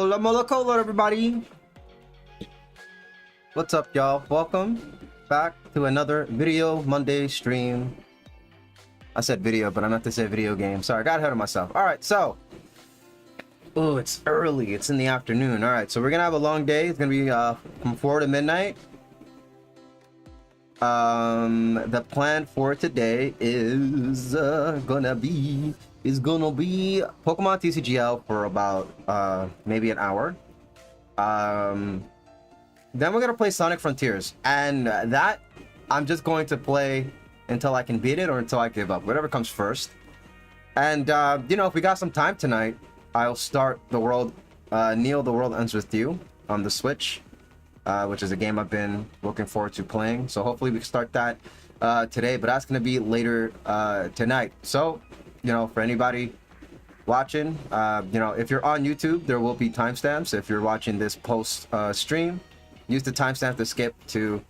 Hola, everybody. What's up, y'all? Welcome back to another Video Monday stream. I said video, but I meant to say video game. Sorry, I got ahead of myself. All right, so... Oh, it's early. It's in the afternoon. All right, so we're going to have a long day. It's going to be from 4 to midnight. The plan for today is gonna be Pokemon TCGL for about maybe an hour. Then we're gonna play Sonic Frontiers, and that I'm just going to play until I can beat it or until I give up, whatever comes first. And you know, if we got some time tonight, I'll start the world Neo The World Ends With You on the Switch, which is a game I've been looking forward to playing. So hopefully we can start that today, but that's going to be later tonight. So, you know, for anybody watching, you know, if you're on YouTube, there will be timestamps. If you're watching this post stream, use the timestamp to skip to,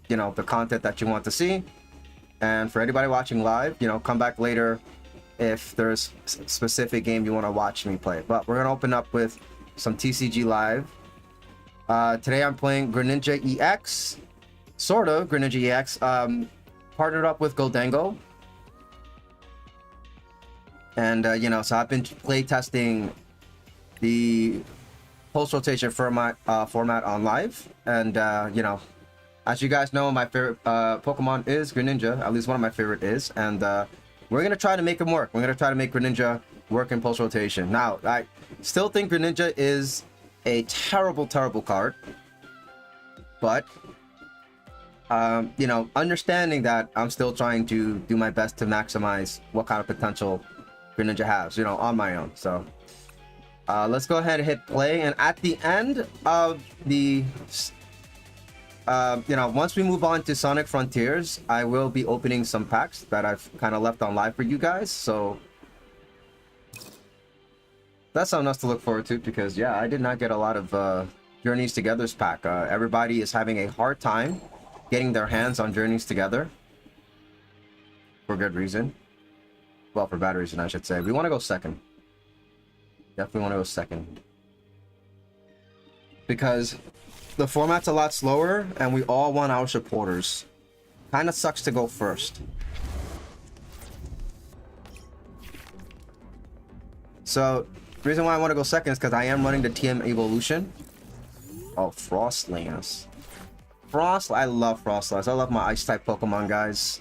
you know, the content that you want to see. And for anybody watching live, you know, come back later if there's a specific game you want to watch me play. But we're going to open up with some TCG Live. Today I'm playing Greninja EX, sort of Greninja EX, partnered up with Goldango. And, you know, so I've been play testing the post-rotation format on live. And, you know, as you guys know, my favorite Pokemon is Greninja, at least one of my favorite is. And we're going to try to make him work. We're going to try to make Greninja work in post-rotation. Now, I still think Greninja is a terrible card, but you know, understanding that I'm still trying to do my best to maximize what kind of potential Greninja has, you know, on my own. So let's go ahead and hit play, and at the end of the you know, once we move on to Sonic Frontiers, I will be opening some packs that I've kind of left on live for you guys, so that's something else to look forward to, because yeah, I did not get a lot of Journeys Together's pack. Everybody is having a hard time getting their hands on Journeys Together, for good reason. Well, for bad reason, I should say. We want to go second. Definitely want to go second, because the format's a lot slower and we all want our supporters. Kind of sucks to go first. So the reason why I want to go second is because I am running the TM Evolution. Oh, Frosslass. I love Frosslass. I love my Ice-type Pokemon, guys.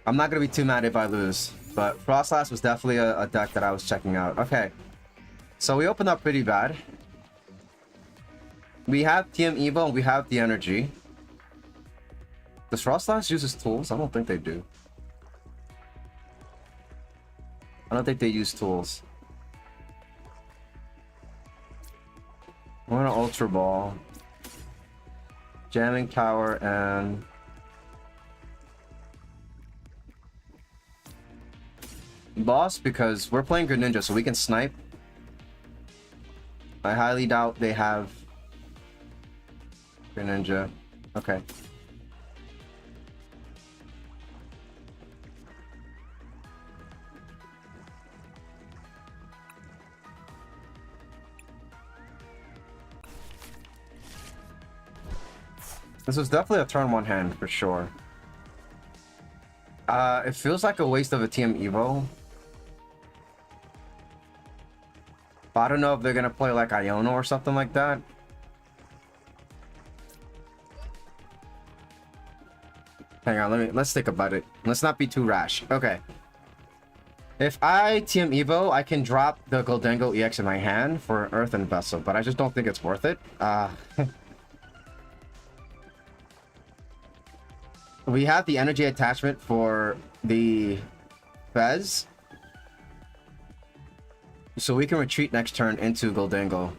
I'm not going to be too mad if I lose, but Frosslass was definitely a deck that I was checking out. Okay, so we opened up pretty bad. We have TM Evo and we have the Energy. Does Frosslass use his tools? I don't think they do. I don't think they use tools. I'm gonna Ultra Ball, Jamming Tower, and Boss, because we're playing Greninja, so we can snipe. I highly doubt they have Greninja. Okay. This was definitely a turn one hand for sure. It feels like a waste of a TM Evo. But I don't know if they're gonna play like Iono or something like that. Hang on, let's think about it. Let's not be too rash. Okay. If I TM Evo, I can drop the Goldango EX in my hand for an Earthen Vessel, but I just don't think it's worth it. We have the energy attachment for the Fez, so we can retreat next turn into Goldango.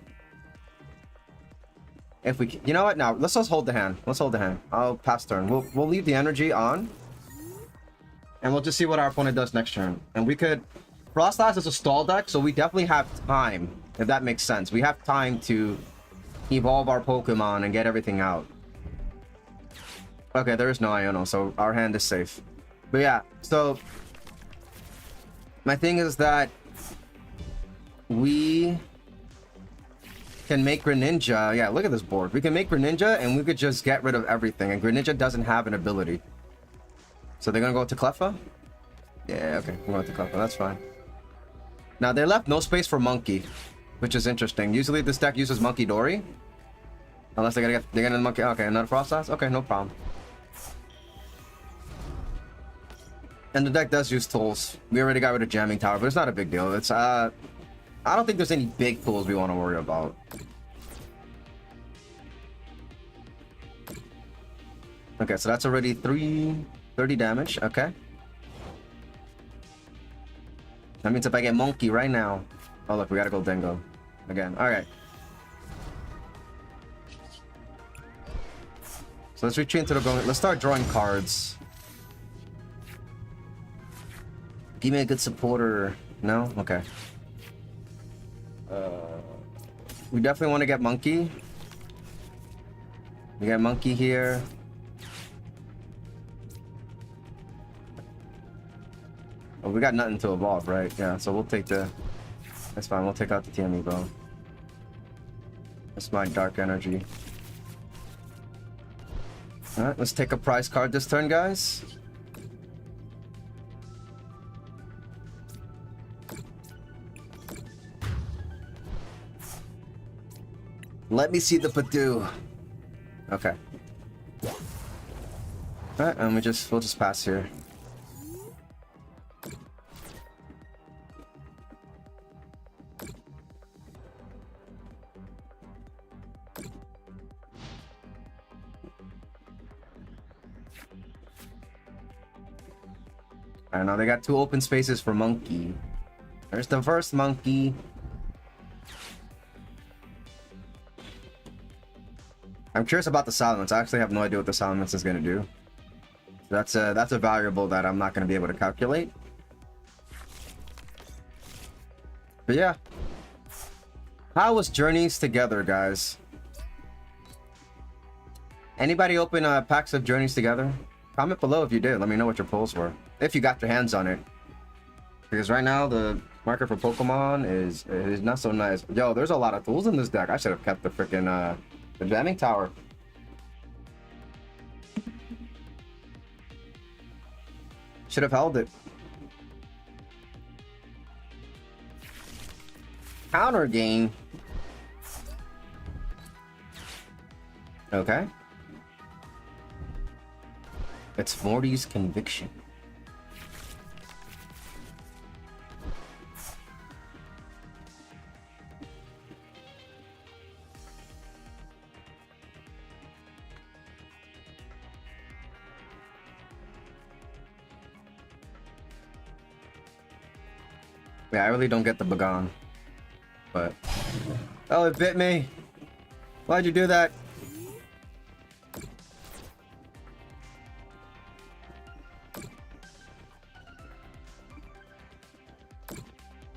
If we can, you know what? Now let's just hold the hand. Let's hold the hand. I'll pass turn. We'll leave the energy on, and we'll just see what our opponent does next turn. And we could. Frosslass is a stall deck, so we definitely have time, if that makes sense. We have time to evolve our Pokemon and get everything out. Okay, there is no Iono, so our hand is safe. But yeah, so my thing is that we can make Greninja. Yeah, look at this board. We can make Greninja and we could just get rid of everything. And Greninja doesn't have an ability. So they're gonna go to Cleffa? Yeah, okay. We're going to Cleffa. That's fine. Now, they left no space for Monkey, which is interesting. Usually this deck uses Monkey Dory. Unless they're gonna get a Monkey. Okay, another Frosslass? Okay, no problem. And the deck does use tools. We already got rid of Jamming Tower, but it's not a big deal. It's I don't think there's any big tools we want to worry about. Okay, so that's already 330 damage. Okay. That means if I get Monkey right now. Oh look, we gotta go Dingo again. All right. So let's retreat into the going. Let's start drawing cards. Give me a good supporter. No? Okay. We definitely want to get Monkey. We got Monkey here. Oh, we got nothing to evolve, right? Yeah, so we'll take the... That's fine, we'll take out the TM Evo. That's my Dark Energy. Alright, let's take a prize card this turn, guys. Let me see the Padu. Okay. Alright, and we'll just pass here. I know they got 2 open spaces for Monkey. There's the first Monkey. I'm curious about the Salamence. I actually have no idea what the Salamence is going to do. That's a variable that I'm not going to be able to calculate. But yeah. How was Journeys Together, guys? Anybody open packs of Journeys Together? Comment below if you did. Let me know what your pulls were. If you got your hands on it. Because right now, the market for Pokemon is not so nice. Yo, there's a lot of tools in this deck. I should have kept the freaking... the Jamming Tower. Should have held it. Counter game. Okay. It's Morty's Conviction. Yeah, I really don't get the Bagon. But... Oh, it bit me! Why'd you do that?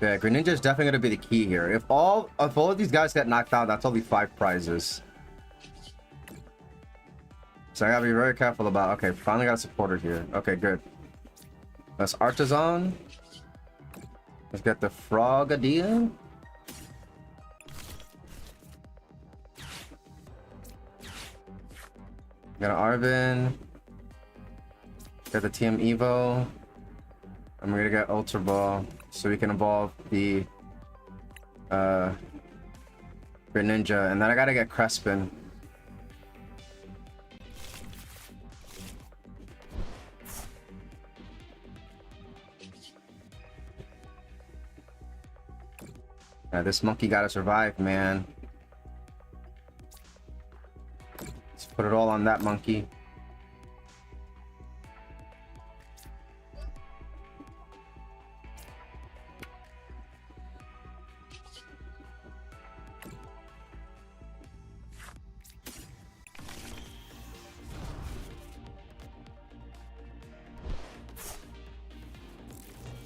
Yeah, Greninja is definitely gonna be the key here. If all of these guys get knocked out, that's only 5 prizes. So I gotta be very careful about... Okay, finally got a supporter here. Okay, good. That's Archaludon. Let's get the Frogadier. Got an Arvin. Got the TM Evo. And we're gonna get Ultra Ball so we can evolve the Greninja. And then I gotta get Crespin. Yeah, this monkey gotta survive, man. Let's put it all on that monkey.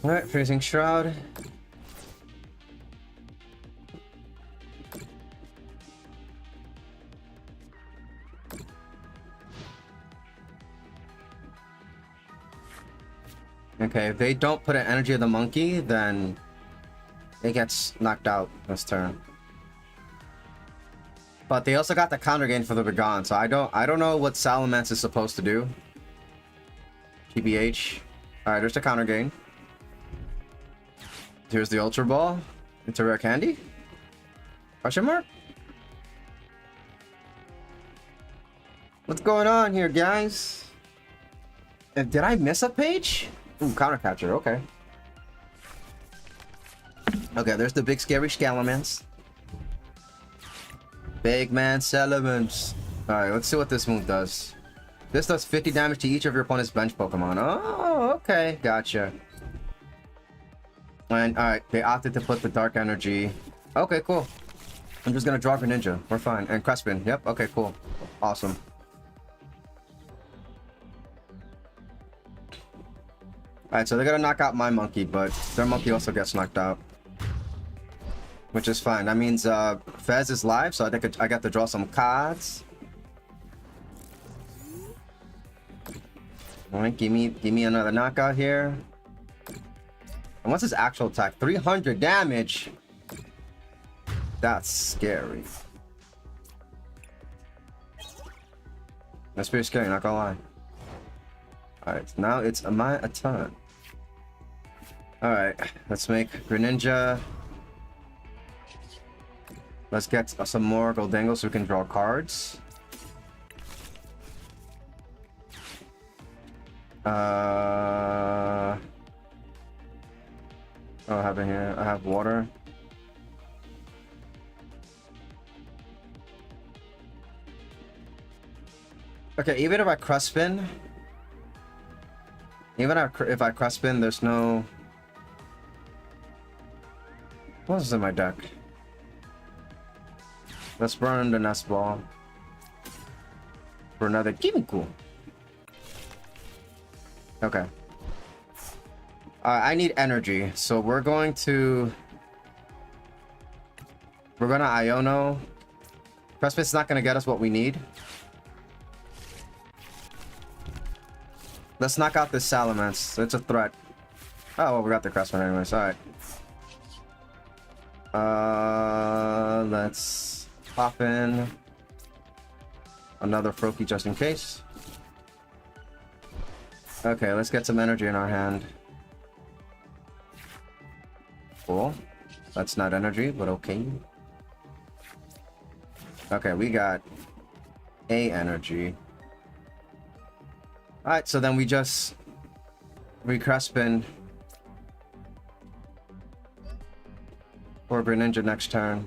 Alright, Freezing Shroud. Okay, if they don't put an energy of the monkey, then it gets knocked out this turn. But they also got the counter gain for the Begone, so I don't know what Salamence is supposed to do. TBH. Alright, there's the counter gain. Here's the Ultra Ball. It's a rare candy? Question mark? What's going on here, guys? And did I miss a page? Ooh, counter capture, okay. Okay, there's the big scary Salamence. Big man Salamence. Alright, let's see what this move does. This does 50 damage to each of your opponent's bench Pokemon. Oh, okay, gotcha. And alright, they opted to put the Dark Energy. Okay, cool. I'm just gonna draw Greninja. We're fine. And Crespin. Yep, okay, cool. Awesome. Alright, so they're gonna knock out my monkey, but their monkey also gets knocked out. Which is fine. That means Fez is live, so I got to draw some cards. Alright, give me another knockout here. And what's his actual attack? 300 damage. That's scary. That's pretty scary, not gonna lie. Alright, now it's my turn. Alright, let's make Greninja. Let's get some more Goldango so we can draw cards. What do I have in here? I have water. Okay, even if I Crespin, if I Crespin, there's no... What is in my deck? Let's burn the Nest Ball for another Kimiko. Okay. I need energy, so we're gonna Iono. Crespin's not gonna get us what we need. Let's knock out this Salamence. It's a threat. Oh, well, we got the Crespin anyways. Alright. Let's pop in another Froakie just in case. Okay, let's get some energy in our hand. Cool. That's not energy, but okay. Okay, we got a energy. Alright, so then we just Crespin for Greninja next turn.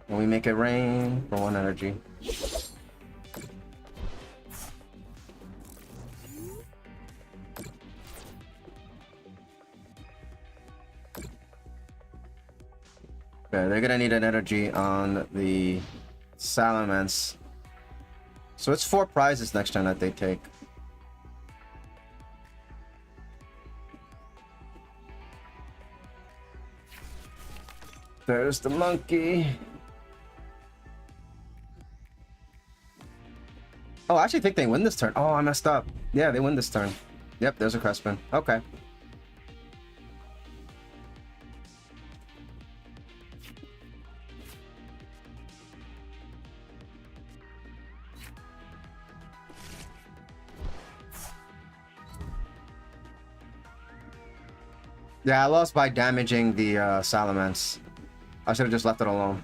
And we make it rain for 1 energy. Okay, they're gonna need an energy on the Salamence. So it's 4 prizes next turn that they take. There's the monkey. Oh, I actually think they win this turn. Oh, I messed up. Yeah, they win this turn. Yep, there's a Crespin. Okay. Yeah, I lost by damaging the Salamence. I should have just left it alone.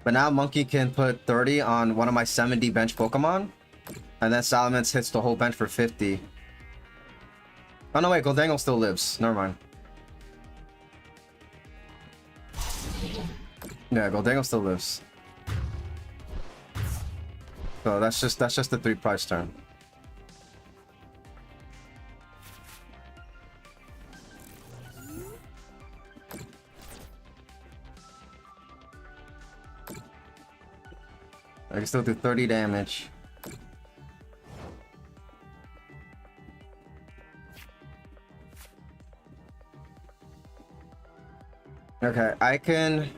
But now Monkey can put 30 on one of my 70 bench Pokemon. And then Salamence hits the whole bench for 50. Oh no, wait, Goldango still lives. Never mind. Yeah, Goldango still lives. So that's just the 3 prize turn. I can still do 30 damage. Okay, I can...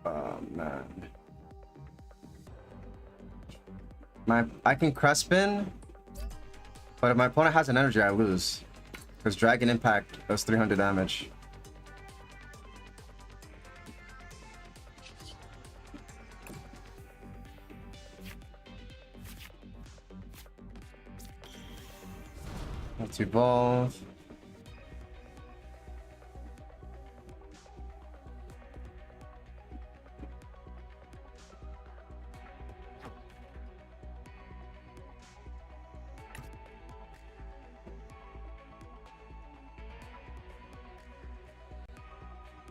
Oh, man. I can Crespin But if my opponent has an energy, I lose. Because Dragon Impact does 300 damage. Let's evolve.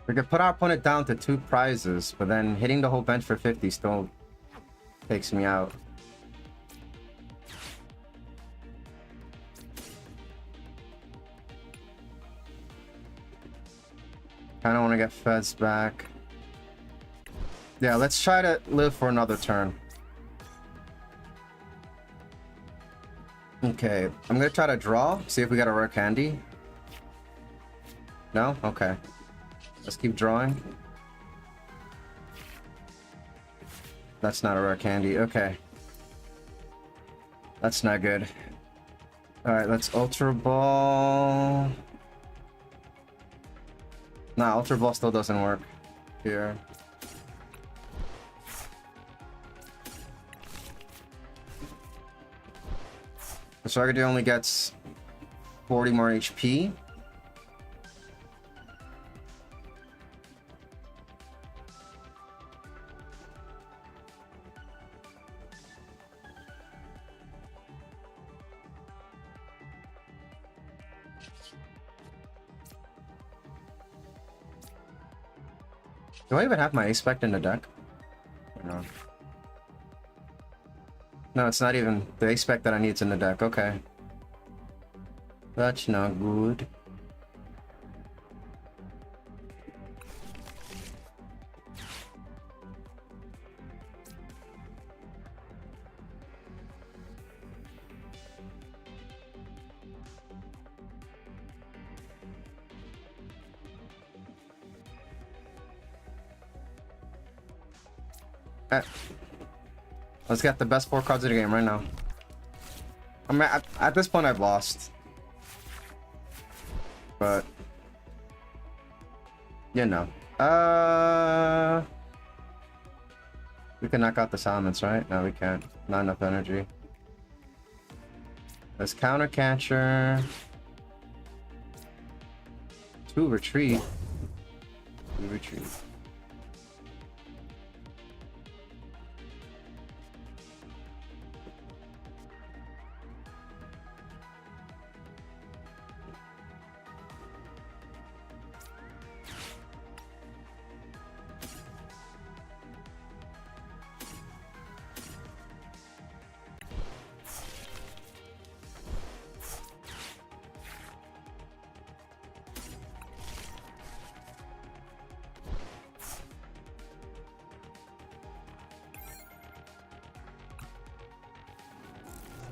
We could put our opponent down to 2 prizes, but then hitting the whole bench for 50 still takes me out. I don't want to get Feds back. Yeah, let's try to live for another turn. Okay, I'm gonna try to draw, see if we got a rare candy. No? Okay. Let's keep drawing. That's not a rare candy. Okay. That's not good. Alright, let's Ultra Ball. Nah, Ultra Ball still doesn't work here. The Sargadoo only gets 40 more HP. Do I even have my Aspect in the deck? No. No, it's not even the Aspect that I need in the deck. Okay. That's not good. Let's get the best 4 cards of the game right now. I mean, at this point, I've lost. But... you know. We can knock out the Salamence, right? No, we can't. Not enough energy. Let's Counter Catcher. 2 Retreat. 2 Retreat.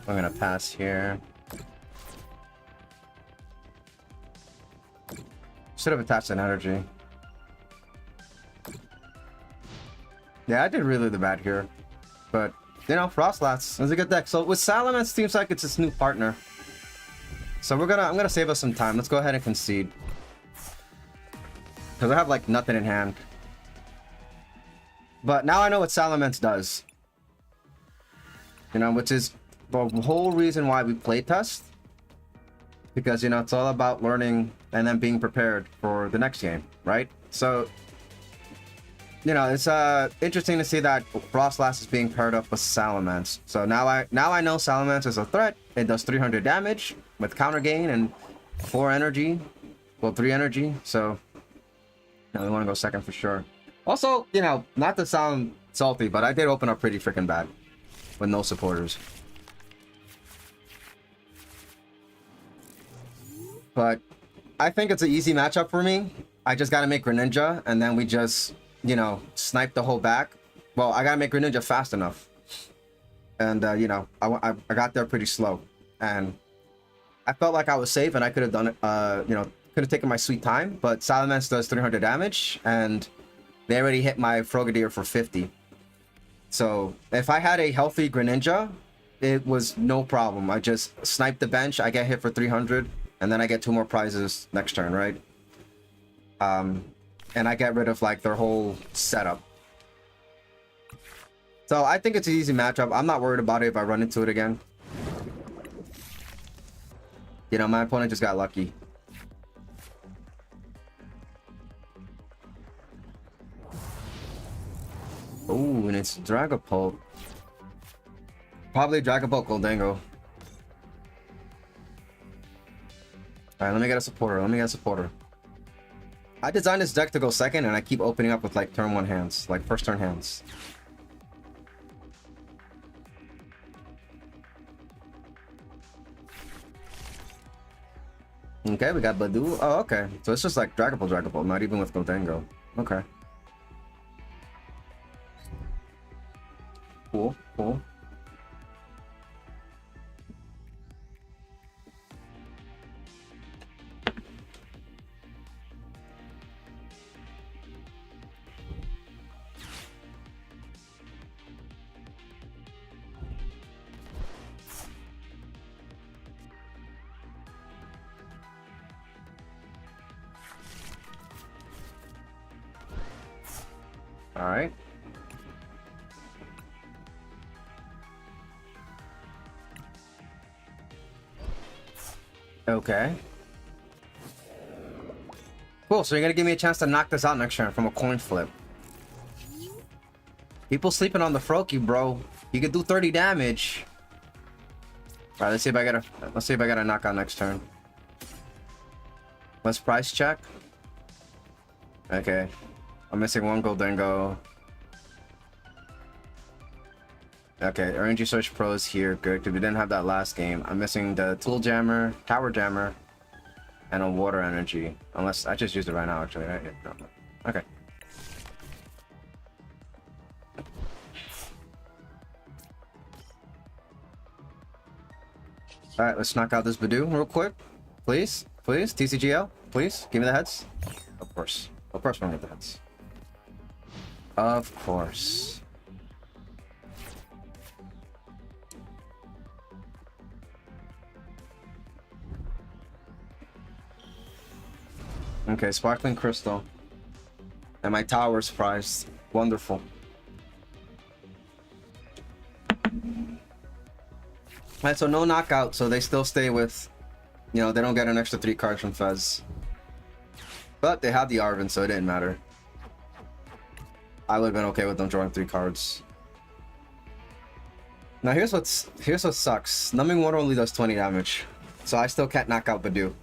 I'm gonna pass here. Should have attached an energy. Yeah, I did really bad here. But, you know, Frosslass is a good deck. So with Salamence, it seems like it's its new partner. So I'm gonna save us some time. Let's go ahead and concede. Because I have like nothing in hand. But now I know what Salamence does. You know, which is the whole reason why we playtest, because you know it's all about learning and then being prepared for the next game, right? So you know it's interesting to see that Frosslass is being paired up with Salamence. So now I know Salamence is a threat. It does 300 damage with counter gain and 4 energy, well 3 energy. So you know, we want to go second for sure. Also, you know, not to sound salty, but I did open up pretty freaking bad with no supporters. But I think it's an easy matchup for me. I just gotta make Greninja, and then we just, you know, snipe the whole back. Well, I gotta make Greninja fast enough. And, you know, I got there pretty slow. And I felt like I was safe, and I could have done it, you know, could have taken my sweet time. But Salamence does 300 damage, and they already hit my Frogadier for 50. So, if I had a healthy Greninja, it was no problem. I just sniped the bench, I get hit for 300, and then I get 2 more prizes next turn, right? And I get rid of like their whole setup. So I think it's an easy matchup. I'm not worried about it if I run into it again. You know, my opponent just got lucky. Oh, and it's Dragapult. Probably Dragapult Goldango. Alright, let me get a supporter. Let me get a supporter. I designed this deck to go second, and I keep opening up with like turn 1 hands. Like first turn hands. Okay, we got Badu. Oh, okay. So it's just like Dragapult, not even with Goldango. Okay. Cool, cool. All right. Okay. Cool, so you're gonna give me a chance to knock this out next turn from a coin flip. People sleeping on the Froakie, bro. You could do 30 damage. Alright, let's see if I get a knockout next turn. Let's price check. Okay. I'm missing 1 Goldango. Okay, RNG Search Pro is here. Good, because we didn't have that last game. I'm missing the Tool Jammer, Tower Jammer, and a Water Energy. Unless I just used it right now, actually, right? No. Okay. Alright, let's knock out this Badu real quick. Please? Please? TCGL? Please? Give me the heads? Of course. Of course we're gonna get the heads. Of course. Okay, Sparkling Crystal. And my tower's prized. Wonderful. Alright, so no knockout, so they still stay with, you know, they don't get an extra 3 cards from Fez. But they have the Arven, so it didn't matter. I would have been okay with them drawing 3 cards. Now here's what sucks. Numbing Water only does 20 damage. So I still can't knock out Badu.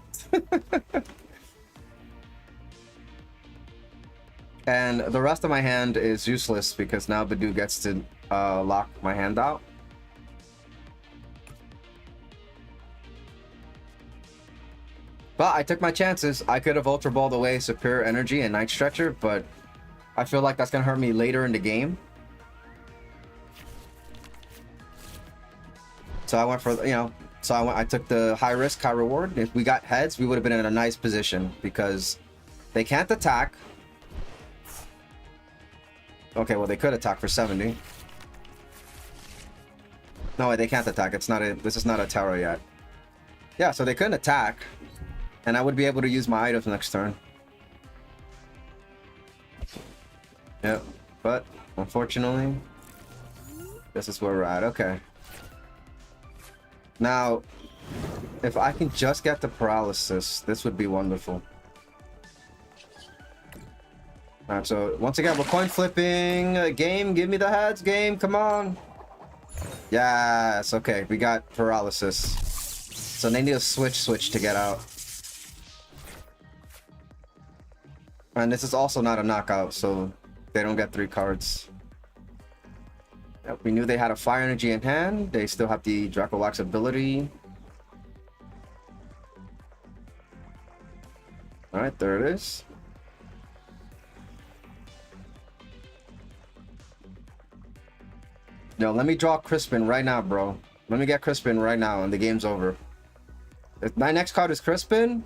And the rest of my hand is useless because now Badu gets to lock my hand out. But I took my chances. I could have Ultra Balled away Superior Energy and Night Stretcher, but I feel like that's going to hurt me later in the game. So I went for, you know, I took the high risk, high reward. If we got heads, we would have been in a nice position because they can't attack. Okay, well, they could attack for 70. No, they can't attack. This is not a Terra yet. Yeah, so they couldn't attack. And I would be able to use my items next turn. Yep, but unfortunately, this is where we're at. Okay. Now, if I can just get the paralysis, this would be wonderful. Alright, so once again, we're coin flipping. Game, give me the heads, game, come on. Yes, okay, we got paralysis. So they need a switch to get out. And this is also not a knockout, so they don't get 3 cards. Yep, we knew they had a Fire Energy in hand. They still have the Draculax ability. Alright, there it is. Yo, let me draw Crispin right now, bro. Let me get Crispin right now, and the game's over. If my next card is Crispin,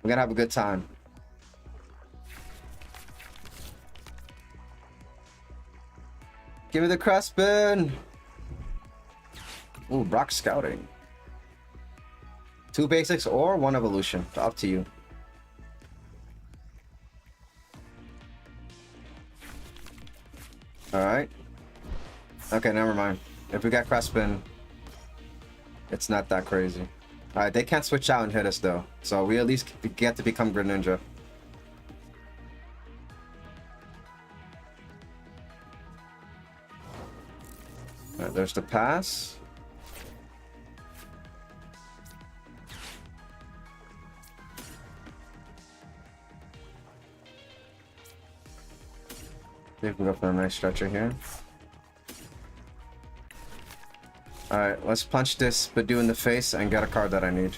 we're gonna have a good time. Give me the Crispin! Ooh, Brock Scouting. 2 basics or 1 evolution. Up to you. Alright. Okay, never mind. If we got Crespin, it's not that crazy. Alright, they can't switch out and hit us though. So we at least get to become Greninja. Alright, there's the pass. See if we go for a nice stretcher here. Alright, let's punch this Badoo in the face and get a card that I need.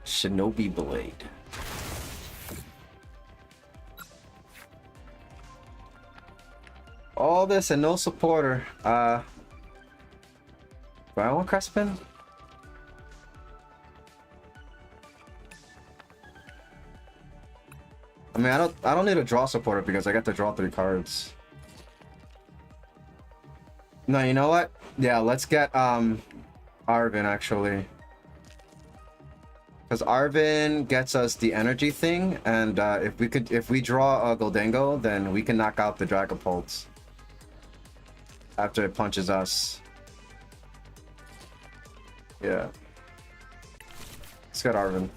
Shinobi Blade. All this and no supporter. Do I want Crespin? I mean, I don't need a draw supporter because I get to draw 3 cards. No, you know what? Yeah, let's get Arvin actually. Because Arvin gets us the energy thing, and if we draw a Goldengo, then we can knock out the Dragapult after it punches us. Yeah. Let's get Arvin.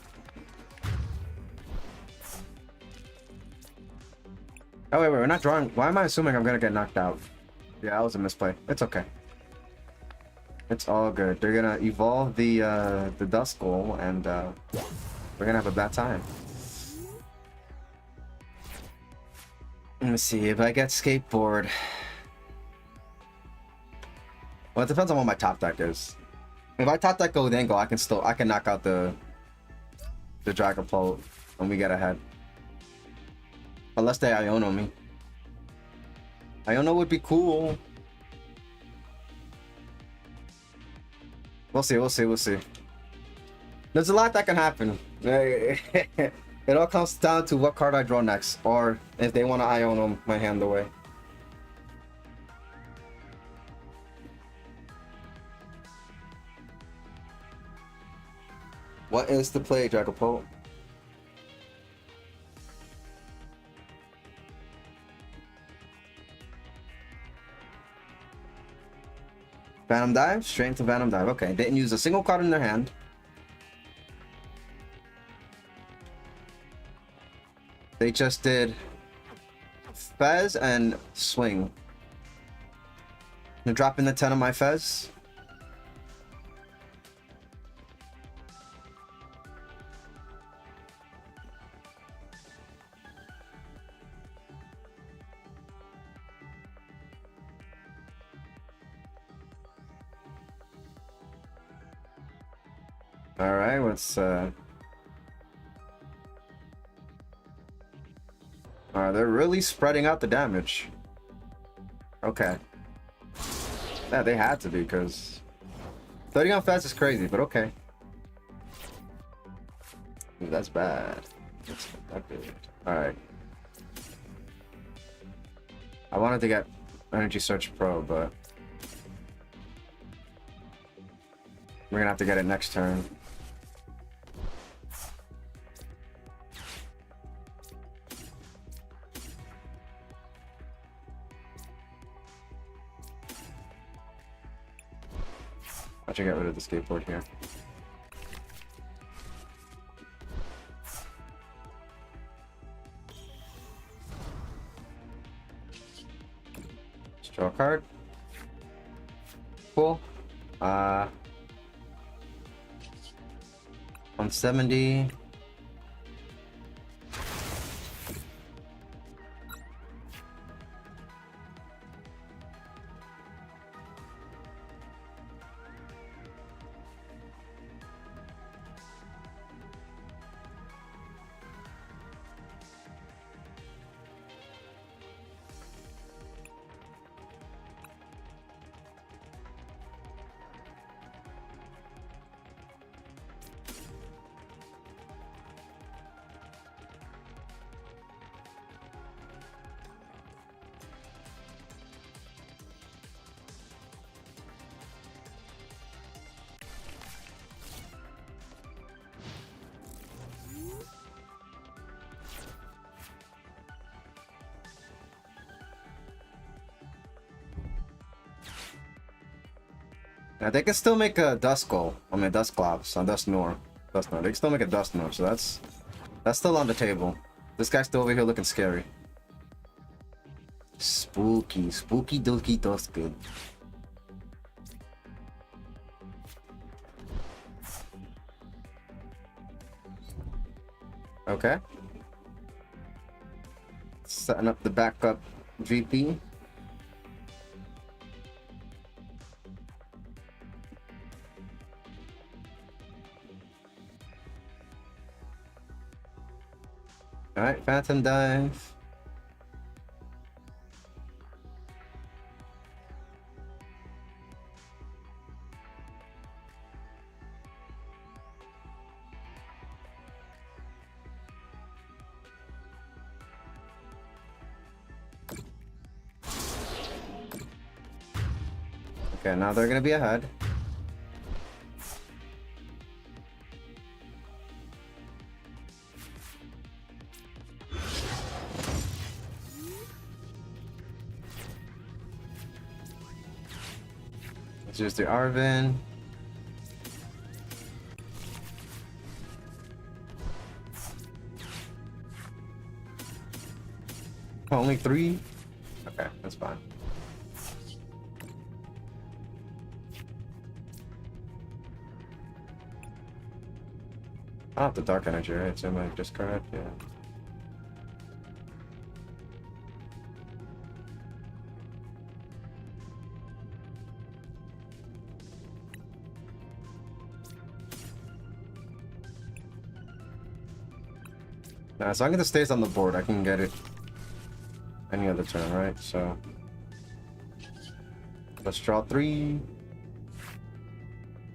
Oh wait, we're not drawing. Why am I assuming I'm gonna get knocked out? Yeah, that was a misplay. It's okay. It's all good. They're gonna evolve the Duskull, and we're gonna have a bad time. Let me see if I get Skateboard. Well, it depends on what my top deck is. If I top deck Goldengo, I can knock out the Dragapult when we get ahead. Unless they Iono me. Iono would be cool. We'll see, we'll see, we'll see. There's a lot that can happen. It all comes down to what card I draw next, or if they want to Iono my hand away. What is the play, Dragapult? Venom Dive? Straight into Venom Dive. Okay, didn't use a single card in their hand. They just did Fez and Swing. They're dropping the 10 on my Fez. Alright, let's Alright, they're really spreading out the damage. Okay. Yeah, they had to be, because 30 on Fast is crazy, but okay. Ooh, that's bad. That's not good. Alright. I wanted to get Energy Search Pro, but we're gonna have to get it next turn. I should get rid of the skateboard here. Just draw a card. Cool. 170. Now they can still make a Duskull. I mean Dusclops, Dustnor. Dustnor. They can still make a Dustnor, so that's still on the table. This guy's still over here looking scary. Spooky, spooky dooky Duskull. Okay. Setting up the backup VP. Alright, Phantom Dive. Okay, now they're gonna be ahead. Let's use the Arvin. Only 3? Okay, that's fine. I have the Dark Energy, right? So am I discard? Yeah. Nah, as long as it stays on the board, I can get it any other turn, right? So let's draw 3.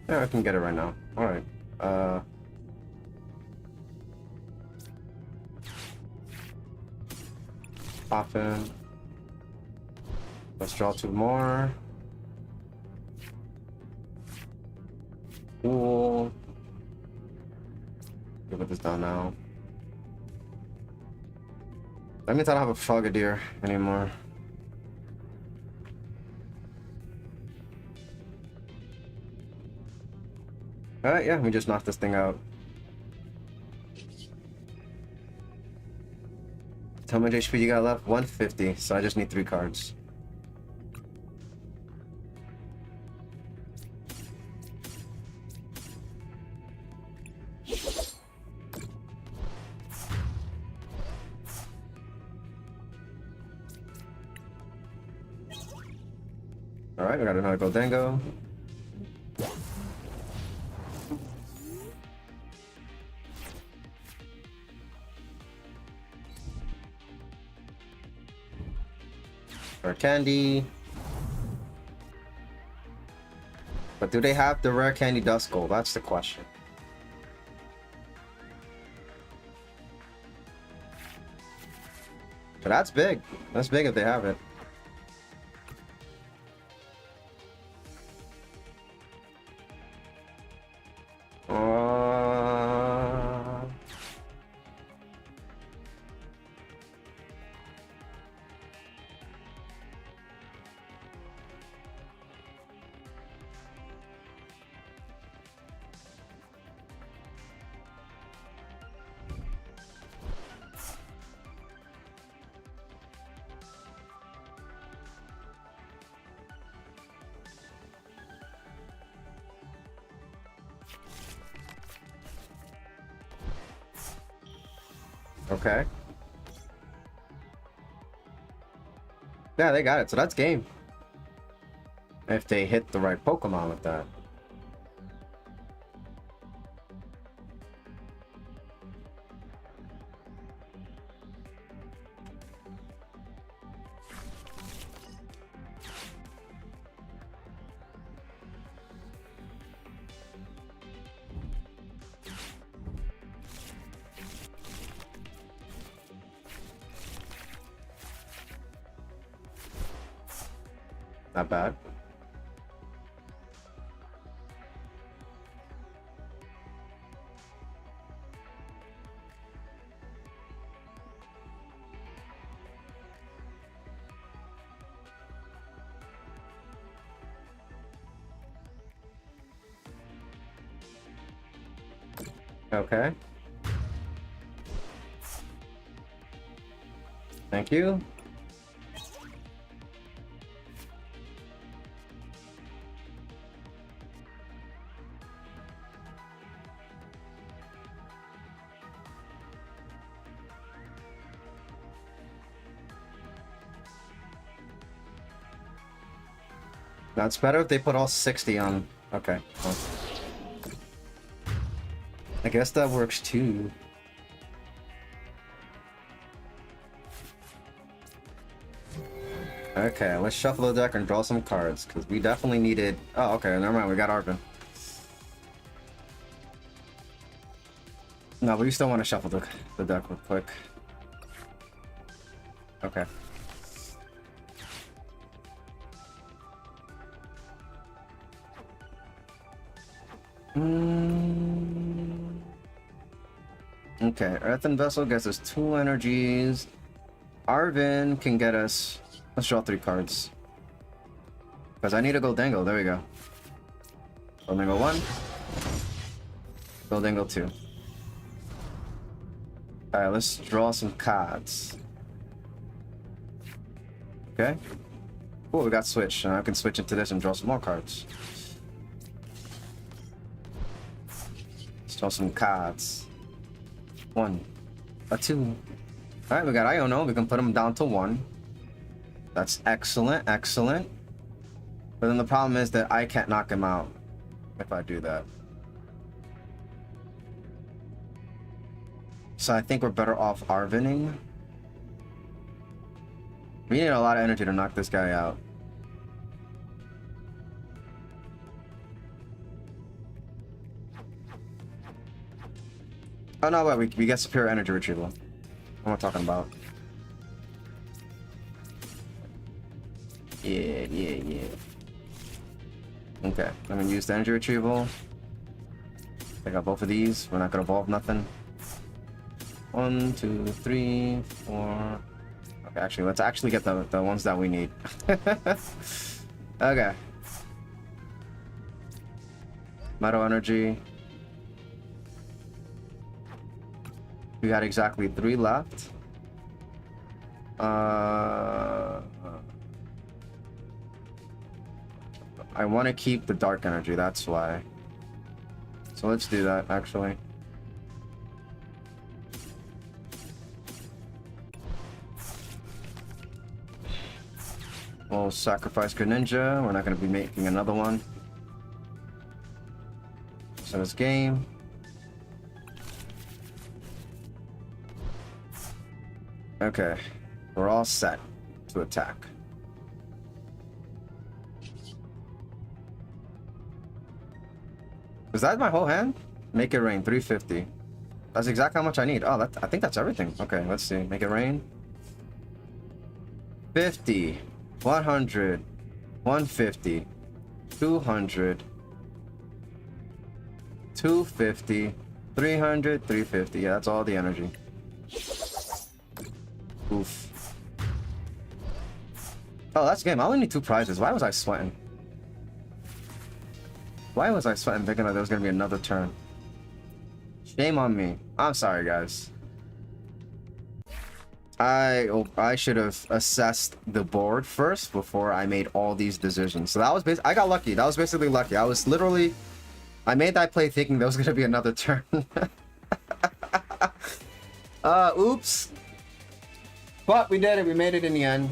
Yeah, I can get it right now. Alright. Pop in. Let's draw 2 more. Cool. Put this down now. That means I don't have a Frogadier anymore. Alright, yeah, we just knocked this thing out. How much HP you got left? 150, so I just need 3 cards. Alright, we got another Goldengo. Or Candy. But do they have the rare Candy Duskull? That's the question. But that's big. That's big if they have it. Okay. Yeah, they got it. So that's game. If they hit the right Pokemon with that. Not bad. Okay. Thank you. That's better if they put all 60 on. Okay. Well, I guess that works too. Okay, let's shuffle the deck and draw some cards, because we definitely needed... Oh, okay, never mind, we got Arvin. No, but we still want to shuffle the deck real quick. Okay. Okay, Earthen Vessel gets us 2 energies. Arvin can get us... Let's draw 3 cards. Because I need a Goldango, there we go. Goldango 1. Goldango 2. Alright, let's draw some cards. Okay. Oh, we got switch. I can switch into this and draw some more cards. Let's draw some cards. 1. A 2. Alright, we got Iono. We can put them down to 1. That's excellent, excellent. But then the problem is that I can't knock him out if I do that. So I think we're better off Arvining. We need a lot of energy to knock this guy out. Oh no, wait, we get superior energy retrieval. What am I talking about? Yeah. Okay, I'm gonna use the energy retrieval. I got both of these. We're not gonna evolve nothing. 1, 2, 3, 4. Okay, actually, let's actually get the ones that we need. Okay. Metal energy. We got exactly 3 left. I want to keep the dark energy, that's why. So let's do that, actually. We'll sacrifice Greninja. We're not going to be making another one. So this game. Okay. We're all set to attack. Is that my whole hand? Make it rain, 350. That's exactly how much I need. Oh, I think that's everything. Okay, let's see. Make it rain. 50, 100, 150, 200, 250, 300, 350. Yeah, that's all the energy. Oof. Oh, that's game. I only need 2 prizes. Why was I sweating? Why was I sweating thinking that there was going to be another turn? Shame on me. I'm sorry, guys. I should have assessed the board first before I made all these decisions. So that was I got lucky. That was basically lucky. I was literally... I made that play thinking there was going to be another turn. Oops. But we did it. We made it in the end.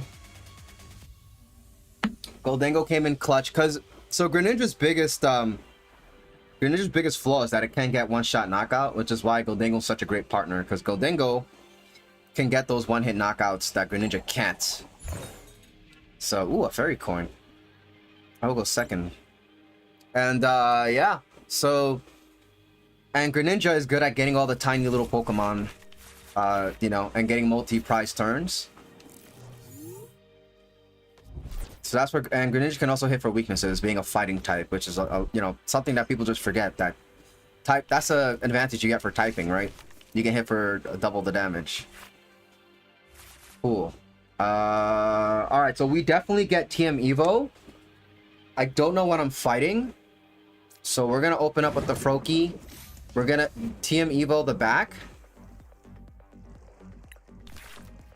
Goldango came in clutch because... So Greninja's biggest flaw is that it can't get one-shot knockout, which is why Goldango's such a great partner, because Goldango can get those one-hit knockouts that Greninja can't. So, ooh, a fairy coin. I will go second. And yeah, so, and Greninja is good at getting all the tiny little Pokemon, you know, and getting multi-prize turns. So that's where, and Greninja can also hit for weaknesses, being a fighting type, which is you know, something that people just forget. That type, that's an advantage you get for typing, right? You can hit for double the damage. Cool. All right, so we definitely get TM Evo. I don't know what I'm fighting, so we're gonna open up with the Froakie. We're gonna TM Evo the back.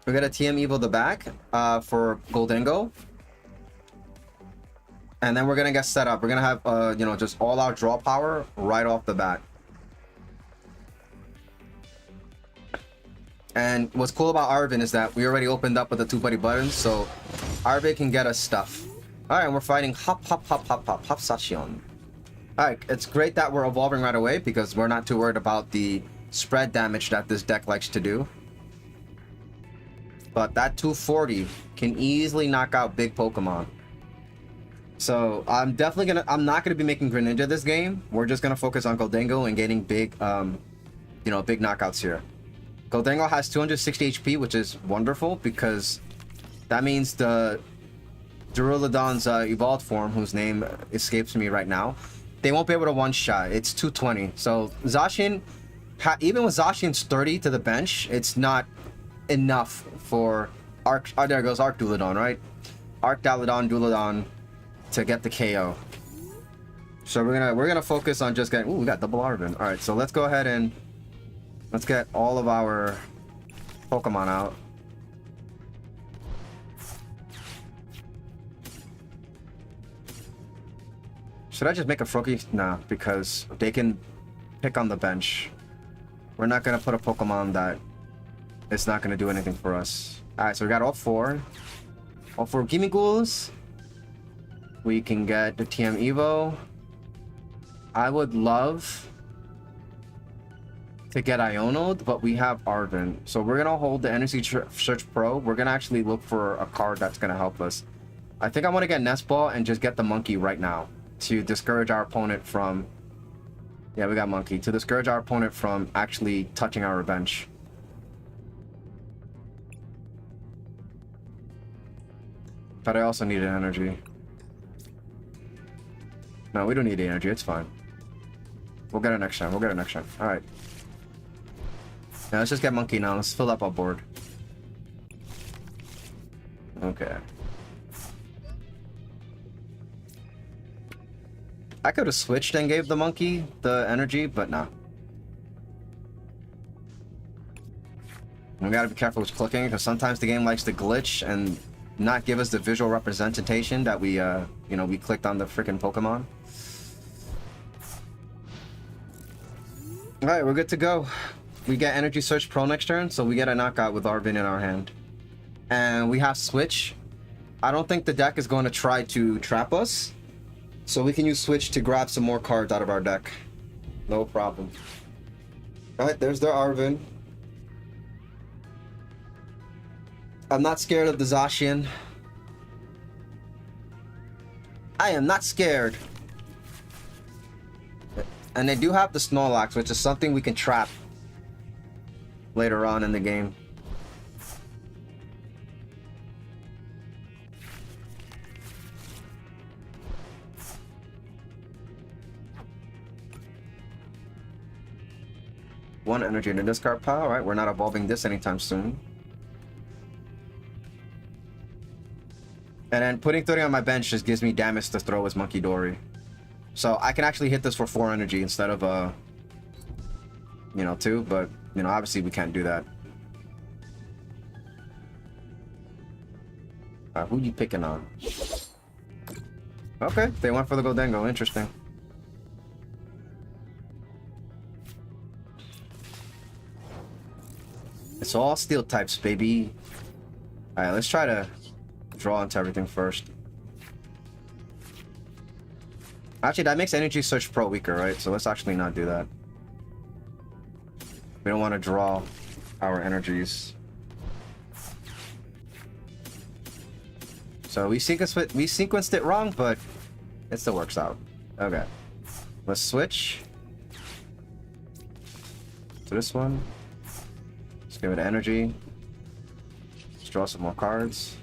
We're gonna TM Evo the back for Goldengo. And then we're gonna get set up. We're gonna have you know, just all out draw power right off the bat. And what's cool about Arvin is that we already opened up with the 2 buddy buttons, so Arvin can get us stuff. Alright, and we're fighting Hop Zacian. Alright, it's great that we're evolving right away because we're not too worried about the spread damage that this deck likes to do. But that 240 can easily knock out big Pokemon. So I'm not gonna be making Greninja this game. We're just gonna focus on Goldengo and getting big you know, big knockouts here. Goldengo has 260 HP, which is wonderful because that means the Duraludon's evolved form, whose name escapes me right now, they won't be able to one-shot. It's 220. So Zacian, even with Zacian's 30 to the bench, it's not enough for there goes Archaludon, right? Archaludon to get the KO. So we're gonna focus on just getting. Ooh, we got double Arvin. All right, so let's go ahead and let's get all of our Pokemon out. Should I just make a Froakie? Nah, because they can pick on the bench. We're not gonna put a Pokemon that it's not gonna do anything for us. Alright, so we got all four Gimmighouls. We can get the TM Evo. I would love to get Iono'd, but we have Arvin. So we're gonna hold the Energy Search Pro. We're gonna actually look for a card that's gonna help us. I think I want to get Nest Ball and just get the Monkey right now to discourage our opponent from... Yeah, we got Monkey. To discourage our opponent from actually touching our bench. But I also need an energy. No, we don't need the energy. It's fine. We'll get it next time. Alright. Now let's just get Monkey now. Let's fill up our board. Okay. I could have switched and gave the Monkey the energy, but nah. We gotta be careful with clicking, because sometimes the game likes to glitch and not give us the visual representation that we, you know, we clicked on the freaking Pokemon. Alright, we're good to go. We get Energy Search Pro next turn, so we get a knockout with Arvin in our hand. And we have Switch. I don't think the deck is going to try to trap us. So we can use Switch to grab some more cards out of our deck. No problem. Alright, there's their Arvin. I'm not scared of the Zacian. I am not scared. And they do have the Snorlax, which is something we can trap later on in the game. One energy in the discard pile. Alright, we're not evolving this anytime soon. And then putting 30 on my bench just gives me damage to throw as Monkey Dory. So I can actually hit this for 4 energy instead of, you know, 2. But, you know, obviously we can't do that. Who you picking on? Okay, they went for the Goldengo. Interesting. It's all steel types, baby. Alright, let's try to draw into everything first. Actually, that makes Energy Search Pro weaker, right? So let's actually not do that. We don't want to draw our energies. So we sequenced it wrong, but it still works out. Okay. Let's switch to this one. Let's give it energy. Let's draw some more cards.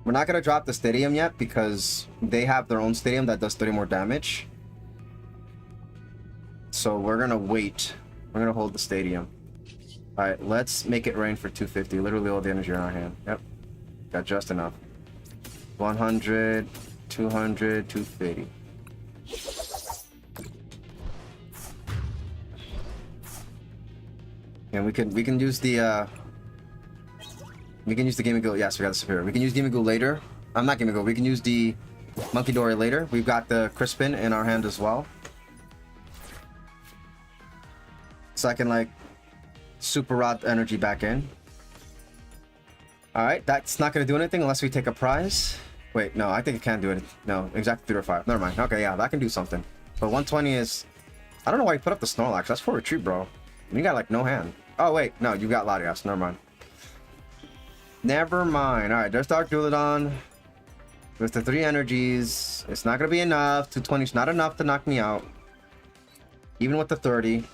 We're not going to drop the Stadium yet because they have their own Stadium that does 30 more damage. So we're going to wait. We're going to hold the Stadium. Alright, let's make it rain for 250. Literally all the energy in our hand. Yep. Got just enough. 100, 200, 250. And we can use the Gimmighoul. Yes, we got the Superior. We can use Gimmighoul later. I'm not Gimmighoul. We can use the Monkey Dory later. We've got the Crispin in our hand as well. So I can like Super Rod energy back in. Alright, that's not gonna do anything unless we take a prize. Wait, no, I think it can do it. No, exactly 3 or 5. Never mind. Okay, yeah, that can do something. But 120 is... I don't know why you put up the Snorlax. That's for retreat, bro. You got like no hand. Oh wait, no, you got Latias. Never mind. Never mind. Alright, there's Archaludon. With the 3 energies. It's not gonna be enough. 220 is not enough to knock me out. Even with the 30.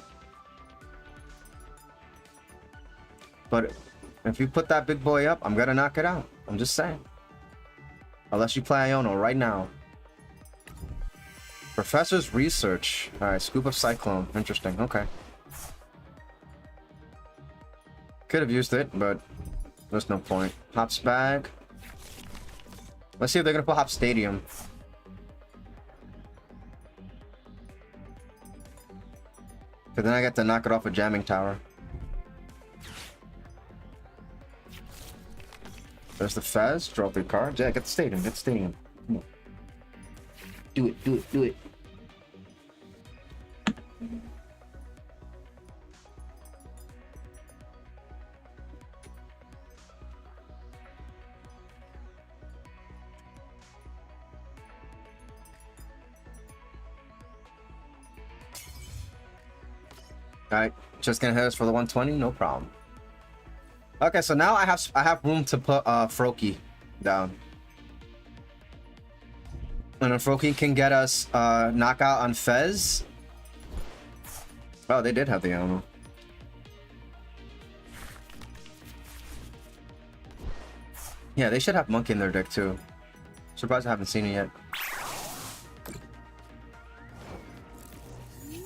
But if you put that big boy up, I'm gonna knock it out. I'm just saying. Unless you play Iono right now. Professor's Research. Alright, Scoop of Cyclone. Interesting. Okay. Could have used it, but there's no point. Hop's Bag. Let's see if they're gonna put Hop Stadium. Because then I get to knock it off a Jamming Tower. There's the Fez. Draw 3 cards. Yeah, get the Stadium. Get the Stadium. Come on. Do it. Do it. Do it. Alright, just gonna hit us for the 120, no problem. Okay, so now I have room to put Froakie down. And if Froakie can get us knockout on Fez. Oh, they did have the animal. Yeah, they should have Monkey in their deck too. Surprised I haven't seen it yet.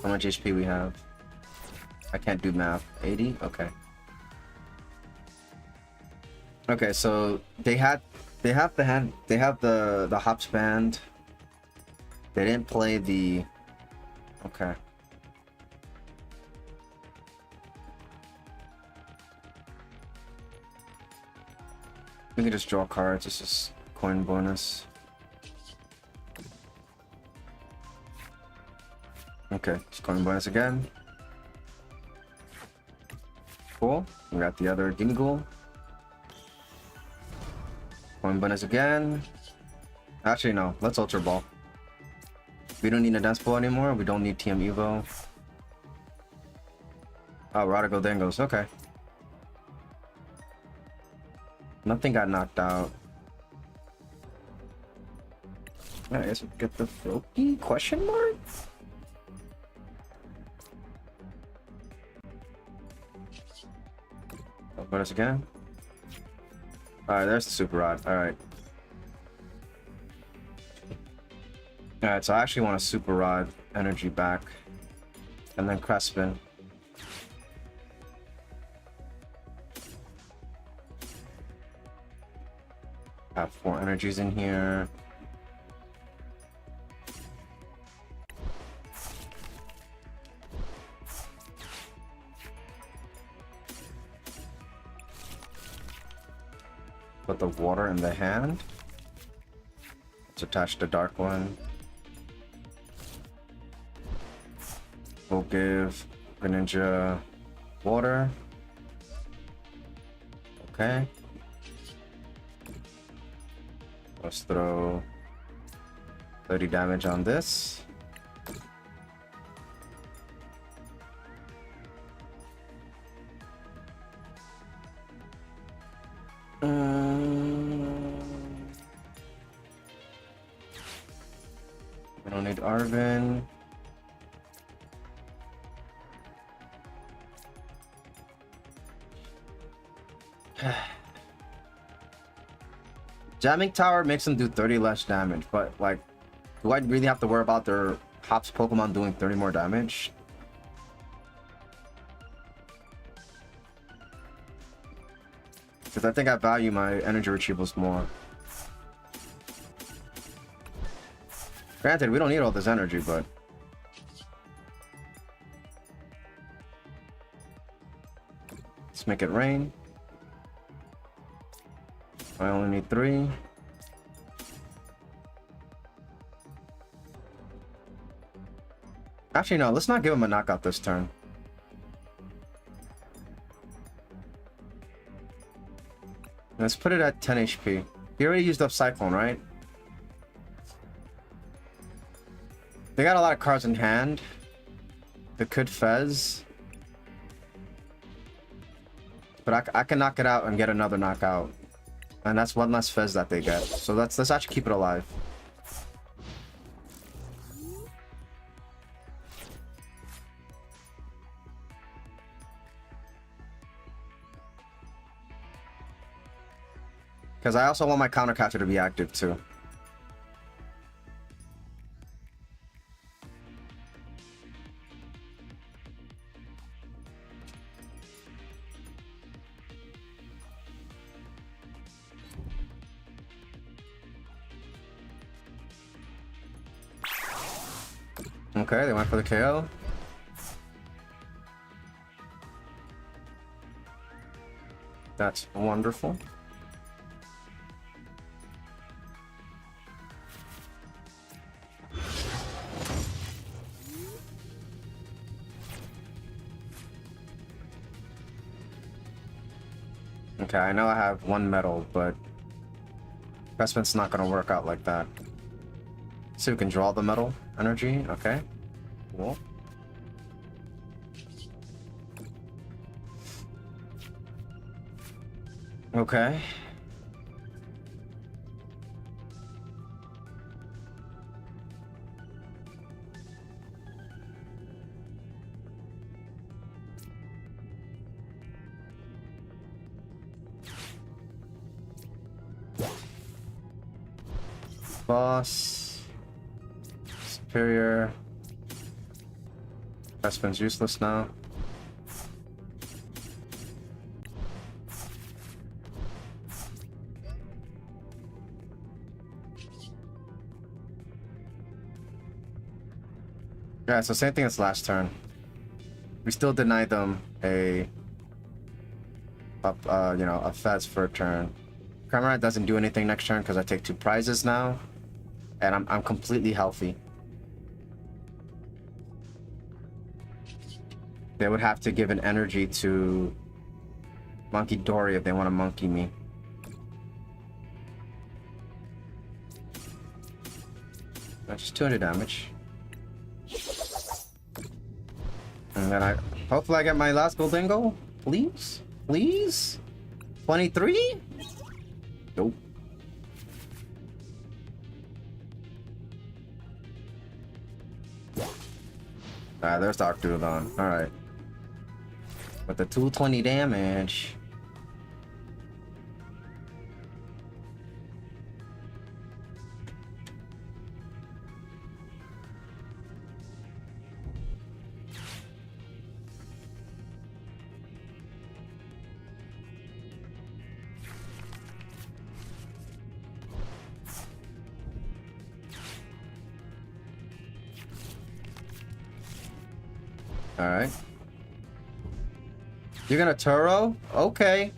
How much HP we have? I can't do math. 80? Okay. Okay, so they have the Hops Band. They didn't play the... Okay. We can just draw cards. This is coin bonus. Okay, just coin bonus again. Cool. We got the other Gimmighoul. Coin bonus again. Actually, no. Let's Ultra Ball. We don't need a Dance Ball anymore. We don't need TM Evo. Oh, Radical Dangos. Okay. Nothing got knocked out. I guess we get the Froakie? Question mark? Bonus again. Alright, there's the Super Rod. Alright. Alright, so I actually want a Super Rod energy back. And then Crespin. Have 4 energies in here. Put the water in the hand. Let's attach the dark one. We'll give Greninja water. Okay. Let's throw 30 damage on this. We don't need Arvin. Jamming Tower makes them do 30 less damage, but like, do I really have to worry about their Hops Pokemon doing 30 more damage? Because I think I value my energy retrievals more. Granted, we don't need all this energy, but... Let's make it rain. I only need 3. Actually, no, let's not give him a knockout this turn. Let's put it at 10 HP. He already used up Cyclone, right? They got a lot of cards in hand. They could Fez. But I can knock it out and get another knockout. And that's one less Fez that they get. So let's actually keep it alive. Because I also want my counter catcher to be active too. Okay, they went for the KO. That's wonderful. Okay, I know I have 1 metal, but investment's not gonna work out like that. So we can draw the metal energy. Okay, cool. Okay. Boss. Superior. Investment's useless now. Yeah, so same thing as last turn. We still denied them a Fez for a turn. Cramorant doesn't do anything next turn because I take 2 prizes now, and I'm completely healthy. They would have to give an energy to Monkey Dory if they want to monkey me. That's just 200 damage. And then hopefully I get my last Goldingo. Please? Please? 23? Nope. Alright, there's the Archaludon. Alright. With the 220 damage. Alright. You're gonna Turo? Okay.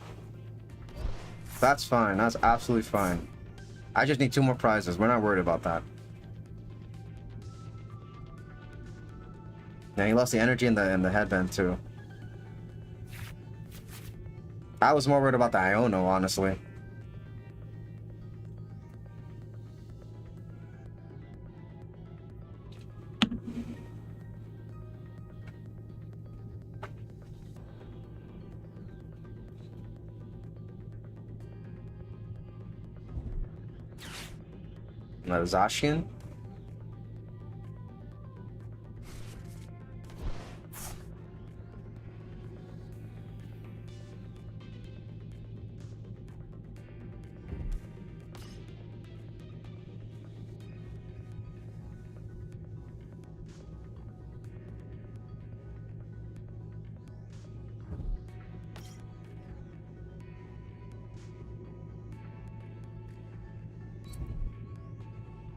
That's fine. That's absolutely fine. I just need 2 more prizes. We're not worried about that. Yeah, he lost the energy in the headband too. I was more worried about the Iono, honestly. Zacian.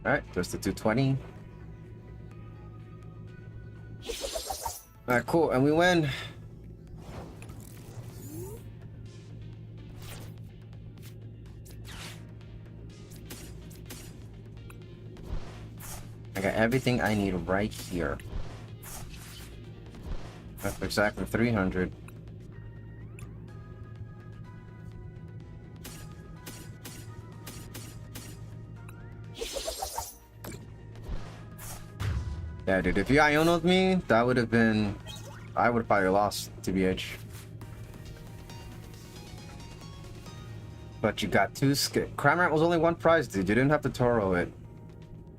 Alright, there's the 220. Alright, cool, and we win. got everything I need right here. That's exactly 300. Yeah, dude, if you Iono'd me, that would have been... I would have probably lost, TBH. But you got 2 skip. Cramorant was only 1 prize, dude. You didn't have to Toro it.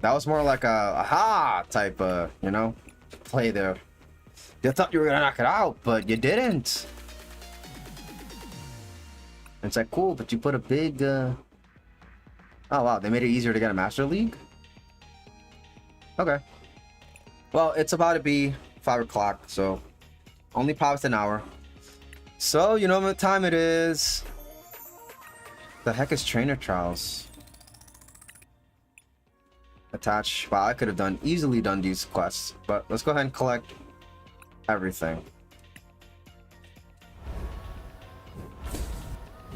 That was more like a aha type of, you know, play there. You thought you were gonna knock it out, but you didn't. It's like, cool, but you put a big, Oh, wow, they made it easier to get a Master League? Okay. Well, it's about to be 5 o'clock, so only pops an hour. So, you know what time it is. The heck is Trainer Trials? Attach. Wow, I could have easily done these quests, but let's go ahead and collect everything.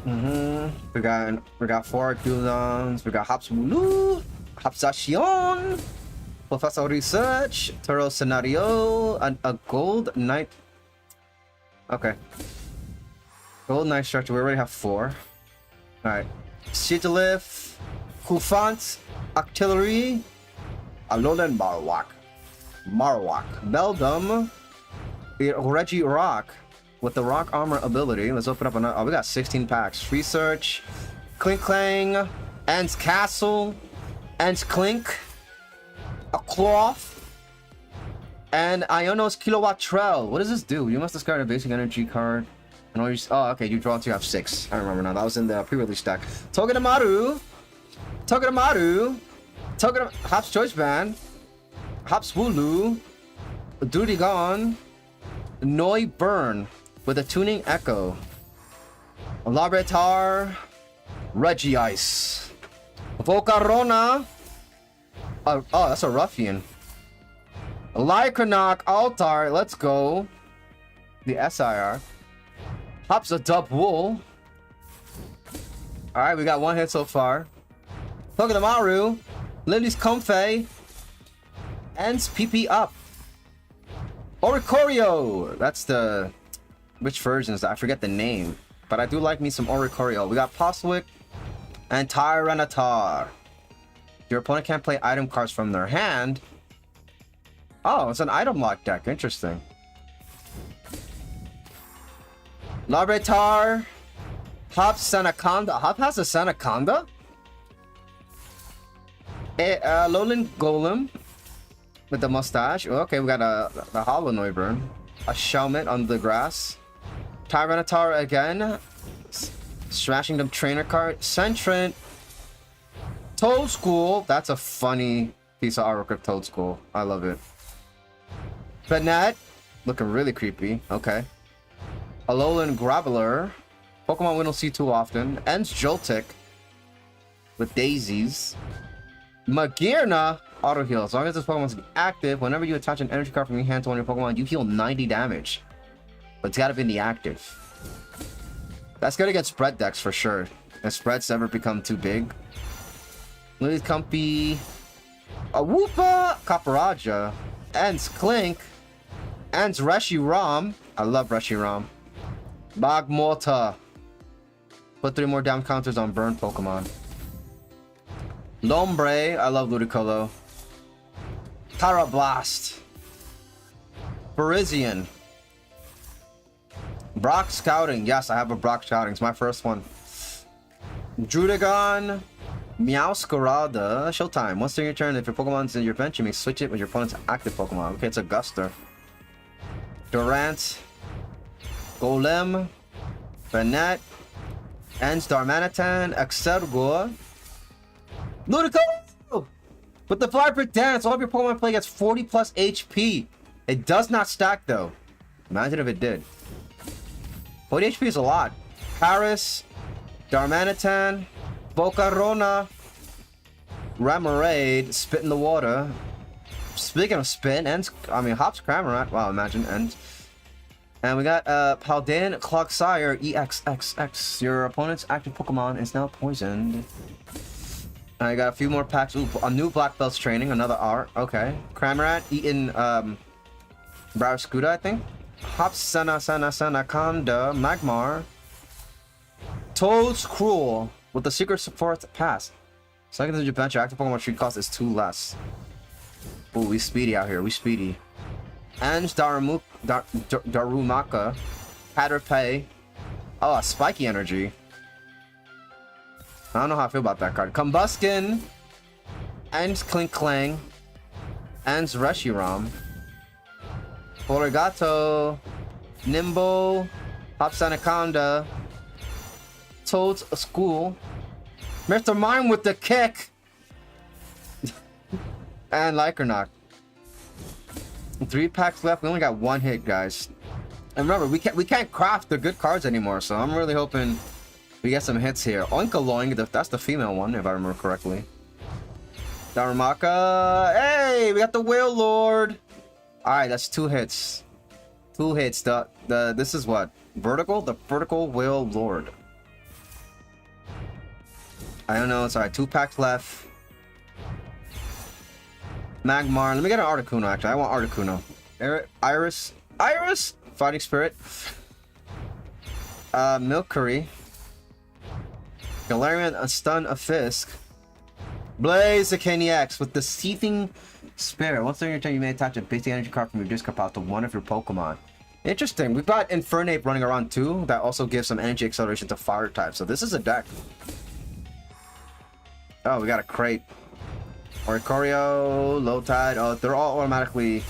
We got 4 Archaludons, we got Hapswulu, Zacian, Professor Research, Turo Scenario, and a Gold Knight. Okay. Gold Knight Structure, we already have 4. Alright. Sigilyph, Kufant, Artillery, Alolan Marowak, Beldum, Regirock with the Rock Armor ability. Let's open up another. Oh, we got 16 packs. Research, Klinklang, Ants Castle, Ants Clink, a Cloth, and Iono's Kilowatt Trail. What does this do? You must discard a basic energy card. And all you, oh, okay, you draw 2, you have 6. I remember now. That was in the pre-release deck. Togedemaru, Hop's Choice Band, Hapswulu, Dudigon, Noi Burn with a Tuning Echo, Larvitar, Regice, Volcarona. Oh, that's a Ruffian. Lycanroc Altar, let's go. The SIR. Hops a Dub Wool. Alright, we got 1 hit so far. Togedemaru, Lily's Comfey, Ends PP Up. Oricorio! That's the... Which version is that? I forget the name. But I do like me some Oricorio. We got Poswick and Tyranitar. Your opponent can't play item cards from their hand. Oh, it's an item lock deck. Interesting. Larvitar. Hop Sanaconda. Hop has a Sanaconda? Alolan Golem with the mustache. Okay, we got the Hollow Noiburn. A Shelmet on the grass. Tyranitar again. Smashing them trainer card. Sentrant. Toad School. That's a funny piece of artwork of Toad School. I love it. Banette. Looking really creepy. Okay. Alolan Graveler. Pokemon we don't see too often. Ends Joltik. With daisies. Magearna. Auto heal. As long as this Pokemon is active, whenever you attach an energy card from your hand to one of your Pokemon, you heal 90 damage. But it's gotta be in the active. That's gonna get spread decks for sure. If spreads ever become too big. Lily's Comfey. A Woopa! Caparaja. Ends Clink. Ends Reshiram. I love Reshiram. Magmorta. Put 3 more down counters on burn Pokemon. Lombre. I love Ludicolo. Tarablast. Parisian. Brock Scouting. Yes, I have a Brock Scouting. It's my first one. Drudagon. Meowscarada. Showtime. Once during your turn, if your Pokemon's in your bench, you may switch it with your opponent's active Pokemon. Okay, it's a Guster. Durant. Golem. Banette. Ends Darmanitan. Excelgor. Ludicolo! With the Vibrant Dance, all of your Pokemon play gets 40 plus HP. It does not stack though. Imagine if it did. 40 HP is a lot. Paris. Darmanitan. Volcarona. Remoraid. Spit in the water. Speaking of spit, Ends. I mean, Hops Cramorant. Wow, imagine Ends. And we got Paldean Clogsire EXXX. Your opponent's active Pokemon is now poisoned. I got a few more packs. Ooh, a new black belt's training, another art. Okay. Cramorat eating Barraskewda, I think. Hop Sana Conda, Magmar. Toad's Cruel with the secret support pass. Second to adventure, active Pokemon street cost is 2 less. Ooh, we speedy out here. We speedy. And Darumaka. Caterpie. Oh, spiky energy. I don't know how I feel about that card. Combuskin. And Clink Clang. And Reshiram. Origato. Nimble. Hopsanaconda. Toad's School. Mr. Mime with the kick. And Lycanroc. 3 packs left. We only got 1 hit, guys. And remember, we can't craft the good cards anymore, so I'm really hoping we get some hits here. Oinkoloing, that's the female one, if I remember correctly. Darumaka. Hey, we got the Whale Lord. Alright, that's 2 hits. 2 hits. This is what? Vertical? The Vertical Whale Lord. I don't know. It's alright. 2 packs left. Magmar. Let me get an Articuno, actually. I want Articuno. Iris. Fighting Spirit. Milcery. Galarian, a Stun, a Fisk. Blaziken EX with the Seething Spirit. Once during your turn, you may attach a basic energy card from your discard pile to one of your Pokemon. Interesting. We've got Infernape running around too. That also gives some energy acceleration to fire types. So this is a deck. Oh, we got a crate. Oricorio, Low Tide. Oh, they're all automatically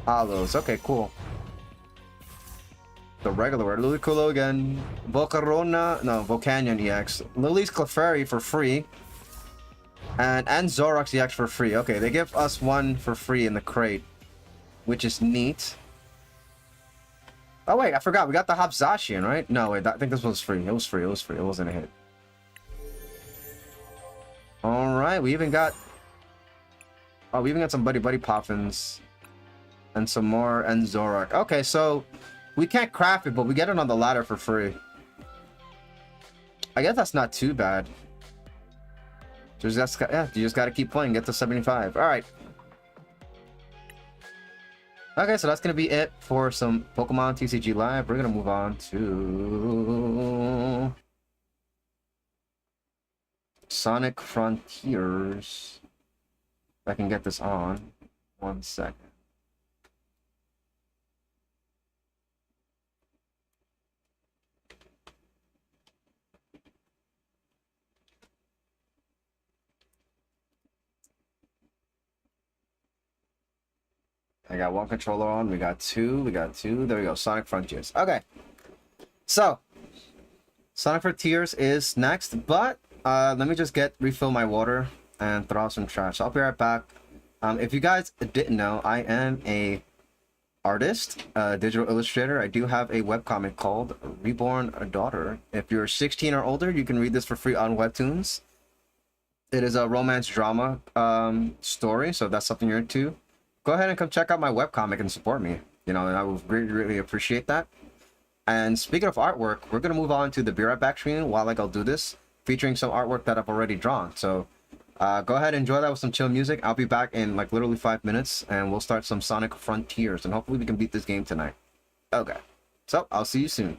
hollows. Okay, cool. The regular word. Liliculo again. Volcanion EX. Lily's Clefairy for free. And Zoroark's EX for free. Okay, they give us 1 for free in the crate, which is neat. Oh, wait, I forgot. We got the Zacian, right? No, wait, I think this was free. It was free. It was free. It wasn't a hit. Alright, we even got... Oh, we even got some Buddy Poffins. And some more Zoroark. Okay, so... We can't craft it, but we get it on the ladder for free. I guess that's not too bad. You just gotta keep playing. Get to 75. Alright. Okay, so that's gonna be it for some Pokemon TCG Live. We're gonna move on to... Sonic Frontiers. If I can get this on. 1 second. I got 1 controller on. We got 2. We got 2. There we go. Sonic Frontiers. Okay. So, Sonic Frontiers is next, but let me just refill my water and throw out some trash. I'll be right back. If you guys didn't know, I am a artist, digital illustrator. I do have a webcomic called Reborn Daughter. If you're 16 or older, you can read this for free on Webtoons. It is a romance drama story, so if that's something you're into, go ahead and come check out my webcomic and support me. You know, and I would really, really appreciate that. And speaking of artwork, we're going to move on to the Be Right Back screen while I'll do this, featuring some artwork that I've already drawn. So go ahead and enjoy that with some chill music. I'll be back in like literally 5 minutes, and we'll start some Sonic Frontiers, and hopefully we can beat this game tonight. Okay, so I'll see you soon.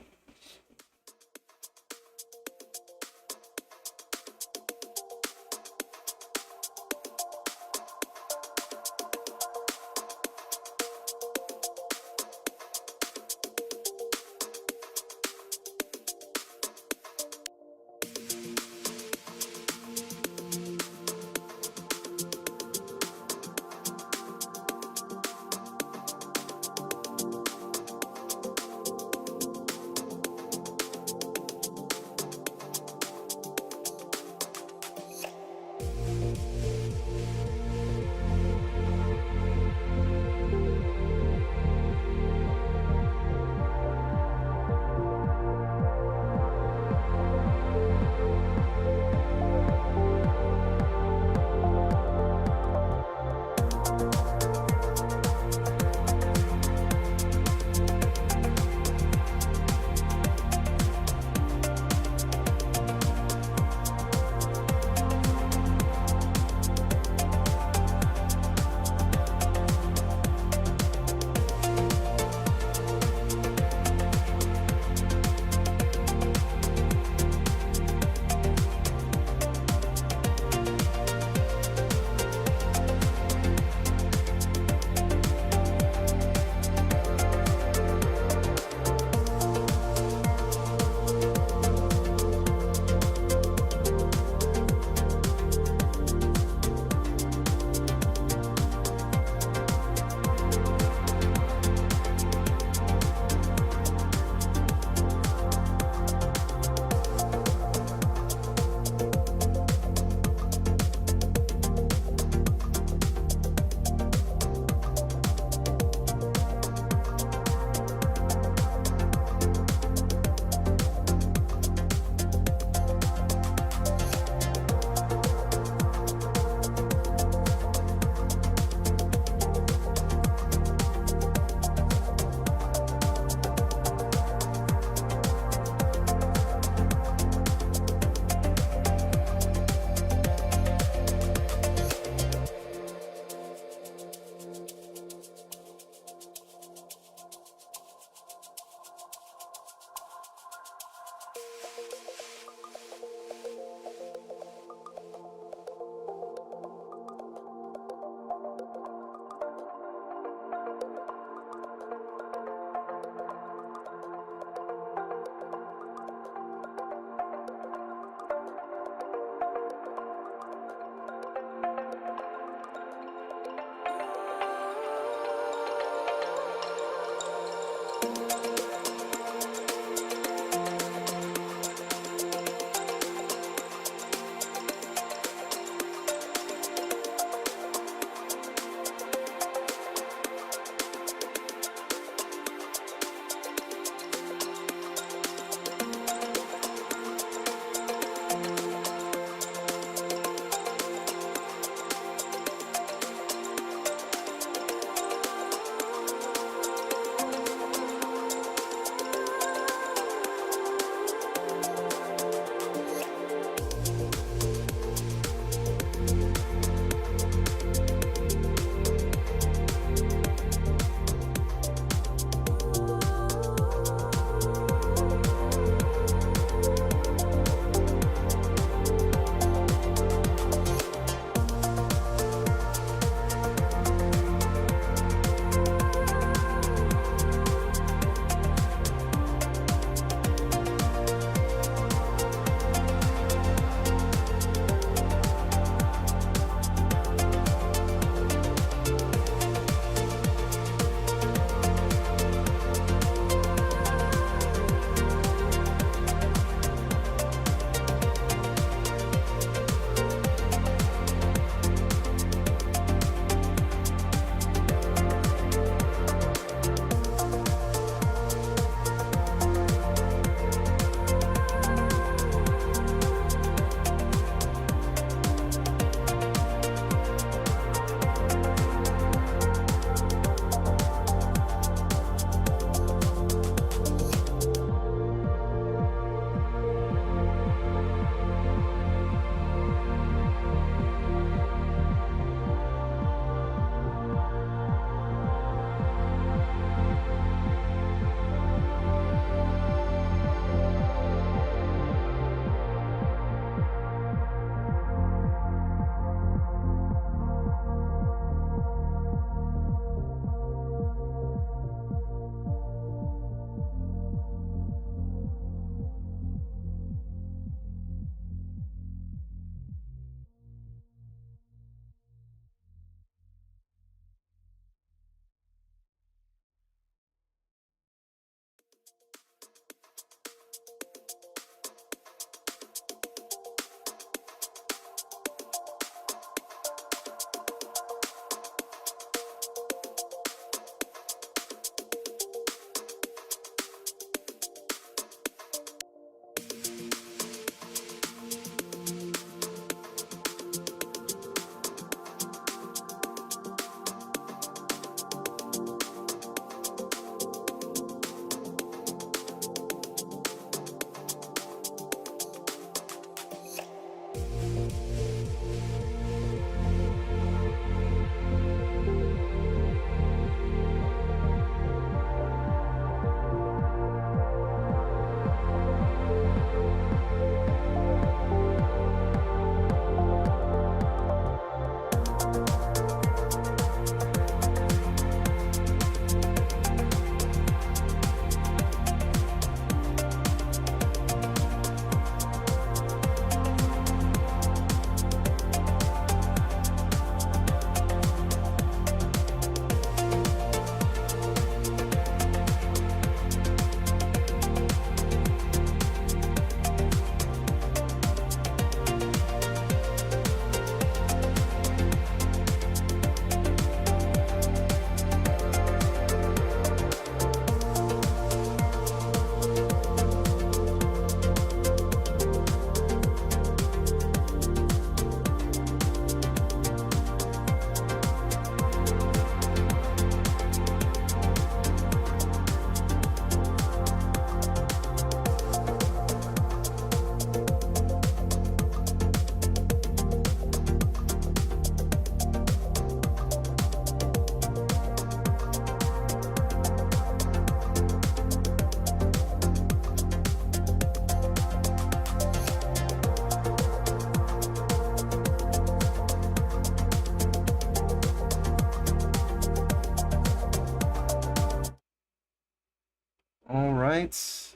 All right,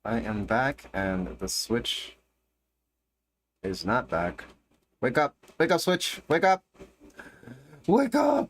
I am back, and the Switch is not back. Wake up, Switch, wake up, wake up.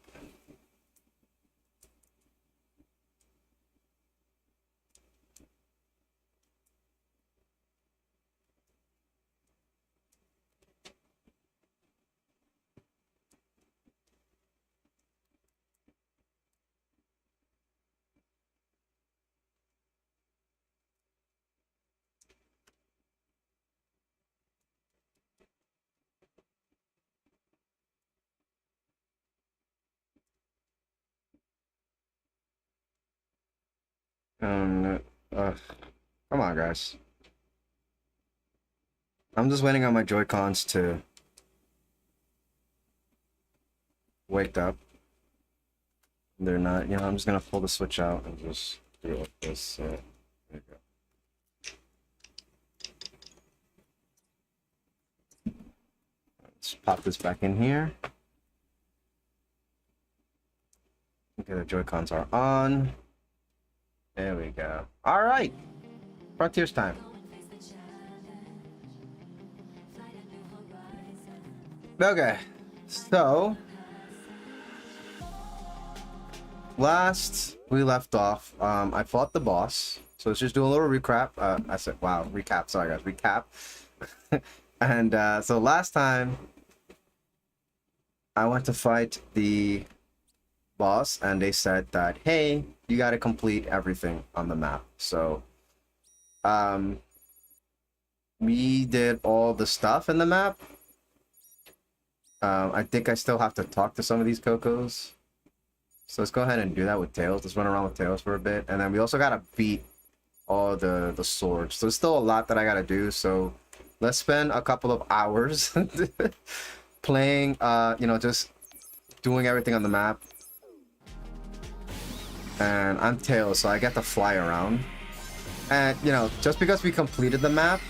Um, come on, guys. I'm just waiting on my Joy-Cons to wake up. They're not, you know, I'm just gonna pull the Switch out and just do it like this. There you go. Let's pop this back in here. Okay, the Joy-Cons are on. There we go. All right, Frontiers time. Okay, so last we left off, I fought the boss. So let's just do a little recap. I said, wow, recap. Sorry, guys, recap. And so last time I went to fight the boss, and they said that, hey, you got to complete everything on the map. So we did all the stuff in the map. I think I still have to talk to some of these Cocos. So let's go ahead and do that with Tails. Let's run around with Tails for a bit. And then we also gotta beat all the swords. So there's still a lot that I gotta do. So let's spend a couple of hours playing, you know, just doing everything on the map. And I'm Tails, so I get to fly around. And, you know, just because we completed the map,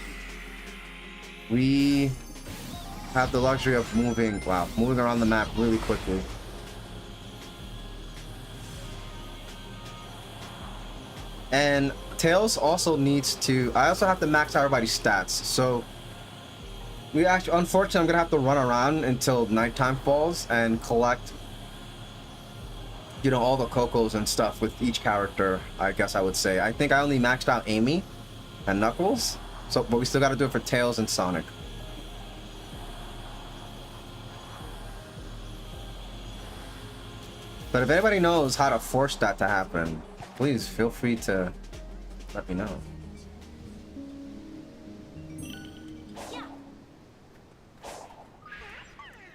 we have the luxury of moving around the map really quickly. And Tails also needs to, I also have to max out everybody's stats. So we actually, unfortunately, I'm gonna have to run around until nighttime falls and collect, you know, all the Cocos and stuff with each character, I guess I would say. I think I only maxed out Amy and Knuckles. So, but we still gotta do it for Tails and Sonic. But if anybody knows how to force that to happen, please feel free to let me know.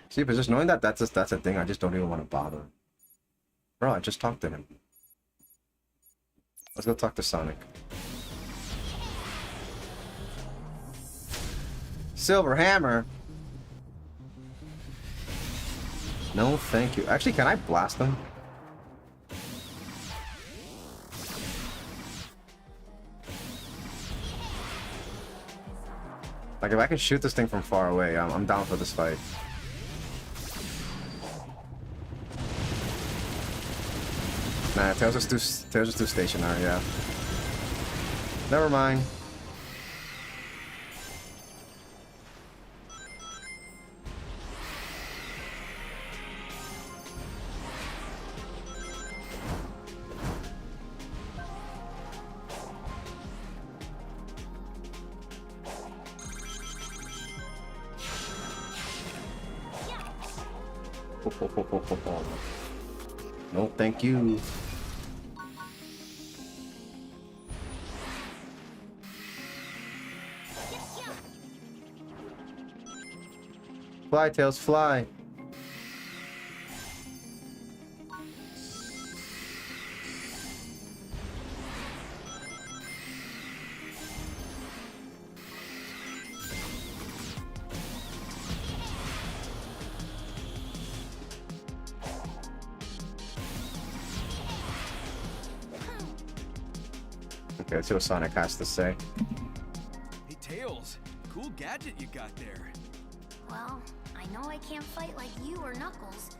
See, but just knowing that that's a thing, I just don't even want to bother. Bro, I just talked to him. Let's go talk to Sonic. Silver Hammer? No, thank you. Actually, can I blast him? Like, if I can shoot this thing from far away, I'm down for this fight. Nah, Tails is too stationary, yeah. Never mind. No, thank you. Fly, Tails, fly. Okay, let's see what Sonic has to say. Hey, Tails. Cool gadget you got there. Well, I know I can't fight like you or Knuckles.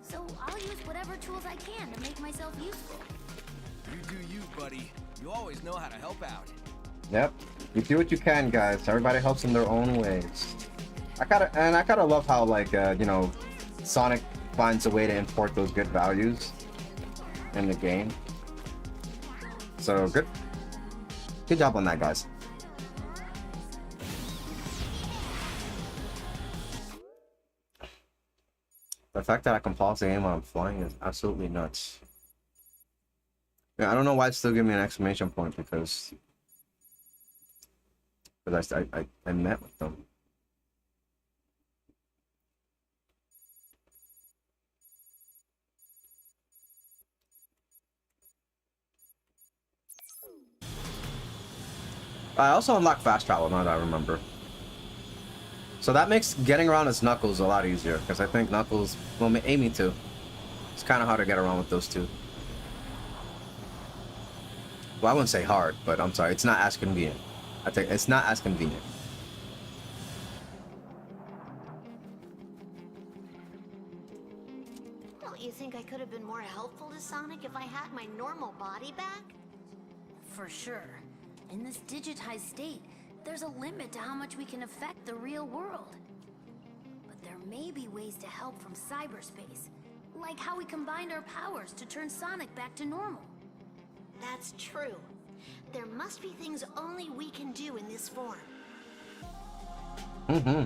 So I'll use whatever tools I can to make myself useful. You do you, buddy. You always know how to help out. Yep. You do what you can, guys. Everybody helps in their own ways. I kind of love how, like, you know, Sonic finds a way to import those good values in the game. So good job on that, guys. The fact that I can pause the game while I'm flying is absolutely nuts. Yeah, I don't know why it's still giving me an exclamation point, because I met with them. I also unlocked fast travel, now that I remember. So that makes getting around as Knuckles a lot easier, because I think Knuckles, well, Amy too. It's kind of hard to get around with those two. Well, I wouldn't say hard, but I'm sorry, it's not as convenient. I think it's not as convenient. Don't you think I could have been more helpful to Sonic if I had my normal body back? For sure. In this digitized state, there's a limit to how much we can affect the real world. But there may be ways to help from cyberspace, like how we combined our powers to turn Sonic back to normal. That's true. There must be things only we can do in this form. Mm-hmm.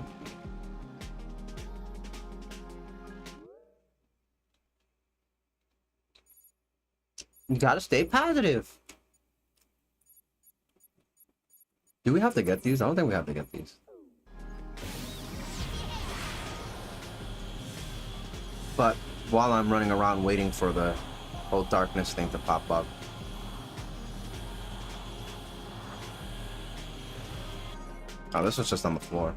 You gotta stay positive. Do we have to get these? I don't think we have to get these. But while I'm running around waiting for the whole darkness thing to pop up. Oh, this was just on the floor.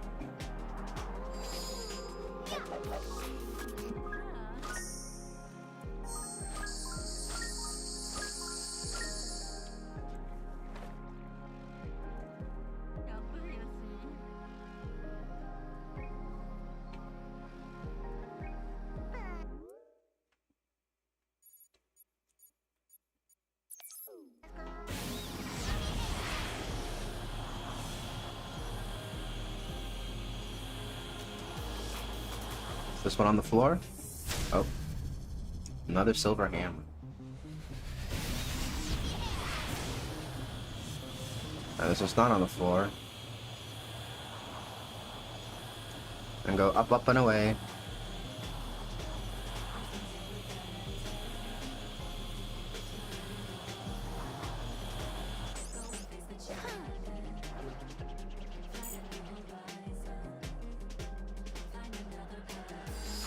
This one on the floor? Oh. Another silver hammer. Now, this one's not on the floor. And go up, up, and away.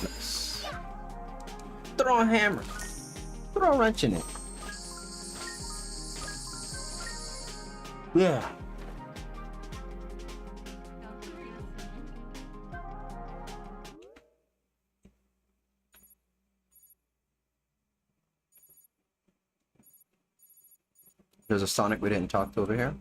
Nice. Throw a hammer. Throw a wrench in it. Yeah. There's a Sonic we didn't talk to over here.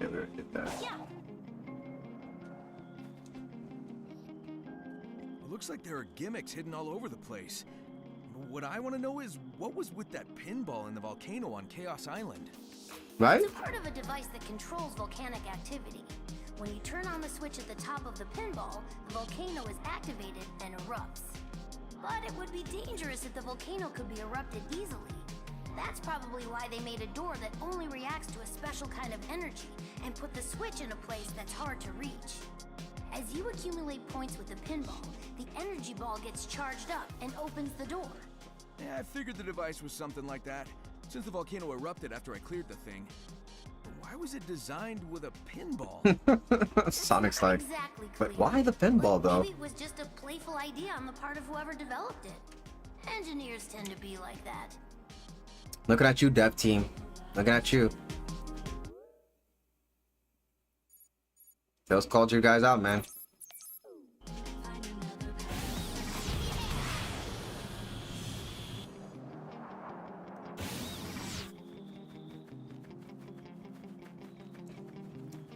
Yeah, we already did that. Looks like there are gimmicks hidden all over the place. What I want to know is, what was with that pinball in the volcano on Chaos Island? Right? It's a part of a device that controls volcanic activity. When you turn on the switch at the top of the pinball, the volcano is activated and erupts. But it would be dangerous if the volcano could be erupted easily. That's probably why they made a door that only reacts to a special kind of energy and put the switch in a place that's hard to reach. As you accumulate points with the pinball, the energy ball gets charged up and opens the door. Yeah, I figured the device was something like that, since the volcano erupted after I cleared the thing. But why was it designed with a pinball? Sonic's like, exactly but clear. why the pinball though? Maybe it was just a playful idea on the part of whoever developed it. Engineers tend to be like that. Looking at you, dev team. Looking at you. Tails called you guys out, man.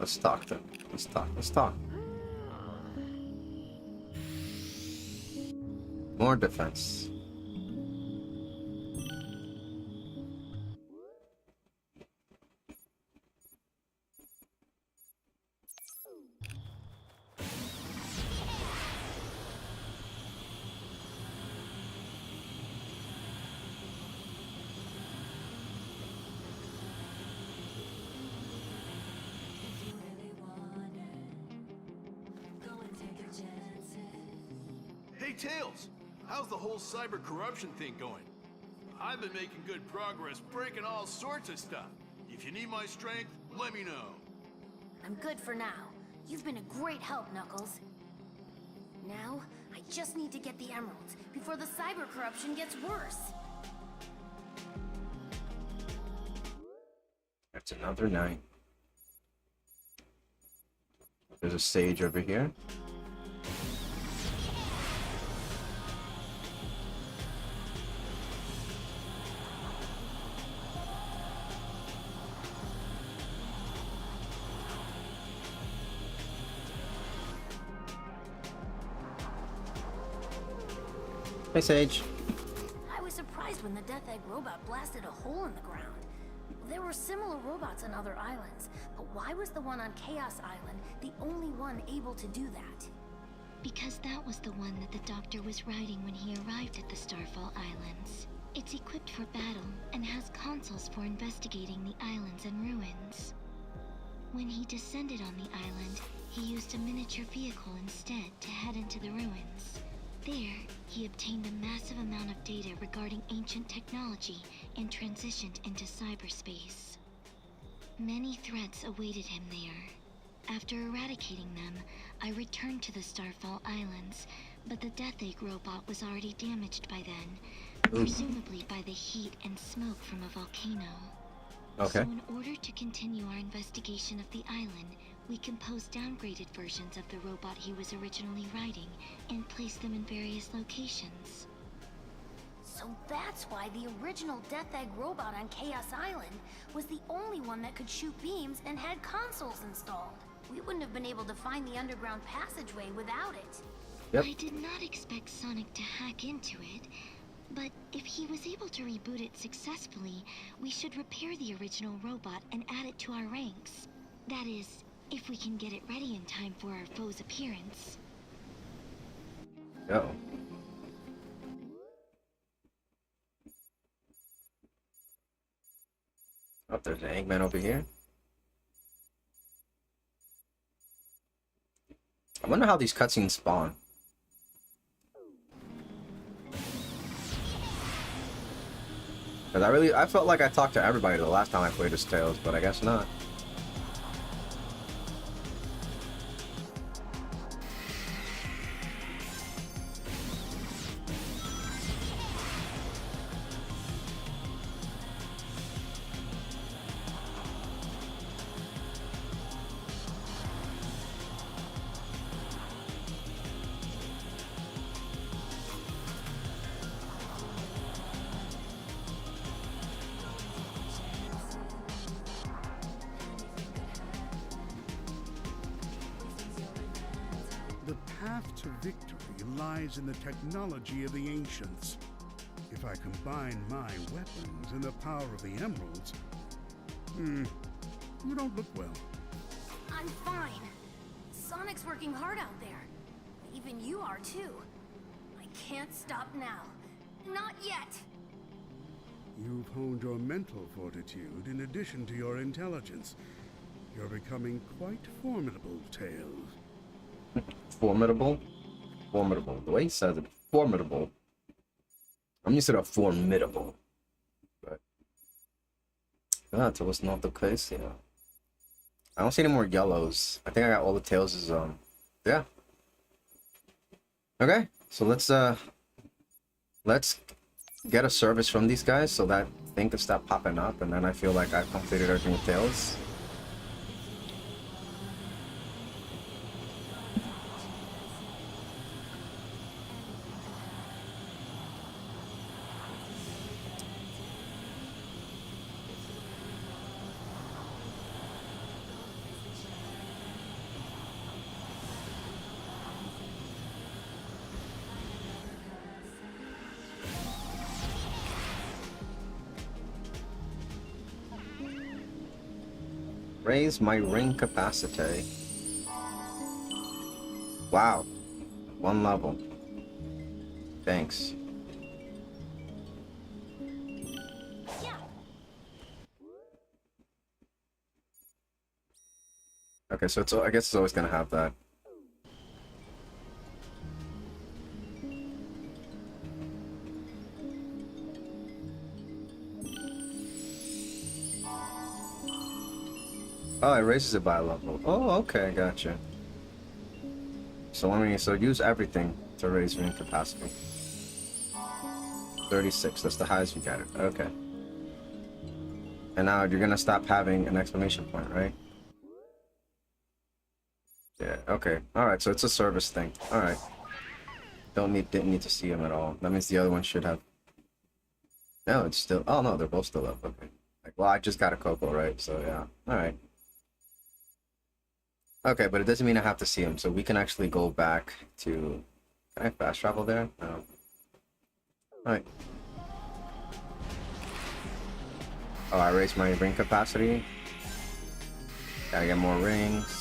Let's talk then. Let's talk. Let's talk. More defense. Hey, Tails! How's the whole cyber corruption thing going? I've been making good progress breaking all sorts of stuff. If you need my strength, let me know. I'm good for now. You've been a great help, Knuckles. Now, I just need to get the emeralds before the cyber corruption gets worse. That's another 9. There's a sage over here. Hey, Sage. I was surprised when the Death Egg robot blasted a hole in the ground. There were similar robots on other islands, but why was the one on Chaos Island the only one able to do that? Because that was the one that the Doctor was riding when he arrived at the Starfall Islands. It's equipped for battle and has consoles for investigating the islands and ruins. When he descended on the island, he used a miniature vehicle instead to head into the ruins. There, he obtained a massive amount of data regarding ancient technology and transitioned into cyberspace. Many threats awaited him there. After eradicating them, I returned to the Starfall Islands, but the Death Egg robot was already damaged by then, presumably by the heat and smoke from a volcano. Okay. So in order to continue our investigation of the island, we composed downgraded versions of the robot he was originally riding and placed them in various locations. So that's why the original Death Egg robot on Chaos Island was the only one that could shoot beams and had consoles installed. We wouldn't have been able to find the underground passageway without it. Yep. I did not expect Sonic to hack into it, but if he was able to reboot it successfully, we should repair the original robot and add it to our ranks. That is, if we can get it ready in time for our foe's appearance. Uh-oh. Oh, there's an Eggman over here. I wonder how these cutscenes spawn. Cause I felt like I talked to everybody the last time I played as Tails, but I guess not. The path to victory lies in the technology of the ancients. If I combine my weapons and the power of the emeralds... you don't look well. I'm fine. Sonic's working hard out there. Even you are too. I can't stop now. Not yet. You've honed your mental fortitude in addition to your intelligence. You're becoming quite formidable, Tails. Formidable? Formidable. The way he says it, formidable. I'm used to the formidable. But that was not the case, yeah. I don't see any more yellows. I think I got all the tails yeah. Okay, so let's get a service from these guys so that thing can stop popping up, and then I feel like I've completed everything with tails. Raise my ring capacity. Wow. 1 level. Thanks. Okay, so I guess it's always gonna have that. Oh, it raises it by a level. Oh, okay, gotcha. So use everything to raise ring capacity. 36, that's the highest you got it. Okay. And now you're gonna stop having an exclamation point, right? Yeah, okay. Alright, so it's a service thing. Alright. Didn't need to see him at all. That means the other one should have. No, it's still. Oh no, they're both still up. Okay. Like, well, I just got a Coco, right? So yeah. Alright. Okay, but it doesn't mean I have to see him, so we can actually go back to. Can I fast travel there? No. Alright. Oh, I raised my ring capacity. Gotta get more rings.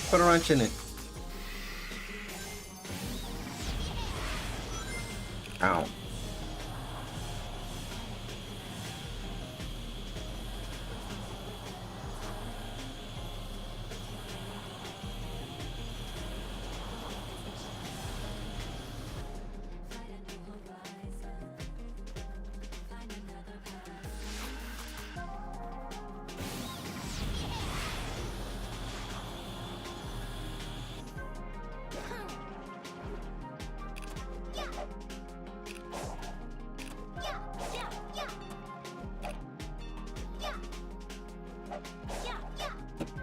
Put a wrench in it. Ow.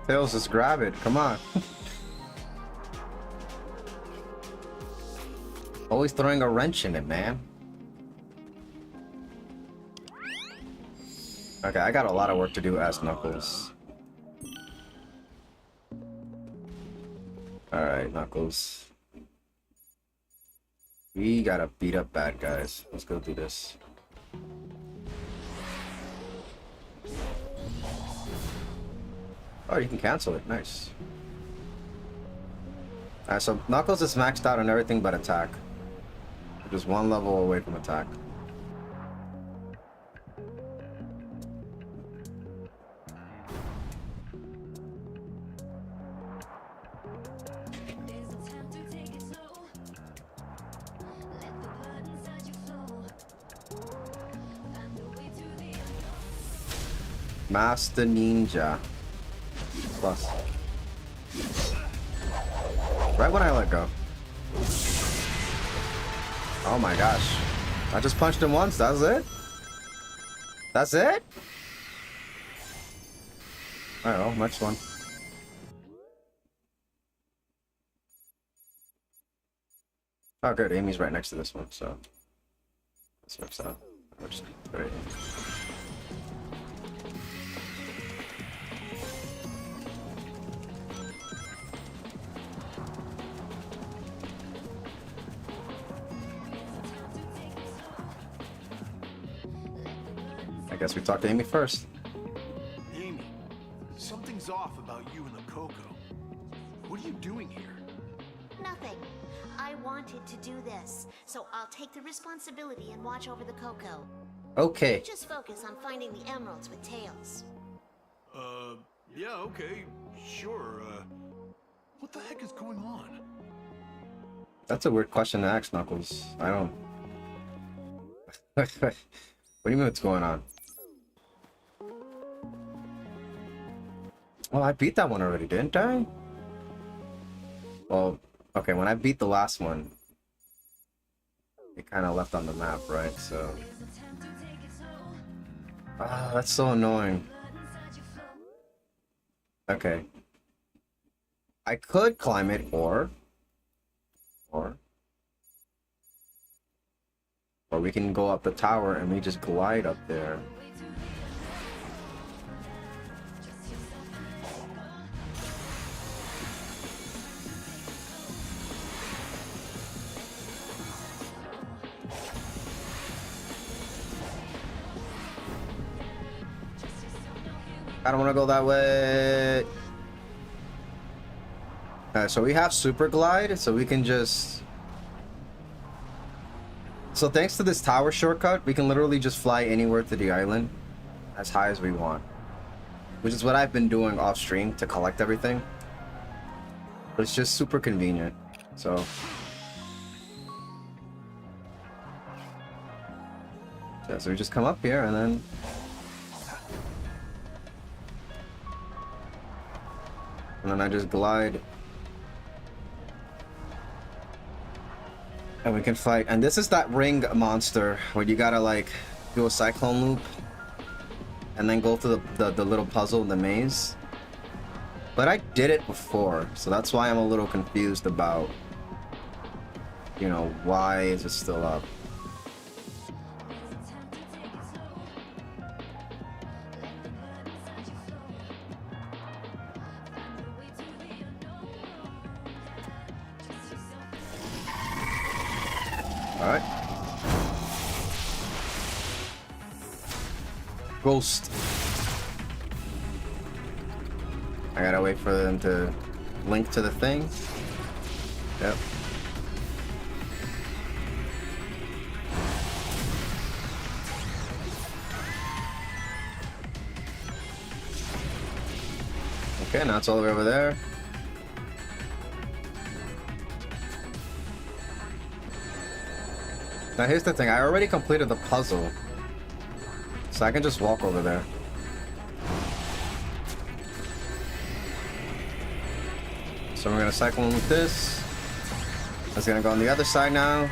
Tails, just grab it. Come on. Always throwing a wrench in it, man. Okay, I got a lot of work to do as Knuckles. Alright, Knuckles. We gotta beat up bad guys. Let's go do this. Oh, you can cancel it. Nice. Alright, so Knuckles is maxed out on everything but attack. Just 1 level away from attack. Master Ninja. Plus. Right when I let go. Oh my gosh. I just punched him once, that's it? That's it? Alright, well, next one. Oh good, Amy's right next to this one, so this works out. Which is great. I guess we talk to Amy first. Amy, something's off about you and the Coco. What are you doing here? Nothing. I wanted to do this, so I'll take the responsibility and watch over the Coco. Okay. Just focus on finding the emeralds with Tails. Yeah, okay, sure, what the heck is going on? That's a weird question to ask, Knuckles. I don't... What do you mean what's going on? Oh, I beat that one already, didn't I? Well, okay, when I beat the last one, it kind of left on the map, right? So... Ah, that's so annoying. Okay. I could climb it, or we can go up the tower and we just glide up there. I don't want to go that way. So we have super glide, so we can just... So thanks to this tower shortcut, we can literally just fly anywhere to the island as high as we want, which is what I've been doing off stream to collect everything. But it's just super convenient. So yeah, so we just come up here and then I just glide. And we can fight. And this is that ring monster where you gotta like do a cyclone loop and then go through the little puzzle in the maze. But I did it before, so that's why I'm a little confused about, you know, why is it still up? Alright. Ghost. I gotta wait for them to link to the thing. Yep. Okay, now it's all the way over there. Now here's the thing, I already completed the puzzle, so I can just walk over there. So we're gonna cycle in with this. That's gonna go on the other side now.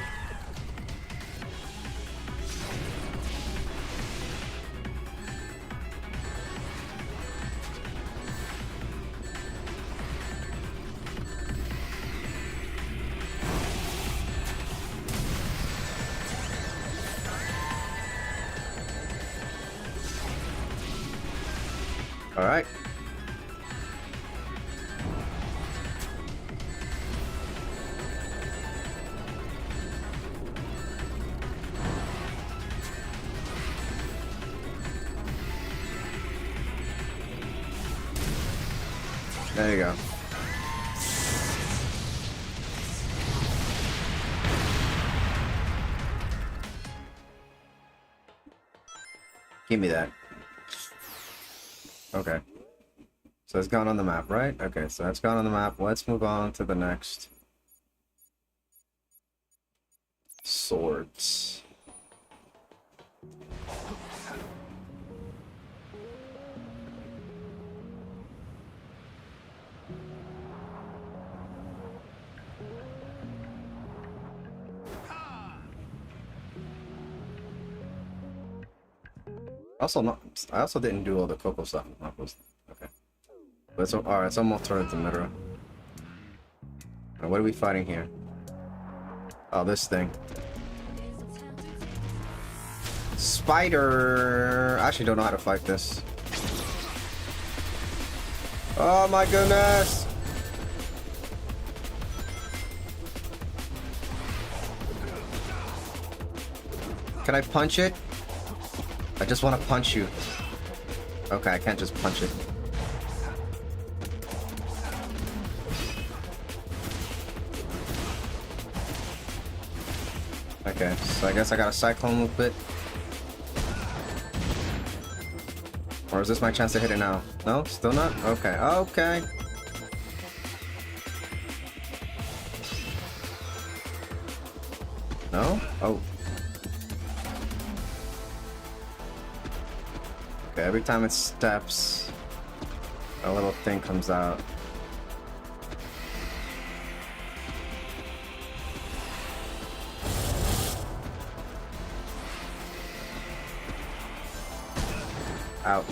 All right. There you go. Give me that. Okay. So it's gone on the map, right? Okay, so that's gone on the map. Let's move on to the next. Swords. I also didn't do all the Coco stuff. Okay. But it's alright, it's almost turned to Midra. Now, what are we fighting here? Oh, this thing. Spider! I actually don't know how to fight this. Oh my goodness! Can I punch it? I just want to punch you. Okay, I can't just punch it. Okay, so I guess I got a cyclone loop it. Or is this my chance to hit it now? No? Still not? Okay, okay. No? Oh. Okay, every time it steps, a little thing comes out. Out.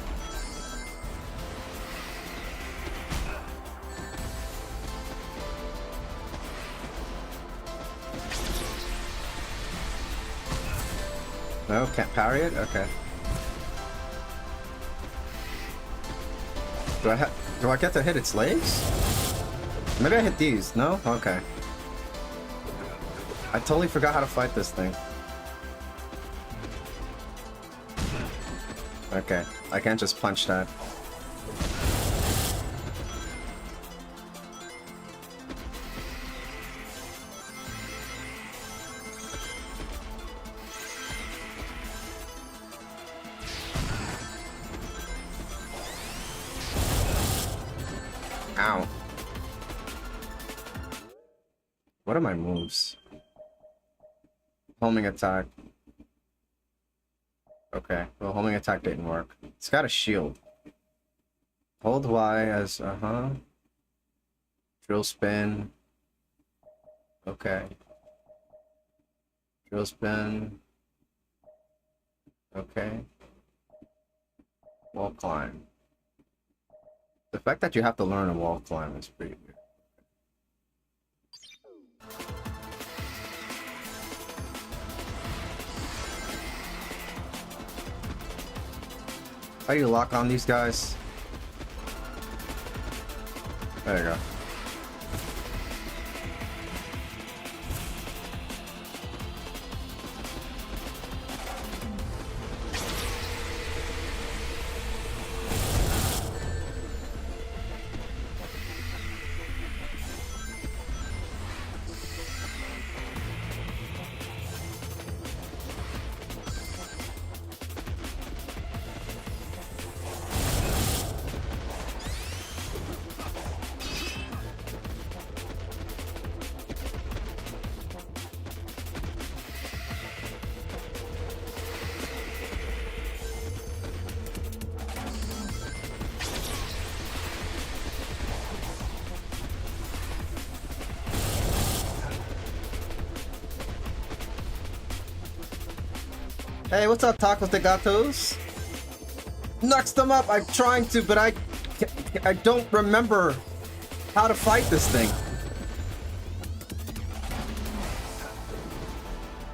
No, can't parry it? Okay. Do I get to hit its legs? Maybe I hit these. No? Okay. I totally forgot how to fight this thing. Okay. I can't just punch that. Ow. What are my moves? Homing attack. Okay, well, homing attack didn't work. It's got a shield. Hold Y as, Drill spin. Okay. Drill spin. Okay. Wall climb. The fact that you have to learn a wall climb is pretty weird. How do you lock on these guys? There you go. Hey, what's up, Tacos de Gatos? Knocks them up. I'm trying to, but I don't remember how to fight this thing.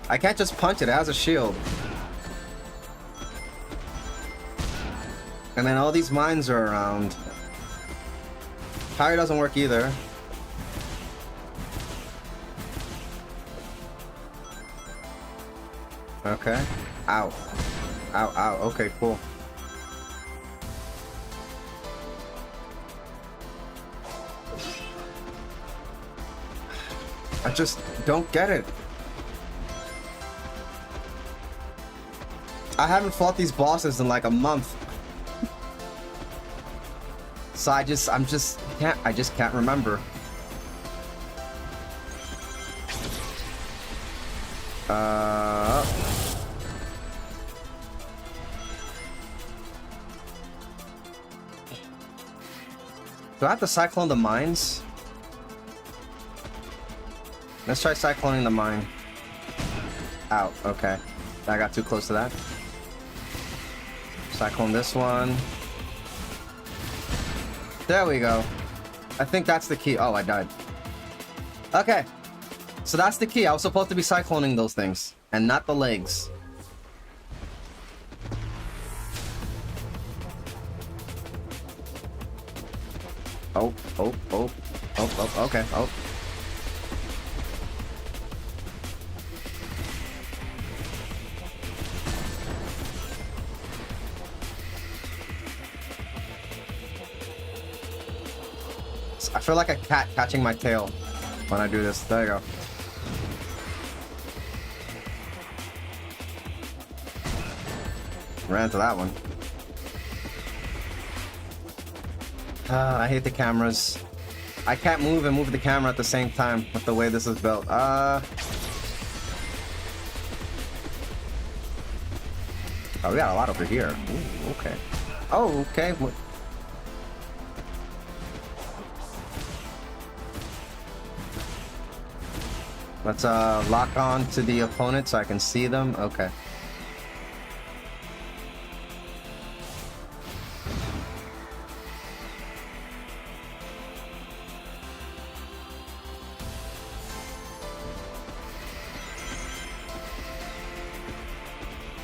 I can't just punch it. It has a shield. And then all these mines are around. Fire doesn't work either. Okay. Ow. Ow, ow. Okay, cool. I just don't get it. I haven't fought these bosses in like a month. So I just can't remember. Do I have to cyclone the mines? Let's try cycloning the mine. Ow, okay. I got too close to that. Cyclone this one. There we go. I think that's the key. Oh, I died. Okay. So that's the key. I was supposed to be cycloning those things, and not the legs. Oh, oh, oh. Oh, oh, okay. Oh. I feel like a cat catching my tail when I do this. There you go. Ran into that one. I hate the cameras. I can't move and move the camera at the same time with the way this is built. Oh, we got a lot over here. Ooh, okay. Oh, okay. Let's lock on to the opponent so I can see them. Okay.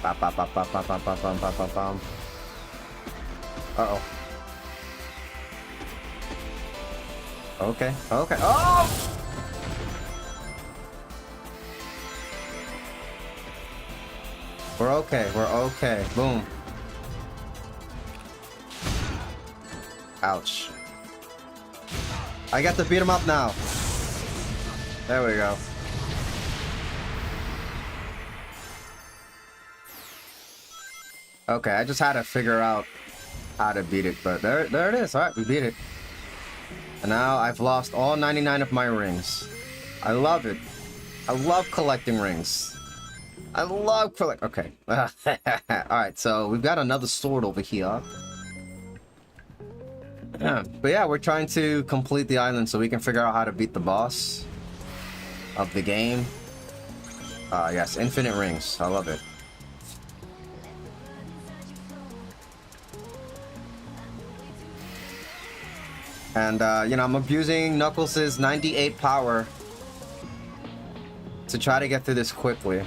Bop, bop, bop, bop, bop, bop, bop, bop, bop, bop, bop. Uh-oh. Okay, okay. Oh! We're okay, we're okay. Boom. Ouch. I got to beat him up now. There we go. Okay, I just had to figure out how to beat it, but there it is. All right, we beat it. And now I've lost all 99 of my rings. I love it. I love collecting rings. I love collect. Okay. All right, so we've got another sword over here. But yeah, we're trying to complete the island so we can figure out how to beat the boss of the game. Yes, infinite rings. I love it. And, you know, I'm abusing Knuckles' 98 power to try to get through this quickly.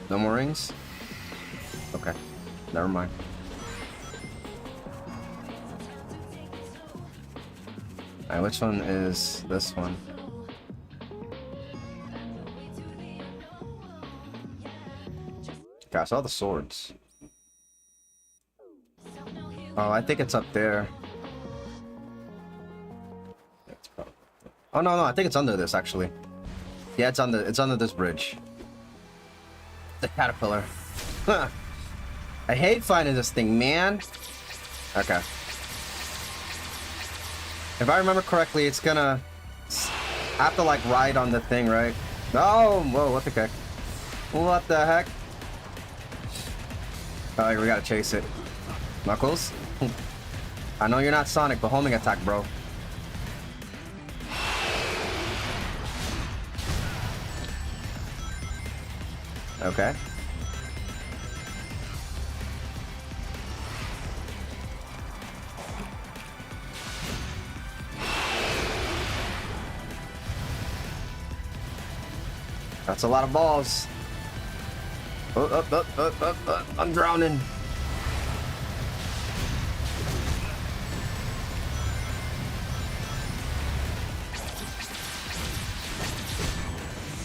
No more rings? Okay, never mind. Alright, which one is this one? Okay, I saw the swords. Oh, I think it's up there. Oh no, I think it's under this actually. Yeah, it's under this bridge. The caterpillar. Huh. I hate finding this thing, man. Okay. If I remember correctly, it's gonna have to like ride on the thing, right? Oh, whoa, what the heck? What the heck? Oh, we gotta chase it. Knuckles? I know you're not Sonic, but homing attack, bro. Okay. That's a lot of balls. I'm drowning.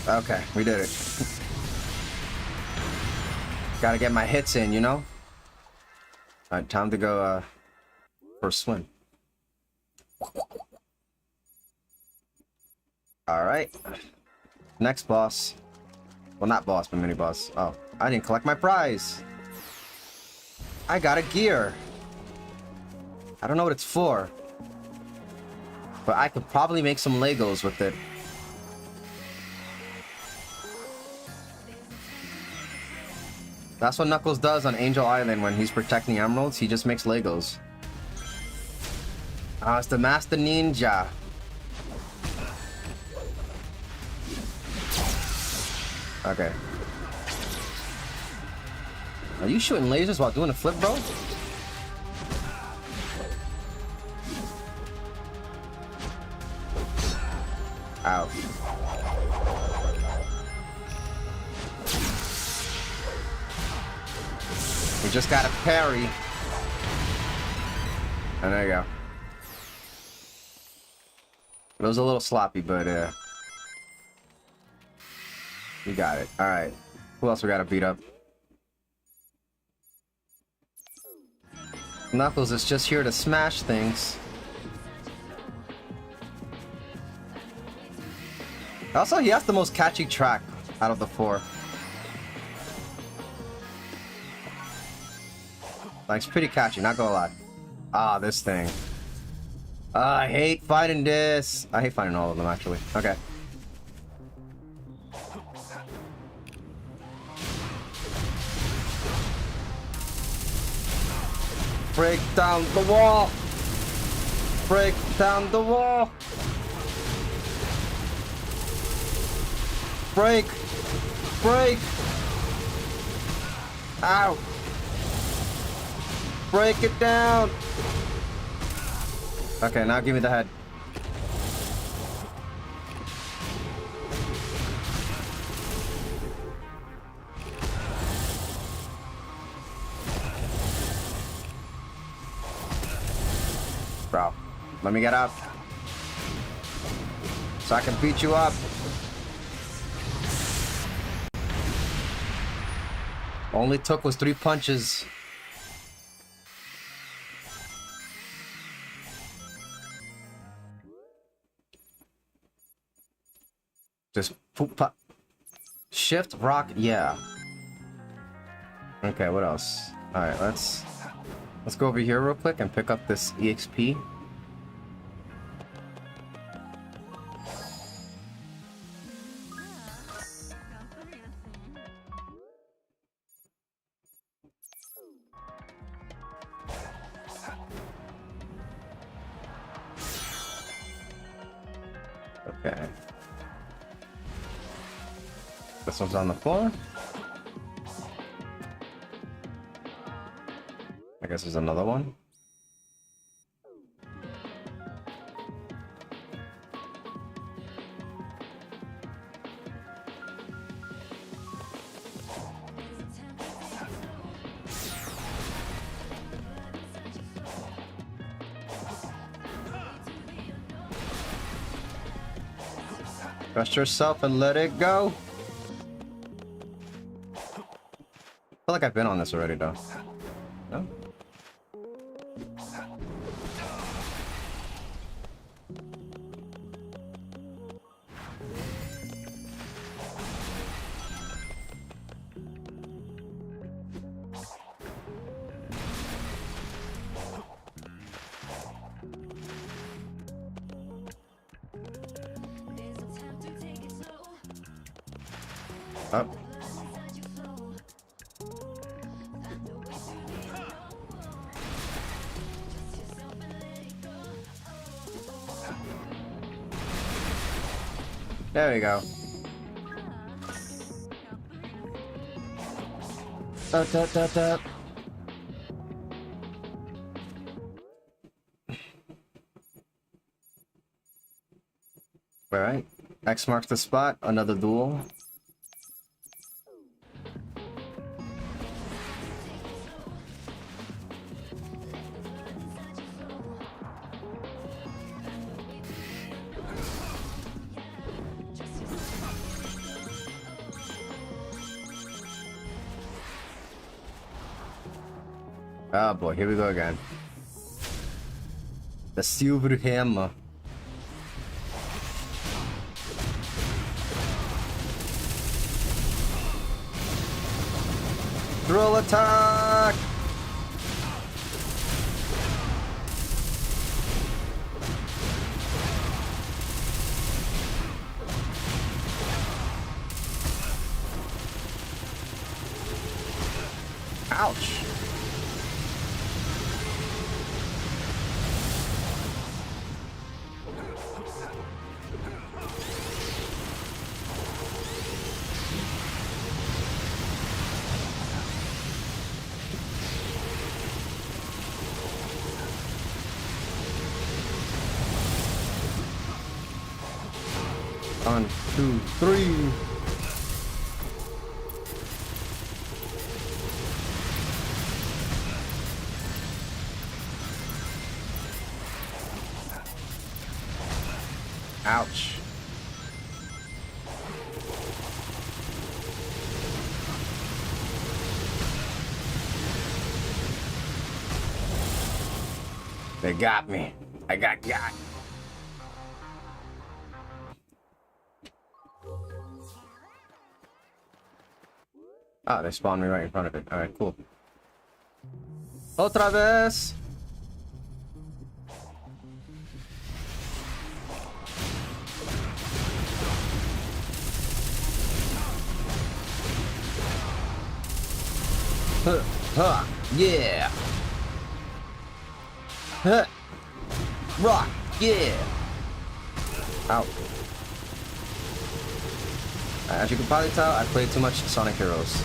Okay, we did it. Gotta get my hits in, you know? Alright, time to go for a swim. Alright. Next boss. Well, not boss, but mini boss. Oh, I didn't collect my prize. I got a gear. I don't know what it's for. But I could probably make some Legos with it. That's what Knuckles does on Angel Island when he's protecting emeralds. He just makes Legos. Ah, it's the Master Ninja. Okay. Are you shooting lasers while doing a flip, bro? Ow. We just got a parry. And there you go. It was a little sloppy, but we got it. Alright. Who else we gotta beat up? Knuckles is just here to smash things. Also, he has the most catchy track out of the four. Like, it's pretty catchy, not gonna lie. Ah, this thing. I hate fighting this. I hate fighting all of them, actually. Okay. Break down the wall! Break down the wall! Break! Break! Ow! Break it down! Okay, now give me the head. Let me get up. So I can beat you up. All it took was 3 punches. Just poop pop. Shift, rock, yeah. Okay, what else? Alright, let's go over here real quick and pick up this EXP. Okay. This one's on the floor. I guess there's another one. Trust yourself and let it go. I feel like I've been on this already, though. No? Up. There we go. Alright. X marks the spot. Another duel. Oh boy, here we go again. The silver hammer. Drill attack! Ouch! One, two, three. Ouch. They got me. I got. Ah, they spawned me right in front of it. Alright, cool. Otra vez! Huh, huh, yeah! Huh! Rock, yeah! Ow. As you can probably tell, I played too much Sonic Heroes.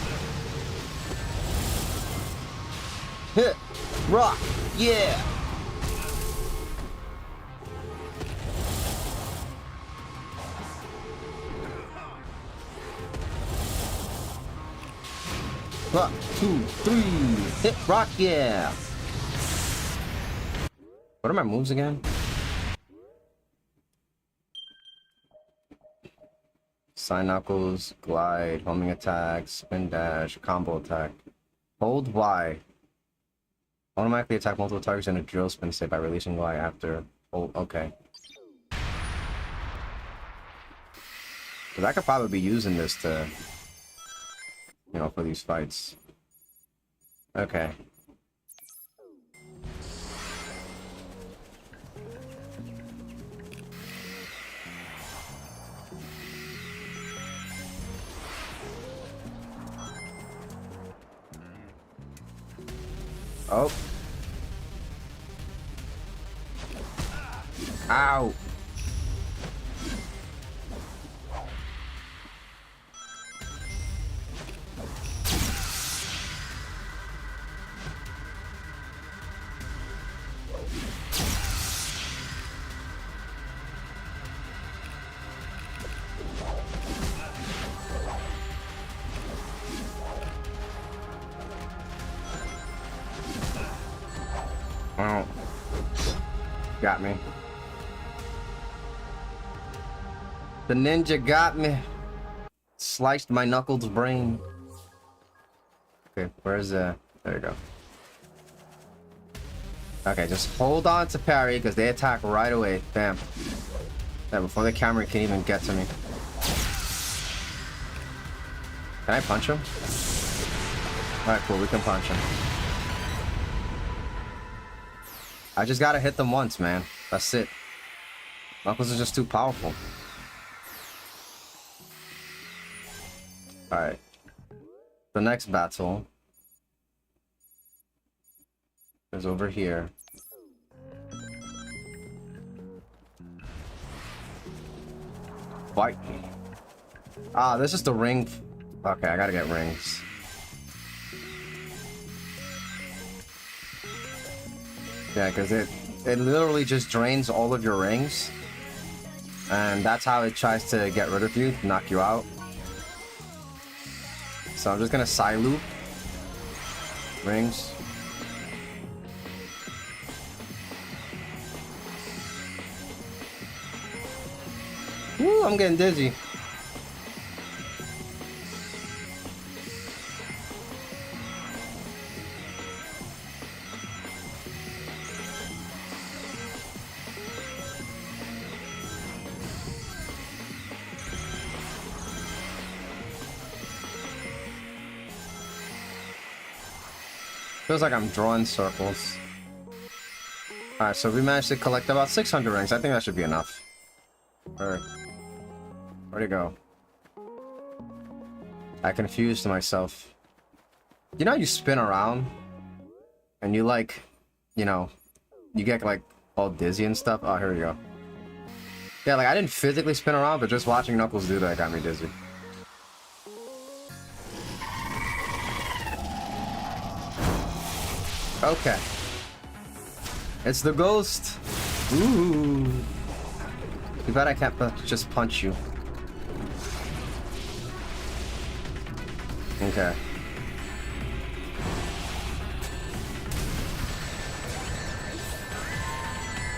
Hit! Rock! Yeah! One, two, three! Hit! Rock! Yeah! What are my moves again? Side Knuckles, Glide, homing attack, spin dash, combo attack. Hold Y. Automatically attack multiple targets in a drill spin state by releasing Y after hold. Okay. Because I could probably be using this to, you know, for these fights. Okay. Oh. Ow. Oh. Got me. The ninja got me. Sliced my Knuckles' brain. Okay, where's there you go. Okay, just hold on to parry because they attack right away. Bam. Yeah, before the camera can even get to me. Can I punch him? Alright, cool, we can punch him. I just gotta hit them once, man. That's it. Knuckles is just too powerful. Alright. The next battle is over here. Fight me. Ah, this is the ring. Okay, I gotta get rings. Yeah, because it literally just drains all of your rings. And that's how it tries to get rid of you, knock you out. So I'm just gonna side loop. Rings. Woo, I'm getting dizzy. Feels like I'm drawing circles. Alright, so we managed to collect about 600 rings. I think that should be enough. Alright. Where'd it go? I confused myself. You know how you spin around? And you like, you know, you get like all dizzy and stuff? Oh, here we go. Yeah, like I didn't physically spin around, but just watching Knuckles do that got me dizzy. Okay. It's the ghost. Ooh. Too bad I can't just punch you. Okay.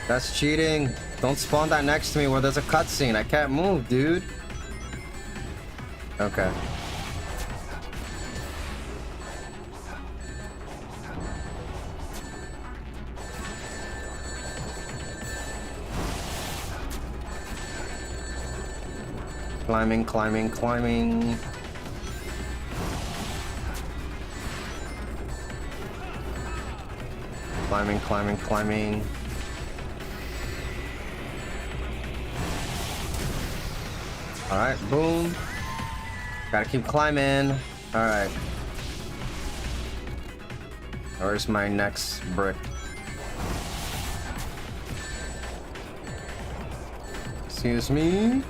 That's cheating. Don't spawn that next to me where there's a cutscene. I can't move, dude. Okay. Climbing, climbing, climbing. Climbing, climbing, climbing. Alright, boom. Gotta keep climbing. Alright. Where's my next brick? Excuse me.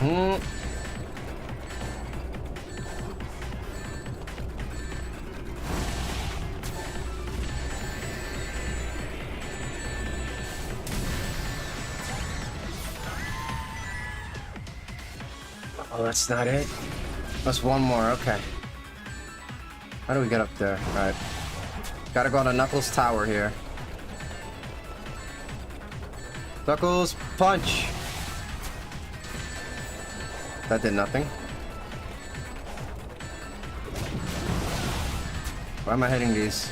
Oh, that's not it. That's one more, okay. How do we get up there? Alright. Gotta go to Knuckles Tower here. Knuckles, punch! That did nothing. Why am I hitting these?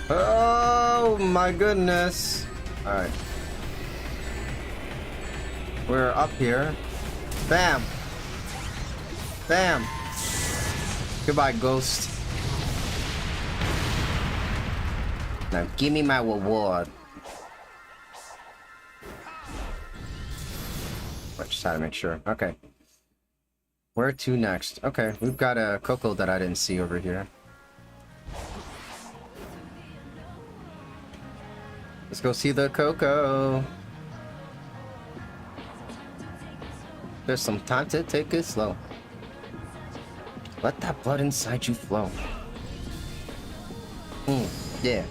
Oh my goodness. Alright. We're up here. Bam! Bam! Goodbye, ghost. Now give me my reward. I just had to make sure. Okay. Where to next? Okay, we've got a Coco that I didn't see over here. Let's go see the Coco. There's some time to take it slow. Let that blood inside you flow. Yeah.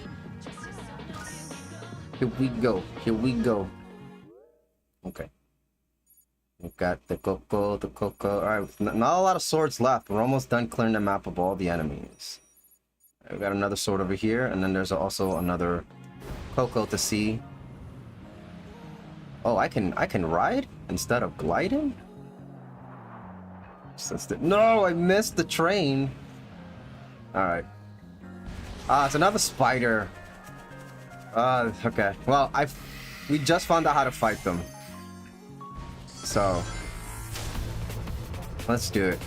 Here we go. Here we go. Okay. We've got the Coco, Alright, not a lot of swords left. We're almost done clearing the map of all the enemies. We've got another sword over here, and then there's also another Coco to see. Oh, I can ride instead of gliding? No, I missed the train. Alright. It's another spider. Okay. Well, we just found out how to fight them. So, let's do it.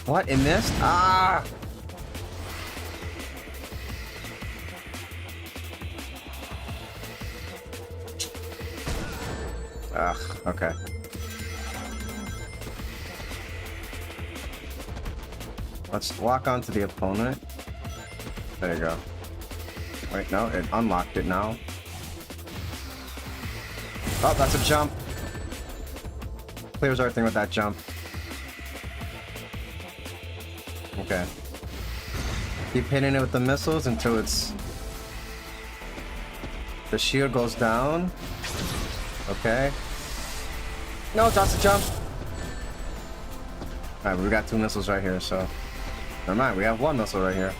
What? It missed? Ah! Ugh, okay. Let's walk onto the opponent. There you go. Wait, no, it unlocked it now. Oh, that's a jump. Clears everything with that jump. Okay. Keep hitting it with the missiles until the shield goes down. Okay. No, that's a jump. Alright, we got 2 missiles right here, so never mind, we have 1 missile right here.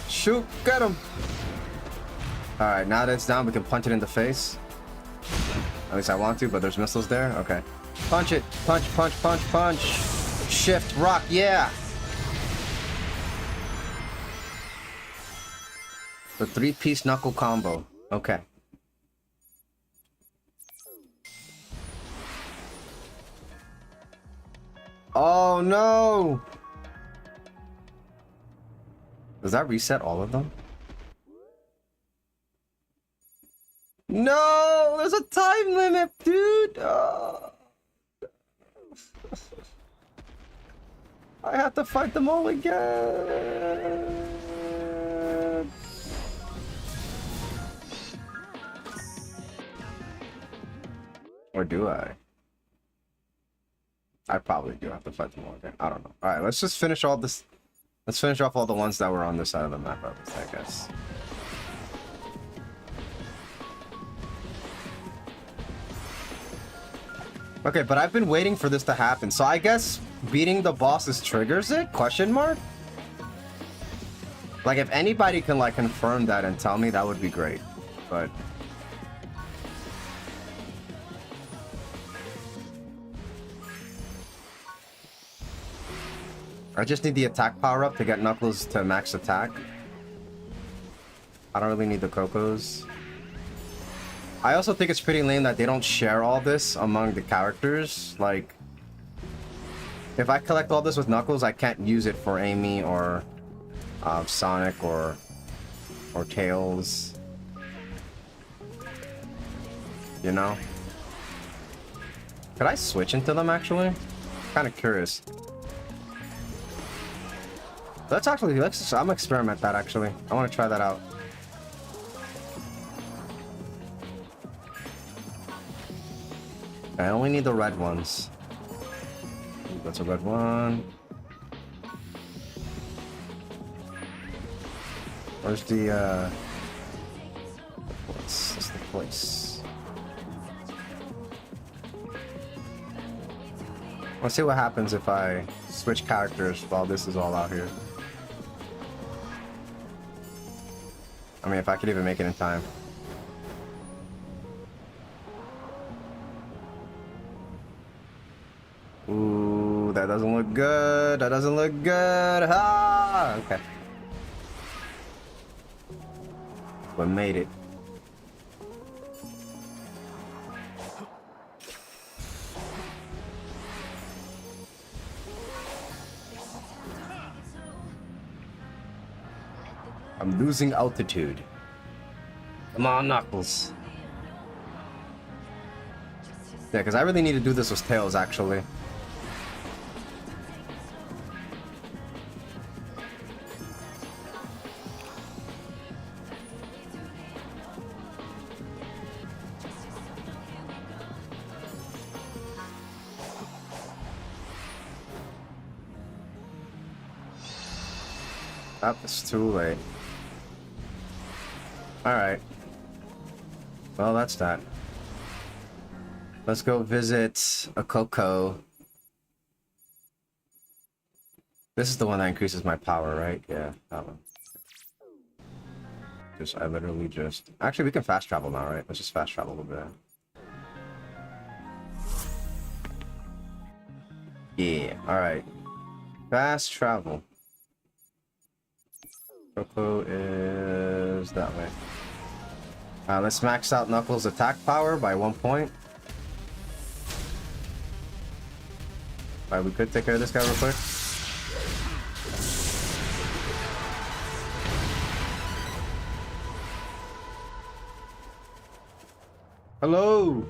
Shoot, get him! Alright, now that it's down, we can punch it in the face. At least I want to, but there's missiles there. Okay. Punch it! Punch, punch, punch, punch! Shift, rock, yeah! The 3-piece knuckle combo. Okay. Oh no! Does that reset all of them? No! There's a time limit, dude! Oh. I have to fight them all again! Or do I? I probably do have to fight them all again. I don't know. Alright, let's just finish all this. Let's finish off all the ones that were on this side of the map, I guess. Okay, but I've been waiting for this to happen, so I guess beating the bosses triggers it? Question mark? Like, if anybody can, like, confirm that and tell me, that would be great. But I just need the attack power up to get Knuckles to max attack. I don't really need the Cocos. I also think it's pretty lame that they don't share all this among the characters. Like, if I collect all this with Knuckles, I can't use it for Amy or Sonic or Tails. You know? Could I switch into them actually? Kind of curious. I'm gonna experiment that actually. I want to try that out. I only need the red ones. That's a red one. Where's the place? That's the place. Let's see what happens if I switch characters while this is all out here. I mean, if I could even make it in time. Ooh, that doesn't look good. That doesn't look good. Ah! Okay. We made it. I'm losing altitude. Come on, Knuckles. Yeah, because I really need to do this with Tails, actually. Oh, it's too late. Alright. Well, that's that. Let's go visit a Coco. This is the one that increases my power, right? Yeah, that one. I literally just... Actually, we can fast travel now, right? Let's just fast travel a little bit. Yeah, alright. Fast travel. Coco is that way. Let's max out Knuckles' attack power by 1 point. Alright, we could take care of this guy real quick. Hello!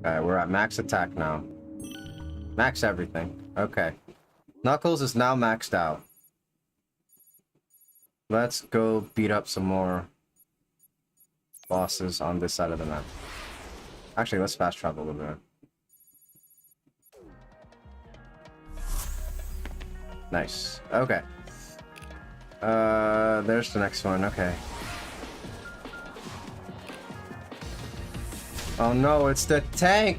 Alright, we're at max attack now. Max everything. Okay. Knuckles is now maxed out. Let's go beat up some more bosses on this side of the map. Actually, let's fast travel a little bit. Nice. Okay. There's the next one. Okay. Oh no, it's the tank!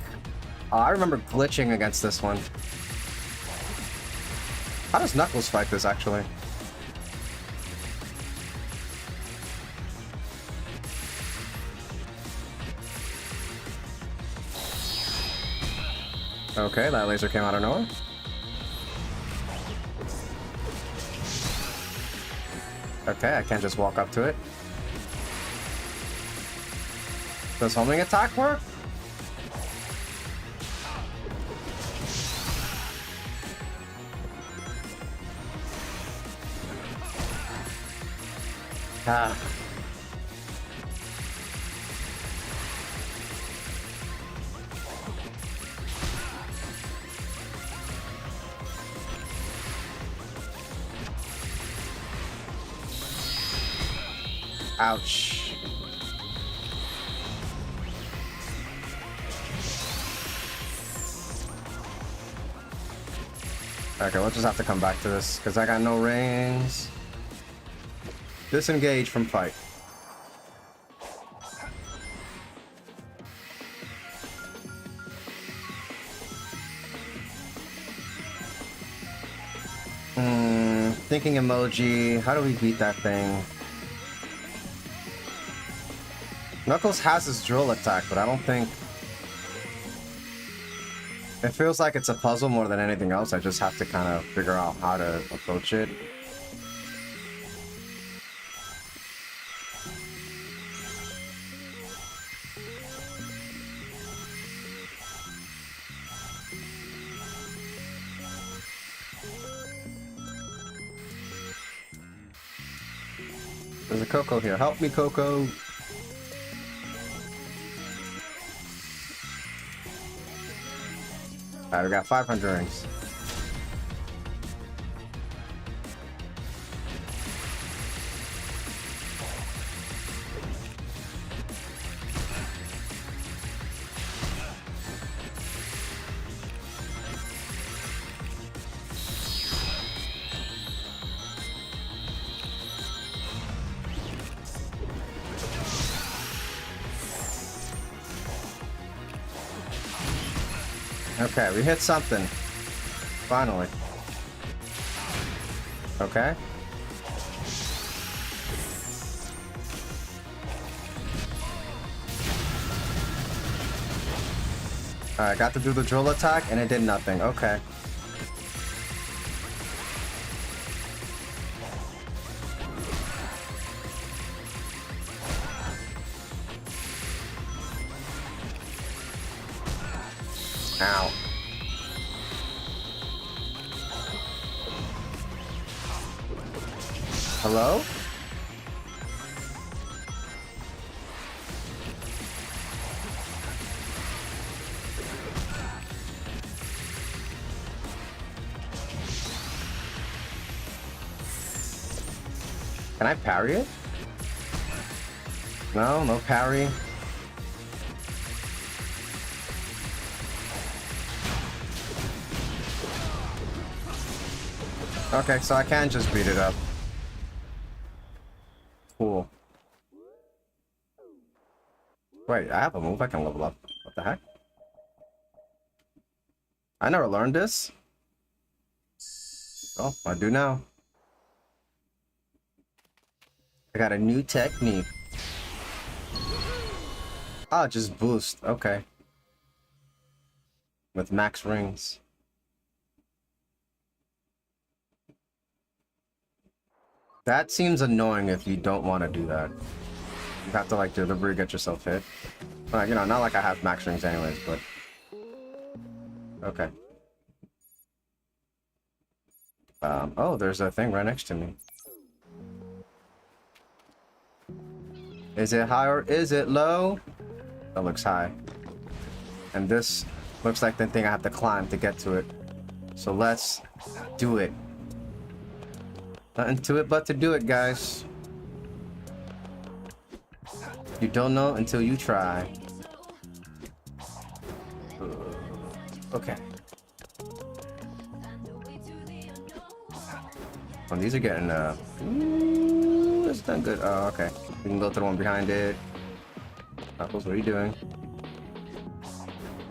Oh, I remember glitching against this one. How does Knuckles fight this, actually? Okay, that laser came out of nowhere. Okay, I can't just walk up to it. Does homing attack work? Ah. Ouch. Okay, we'll just have to come back to this, because I got no rings. Disengage from fight. Thinking emoji. How do we beat that thing? Knuckles has his drill attack, but I don't think... It feels like it's a puzzle more than anything else. I just have to kind of figure out how to approach it. There's a Coco here. Help me, Coco! Alright, we got 500 rings. Okay, we hit something. Finally. Okay. Alright, got to do the drill attack and it did nothing. Okay. Ow. Hello? Can I parry it? No, no parry. Okay, so I can just beat it up. Cool. Wait, I have a move I can level up. What the heck? I never learned this. Oh, I do now. I got a new technique. Oh, just boost. Okay. With max rings. That seems annoying if you don't want to do that. You have to like deliberately get yourself hit. You know, not like I have max rings anyways, but... Okay. Oh, there's a thing right next to me. Is it high or is it low? That looks high. And this looks like the thing I have to climb to get to it. So let's do it. Nothing to it but to do it, guys. You don't know until you try. Okay. Oh, these are getting, ooh, it's done good. Oh, okay. We can go to the one behind it. Apples, what are you doing?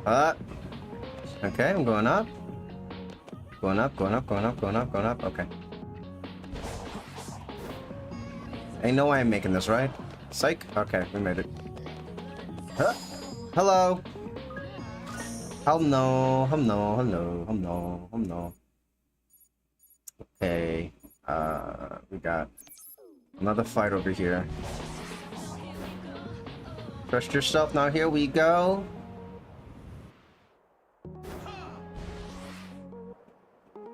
Okay, I'm going up. Going up, going up, going up, going up, going up. Okay. Ain't no way I'm making this, right? Psych? Okay, we made it. Huh? Hello? Hello, hello, hello, hello, hello. Okay. We got another fight over here. Trust yourself. Now here we go.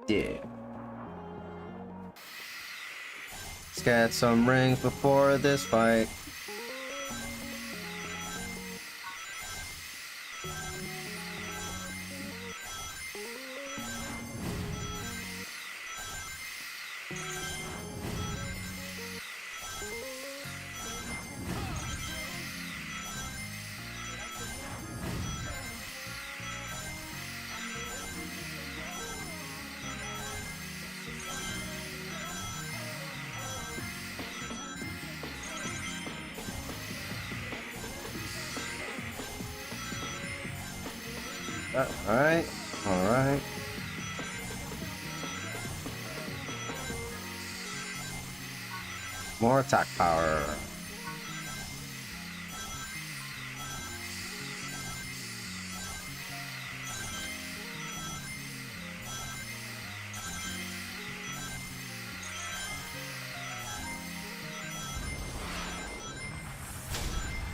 Yeah. Let's get some rings before this fight. Alright, alright. More attack power.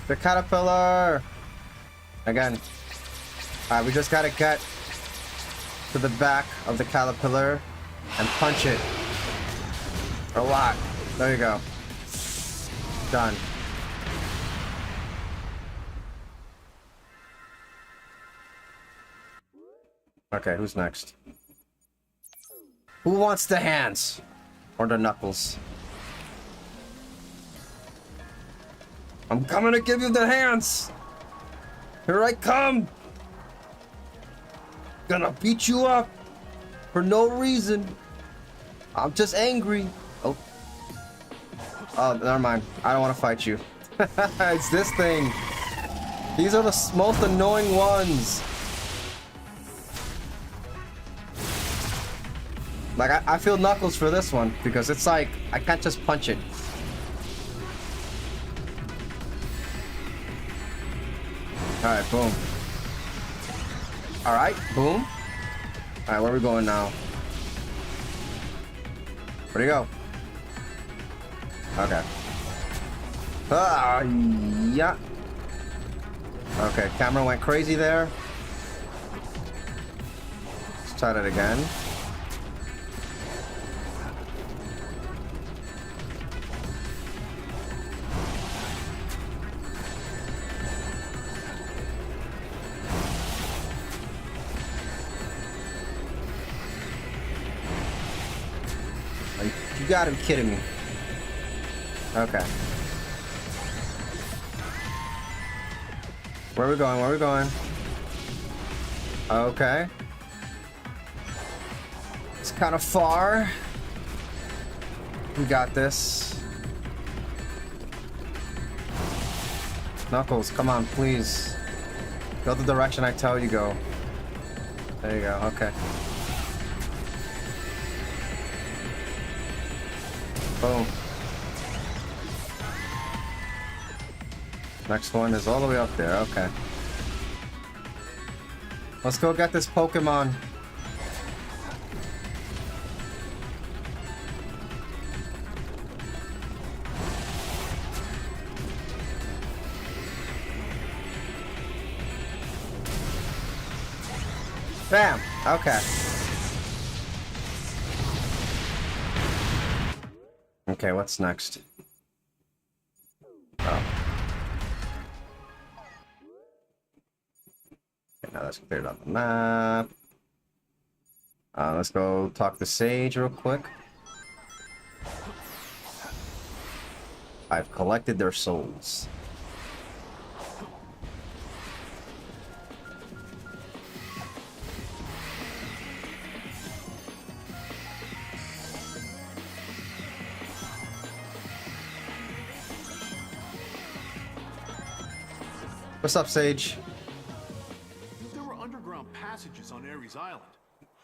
The caterpillar! Again. Alright, we just gotta get to the back of the caterpillar and punch it a lot. There you go. Done. Okay, who's next? Who wants the hands? Or the knuckles? I'm coming to give you the hands! Here I come! Gonna beat you up for no reason. I'm just angry. Oh. Oh, never mind. I don't want to fight you. It's this thing. These are the most annoying ones. Like, I feel Knuckles for this one, because it's like, I can't just punch it. Alright, boom. Alright, boom. Alright, where are we going now? Where'd he go? Okay. Ah, yeah. Okay, camera went crazy there. Let's try that again. You gotta be kidding me. Okay. Where are we going? Where are we going? Okay. It's kind of far. We got this. Knuckles, come on, please. Go the direction I tell you go. There you go, okay. Boom. Next one is all the way up there, okay. Let's go get this Pokemon. Bam! Okay. Okay, what's next? Oh. Okay, now that's cleared up the map. Let's go talk to Sage real quick. I've collected their souls. What's up, Sage? There were underground passages on Ares Island.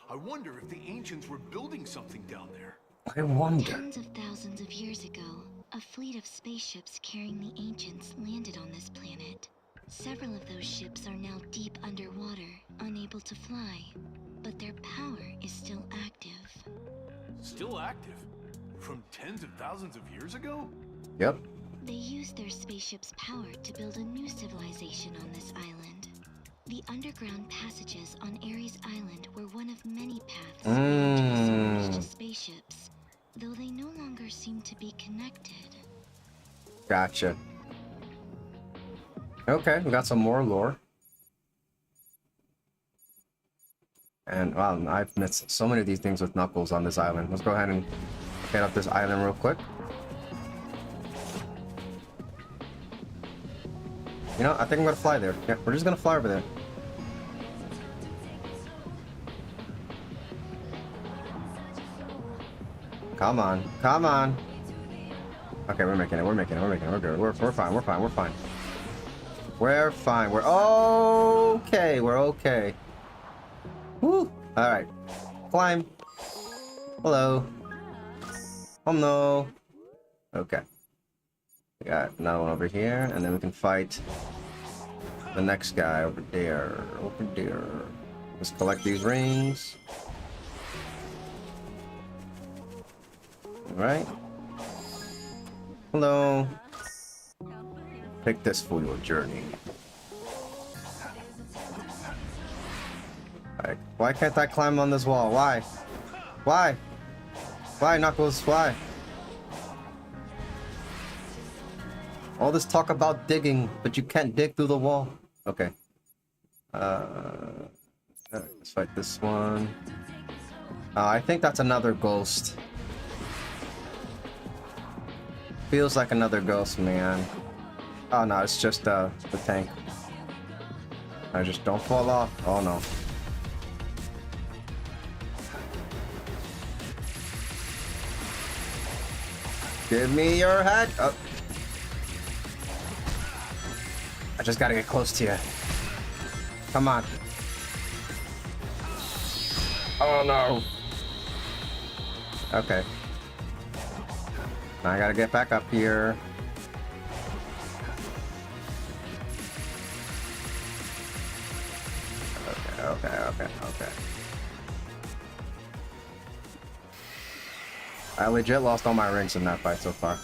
I wonder if the ancients were building something down there. I wonder. Tens of thousands of years ago, a fleet of spaceships carrying the ancients landed on this planet. Several of those ships are now deep underwater, unable to fly, but their power is still active. Still active? From tens of thousands of years ago? Yep. They used their spaceship's power to build a new civilization on this island. The underground passages on Ares Island were one of many paths leading to spaceships, though they no longer seem to be connected. Gotcha. Okay, we got some more lore. And wow, I've missed so many of these things with Knuckles on this island. Let's go ahead and get up this island real quick. You know, I think I'm gonna fly there. Yeah, we're just gonna fly over there. Come on, come on. Okay, we're making it. We're making it. We're making it. We're good. We're fine. We're fine. We're fine. We're fine. We're okay. We're okay. Woo! All right. Climb. Hello. Oh no. Okay. We got another one over here, and then we can fight the next guy over there. Over there. Let's collect these rings. Alright. Hello. Take this for your journey. Alright. Why can't I climb on this wall? Why? Why? Why, Knuckles? Why? All this talk about digging, but you can't dig through the wall. Okay. Let's fight this one. I think that's another ghost. Feels like another ghost, man. Oh no, it's just the tank. I just don't fall off. Oh no. Give me your head. Oh. I just gotta get close to you. Come on. Oh no. Okay. Now I gotta get back up here. Okay. I legit lost all my rings in that fight so far.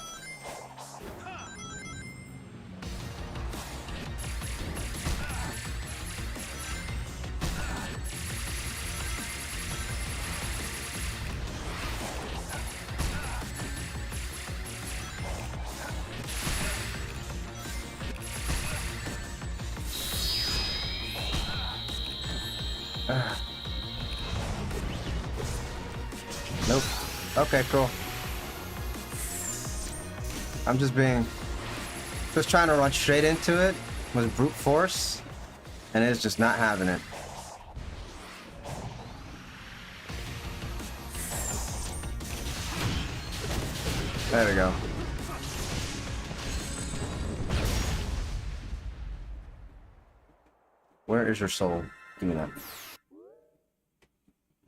Nope. Okay, cool. I'm just trying to run straight into it with brute force, and it's just not having it. There we go. Where is your soul? Give me that.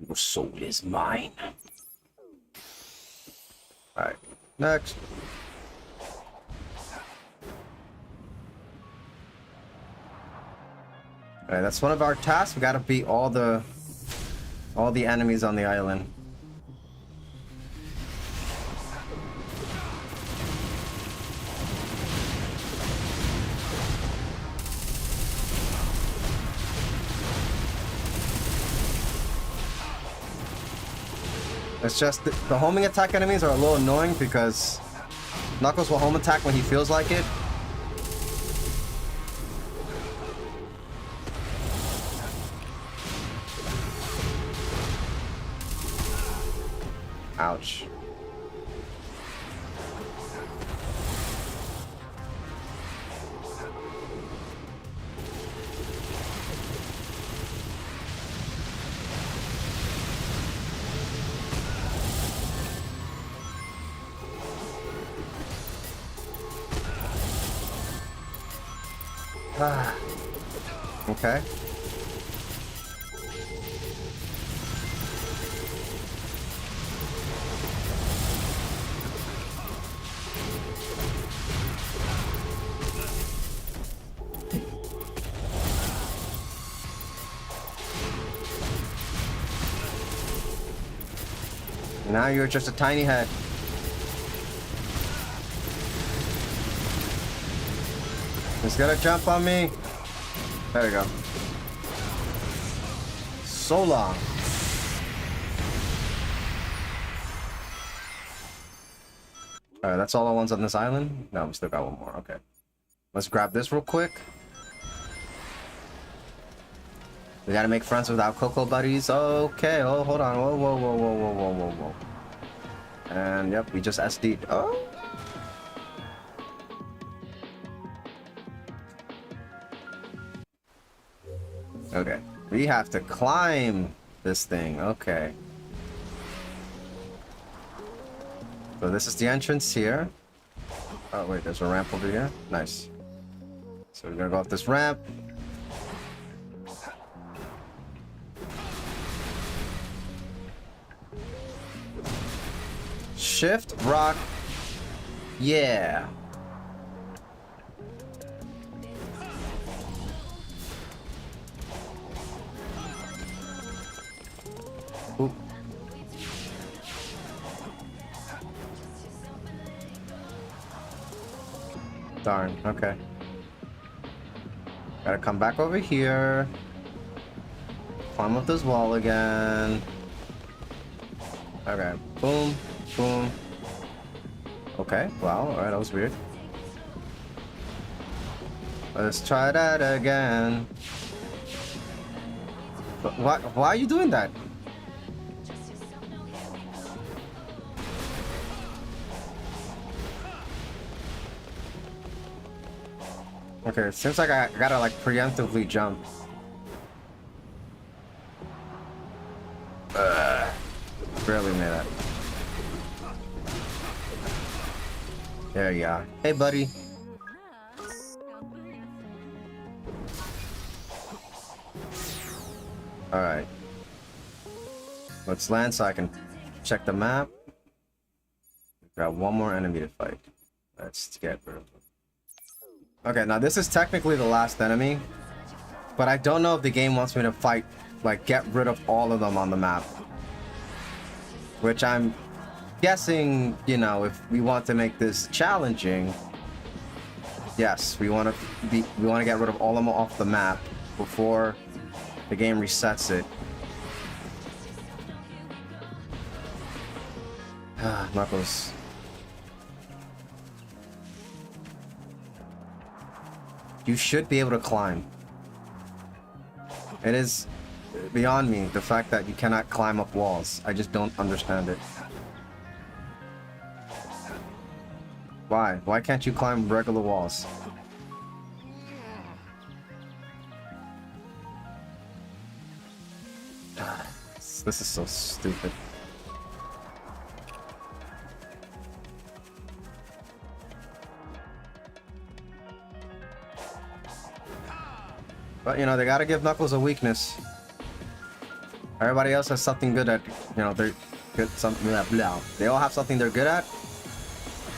Your soul is mine. Alright, next. Alright, that's one of our tasks. We gotta beat all the enemies on the island. It's just the homing attack enemies are a little annoying because Knuckles will home attack when he feels like it. Ouch. Okay. Now you're just a tiny head. He's gonna jump on me. There we go. So long. Alright, that's all the ones on this island? No, we still got one more. Okay. Let's grab this real quick. We gotta make friends with our Cocoa buddies. Okay, oh, hold on. Whoa. And yep, we just SD'd. Oh. Okay, we have to climb this thing. Okay. So this is the entrance here. Oh wait, there's a ramp over here. Nice. So we're gonna go up this ramp. Shift, rock. Yeah. Oop. Darn, okay. Gotta come back over here. Climb up this wall again. Okay, boom, boom. Okay, wow, alright, that was weird. Let's try that again. But why are you doing that? Okay, it seems like I gotta like preemptively jump. Barely made that. There you are. Hey, buddy. Alright. Let's land so I can check the map. Got one more enemy to fight. Let's get rid of him. Okay, now this is technically the last enemy, but I don't know if the game wants me to fight, like, get rid of all of them on the map. Which I'm guessing, you know, if we want to make this challenging, yes, we want to get rid of all of them off the map before the game resets it. Knuckles. You should be able to climb. It is beyond me, the fact that you cannot climb up walls. I just don't understand it. Why? Why can't you climb regular walls? This is so stupid. But, you know, they gotta give Knuckles a weakness. Everybody else has something good at, you know, they're good, something, blah, blah. They all have something they're good at.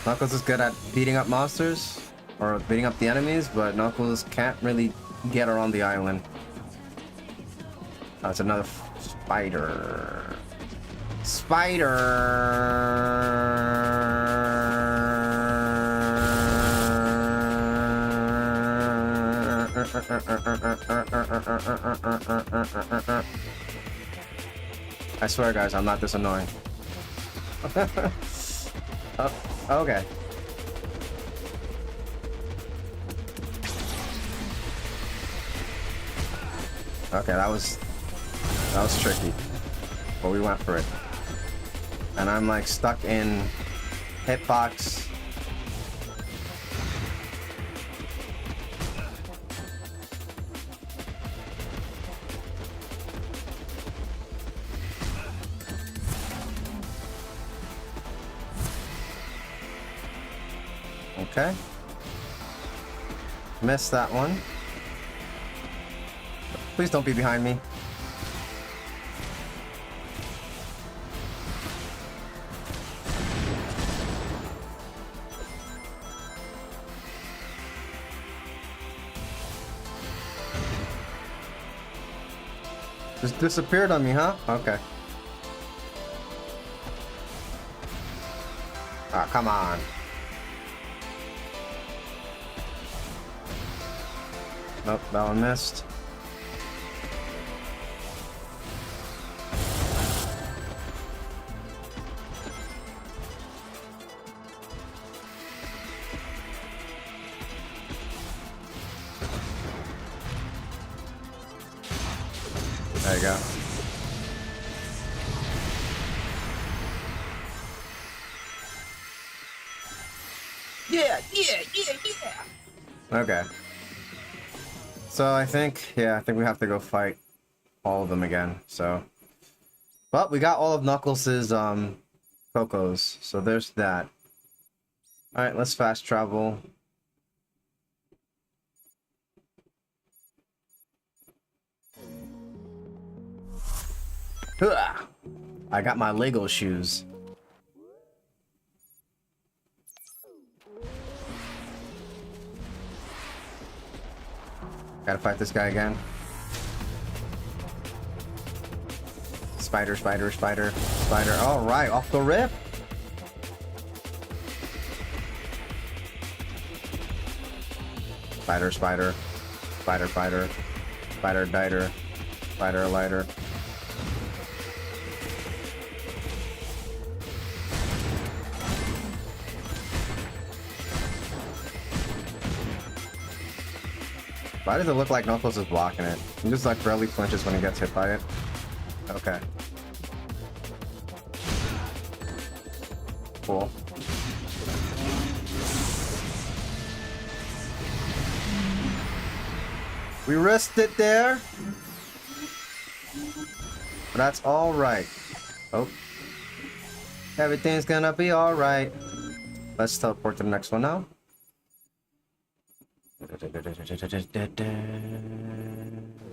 Knuckles is good at beating up monsters, or beating up the enemies, but Knuckles can't really get around the island. That's another spider. I swear, guys, I'm not this annoying. Okay. Okay, that was tricky, but we went for it. And I'm like stuck in hitbox. Okay. Missed that one. Please don't be behind me. Just disappeared on me, huh? Okay. Ah, come on. Nope, that one missed. There you go. Yeah. Okay. So I think we have to go fight all of them again, so. But we got all of Knuckles' Cocos, so there's that. Alright, let's fast travel. I got my Lego shoes. Gotta fight this guy again. Spider. Alright, off the rip. Spider. Spider diter. Spider lighter. Why does it look like Knuckles is blocking it? He just like barely flinches when he gets hit by it. Okay. Cool. We risked it there. But that's alright. Oh. Everything's gonna be alright. Let's teleport to the next one now.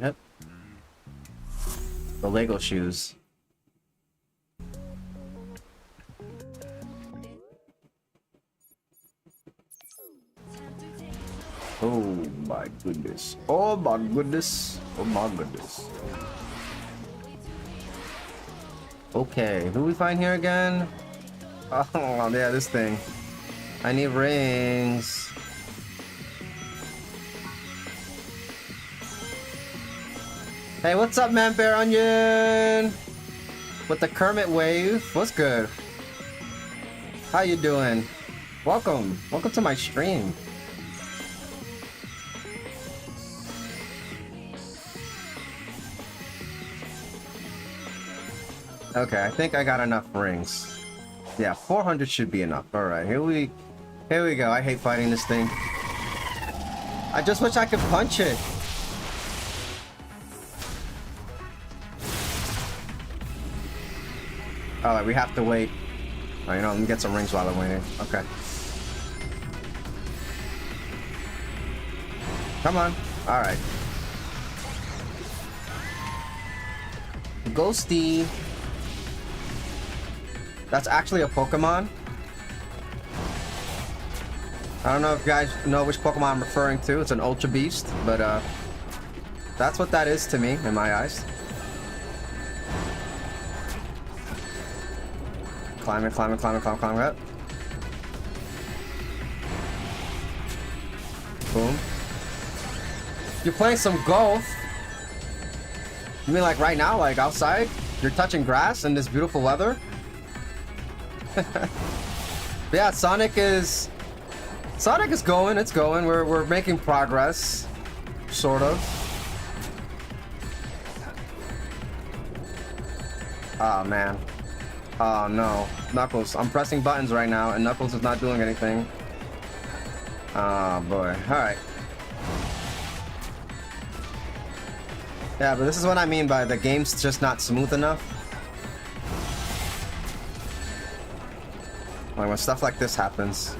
Yep. The Lego shoes. Oh my goodness. Oh my goodness. Oh my goodness. Okay, who we find here again? Oh yeah, this thing. I need rings. Hey, what's up, man? Bear Onion with the Kermit wave. What's good? How you doing? Welcome to my stream. Okay, I think I got enough rings. Yeah, 400 should be enough. All right, here we go. I hate fighting this thing. I just wish I could punch it. All right, we have to wait. Oh, you know, let me get some rings while I'm waiting. Okay. Come on. All right. Ghosty. That's actually a Pokemon. I don't know if you guys know which Pokemon I'm referring to. It's an Ultra Beast, but that's what that is to me in my eyes. Climb it up. Boom. You're playing some golf. You mean like right now, like outside? You're touching grass in this beautiful weather? Yeah, Sonic is going, it's going. We're making progress. Sort of. Oh man. Oh no. Knuckles. I'm pressing buttons right now and Knuckles is not doing anything. Oh boy. Alright. Yeah, but this is what I mean by the game's just not smooth enough. Like when stuff like this happens.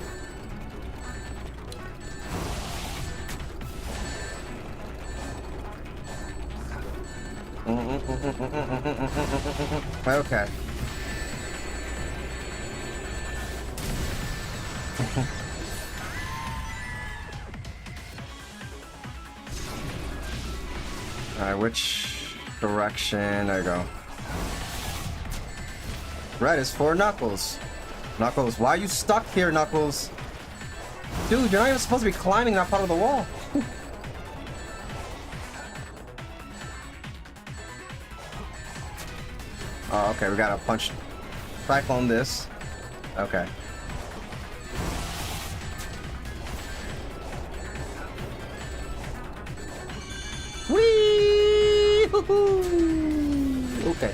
Okay. Alright, which direction? There you go. Red is for Knuckles. Knuckles, why are you stuck here, Knuckles? Dude, you're not even supposed to be climbing that part of the wall. Oh, okay, we gotta punch Cyclone this. Okay. Whee! Okay.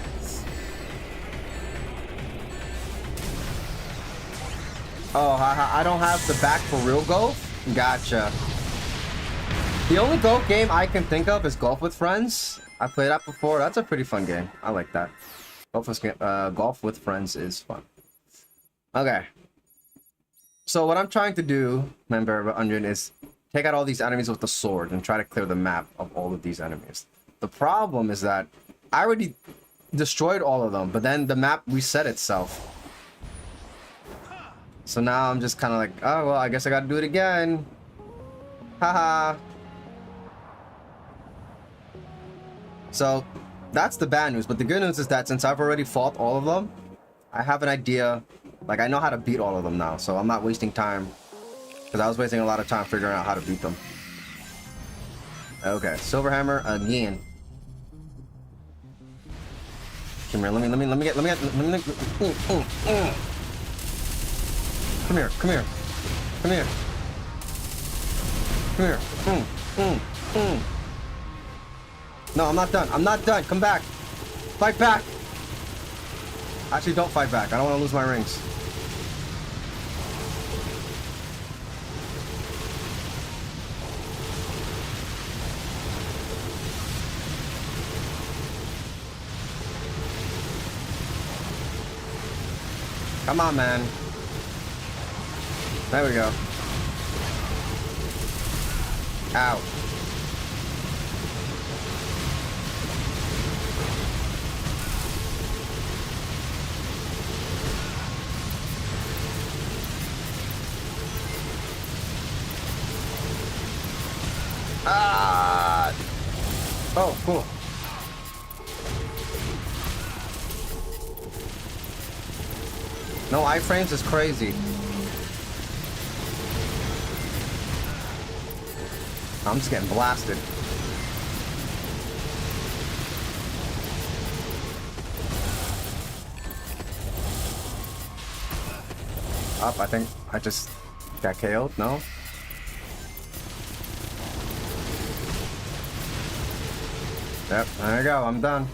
Oh, I don't have the back for real golf? Gotcha. The only golf game I can think of is Golf with Friends. I played that before. That's a pretty fun game. I like that. Golf with Friends is fun. Okay. So what I'm trying to do, Member Onion, is take out all these enemies with the sword and try to clear the map of all of these enemies. The problem is that I already destroyed all of them, but then the map reset itself. So now I'm just kind of like, oh, well, I guess I gotta do it again. Haha. So that's the bad news, but the good news is that since I've already fought all of them, I have an idea. Like, I know how to beat all of them now, so I'm not wasting time. Because I was wasting a lot of time figuring out how to beat them. Okay, Silver Hammer again. Come here, let me get. Come here. No, I'm not done. Come back. Fight back. Actually, don't fight back. I don't want to lose my rings. Come on, man. There we go. Ow. Ah! Oh, cool. No iframes is crazy. I'm just getting blasted. Up, I think I just got KO'd, no? Yep, there you go, I'm done.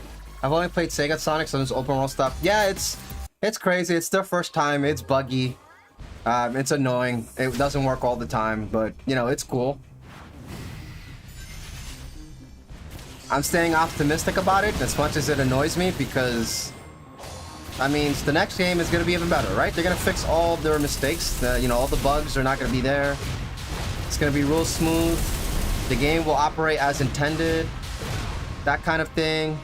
I've only played Sega Sonic, so this open world stuff. Yeah, it's crazy, it's their first time, it's buggy. It's annoying, it doesn't work all the time, but, you know, it's cool. I'm staying optimistic about it, as much as it annoys me, because... I mean, the next game is going to be even better, right? They're going to fix all their mistakes. You know, all the bugs are not going to be there. It's going to be real smooth. The game will operate as intended. That kind of thing.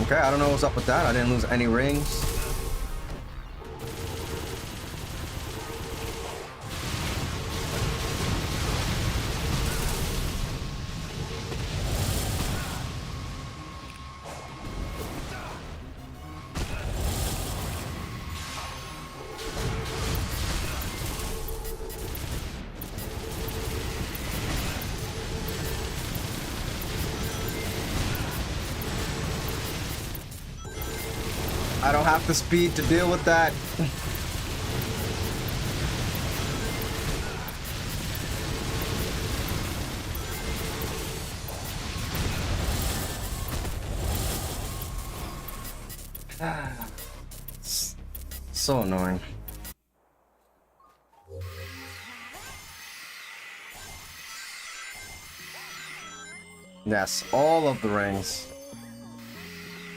Okay, I don't know what's up with that. I didn't lose any rings. I don't have the speed to deal with that. So annoying. Yes, all of the rings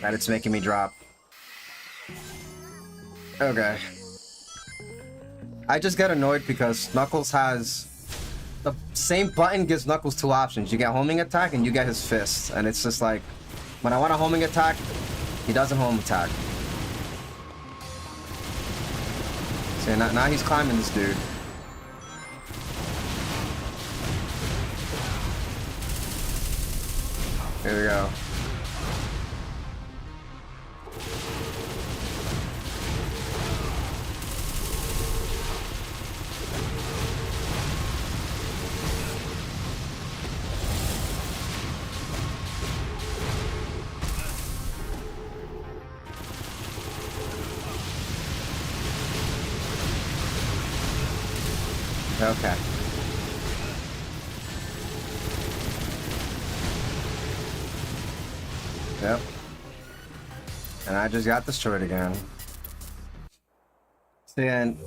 that it's making me drop. Okay. I just get annoyed because Knuckles has... The same button gives Knuckles two options. You get homing attack and you get his fist. And it's just like... When I want a homing attack, he doesn't home attack. See, now he's climbing this dude. Here we go. Okay. Yep. And I just got destroyed again. See, and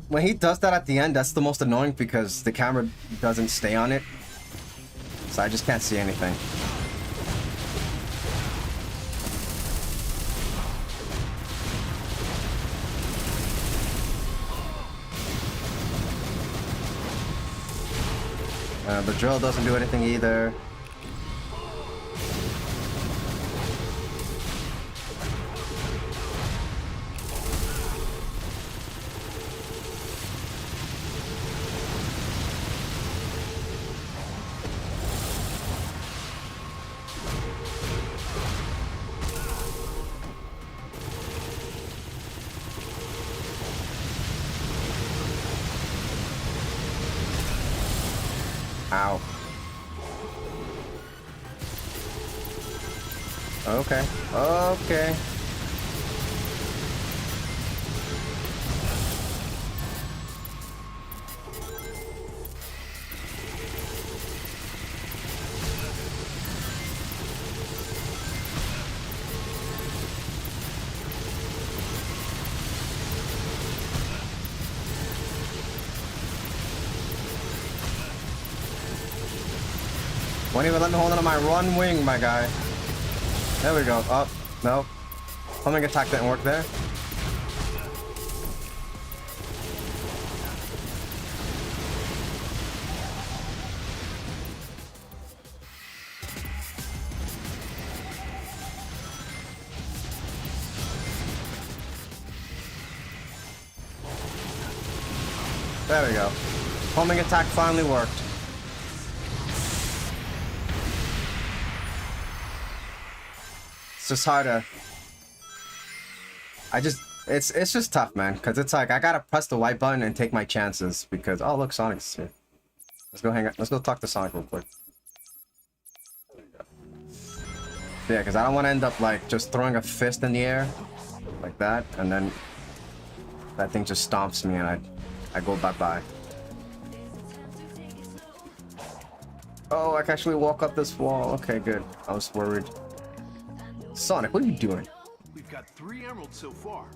when he does that at the end, that's the most annoying because the camera doesn't stay on it. So I just can't see anything. The drill doesn't do anything either. Ow. Okay. Okay. Won't even let me hold on to my run wing, my guy. There we go. Oh, no. Homing attack didn't work there. There we go. Homing attack finally worked. It's just hard to... It's just tough, man. Because it's like, I gotta press the white button and take my chances. Because, oh look, Sonic's here. Let's go hang out. Let's go talk to Sonic real quick. Yeah, because I don't want to end up, like, just throwing a fist in the air. Like that. And then that thing just stomps me and I go bye-bye. Oh, I can actually walk up this wall. Okay, good. I was worried. Sonic, what are you doing? We've got 3 emeralds so far.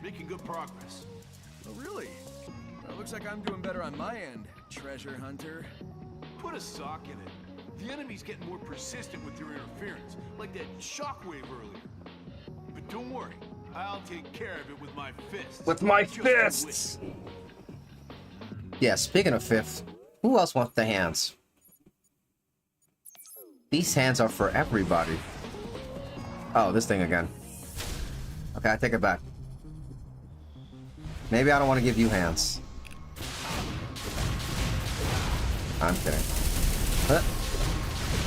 Making good progress. Oh, really? Well, looks like I'm doing better on my end, treasure hunter. Put a sock in it. The enemy's getting more persistent with your interference, like that shockwave earlier. But don't worry, I'll take care of it with my fists. With my Just fists! Yeah, speaking of fifth, who else wants the hands? These hands are for everybody. Oh, this thing again. Okay, I take it back. Maybe I don't want to give you hands. I'm kidding.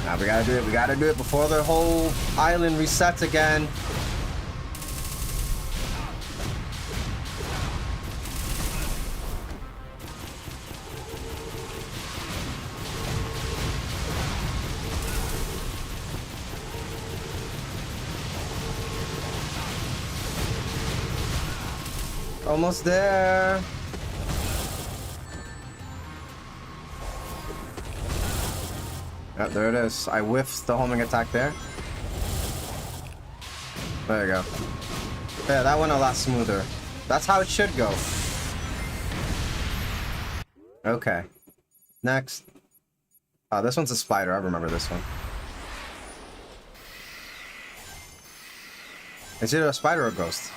Now we gotta do it. We gotta do it before the whole island resets again. Almost there. Yeah, there it is. I whiffed the homing attack there. There you go. Yeah, that went a lot smoother. That's how it should go. Okay. Next. Oh, this one's a spider. I remember this one. Is it a spider or a ghost?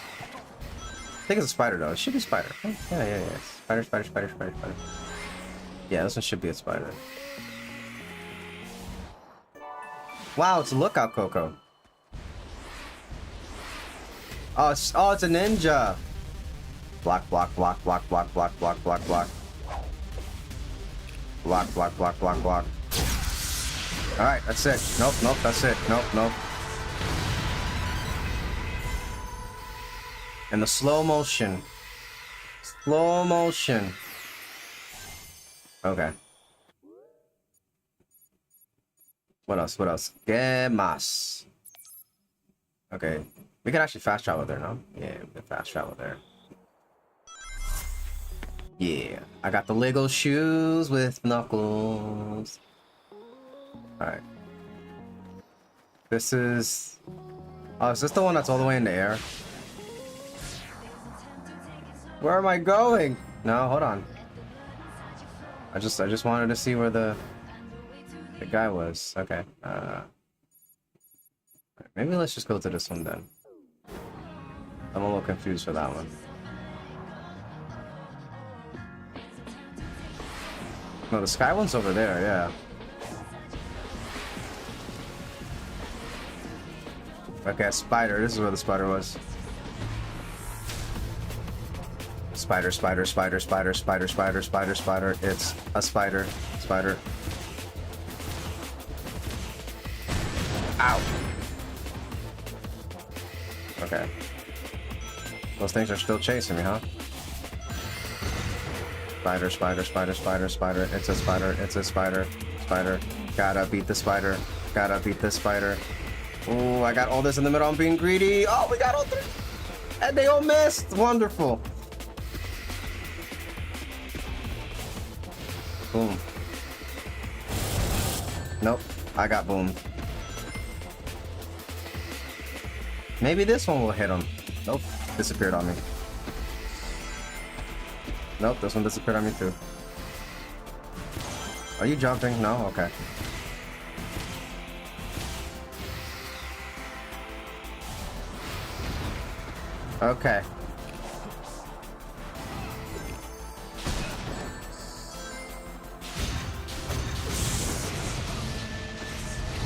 I think it's a spider though. It should be a spider. Oh, yeah. Spider. Yeah, this one should be a spider. Wow, it's a lookout Coco. Oh, it's a ninja. Block. Block. Alright, that's it. Nope, that's it. Nope. And the slow motion. Okay. What else? Gemas. Okay. We can actually fast travel there now. Yeah, we can fast travel there. Yeah. I got the Lego shoes with Knuckles. Alright. This is... Oh, is this the one that's all the way in the air? Where am I going? No, hold on. I just wanted to see where the guy was. Okay. Maybe let's just go to this one then. I'm a little confused for that one. No, the sky one's over there, yeah. Okay, spider. This is where the spider was. Spider. It's a spider. Ow. Okay. Those things are still chasing me, huh? Spider. It's a spider. Gotta beat the spider. Oh, I got all this in the middle. I'm being greedy. Oh, we got all 3. And they all missed. Wonderful. Boom. Nope. I got boom. Maybe this one will hit him. Nope. Disappeared on me. Nope. This one disappeared on me too. Are you jumping? No? Okay. Okay.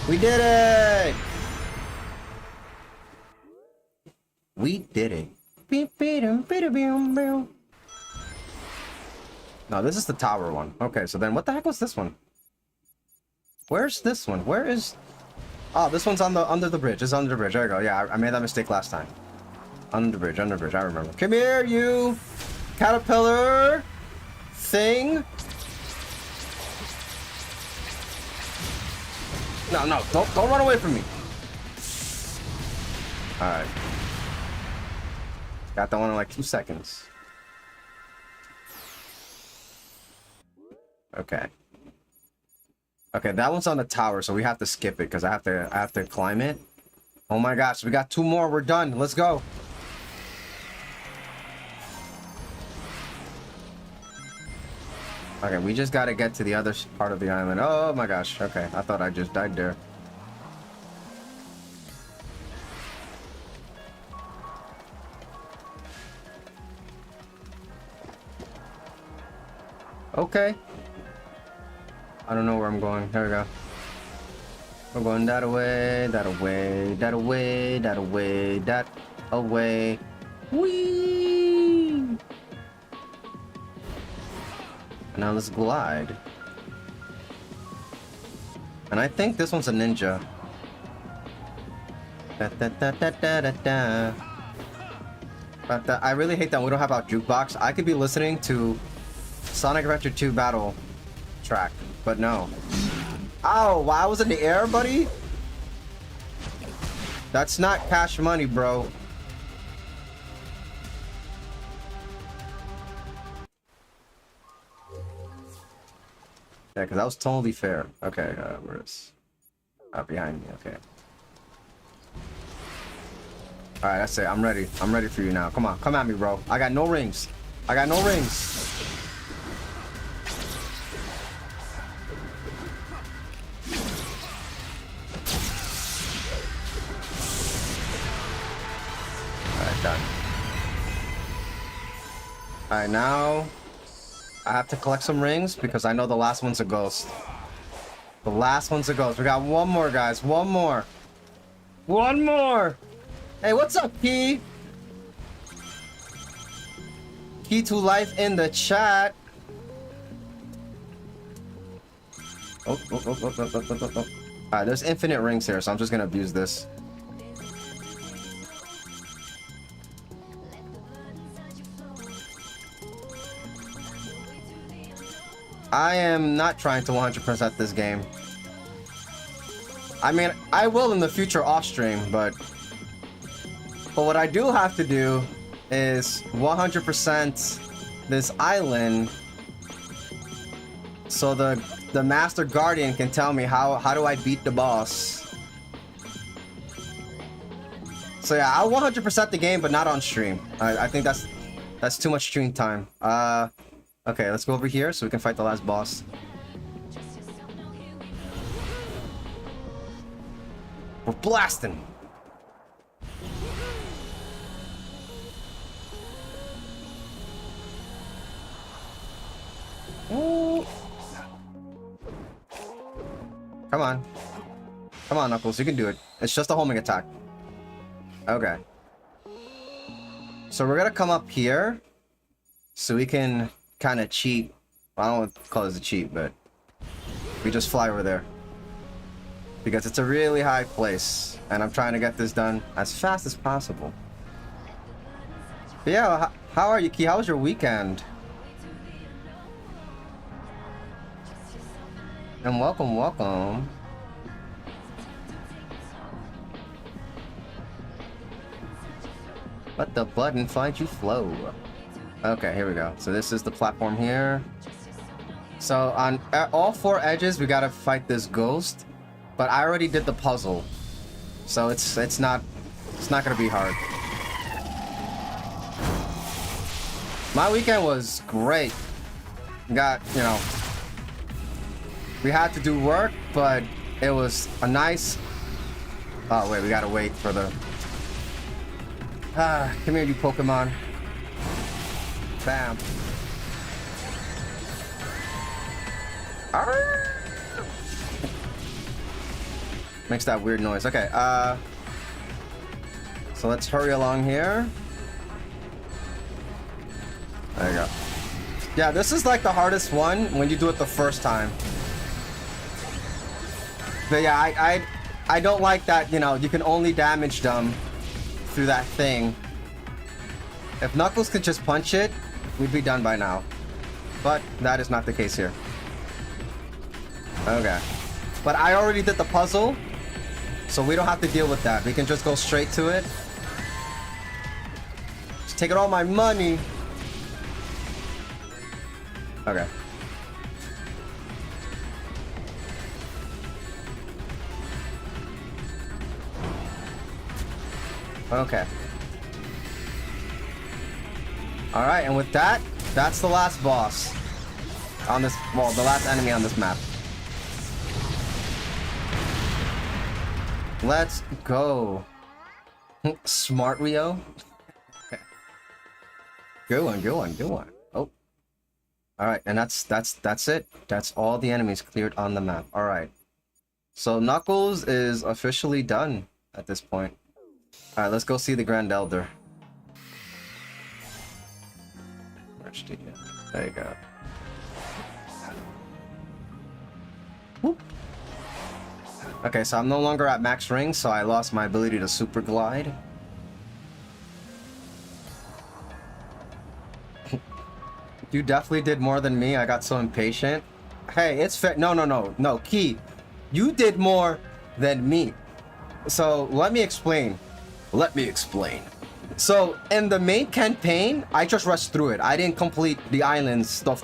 We did it! No, this is the tower one. Okay, so then what the heck was this one? Where's this one? Where is... Oh, this one's on the under the bridge. It's under the bridge. There you go. Yeah, I made that mistake last time. Under the bridge, I remember. Come here, you caterpillar thing. No, don't run away from me. Alright. Got that one in like 2 seconds. Okay. Okay, that one's on the tower, so we have to skip it because I have to climb it. Oh my gosh, we got 2 more. We're done. Let's go. Okay, we just gotta get to the other part of the island. Oh my gosh. Okay, I thought I just died there. Okay. I don't know where I'm going. There we go. We're going that away, that away, that away, that away, that away. Whee! And now let's glide. And I think this one's a ninja. Da, da, da, da, da, da, da. But I really hate that we don't have our jukebox. I could be listening to Sonic Adventure 2 battle track, but no. Ow, wow, I was in the air, buddy? That's not cash money, bro. Yeah, because that was totally fair. Okay, where is... behind me, okay. Alright, that's it. I'm ready. I'm ready for you now. Come on, come at me, bro. I got no rings. I got no rings. Alright, done. Alright, now... I have to collect some rings because I know the last one's a ghost. The last one's a ghost. We got one more, guys. One more. One more. Hey, what's up, Key? Key to life in the chat. Oh. Alright, there's infinite rings here, so I'm just gonna abuse this. I am not trying to 100% this game. I mean, I will in the future off stream, but what I do have to do is 100% this island so the Master Guardian can tell me how do I beat the boss. So yeah, I'll 100% the game, but not on stream. I think that's too much stream time. Okay, let's go over here so we can fight the last boss. We're blasting! Ooh. Come on. Come on, Knuckles, you can do it. It's just a homing attack. Okay. So we're gonna come up here so we can kind of cheat. I don't want to call this a cheat, but we just fly over there because it's a really high place and I'm trying to get this done as fast as possible. But yeah, how are you, Key? How was your weekend? And welcome. Let the button find you flow. Okay, here we go. So this is the platform here. So on all 4 edges, we gotta fight this ghost. But I already did the puzzle, so it's not gonna be hard. My weekend was great. Got, you know, we had to do work, but it was a nice. Oh wait, we gotta wait for the. Come here, you Pokemon. Bam. Arr! Makes that weird noise. Okay, so let's hurry along here. There you go. Yeah, this is like the hardest one when you do it the first time. But yeah, I don't like that, you know, you can only damage them through that thing. If Knuckles could just punch it, we'd be done by now. But that is not the case here. Okay. But I already did the puzzle, so we don't have to deal with that. We can just go straight to it. Just taking all my money. Okay. Okay. Alright, and with that, that's the last boss on this, well, the last enemy on this map. Let's go. Smart Rio. Okay. Good one, good one, good one. Oh. Alright, and that's it. That's all the enemies cleared on the map. Alright. So Knuckles is officially done at this point. Alright, let's go see the Grand Elder. There you go. Whoop. Okay, so I'm no longer at max ring, so I lost my ability to super glide. You definitely did more than me. I got so impatient. Hey, it's fair. No, Key. You did more than me. So let me explain. So in the main campaign, I just rushed through it. I didn't complete the islands, the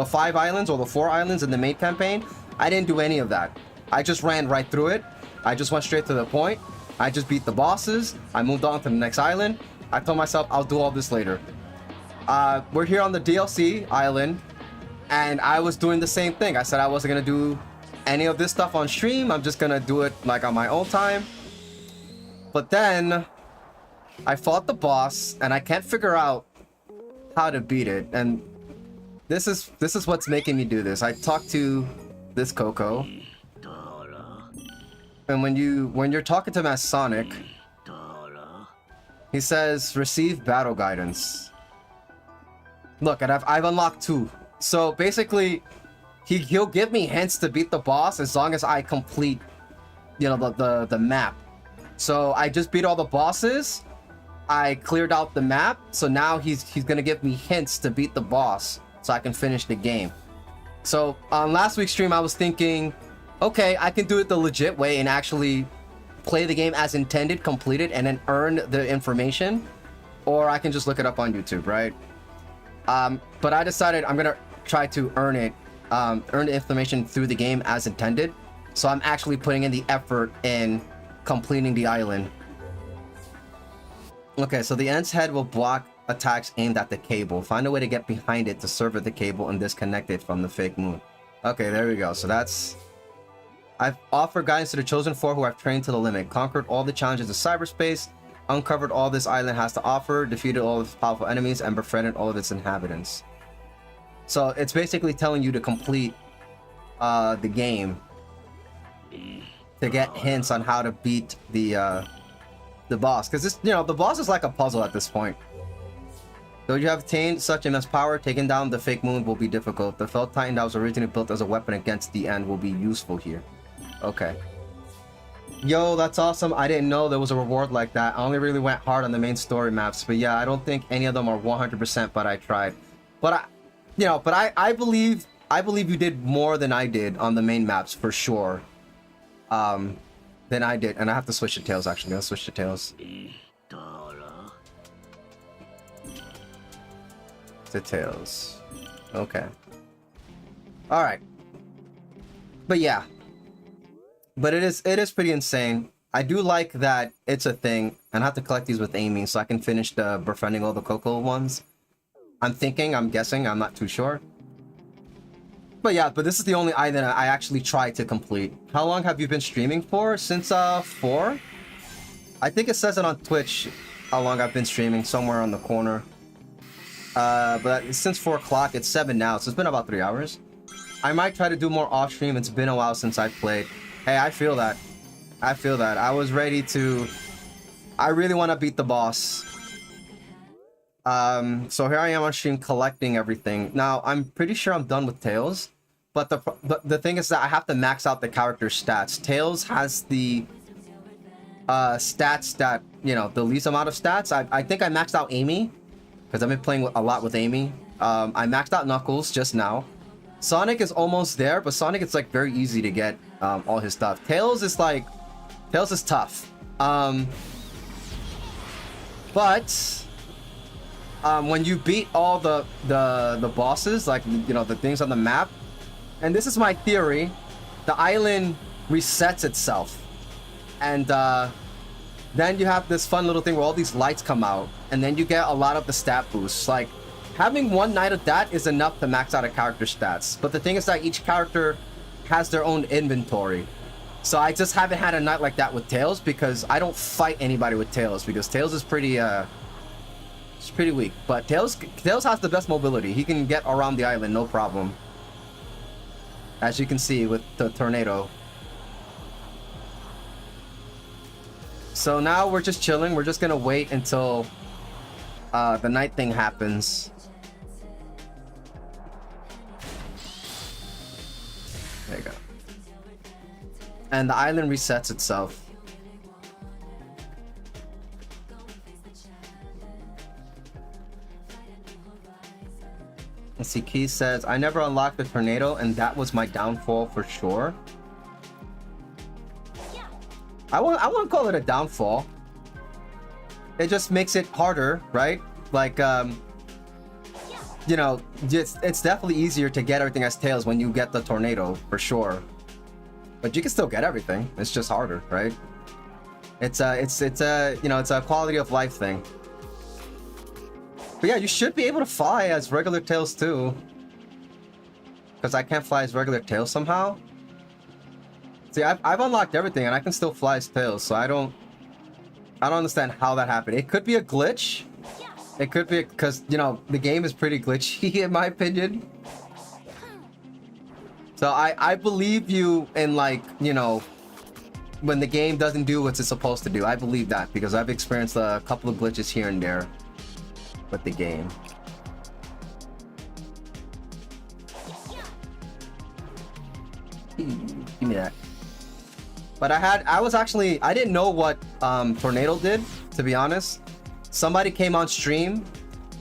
5 islands or the 4 islands in the main campaign. I didn't do any of that. I just ran right through it. I just went straight to the point. I just beat the bosses. I moved on to the next island. I told myself I'll do all this later. We're here on the DLC island, and I was doing the same thing. I said I wasn't gonna do any of this stuff on stream. I'm just gonna do it like on my own time. But then I fought the boss, and I can't figure out how to beat it. And this is what's making me do this. I talked to this Coco, and when you're talking to him as Sonic, he says receive battle guidance. Look, and I've unlocked 2. So basically, he'll give me hints to beat the boss as long as I complete, you know, the map. So I just beat all the bosses. I cleared out the map, so now he's gonna give me hints to beat the boss so I can finish the game. So on last week's stream, I was thinking, okay, I can do it the legit way and actually play the game as intended, complete it, and then earn the information, or I can just look it up on YouTube, right? But I decided I'm gonna try to earn the information through the game as intended. So I'm actually putting in the effort in completing the island. Okay, so the Ent's head will block attacks aimed at the cable. Find a way to get behind it to sever the cable and disconnect it from the fake moon. Okay, there we go. So that's... I've offered guidance to the Chosen 4 who I've trained to the limit. Conquered all the challenges of cyberspace. Uncovered all this island has to offer. Defeated all of its powerful enemies and befriended all of its inhabitants. So it's basically telling you to complete the game to get hints on how to beat the boss, because this, you know, the boss is like a puzzle at this point. Though you have attained such immense power, taking down the fake moon will be difficult. The Felt Titan that was originally built as a weapon against the End will be useful here. Okay. Yo, that's awesome. I didn't know there was a reward like that. I only really went hard on the main story maps, but yeah, I don't think any of them are 100%, but I tried. But I believe you did more than I did on the main maps for sure. Than I did, and I have to switch to Tails actually. Let's switch to Tails. To Tails. Okay. Alright. But yeah. But it is pretty insane. I do like that it's a thing, and I have to collect these with Amy so I can finish the befriending all the Coco ones. I'm guessing, I'm not too sure. But yeah, but this is the only island I actually tried to complete. How long have you been streaming for? Since 4? I think it says it on Twitch how long I've been streaming, somewhere on the corner. But since 4 o'clock, it's 7 now, so it's been about 3 hours. I might try to do more off stream. It's been a while since I've played. Hey, I feel that. I was ready to... I really want to beat the boss. So here I am on stream collecting everything. Now I'm pretty sure I'm done with Tails, but the thing is that I have to max out the character stats. Tails has the stats that, you know, the least amount of stats. I think I maxed out Amy because I've been playing a lot with Amy. I maxed out Knuckles just now. Sonic is almost there, but Sonic it's like very easy to get all his stuff. Tails is tough. But when you beat all the bosses, like, you know, the things on the map, and this is my theory, the island resets itself, and then you have this fun little thing where all these lights come out, and then you get a lot of the stat boosts. Like, having one night of that is enough to max out a character stats, but the thing is that each character has their own inventory. So I just haven't had a night like that with Tails because I don't fight anybody with Tails, because Tails is pretty it's pretty weak. But Tails has the best mobility. He can get around the island no problem, as you can see with the tornado. So now we're just chilling. We're just gonna wait until the night thing happens. There you go. And the island resets itself. Let's see, Key says, I never unlocked the tornado, and that was my downfall for sure. I won't call it a downfall. It just makes it harder, right? Like, you know, it's definitely easier to get everything as Tails when you get the tornado, for sure. But you can still get everything. It's just harder, right? It's a you know, it's a quality of life thing. But yeah, you should be able to fly as regular Tails too. Because I can't fly as regular Tails somehow. See, I've unlocked everything and I can still fly as Tails, so I don't understand how that happened. It could be a glitch. It could be because, you know, the game is pretty glitchy in my opinion. So I believe you in, like, you know, when the game doesn't do what it's supposed to do. I believe that because I've experienced a couple of glitches here and there with the game. Give me that. But I didn't know what Tornado did, to be honest. Somebody came on stream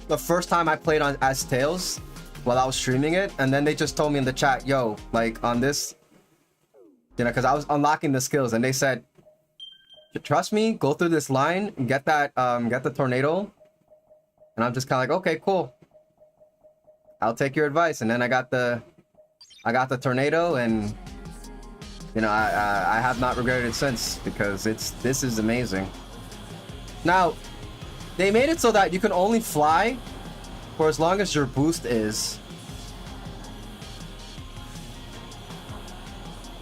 the first time I played on as Tails while I was streaming it, and then they just told me in the chat, yo, like on this, you know, because I was unlocking the skills, and they said, trust me, go through this line and get that get the tornado. And I'm just kind of like, okay, cool, I'll take your advice. And then I got the tornado, and you know, I have not regretted it since, because this is amazing. Now they made it so that you can only fly for as long as your boost is.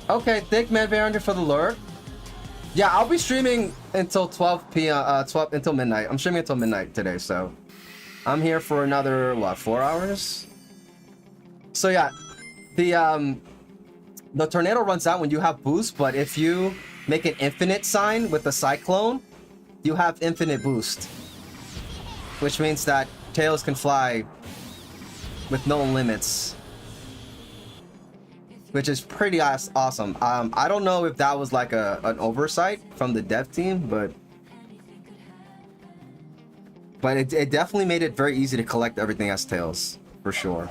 Okay, thank Man Bear for the lure. Yeah, I'll be streaming until 12 p.m. Until midnight. I'm streaming until midnight today, so I'm here for another, what, 4 hours? So yeah, the tornado runs out when you have boost, but if you make an infinite sign with the cyclone, you have infinite boost, which means that Tails can fly with no limits, which is pretty awesome. I don't know if that was like an oversight from the dev team, but it definitely made it very easy to collect everything as Tails, for sure.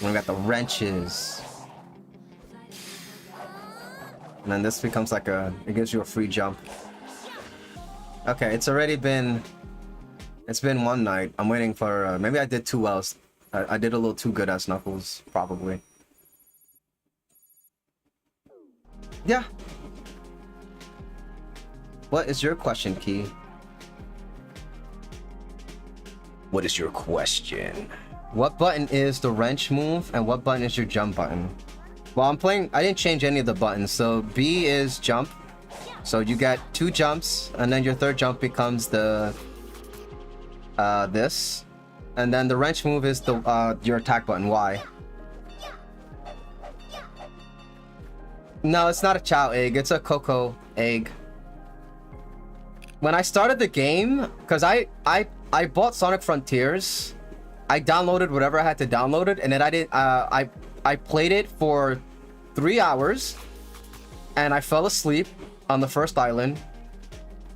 We got the wrenches, and then this becomes like it gives you a free jump. Okay, it's been one night. I'm waiting for maybe I did too well. I did a little too good as Knuckles, probably. Yeah. What is your question, Key? What is your question? What button is the wrench move, and what button is your jump button? Well, I didn't change any of the buttons. So B is jump. So you get 2 jumps, and then your third jump becomes the this. And then the wrench move is the your attack button, Y. No, it's not a Chow egg, it's a Cocoa egg. when I started the game, because I bought Sonic Frontiers, I downloaded whatever I had to download it, and then I played it for 3 hours, and I fell asleep on the first island,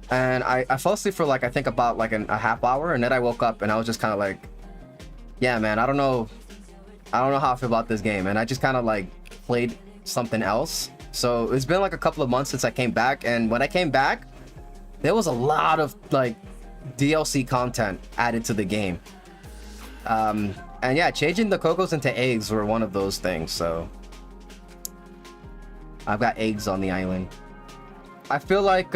and I fell asleep for like I think about like a half hour, and then I woke up and I was just kind of like, yeah, man, I don't know how I feel about this game, and I just kind of like played something else. So it's been like a couple of months since I came back, and when I came back, there was a lot of like DLC content added to the game. And yeah, changing the Cocos into eggs were one of those things. So I've got eggs on the island. I feel like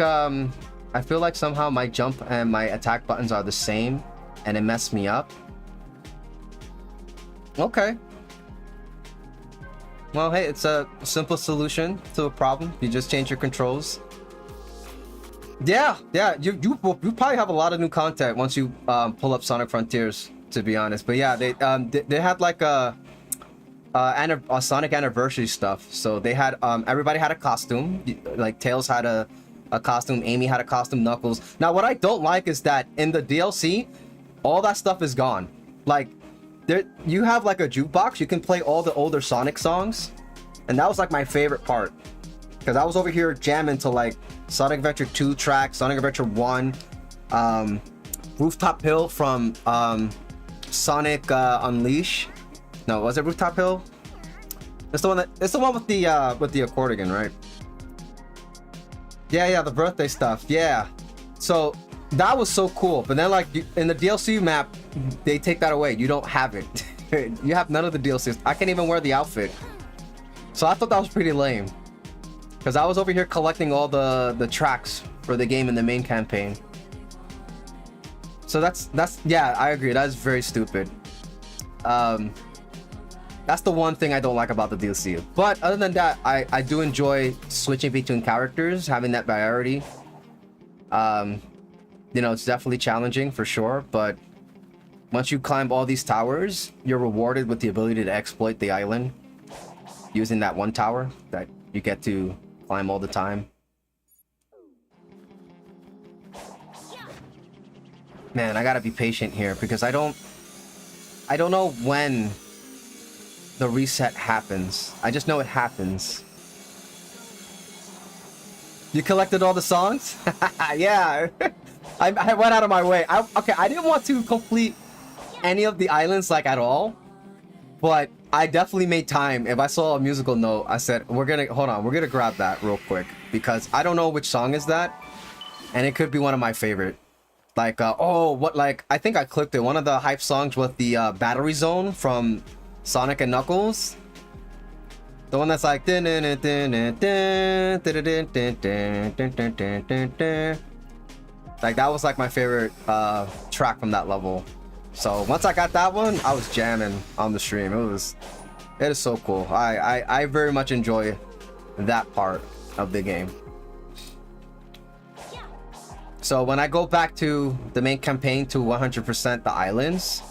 somehow my jump and my attack buttons are the same, and it messed me up. Okay. Well, hey, it's a simple solution to a problem. You just change your controls. Yeah, you probably have a lot of new content once you pull up Sonic Frontiers, to be honest. But yeah, they had like a Sonic anniversary stuff. So they had everybody had a costume. Like Tails had a costume, Amy had a costume, Knuckles. Now what I don't like is that in the DLC, all that stuff is gone. Like you have like a jukebox, you can play all the older Sonic songs, and that was like my favorite part, because I was over here jamming to like Sonic Adventure 2 track, Sonic Adventure 1, Rooftop Hill from Sonic Unleash. No, was it Rooftop Hill? It's the one with the accordion, right? Yeah, the birthday stuff. Yeah. So that was so cool. But then like in the DLC map, they take that away. You don't have it. You have none of the DLCs. I can't even wear the outfit. So I thought that was pretty lame, because I was over here collecting all the tracks for the game in the main campaign. So that's yeah, I agree. That is very stupid. That's the one thing I don't like about the DLC. But other than that, I do enjoy switching between characters, having that variety. You know, it's definitely challenging for sure, but once you climb all these towers, you're rewarded with the ability to exploit the island using that one tower that you get to climb all the time. Man, I gotta be patient here, because I don't know when the reset happens. I just know it happens. You collected all the songs? Yeah. I went out of my way. Okay, I didn't want to complete any of the islands like at all, but I definitely made time. If I saw a musical note, I said, we're gonna grab that real quick, because I don't know which song is that, and it could be one of my favorite. Like I think I clicked it. One of the hype songs with the Battery Zone from Sonic and Knuckles. The one that's like like that was like my favorite track from that level. So once I got that one, I was jamming on the stream. It is so cool. I very much enjoy that part of the game. So when I go back to the main campaign to 100% the islands,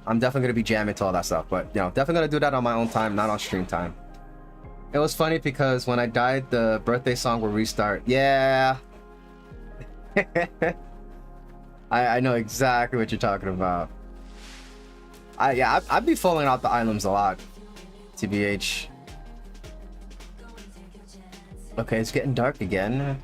I'm definitely gonna be jamming to all that stuff. But you know, definitely gonna do that on my own time, not on stream time. It was funny because when I died, the birthday song will restart. Yeah. I know exactly what you're talking about. I'd be falling out the islands a lot, TBH. Okay, it's getting dark again.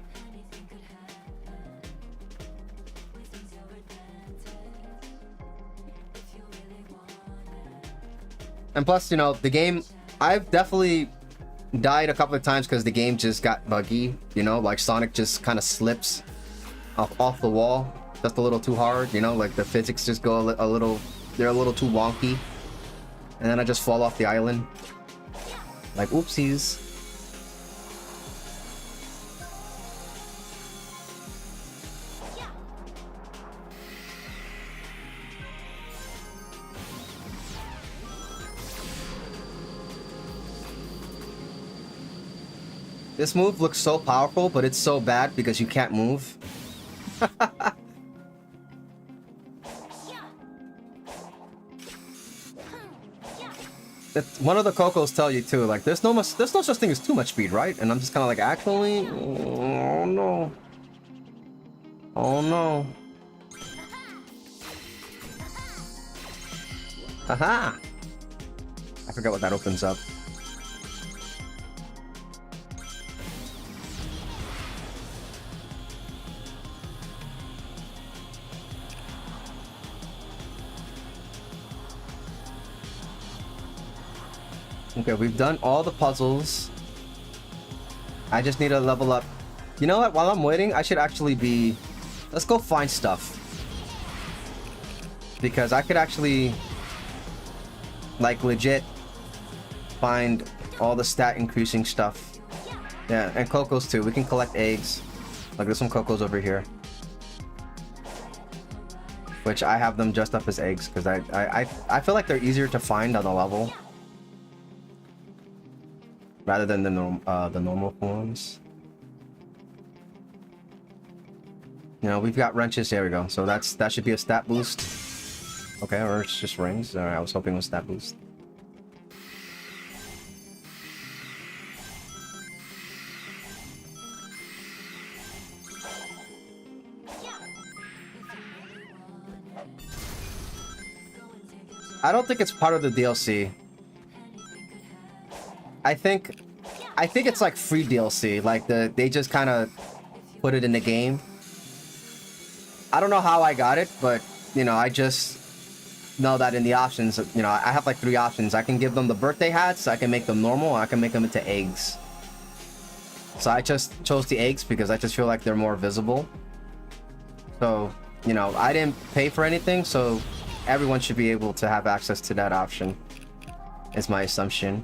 And plus, you know, the game, I've definitely died a couple of times because the game just got buggy, you know, like Sonic just kind of slips off the wall just a little too hard, you know, like the physics just go they're a little too wonky, and then I just fall off the island like oopsies. This move looks so powerful, but it's so bad because you can't move. One of the Cocos tell you too, like there's no such thing as too much speed, right? And I'm just kind of like, actually, oh Oh no. Haha! I forgot what that opens up. Okay, we've done all the puzzles. I just need to level up. You know what? While I'm waiting, I should actually be... Let's go find stuff. Because I could actually... like, legit... find all the stat increasing stuff. Yeah, and Cocos too. We can collect eggs. Like, there's some Cocos over here. Which I have them dressed up as eggs. Because I feel like they're easier to find on the level. Rather than the normal forms. You know, we've got wrenches. There we go. So that should be a stat boost. Okay, or it's just rings. Alright, I was hoping it was stat boost. I don't think it's part of the DLC. I think it's like free DLC. Like they just kind of put it in the game. I don't know how I got it, but you know, I just know that in the options, you know, I have like 3 options. I can give them the birthday hats, I can make them normal, I can make them into eggs. So I just chose the eggs because I just feel like they're more visible. So, you know, I didn't pay for anything, so everyone should be able to have access to that option. Is my assumption.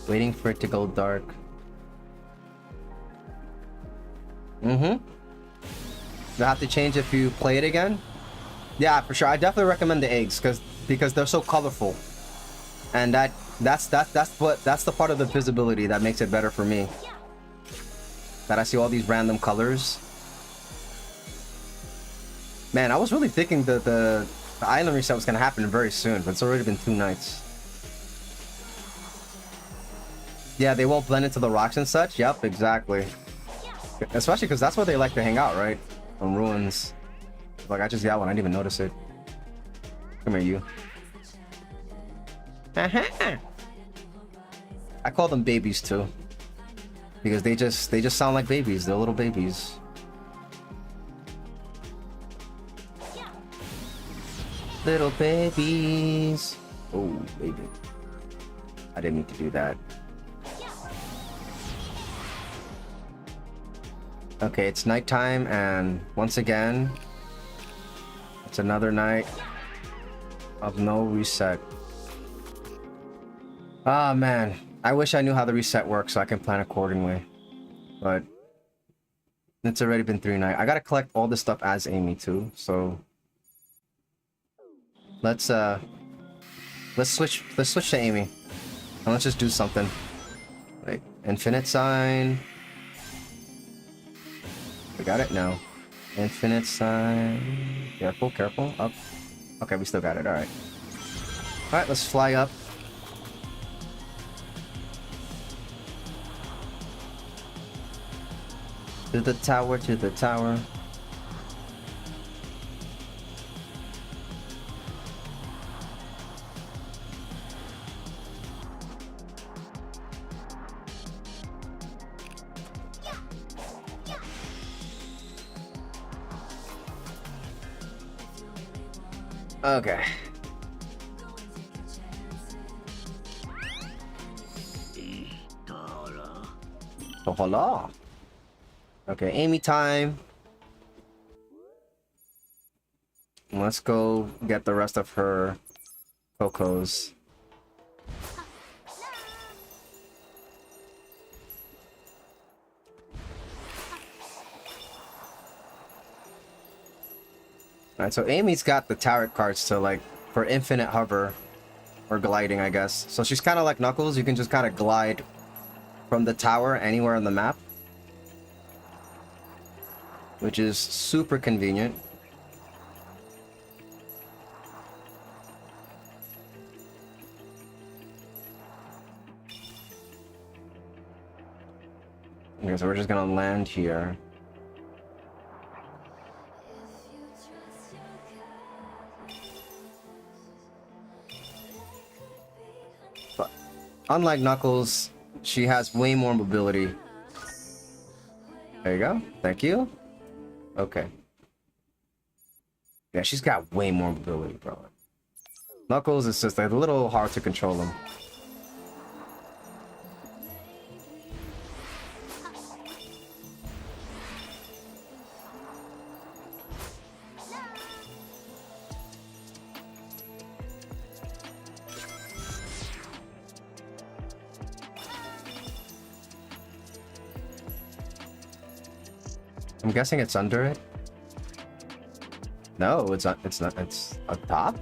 Waiting for it to go dark. You'll have to change if you play it again. Yeah, for sure. I definitely recommend the eggs because they're so colorful, and that's the part of the visibility that makes it better for me. That I see all these random colors. Man, I was really thinking that the island reset was gonna happen very soon, but it's already been 2 nights. Yeah, they won't blend into the rocks and such. Yep, exactly. Especially because that's where they like to hang out, right? On ruins. Like, I just got one. I didn't even notice it. Come here, you. I call them babies too, because they just sound like babies. They're little babies. Little babies. Oh, baby. I didn't mean to do that. Okay, it's nighttime, and once again, it's another night of no reset. Ah, man. I wish I knew how the reset works so I can plan accordingly. But it's already been 3 nights. I gotta collect all this stuff as Amy too, so let's switch to Amy. And let's just do something. Like infinite sign. We got it now. Infinite sign. Careful, careful. Up. Okay, we still got it. Alright. Alright, let's fly up. To the tower, to the tower. Okay. Oh, hello. Okay, Amy time. Let's go get the rest of her Cocos. Alright, so Amy's got the tarot cards to, like, for infinite hover, or gliding, I guess. So she's kind of like Knuckles, you can just kind of glide from the tower anywhere on the map. Which is super convenient. Okay, so we're just gonna land here. But unlike Knuckles, she has way more mobility. There you go. Thank you. Okay. Yeah, she's got way more mobility, bro. Knuckles is just like a little hard to control him. I'm guessing it's under it. No, it's not. It's not. It's on top.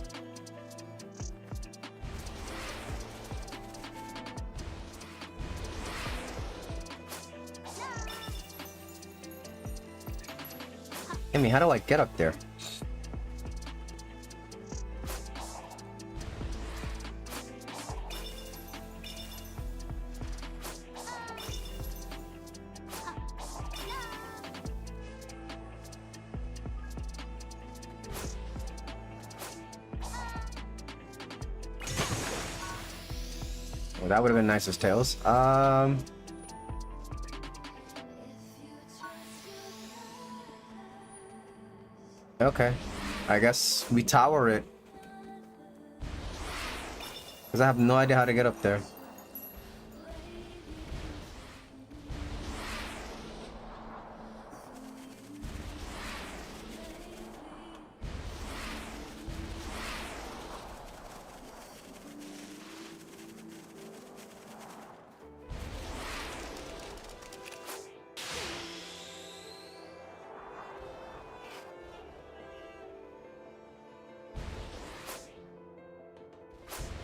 Amy, how do I get up there? Well, that would have been nice as Tails. Okay. I guess we tower it. Because I have no idea how to get up there.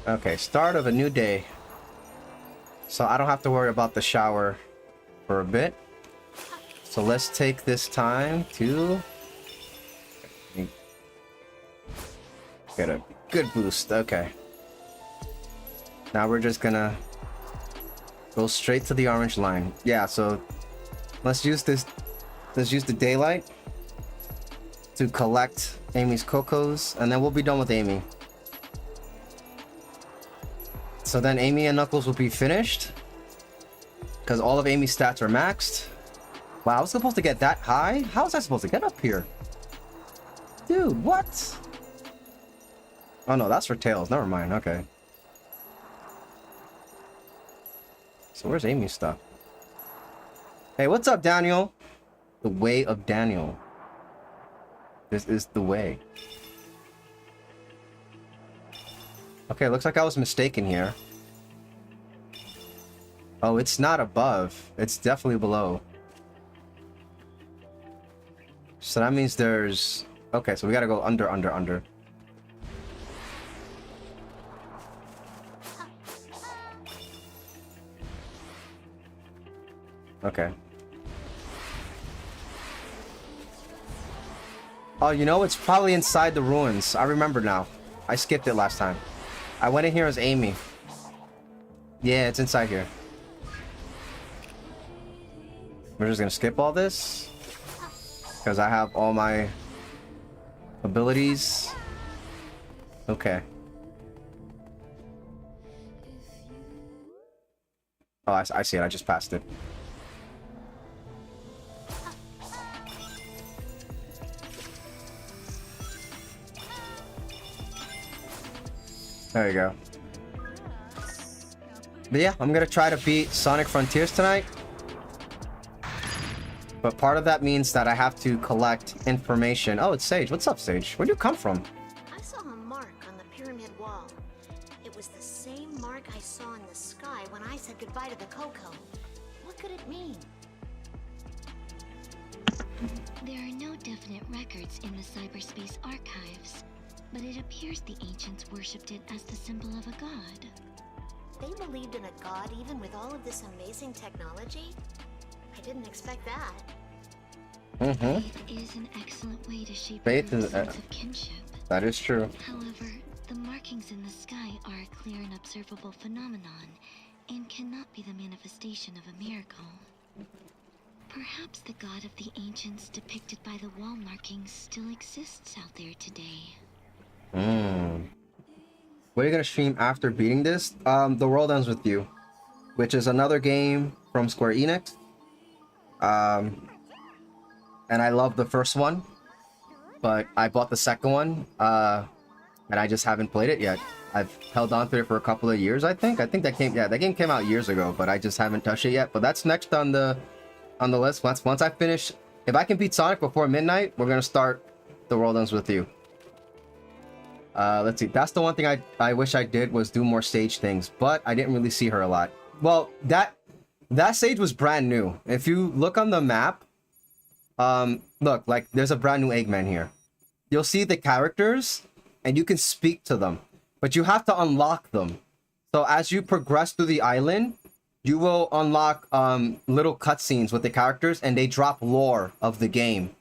Okay, start of a new day. So I don't have to worry about the shower for a bit. So let's take this time to get a good boost. Okay. Now we're just gonna go straight to the orange line. Yeah, so let's use this. Let's use the daylight to collect Amy's Cocos, and then we'll be done with Amy. So then Amy and Knuckles will be finished. Because all of Amy's stats are maxed. Wow, I was supposed to get that high? How was I supposed to get up here? Dude, what? Oh no, that's for Tails. Never mind, okay. So where's Amy's stuff? Hey, what's up, Daniel? The way of Daniel. This is the way. Okay, looks like I was mistaken here. Oh, it's not above. It's definitely below. So that means there's... Okay, so we gotta go under. Okay. Oh, you know, it's probably inside the ruins. I remember now. I skipped it last time. I went in here as Amy. Yeah, it's inside here. We're just gonna skip all this. Because I have all my abilities. Okay. Oh, I see it. I just passed it. There you go. But yeah, I'm gonna try to beat Sonic Frontiers tonight. But part of that means that I have to collect information. Oh, it's Sage. What's up, Sage? Where'd you come from? I saw a mark on the pyramid wall. It was the same mark I saw in the sky when I said goodbye to the Coco. What could it mean? There are no definite records in the cyberspace archives, but it appears the ancients worshipped it as the symbol of a god. They believed in a god even with all of this amazing technology? I didn't expect that. Faith is an excellent way to shape Faith your is sense of kinship. That is true. However, the markings in the sky are a clear and observable phenomenon and cannot be the manifestation of a miracle. Perhaps the god of the ancients depicted by the wall markings still exists out there today. What are you gonna stream after beating this? The World Ends With You, which is another game from Square Enix. And I love the first one, but I bought the second one, and I just haven't played it yet. I've held on to it for a couple of years, I think. That game came out years ago, but I just haven't touched it yet. But that's next on the list. Once I finish, if I can beat Sonic before midnight, we're gonna start The World Ends With You. Let's see. That's the one thing I wish I did, was do more stage things, but I didn't really see her a lot. Well, that stage was brand new. If you look on the map, look, like there's a brand new Eggman here. You'll see the characters, and you can speak to them, but you have to unlock them. So as you progress through the island, you will unlock little cutscenes with the characters, and they drop lore of the game.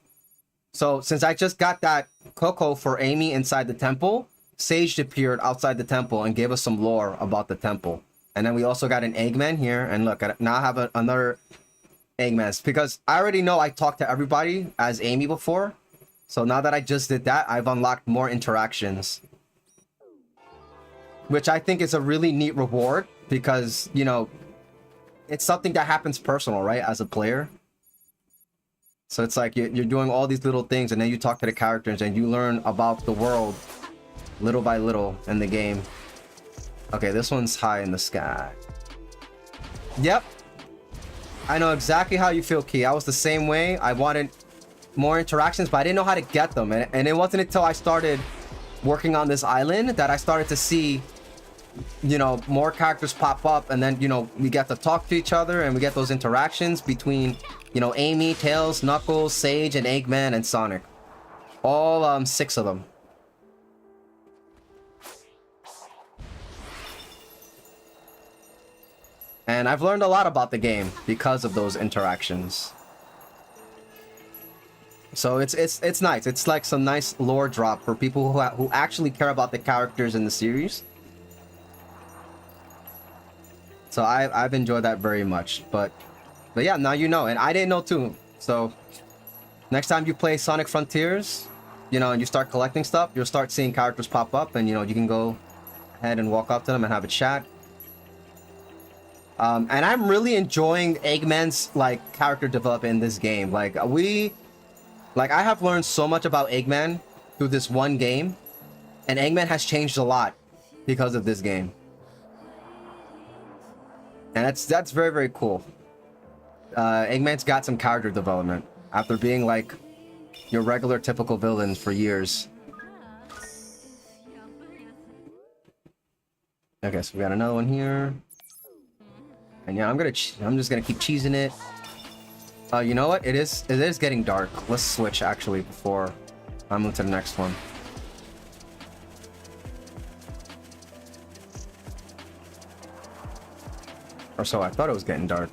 So since I just got that Coco for Amy inside the temple, Sage appeared outside the temple and gave us some lore about the temple. And then we also got an Eggman here, and look, now I have another Eggman, because I already know I talked to everybody as Amy before. So now that I just did that, I've unlocked more interactions, which I think is a really neat reward, because, you know, it's something that happens personal, right, as a player. So it's like you're doing all these little things, and then you talk to the characters, and you learn about the world little by little in the game. Okay, this one's high in the sky. Yep. I know exactly how you feel, Key. I was the same way. I wanted more interactions, but I didn't know how to get them. And it wasn't until I started working on this island that I started to see, you know, more characters pop up. And then, you know, we get to talk to each other, and we get those interactions between, you know, Amy, Tails, Knuckles, Sage, and Eggman, and Sonic. All 6 of them. And I've learned a lot about the game because of those interactions. So it's nice. It's like some nice lore drop for people who actually care about the characters in the series. So I've enjoyed that very much. But yeah, now you know, and I didn't know too. So next time you play Sonic Frontiers, you know, and you start collecting stuff, you'll start seeing characters pop up, and you know, you can go ahead and walk up to them and have a chat. And I'm really enjoying Eggman's like character development in this game. Like I have learned so much about Eggman through this one game, and Eggman has changed a lot because of this game. And that's very, very cool. Eggman's got some character development after being like your regular typical villain for years. Okay, so we got another one here. And yeah, I'm just gonna keep cheesing it. You know what? It is getting dark. Let's switch actually before I move to the next one. Or so I thought it was getting dark.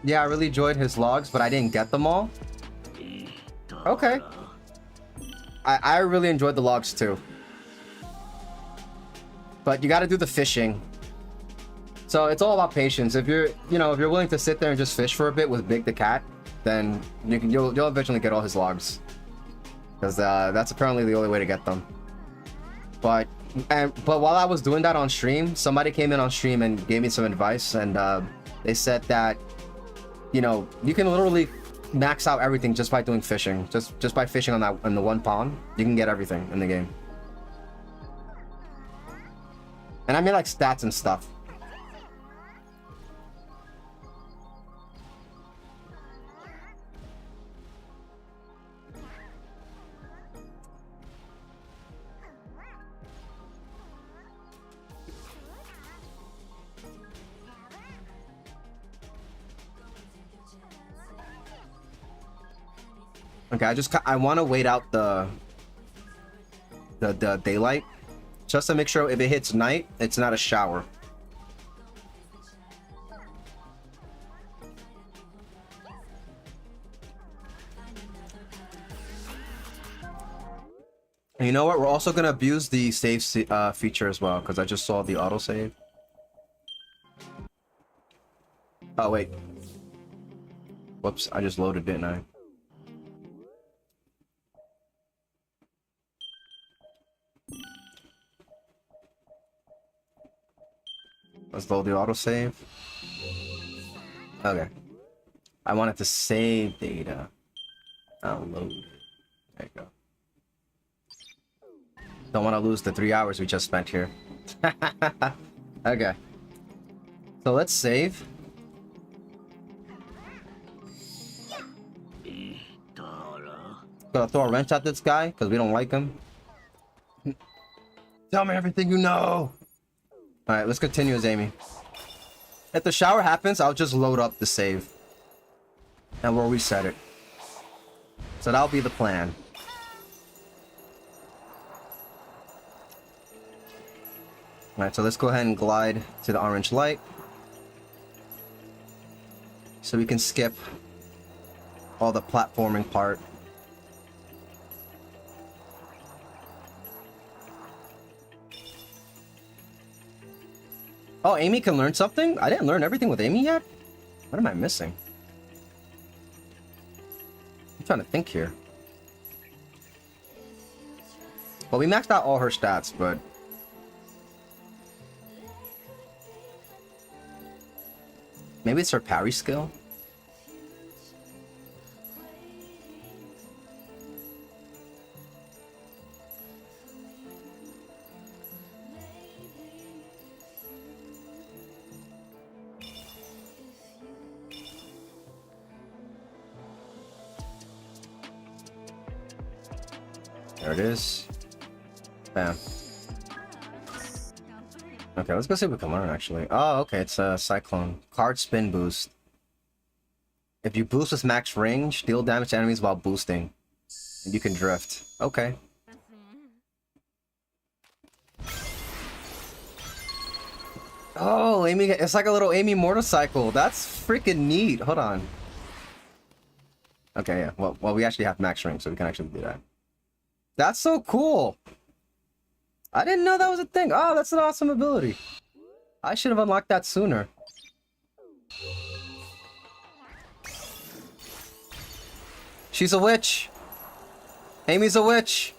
Yeah, I really enjoyed his logs, but I didn't get them all. Okay. I really enjoyed the logs too. But you gotta do the fishing. So it's all about patience. If you're willing to sit there and just fish for a bit with Big the Cat, then you'll eventually get all his logs. Because that's apparently the only way to get them. But while I was doing that on stream, somebody came in on stream and gave me some advice, and they said that, you know, you can literally max out everything just by doing fishing. Just by fishing on the one pond, you can get everything in the game. And I mean like stats and stuff. Okay, I want to wait out the daylight, just to make sure if it hits night, it's not a shower. You know what? We're also gonna abuse the save feature as well, because I just saw the autosave. Oh wait. Whoops, I just loaded, didn't I? Let's load the autosave. Okay. I wanted to save data. Download. There you go. Don't want to lose the 3 hours we just spent here. Okay. So let's save. Gonna throw a wrench at this guy because we don't like him. Tell me everything you know. Alright, let's continue as Amy. If the shower happens, I'll just load up the save. And we'll reset it. So that'll be the plan. Alright, so let's go ahead and glide to the orange light. So we can skip all the platforming part. Oh, Amy can learn something? I didn't learn everything with Amy yet? What am I missing? I'm trying to think here. Well, we maxed out all her stats, but... maybe it's her parry skill? There it is. Bam. Okay, let's go see if we can learn, actually. Oh, okay, it's a Cyclone. Card spin boost. If you boost with max range, deal damage to enemies while boosting. And you can drift. Okay. Oh, Amy, it's like a little Amy motorcycle. That's freaking neat. Hold on. Okay, yeah. Well, we actually have max range, so we can actually do that. That's so cool. I didn't know that was a thing. Oh, that's an awesome ability. I should have unlocked that sooner. She's a witch. Amy's a witch.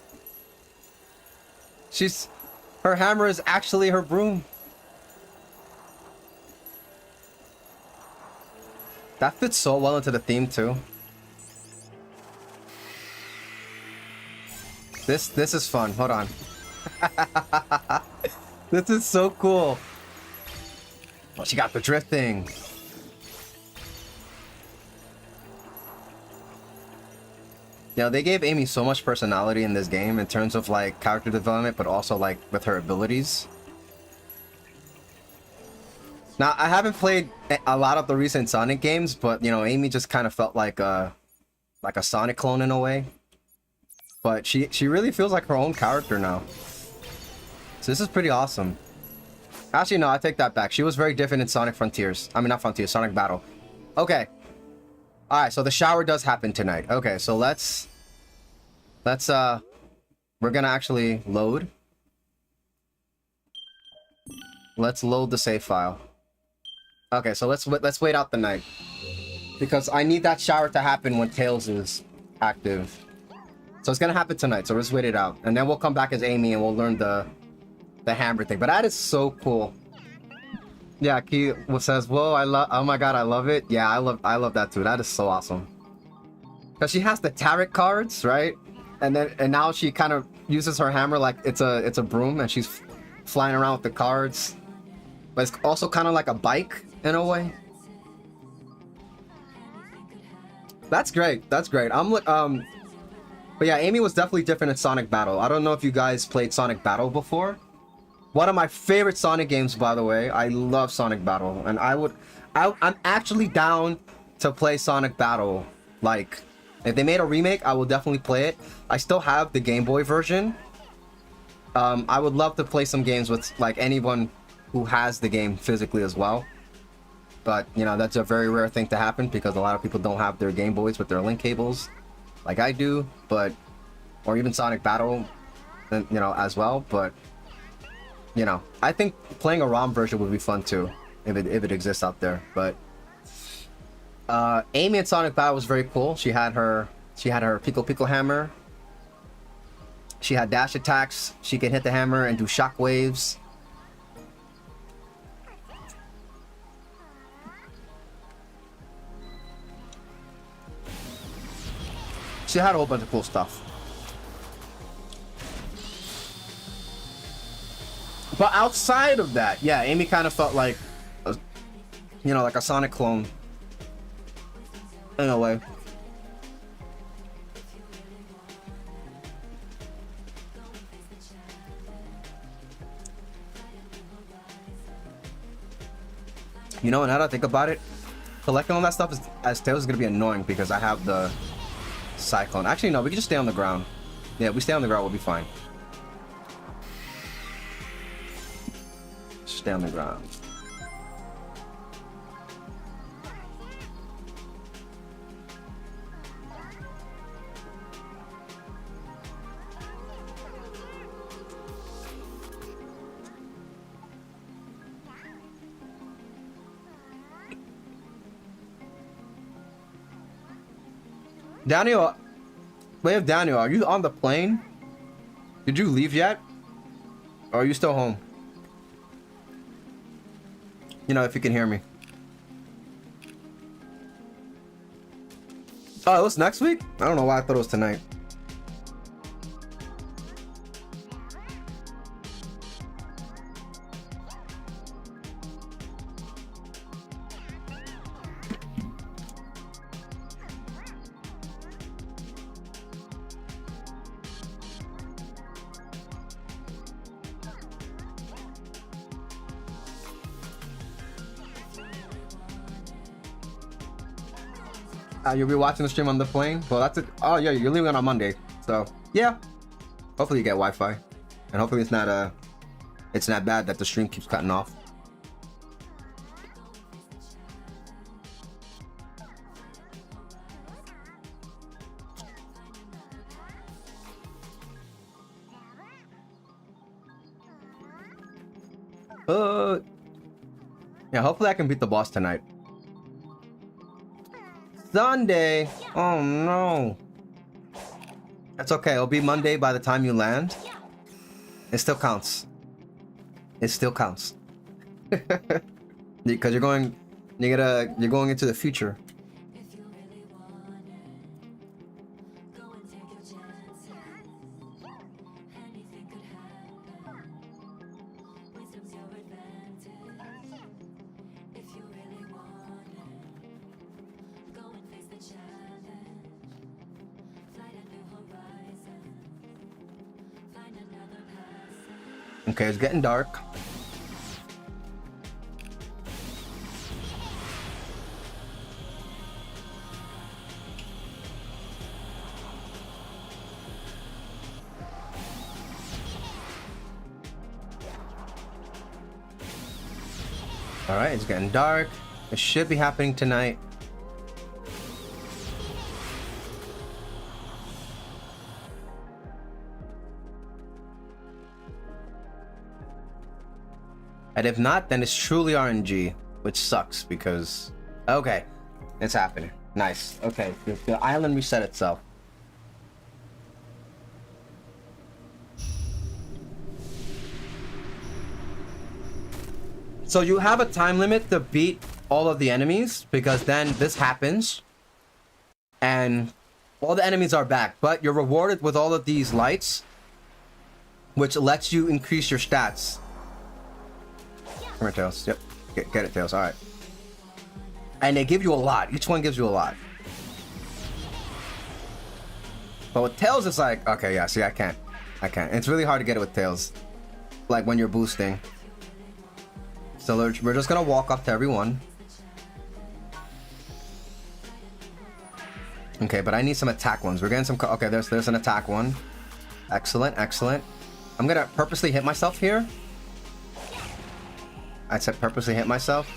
Her hammer is actually her broom. That fits so well into the theme too. This is fun. Hold on. This is so cool. Oh, she got the drifting. You know, they gave Amy so much personality in this game in terms of like character development, but also like with her abilities. Now, I haven't played a lot of the recent Sonic games, but you know, Amy just kind of felt like a Sonic clone in a way. But she really feels like her own character now. So this is pretty awesome. Actually, no, I take that back. She was very different in Sonic Frontiers. I mean, not Frontiers, Sonic Battle. Okay. Alright, so the shower does happen tonight. Okay, so let's we're gonna actually load. Let's load the save file. Okay, so let's wait out the night. Because I need that shower to happen when Tails is active. So it's gonna happen tonight, so let's wait it out. And then we'll come back as Amy and we'll learn the hammer thing. But that is so cool. Yeah, Key says, whoa, oh my god, I love it. Yeah, I love that too. That is so awesome. Because she has the tarot cards, right? And now she kind of uses her hammer like it's a broom and she's flying around with the cards. But it's also kind of like a bike in a way. That's great. That's great. But yeah, Amy was definitely different in Sonic Battle. I don't know if you guys played Sonic Battle before. One of my favorite Sonic games, by the way. I love Sonic Battle, and I'm actually down to play Sonic Battle. Like, if they made a remake, I will definitely play it. I still have the Game Boy version. I would love to play some games with like anyone who has the game physically as well. But you know, that's a very rare thing to happen because a lot of people don't have their Game Boys with their link cables, like I do. Or even Sonic Battle. you know, as well. But you know, I think playing a ROM version would be fun too, if it exists out there. But Amy in Sonic Battle was very cool. She had her Pico hammer. She had dash attacks. She can hit the hammer and do shock waves. She had a whole bunch of cool stuff. But outside of that, yeah, Amy kind of felt like, you know, like a Sonic clone. In a way. You know, now that I think about it, collecting all that stuff as Tails is going to be annoying because I have the Cyclone. Actually, no, we can just stay on the ground. Yeah, if we stay on the ground, we'll be fine. Stay on the ground. Daniel, wait, Daniel, are you on the plane? Did you leave yet? Or are you still home? You know, if you can hear me. Oh, it was next week? I don't know why I thought it was tonight. You'll be watching the stream on the plane? Well, that's it. Oh, yeah, you're leaving on Monday. So, yeah. Hopefully you get Wi-Fi. And hopefully it's not bad that the stream keeps cutting off. Yeah, hopefully I can beat the boss tonight. Sunday. Oh no. That's okay. It'll be Monday by the time you land. It still counts. It still counts. Because you're going into the future. Okay, it's getting dark. All right, it's getting dark. It should be happening tonight. And if not, then it's truly RNG, which sucks because... Okay, it's happening. Nice. Okay, the island reset itself. So you have a time limit to beat all of the enemies, because then this happens. And all the enemies are back, but you're rewarded with all of these lights, which lets you increase your stats. Come here, Tails. Yep. Get it, Tails. Alright. And they give you a lot. Each one gives you a lot. But with Tails, it's like... Okay, yeah. See, I can't. It's really hard to get it with Tails. Like, when you're boosting. So we're just gonna walk up to everyone. Okay, but I need some attack ones. We're getting some... Okay, there's an attack one. Excellent, excellent. I'm gonna purposely hit myself here. I said purposely hit myself.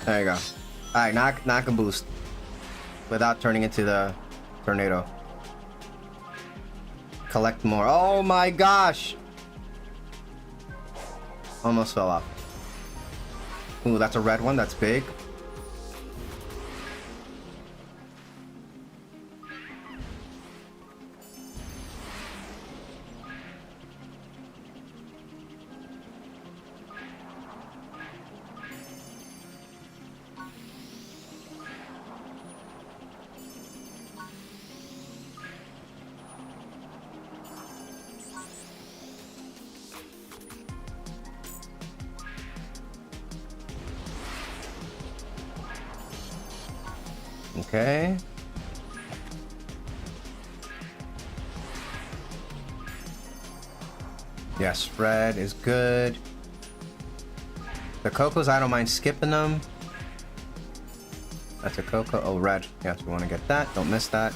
There you go. Alright, now I can boost. Without turning into the tornado. collect more. Oh my gosh! Almost fell off. Ooh, that's a red one. That's big. Okay. Yes, red is good. The Cocos, I don't mind skipping them. That's a Coco. Oh, red. Yes, we want to get that. Don't miss that.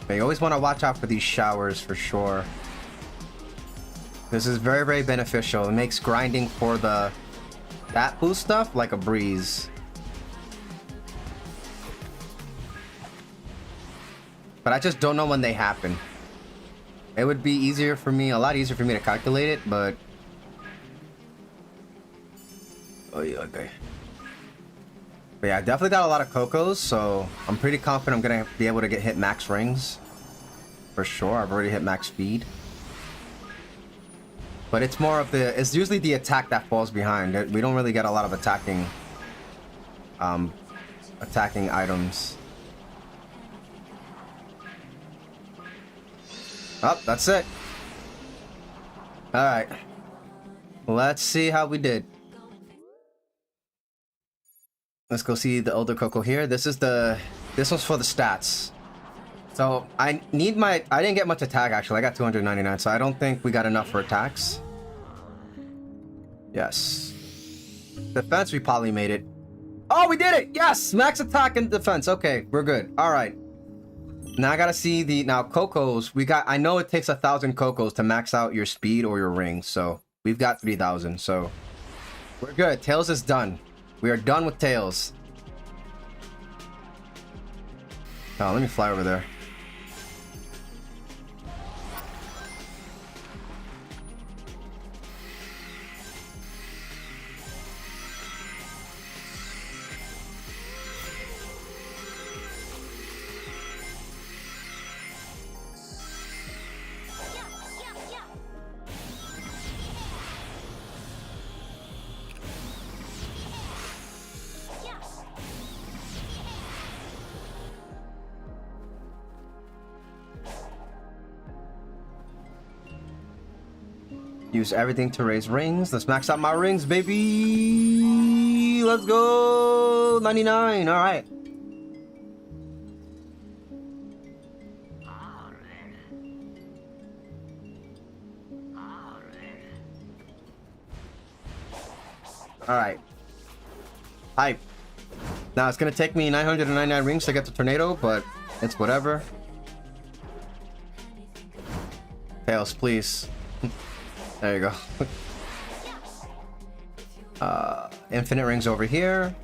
But you always want to watch out for these showers for sure. This is very, very beneficial. It makes grinding for the that boost stuff like a breeze. But I just don't know when they happen. It would be easier for me, a lot easier for me to calculate it, but... Oh yeah, okay. But yeah, I definitely got a lot of Cocos, so I'm pretty confident I'm gonna be able to hit max rings. For sure, I've already hit max speed. But it's more of it's usually the attack that falls behind. We don't really get a lot of attacking items. Oh, that's it. Alright. Let's see how we did. Let's go see the older Coco here. This one's for the stats. So I didn't get much attack actually. I got 299, so I don't think we got enough for attacks. Yes. Defense, we probably made it. Oh, we did it! Yes! Max attack and defense. Okay, we're good. Alright. Now I gotta see now Cocos. I know it takes 1,000 Cocos to max out your speed or your ring, so we've got 3,000, so we're good. Tails is done. We are done with Tails. Oh, let me fly over there. Use everything to raise rings. Let's max out my rings, baby. Let's go. 99. All right. All right. Hype. Now it's gonna take me 999 rings to get the tornado, but it's whatever. Tails, please. There you go. Infinite rings over here.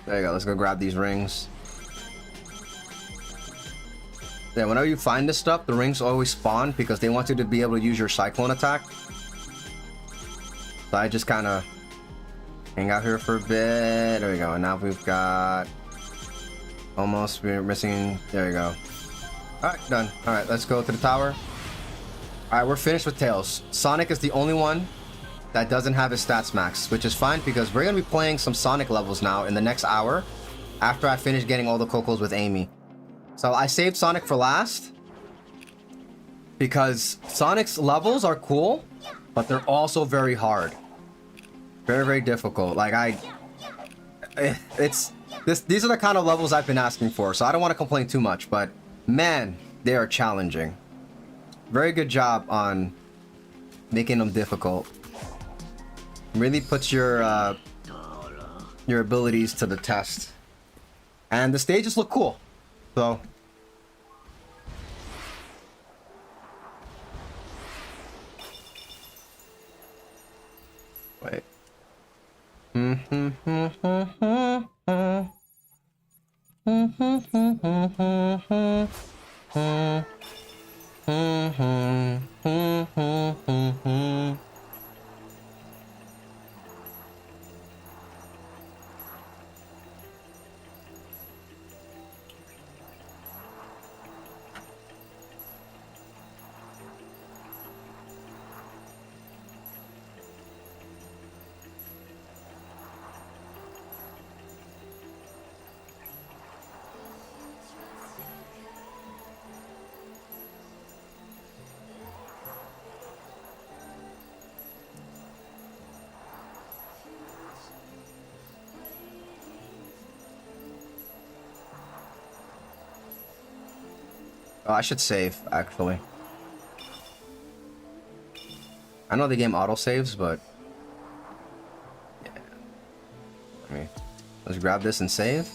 There you go. Let's go grab these rings. Yeah, whenever you find this stuff, the rings always spawn because they want you to be able to use your cyclone attack. So I just kind of hang out here for a bit. There we go. And now we've got almost. We're missing. There you go. All right, done. All right, let's go to the tower. Alright, we're finished with Tails. Sonic is the only one that doesn't have his stats max, which is fine because we're going to be playing some Sonic levels now in the next hour after I finish getting all the Cocos with Amy. So I saved Sonic for last because Sonic's levels are cool, but they're also very hard. Very, very difficult. Like these are the kind of levels I've been asking for, so I don't want to complain too much, but man, they are challenging. Very good job on making them difficult. Really puts your abilities to the test. And the stages look cool. So Oh, I should save, actually. I know the game auto-saves, but... yeah. I mean, let's grab this and save.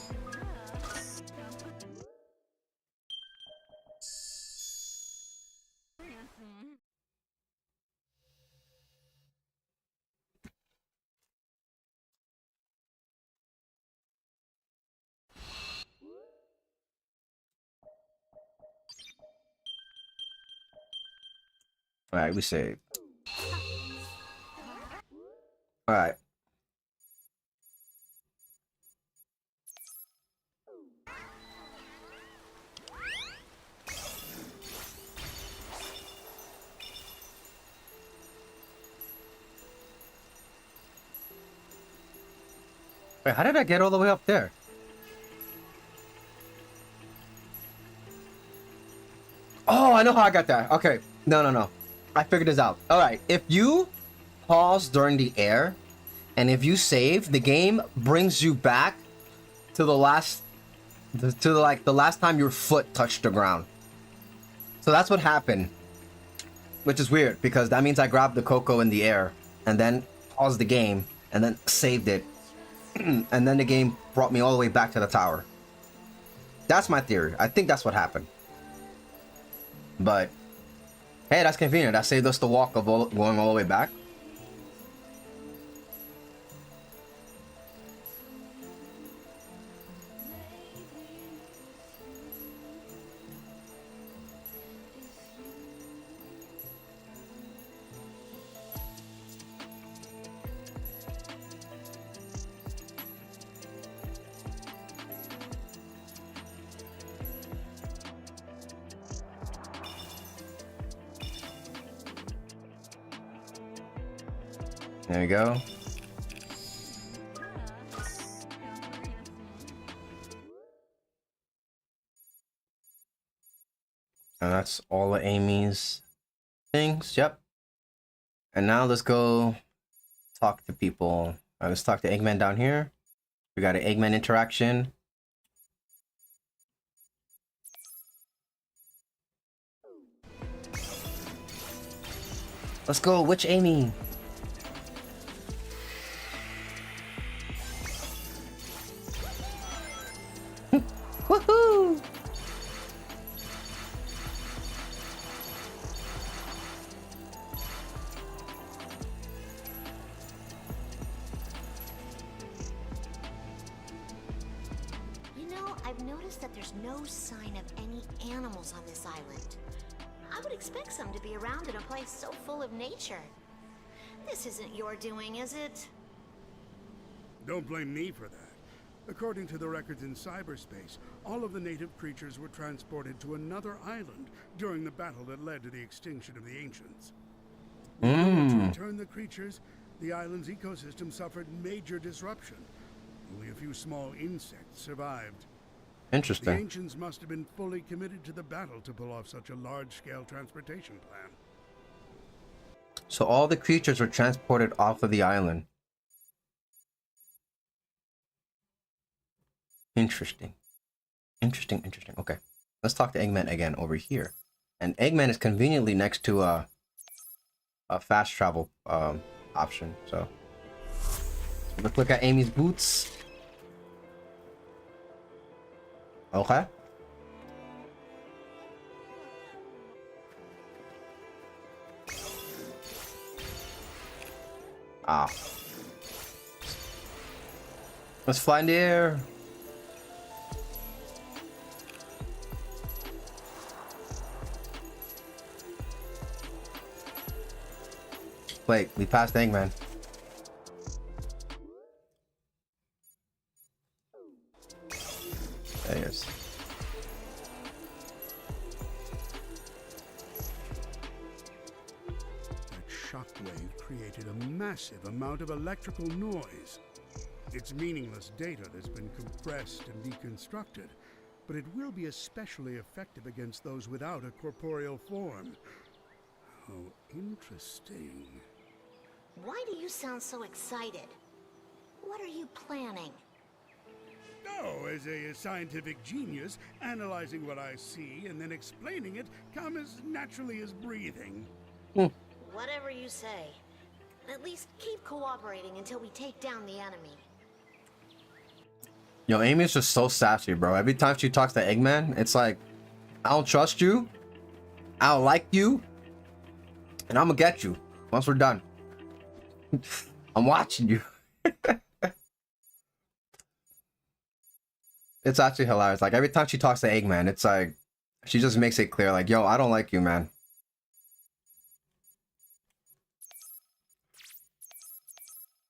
Alright, we save. Alright. Wait, how did I get all the way up there? Oh, I know how I got there. Okay. No. I figured this out. Alright, if you pause during the air, and if you save, the game brings you back to the last... the last time your foot touched the ground. So that's what happened. Which is weird, because that means I grabbed the Coco in the air, and then paused the game, and then saved it. And then the game brought me all the way back to the tower. That's my theory. I think that's what happened. But, hey, that's convenient. That saved us the walk of going all the way back. There you go. And that's all of Amy's things. Yep. And now let's go talk to people. Let's talk to Eggman down here. We got an Eggman interaction. Let's go. Which Amy? Woohoo! You know, I've noticed that there's no sign of any animals on this island. I would expect some to be around in a place so full of nature. This isn't your doing, is it? Don't blame me for that. According to the records in cyberspace, all of the native creatures were transported to another island during the battle that led to the extinction of the ancients. To return the creatures, the island's ecosystem suffered major disruption. Only a few small insects survived. Interesting. The ancients must have been fully committed to the battle to pull off such a large-scale transportation plan. So all the creatures were transported off of the island. Interesting. Interesting. Okay. Let's talk to Eggman again over here. And Eggman is conveniently next to a fast travel option. So let's look at Amy's boots. Okay. Let's fly in the air. Wait, we passed Eggman. There he is. That shockwave created a massive amount of electrical noise. It's meaningless data that's been compressed and deconstructed, but it will be especially effective against those without a corporeal form. Oh, interesting. Why do you sound so excited? What are you planning? Oh, as a scientific genius, analyzing what I see and then explaining it come as naturally as breathing. Whatever you say. At least keep cooperating until we take down the enemy. Yo, Amy's just so sassy, bro. Every time she talks to Eggman, it's like, I don't trust you, I don't like you, and I'm gonna get you once we're done. I'm watching you. It's actually hilarious. Like, every time she talks to Eggman, it's like, she just makes it clear, like, yo, I don't like you, man.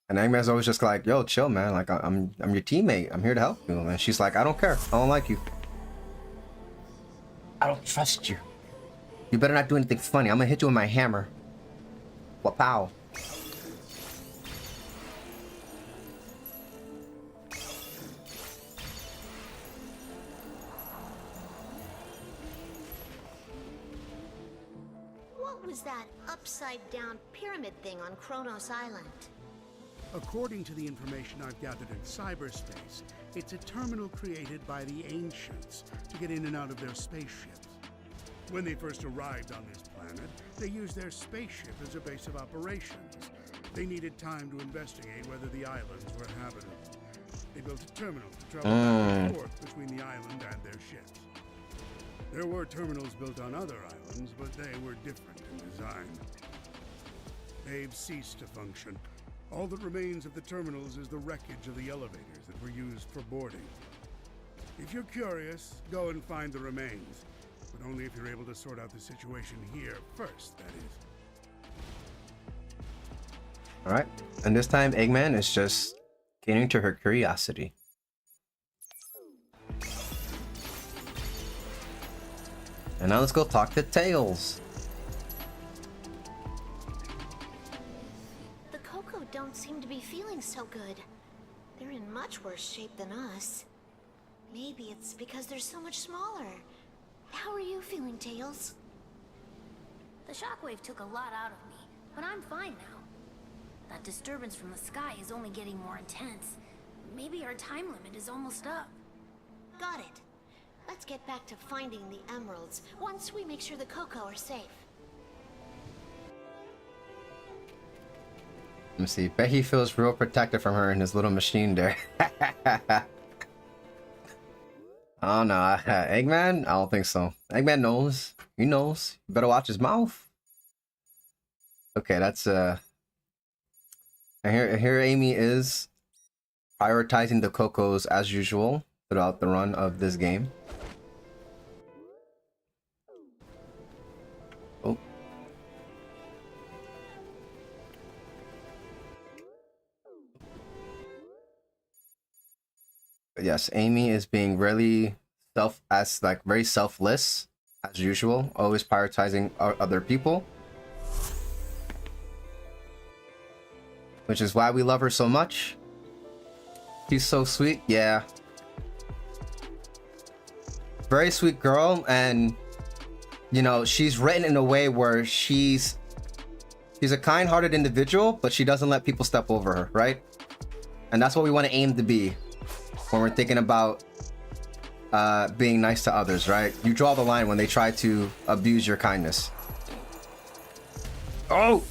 And Eggman's always just like, yo, chill, man. Like, I'm your teammate. I'm here to help you. And she's like, I don't care. I don't like you. I don't trust you. You better not do anything funny. I'm gonna hit you with my hammer. Wapow. What was that upside-down pyramid thing on Kronos Island? According to the information I've gathered in cyberspace, it's a terminal created by the ancients to get in and out of their spaceships. When they first arrived on this planet, they used their spaceship as a base of operations. They needed time to investigate whether the islands were habitable. They built a terminal to travel back and forth between the island and their ships. There were terminals built on other islands, but they were different in design. They've ceased to function. All that remains of the terminals is the wreckage of the elevators that were used for boarding. If you're curious, go and find the remains. But only if you're able to sort out the situation here first, that is. Alright. And this time, Eggman is just catering to her curiosity. And now let's go talk to Tails. The Coco don't seem to be feeling so good. They're in much worse shape than us. Maybe it's because they're so much smaller. How are you feeling, Tails? The shockwave took a lot out of me, but I'm fine now. That disturbance from the sky is only getting more intense. Maybe our time limit is almost up. Got it. Let's get back to finding the emeralds once we make sure the Coco are safe. Let me see. Bet he feels real protected from her in his little machine there. Oh no, Eggman? I don't think so. Eggman knows. He knows. You better watch his mouth. Okay, that's and here Amy is prioritizing the Cocos as usual throughout the run of this game. Oh. But yes, Amy is being really very selfless as usual, always prioritizing other people. Which is why we love her so much. She's so sweet, yeah. Very sweet girl, and you know, she's written in a way where she's a kind-hearted individual, but she doesn't let people step over her, right? And that's what we want to aim to be when we're thinking about being nice to others, right? You draw the line when they try to abuse your kindness. Oh!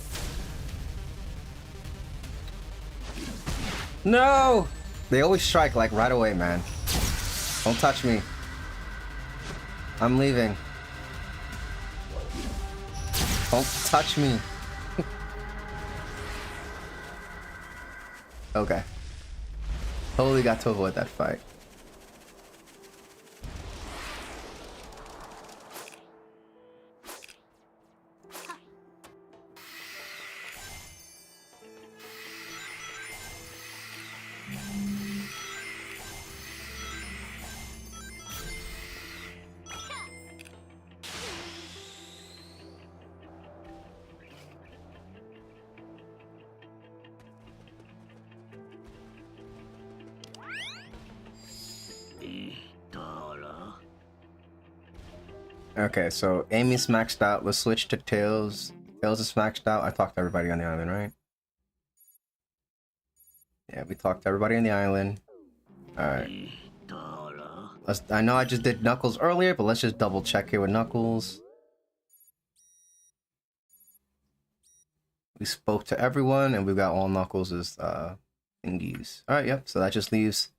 No! They always strike like right away, man. Don't touch me. I'm leaving. Don't touch me. Totally got to avoid that fight. Okay, so Amy's maxed out. Let's switch to Tails. Tails is maxed out. I talked to everybody on the island, right? Yeah, we talked to everybody on the island. Alright. I know I just did Knuckles earlier, but let's just double check here with Knuckles. We spoke to everyone, and we got all Knuckles' thingies. Alright, yep. So that just leaves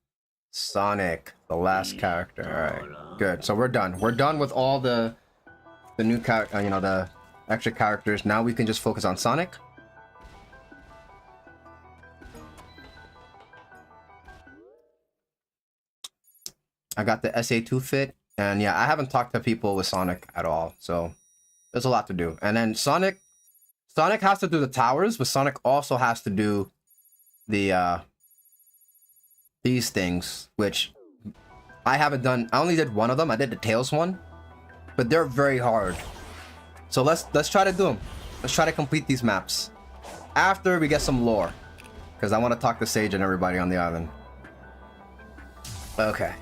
Sonic, the last character. Alright, good. So we're done. We're done with all the new character, you know, the extra characters. Now we can just focus on Sonic. I got the SA2 fit, and yeah, I haven't talked to people with Sonic at all, so there's a lot to do. And then Sonic has to do the towers, but Sonic also has to do the these things, which I haven't done. I only did one of them. I did the Tails one, but they're very hard. So let's try to do them. Let's try to complete these maps after we get some lore, because I want to talk to Sage and everybody on the island. Okay.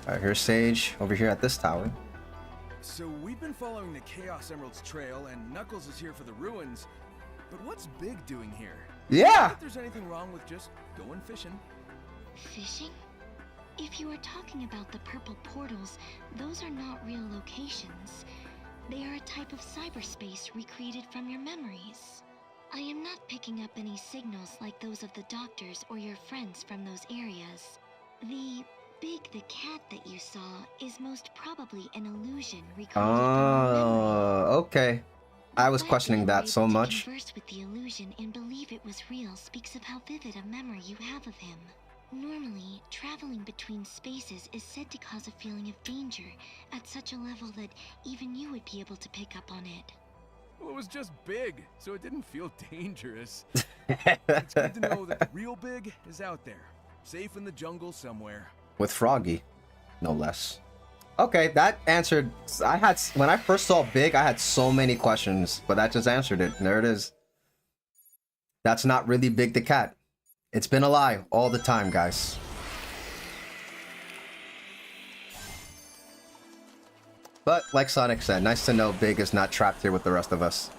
All right, here's Sage over here at this tower. So we've been following the Chaos Emerald's trail, and Knuckles is here for the ruins. But what's Big doing here? Yeah. If there's anything wrong with just going fishing. Fishing? If you are talking about the purple portals, those are not real locations. They are a type of cyberspace recreated from your memories. I am not picking up any signals like those of the doctors or your friends from those areas. The Big the cat that you saw is most probably an illusion recreated from your memory. Okay. I was questioning that so much. To converse with the illusion and believe it was real speaks of how vivid a memory you have of him. Normally, traveling between spaces is said to cause a feeling of danger at such a level that even you would be able to pick up on it. Well, it was just big, so it didn't feel dangerous. It's good to know that the real Big is out there, safe in the jungle somewhere. With Froggy, no less. Okay, that answered. When I first saw Big, I had so many questions, but that just answered it. There it is. That's not really Big the cat. It's been a lie all the time, guys. But like Sonic said, nice to know Big is not trapped here with the rest of us.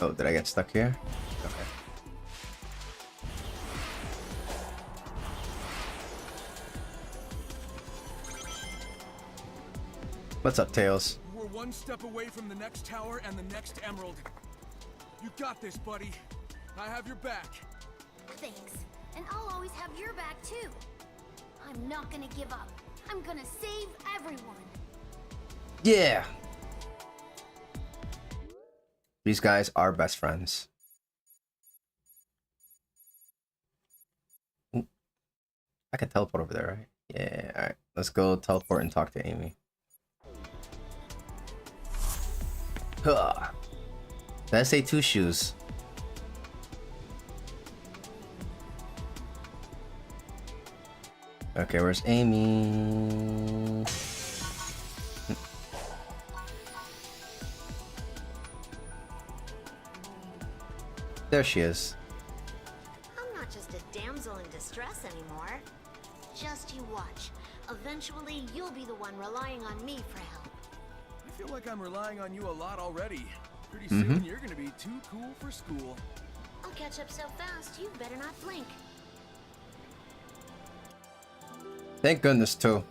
Oh, did I get stuck here? Okay. What's up, Tails? We're one step away from the next tower and the next emerald. You got this, buddy. I have your back. Thanks. And I'll always have your back, too. I'm not gonna give up. I'm gonna save everyone. Yeah. These guys are best friends. Ooh. I can teleport over there, right? Yeah, alright. Let's go teleport and talk to Amy. Huh. The SA2 shoes. Okay, where's Amy? There she is. I'm not just a damsel in distress anymore. Just you watch. Eventually, you'll be the one relying on me for help. I feel like I'm relying on you a lot already. Pretty soon you're gonna be too cool for school. I'll catch up so fast, you better not blink. Thank goodness too.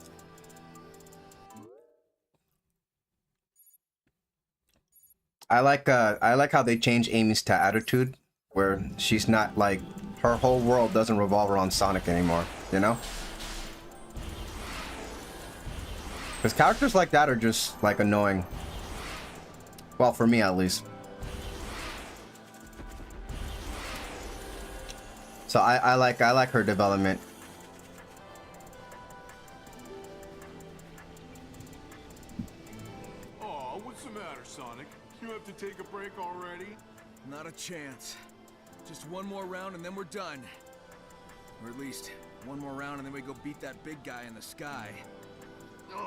I like how they change Amy's to attitude, where she's not like, her whole world doesn't revolve around Sonic anymore, you know? Because characters like that are just like annoying. Well, for me at least. So I like her development. Oh, what's the matter, Sonic? You have to take a break already? Not a chance. Just one more round and then we're done. Or at least one more round and then we go beat that big guy in the sky.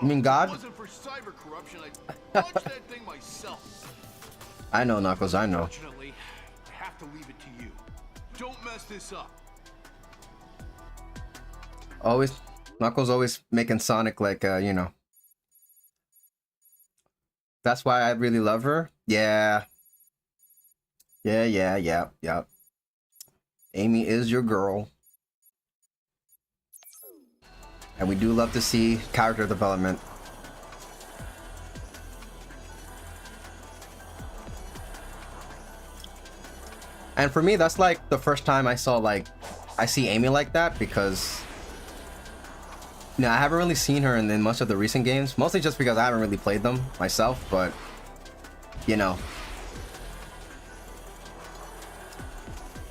You mean God? If it wasn't for cyber corruption, I'd launch that thing myself. I know, Knuckles, I know. Unfortunately, I have to leave it to you. Don't mess this up. Always, Knuckles always making Sonic like, you know. That's why I really love her. Yeah. Yeah. Amy is your girl. And we do love to see character development. And for me, that's like the first time I see Amy like that, because I haven't really seen her in much of the recent games, mostly just because I haven't really played them myself, but you know.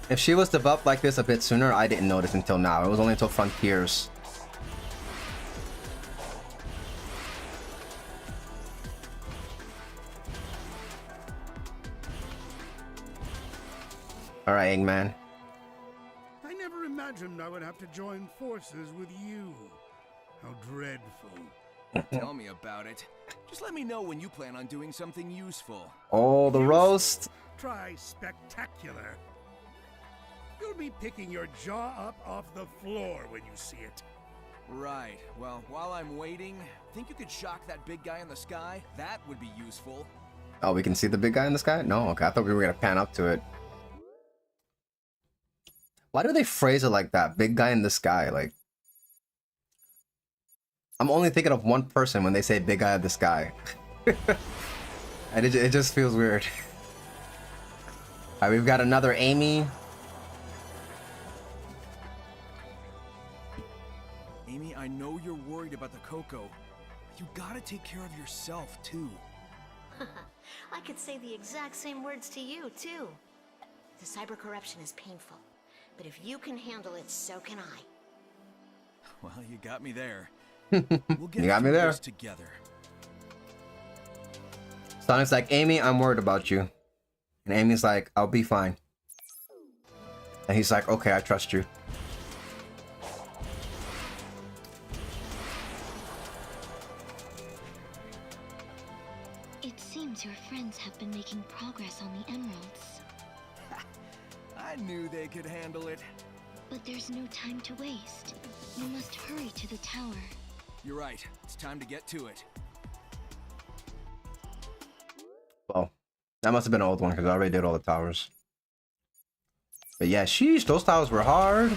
If she was developed like this a bit sooner, I didn't notice until now. It was only until Frontiers. Alright, Eggman. I never imagined I would have to join forces with you. How dreadful. Tell me about it. Just let me know when you plan on doing something useful. Oh, the roast. Try spectacular. You'll be picking your jaw up off the floor when you see it. Right. Well, while I'm waiting, think you could shock that big guy in the sky? That would be useful. Oh, we can see the big guy in the sky? No, okay. I thought we were gonna pan up to it. Why do they phrase it like that? Big guy in the sky, like... I'm only thinking of one person when they say big guy in the sky. And it just feels weird. Alright, we've got another Amy. Amy, I know you're worried about the Coco. You gotta take care of yourself, too. I could say the exact same words to you, too. The cyber corruption is painful, but if you can handle it, so can I. Well, you got me there. You got me there. Together. Sonic's like, Amy, I'm worried about you. And Amy's like, I'll be fine. And he's like, okay, I trust you. It seems your friends have been making progress on the emeralds. I knew they could handle it. But there's no time to waste. You must hurry to the tower. You're right. It's time to get to it. Well, that must have been an old one because I already did all the towers. But yeah, sheesh, those towers were hard.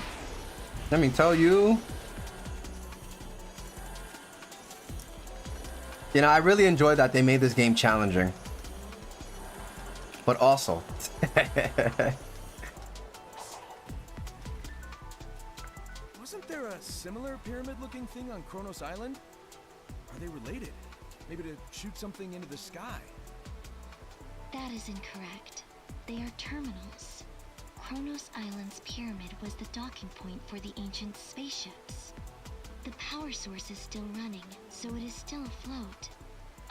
Let me tell you. You know, I really enjoyed that they made this game challenging. But also... Wasn't there a similar pyramid-looking thing on Kronos Island? Are they related? Maybe to shoot something into the sky? That is incorrect. They are terminals. Kronos Island's pyramid was the docking point for the ancient spaceships. The power source is still running, so it is still afloat.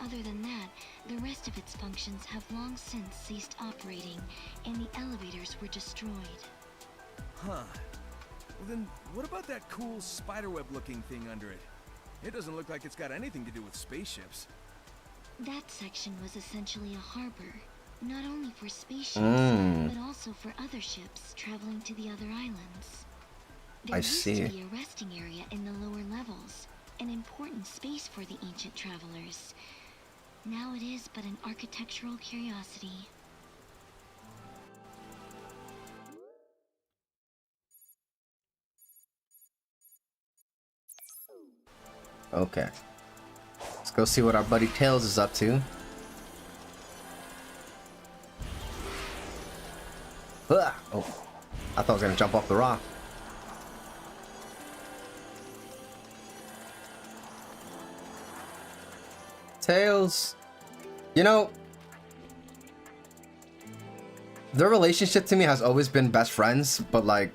Other than that, the rest of its functions have long since ceased operating, and the elevators were destroyed. Huh. Well then, what about that cool spiderweb-looking thing under it? It doesn't look like it's got anything to do with spaceships. That section was essentially a harbor, not only for spaceships, but also for other ships traveling to the other islands. There used to be a resting area in the lower levels, an important space for the ancient travelers. Now it is but an architectural curiosity. Okay. Let's go see what our buddy Tails is up to. Ah! Oh, I thought I was gonna jump off the rock. Tails, you know, their relationship to me has always been best friends, but like,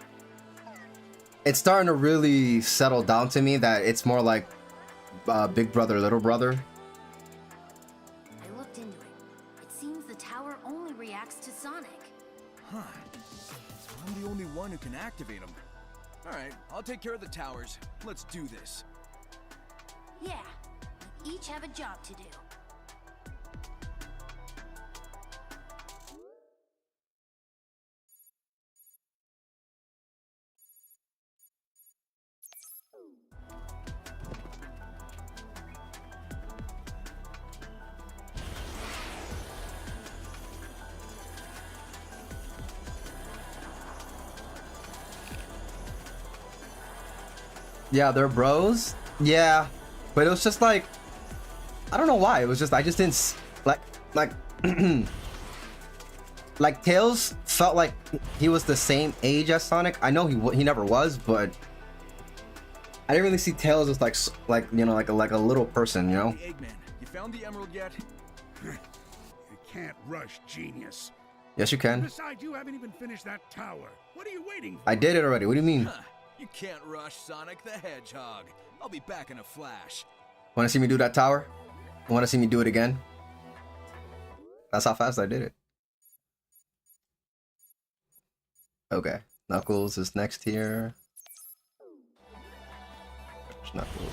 it's starting to really settle down to me that it's more like big brother, little brother. I looked into it. It seems the tower only reacts to Sonic. Huh. So I'm the only one who can activate them. Alright, I'll take care of the towers. Let's do this. Yeah, we each have a job to do. Yeah, they're bros. Yeah, but it was just like, I don't know why. It was just, I just didn't like like Tails felt like he was the same age as Sonic. I know he never was, but I didn't really see Tails as like you know, like a little person, you know. Hey, Eggman, you found the emerald yet? You can't rush genius. Yes, you can. Besides, you haven't even finished that tower. What are you waiting for? I did it already. What do you mean? Huh. You can't rush Sonic the Hedgehog. I'll be back in a flash. Want to see me do that tower? Want to see me do it again? That's how fast I did it. Okay, Knuckles is next here. There's Knuckles.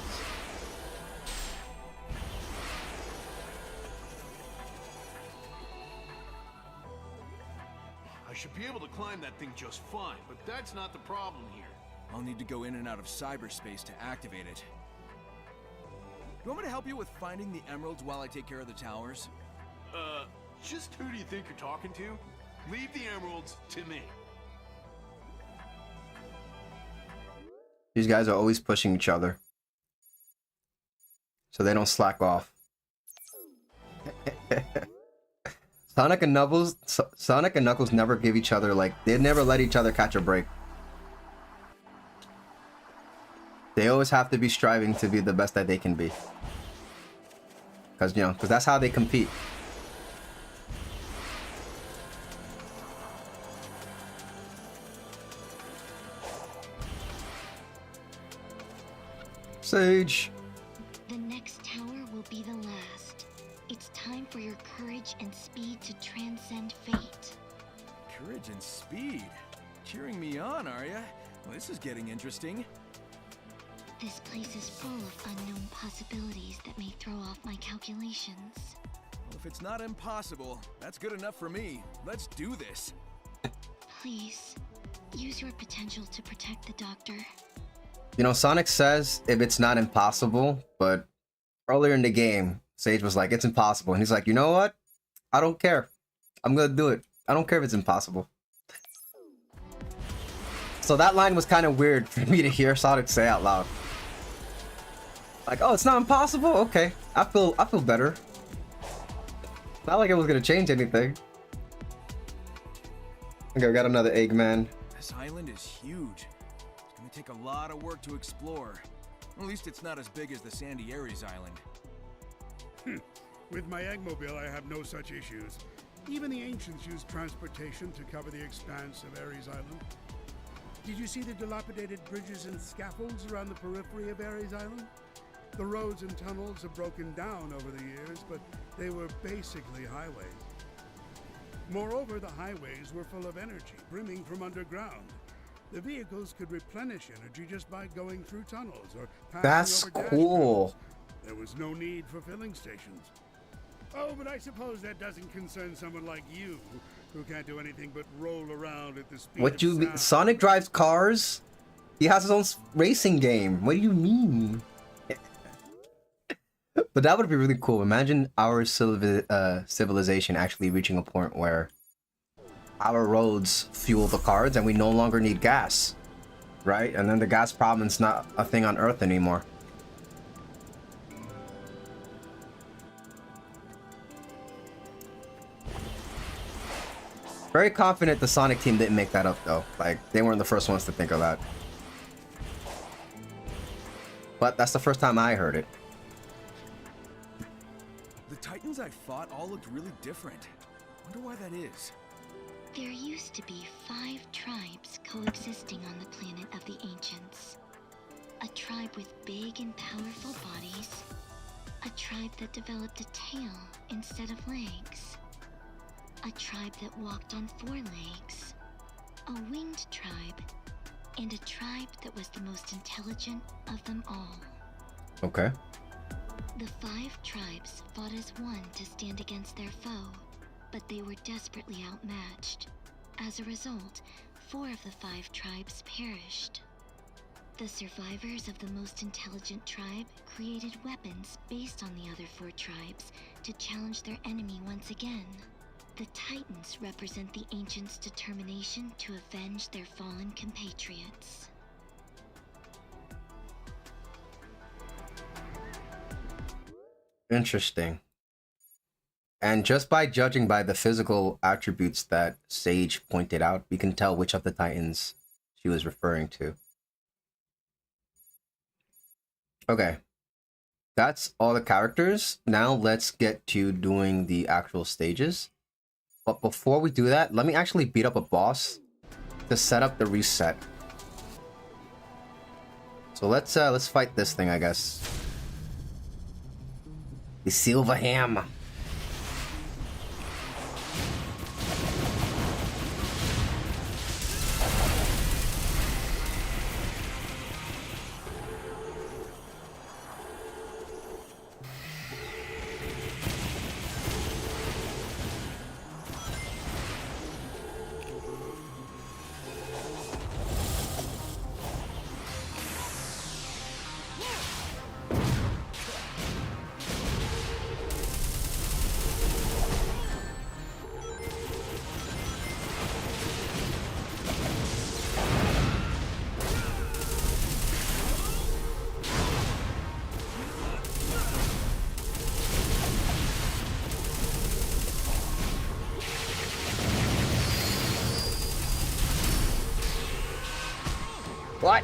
I should be able to climb that thing just fine, but that's not the problem here. I'll need to go in and out of cyberspace to activate it. You want me to help you with finding the emeralds while I take care of the towers? Just who do you think you're talking to? Leave the emeralds to me. These guys are always pushing each other, so they don't slack off. Sonic and Knuckles never give each other, like, they never let each other catch a break. They always have to be striving to be the best that they can be. Because, you know, because that's how they compete. Sage. The next tower will be the last. It's time for your courage and speed to transcend fate. Courage and speed? Cheering me on, are ya? Well, this is getting interesting. This place is full of unknown possibilities that may throw off my calculations. Well, if it's not impossible, that's good enough for me. Let's do this. Please, use your potential to protect the doctor. You know, Sonic says if it's not impossible, but earlier in the game, Sage was like, it's impossible. And he's like, you know what? I don't care. I'm gonna do it. I don't care if it's impossible. So that line was kind of weird for me to hear Sonic say out loud. Like, oh, it's not impossible? Okay. I feel better. Not like it was gonna change anything. Okay, we got another Eggman. This island is huge. It's gonna take a lot of work to explore. At least it's not as big as the Sandy Ares Island. With my Eggmobile, I have no such issues. Even the ancients used transportation to cover the expanse of Ares Island. Did you see the dilapidated bridges and scaffolds around the periphery of Ares Island? The roads and tunnels have broken down over the years, but they were basically highways. Moreover, the highways were full of energy, brimming from underground. The vehicles could replenish energy just by going through tunnels or passing That's over cool. dashboards. There was no need for filling stations. Oh, but I suppose that doesn't concern someone like you, who can't do anything but roll around at the speed What of do you mean? sound. Sonic drives cars? He has his own racing game. What do you mean? But that would be really cool. Imagine our civilization actually reaching a point where our roads fuel the cars and we no longer need gas, right? And then the gas problem's not a thing on Earth anymore. Very confident the Sonic team didn't make that up though. Like, they weren't the first ones to think of that. But that's the first time I heard it. The Titans I fought all looked really different. Wonder why that is. There used to be 5 tribes coexisting on the planet of the ancients. A tribe with big and powerful bodies. A tribe that developed a tail instead of legs. A tribe that walked on 4 legs. A winged tribe. And a tribe that was the most intelligent of them all. Okay. The 5 tribes fought as one to stand against their foe, but they were desperately outmatched. As a result, 4 of the 5 tribes perished. The survivors of the most intelligent tribe created weapons based on the other 4 tribes to challenge their enemy once again. The Titans represent the ancients' determination to avenge their fallen compatriots. Interesting. And just by judging by the physical attributes that Sage pointed out, we can tell which of the Titans she was referring to. Okay. That's all the characters. Now let's get to doing the actual stages. But before we do that, let me actually beat up a boss to set up the reset. So let's fight this thing, I guess. The Silver Hammer. What?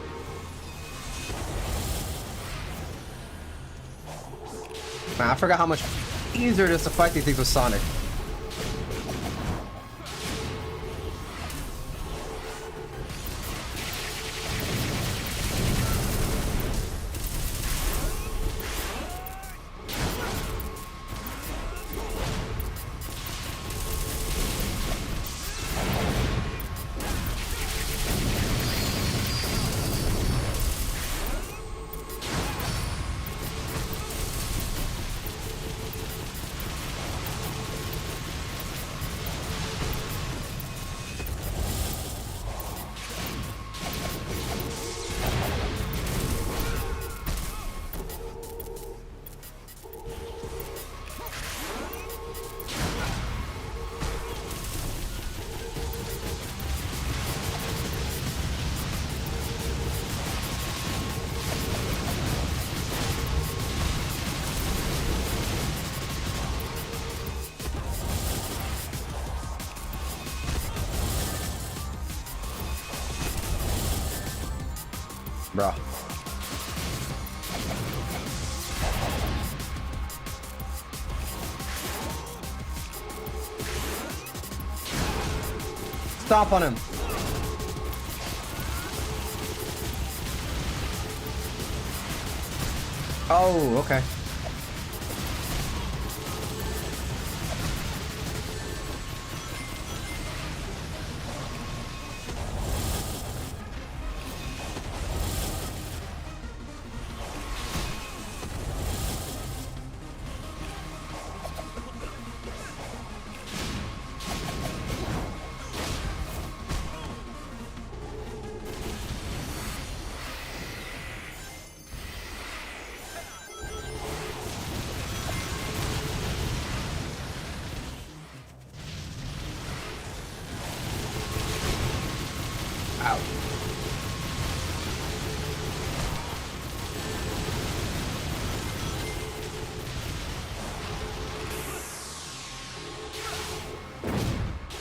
Man, I forgot how much easier it is to fight these things with Sonic. Bruh. Stomp on him. Oh, okay.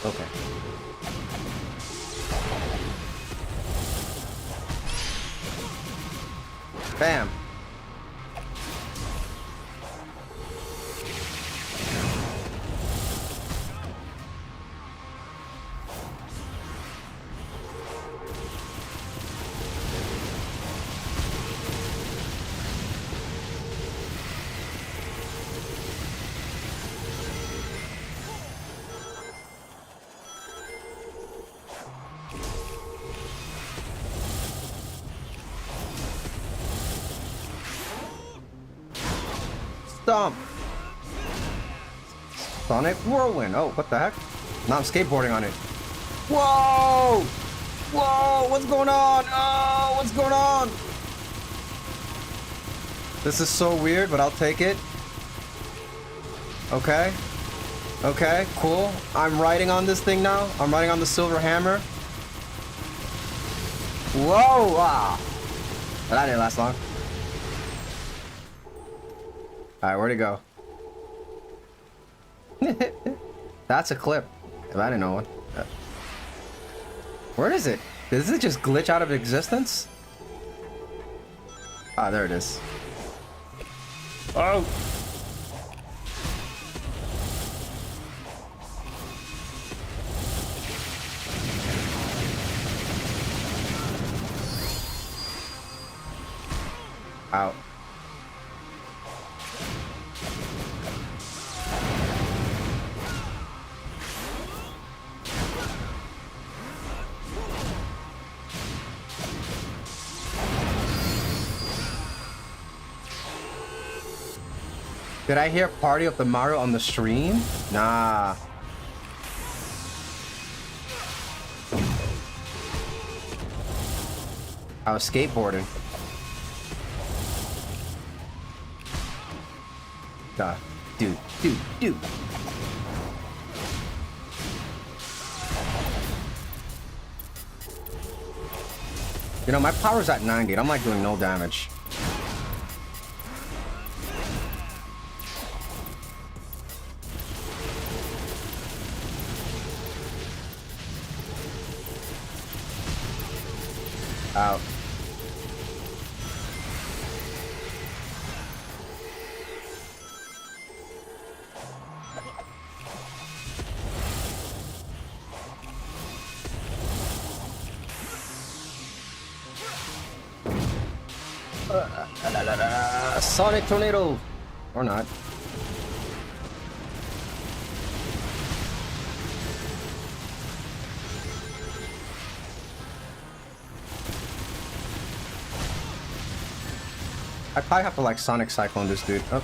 Okay. Bam. Stomp. Sonic Whirlwind. Oh, what the heck? Now I'm skateboarding on it. Whoa! Whoa! What's going on? Oh, what's going on? This is so weird, but I'll take it. Okay. Okay, cool. I'm riding on this thing now. I'm riding on the silver hammer. Whoa! Wow. That didn't last long. Alright, where'd it go? That's a clip. If I didn't know one. Where is it? Does it just glitch out of existence? Ah, there it is. Oh! Out. Did I hear Party of the Mario on the stream? Nah. I was skateboarding. Dude. You know, my power's at 90 and I'm like doing no damage. Out. Sonic Tornado! Or not. I probably have to like Sonic Cyclone this dude. Oh.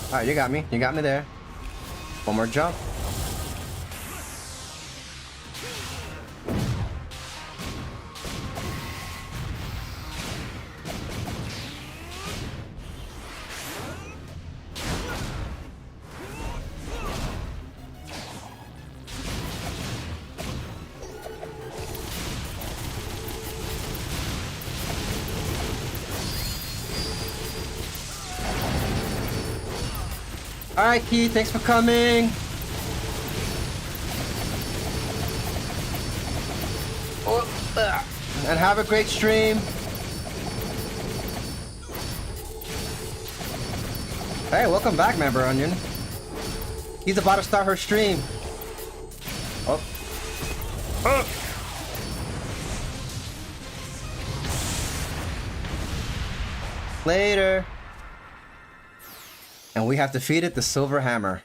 Alright, you got me. You got me there. One more jump. Alright, Keith, thanks for coming. And have a great stream. Hey, welcome back, Member Onion. He's about to start her stream. Oh. Later. And we have defeated the Silver Hammer.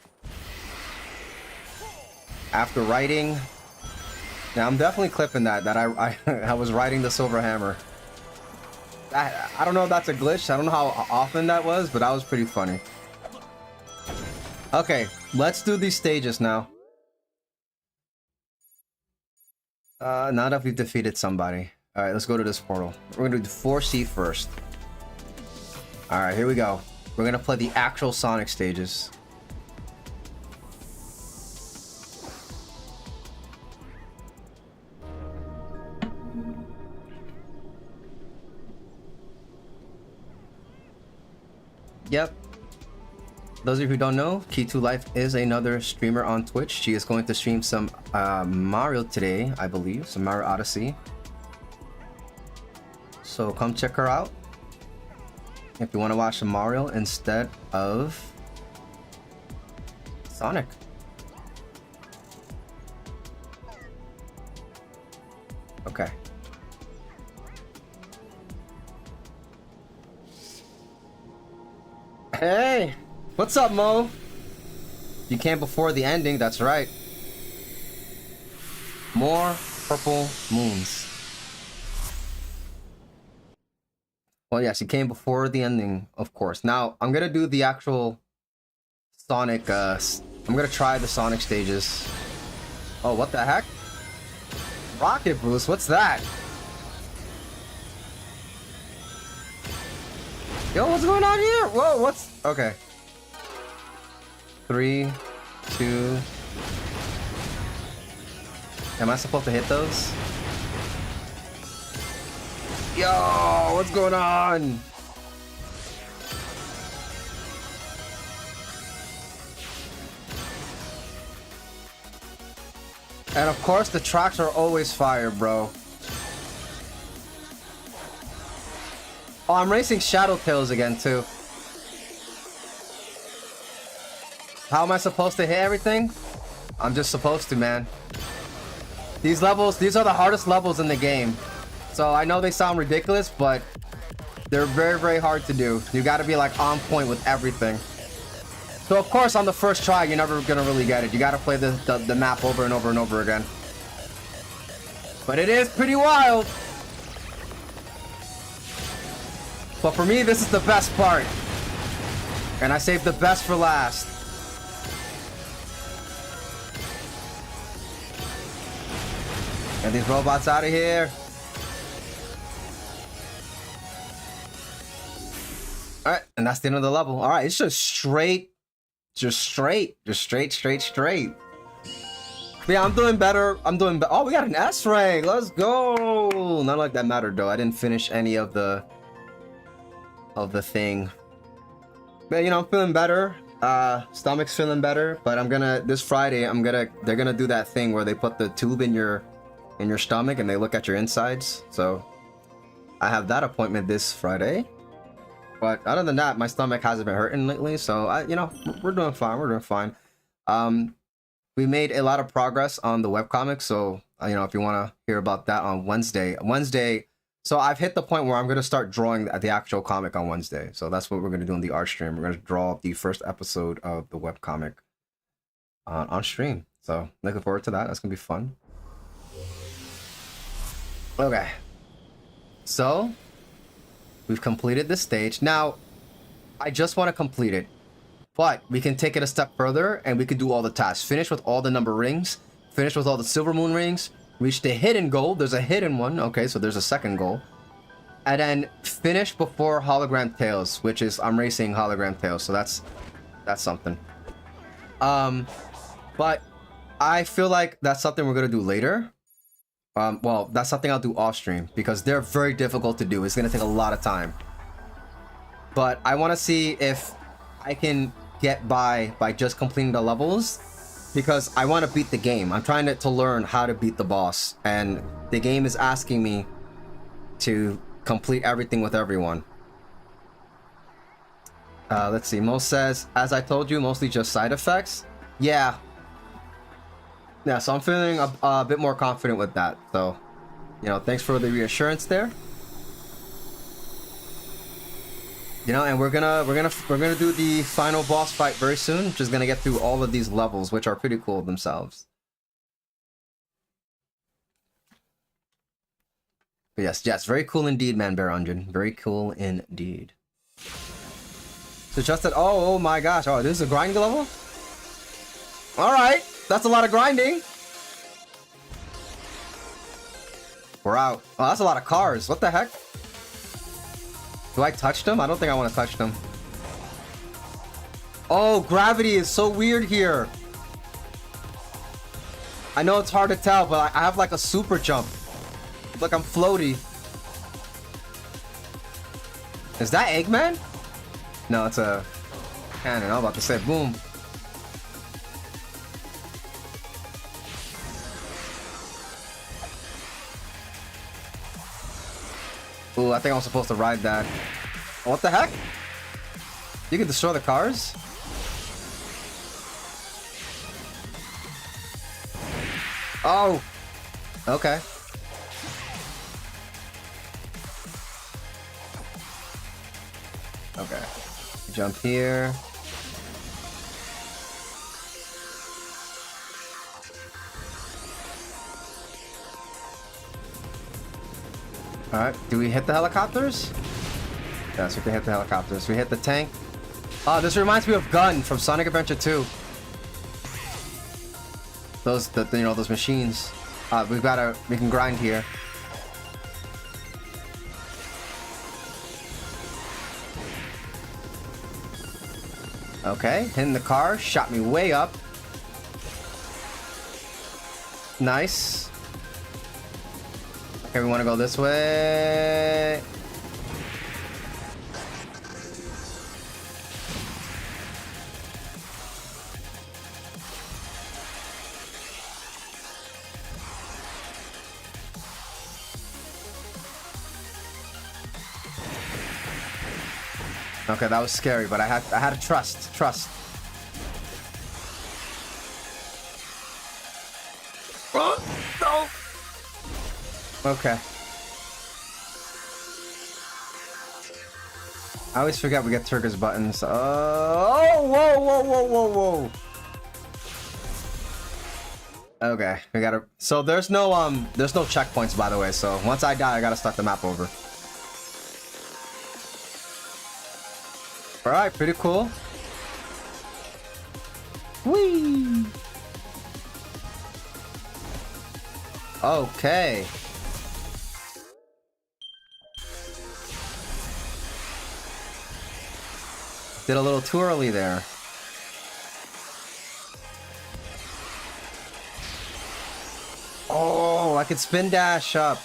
After riding... Now, I'm definitely clipping that I was riding the Silver Hammer. I don't know if that's a glitch. I don't know how often that was, but that was pretty funny. Okay, let's do these stages now. Now that we've defeated somebody. Alright, let's go to this portal. We're gonna do 4C first. Alright, here we go. We're gonna play the actual Sonic stages. Yep. Those of you who don't know, Key2Life is another streamer on Twitch. She is going to stream some Mario today, I believe. Some Mario Odyssey. so come check her out if you want to watch Mario instead of Sonic. Okay. Hey, what's up, Mo? You came before the ending, that's right. More purple moons. Well, yes, you came before the ending, of course. Now, I'm gonna do the actual Sonic, I'm gonna try the Sonic stages. Oh, what the heck? Rocket boost, what's that? Yo, what's going on here? Whoa, what's... Okay. 3, 2... Am I supposed to hit those? Yo, what's going on? And of course, the tracks are always fire, bro. Oh, I'm racing Shadow Tails again, too. How am I supposed to hit everything? I'm just supposed to, man. These levels, these are the hardest levels in the game. So I know they sound ridiculous, but they're very, very hard to do. You gotta be like on point with everything. So of course, on the first try, you're never gonna really get it. You gotta play the map over and over and over again. But it is pretty wild. But for me, this is the best part. And I saved the best for last. Get these robots out of here. Alright, and that's the end of the level. Alright, it's just straight. Straight. But yeah, I'm doing better. Oh, we got an S rank. Let's go. Not like that mattered though. I didn't finish any of the thing. But you know, I'm feeling better. Stomach's feeling better. But I'm gonna this Friday. They're gonna do that thing where they put the tube in your stomach and they look at your insides. So I have that appointment this Friday. But other than that, my stomach hasn't been hurting lately. So you know, we're doing fine. We're doing fine. We made a lot of progress on the webcomic. So you know, if you want to hear about that on Wednesday. So I've hit the point where I'm going to start drawing the actual comic on Wednesday. So that's what we're going to do in the art stream. We're going to draw the first episode of the webcomic on stream. So looking forward to that. That's going to be fun. Okay. So we've completed this stage. Now, I just want to complete it. But we can take it a step further and we can do all the tasks. Finish with all the number rings. Finish with all the silver moon rings. Reach the hidden goal. There's a hidden one. Okay, so there's a second goal. And then finish before hologram tails, which is I'm racing hologram tails. So that's something. But I feel like that's something we're gonna do later. Well, that's something I'll do off stream because they're very difficult to do. It's gonna take a lot of time. But I want to see if I can get by just completing the levels. Because I want to beat the game. I'm trying to learn how to beat the boss. And the game is asking me to complete everything with everyone. Let's see. Mo says, as I told you, mostly just side effects. Yeah. Yeah, so I'm feeling a bit more confident with that. So, you know, thanks for the reassurance there. You know, and we're gonna do the final boss fight very soon. Just gonna get through all of these levels, which are pretty cool themselves. But yes, very cool indeed, man, Bear Onion. Very cool indeed. So just that. Oh my gosh! Oh, this is a grinding level. All right, that's a lot of grinding. We're out. Oh, that's a lot of cars. What the heck? Do I touch them? I don't think I want to touch them. Oh, gravity is so weird here. I know it's hard to tell, but I have like a super jump. Look, I'm floaty. Is that Eggman? No, it's a cannon. I was about to say boom. Ooh, I think I'm supposed to ride that. What the heck? You can destroy the cars? Oh! Okay. Okay. Jump here. Alright, do we hit the helicopters? Yes, we can hit the helicopters. We hit the tank. Oh, this reminds me of Gun from Sonic Adventure 2. Those, you know, those machines. We can grind here. Okay, hitting the car, shot me way up. Nice. Okay, we want to go this way. Okay, that was scary, but I had to trust. Oh, no. Okay. I always forget we get Turker's buttons. Oh, whoa. Okay, we gotta. So there's no checkpoints, by the way. So once I die, I gotta start the map over. All right, pretty cool. Whee! Okay. Did a little too early there. Oh, I could spin dash up.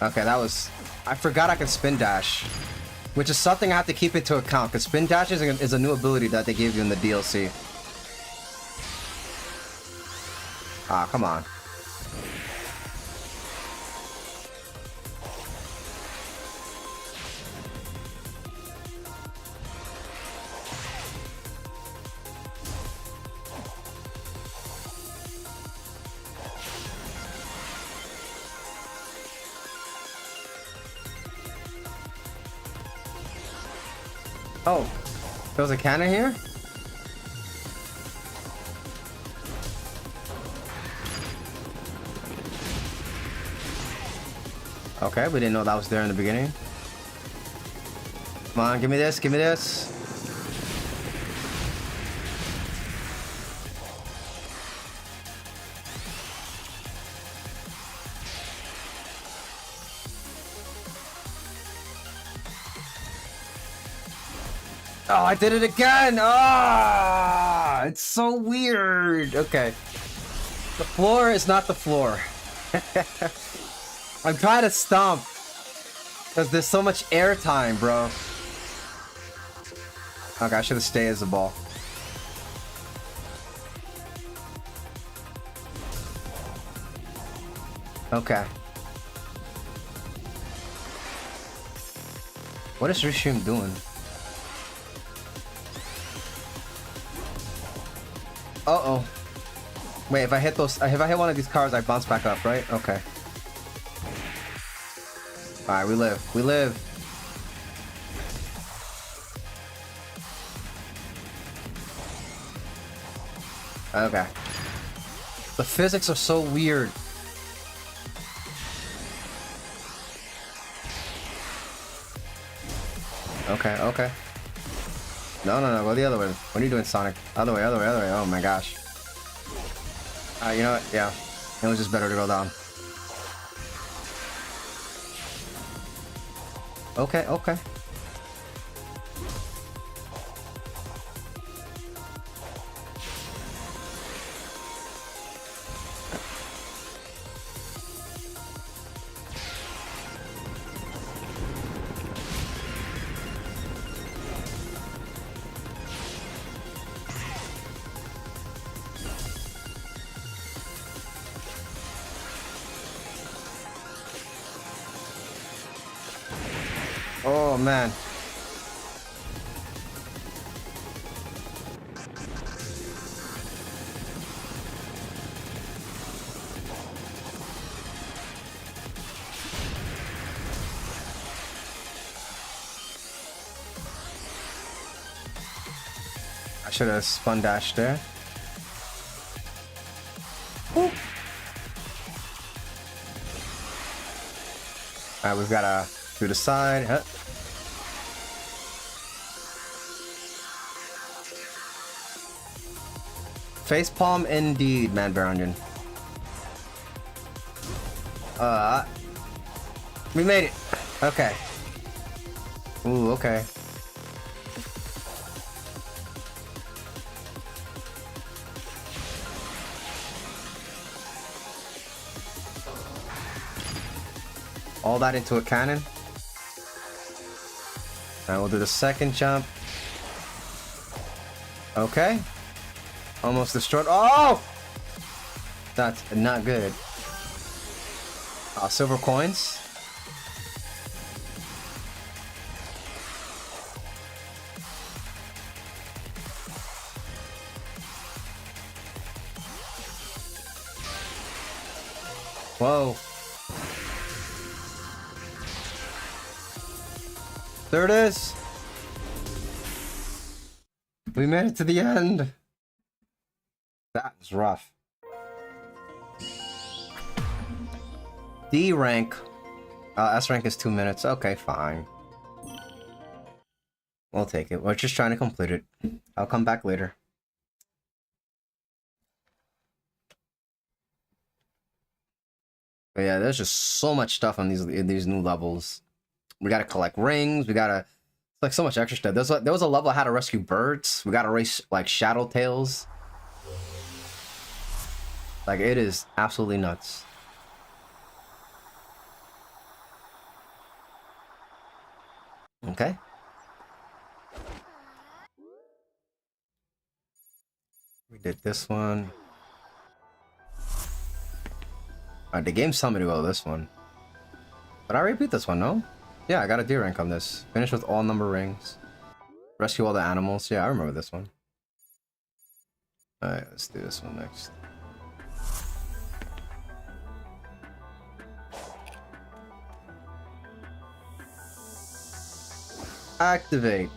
Okay, that was... I forgot I could spin dash. Which is something I have to keep into account, because spin dash is a new ability that they gave you in the DLC. Ah, come on. Oh, there was a cannon here? Okay, we didn't know that was there in the beginning. Come on, give me this, give me this. Oh, I did it again! Ah, it's so weird. Okay. The floor is not the floor. I'm trying to stomp. Because there's so much air time, bro. Okay, I should have stayed as a ball. Okay. What is Rishim doing? Uh-oh. Wait, if I hit one of these cars, I bounce back up, right? Okay. Alright, we live. We live. Okay. The physics are so weird. Okay, okay. No, go the other way. What are you doing, Sonic? Other way. Oh my gosh. You know what? Yeah. It was just better to go down. Okay, okay. man. I should have spun dash there. Woo. Alright, we've gotta do the side. Huh. Facepalm indeed, man, Baronian. We made it. Okay. Ooh, okay. All that into a cannon. Now we'll do the second jump. Okay. Almost destroyed. Oh! That's not good. Silver coins. Whoa. There it is. We made it to the end. That was rough. D rank. S rank is 2 minutes. Okay, fine. We'll take it. We're just trying to complete it. I'll come back later. But yeah, there's just so much stuff on these new levels. We gotta collect rings. We gotta like so much extra stuff. There was a level how to rescue birds. We gotta race like shadow tails. Like it is absolutely nuts. Okay. We did this one. Alright, the game's telling me to go to this one. But I already beat this one, no? Yeah, I got a D rank on this. Finish with all number rings. Rescue all the animals. Yeah, I remember this one. Alright, let's do this one next. Activate.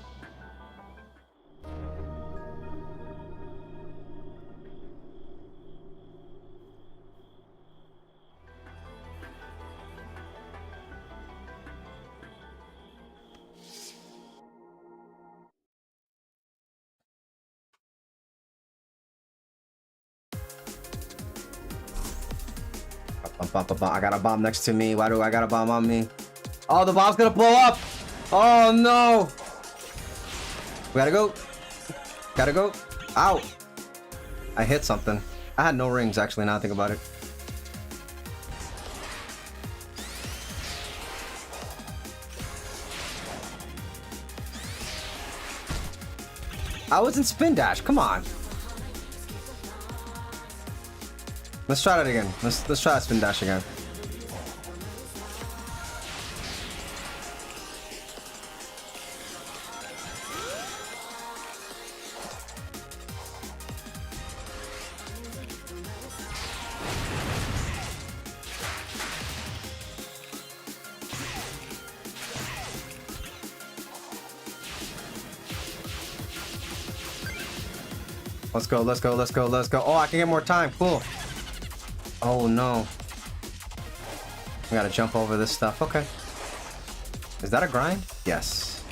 I got a bomb next to me. Why do I got a bomb on me? Oh, the bomb's gonna blow up! Oh no! We gotta go. Gotta go. Ow! I hit something. I had no rings actually, now I think about it. I was in spin dash, come on. Let's try that again. Let's try spin dash again. Let's go, let's go, let's go, let's go. Oh, I can get more time. Cool. Oh no. We gotta jump over this stuff. Okay. Is that a grind? Yes.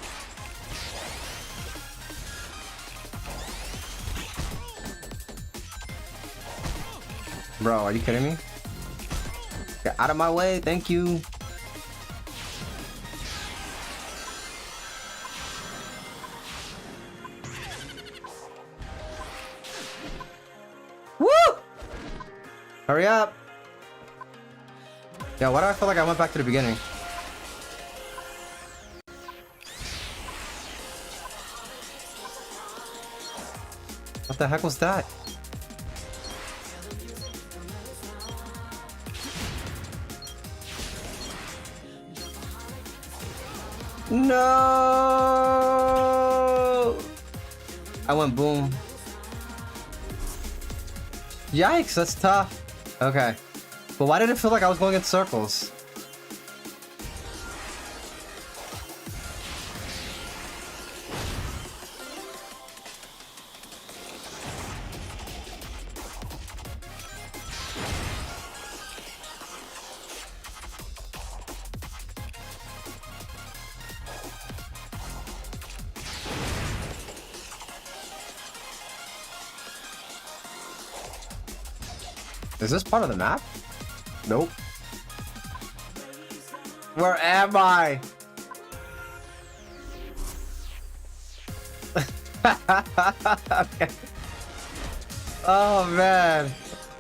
Bro, are you kidding me? Get out of my way, thank you. Hurry up! Yeah, why do I feel like I went back to the beginning? What the heck was that? No! I went boom. Yikes, that's tough. Okay. But why did it feel like I was going in circles? Is this part of the map? Nope. Where am I? Okay. Oh man.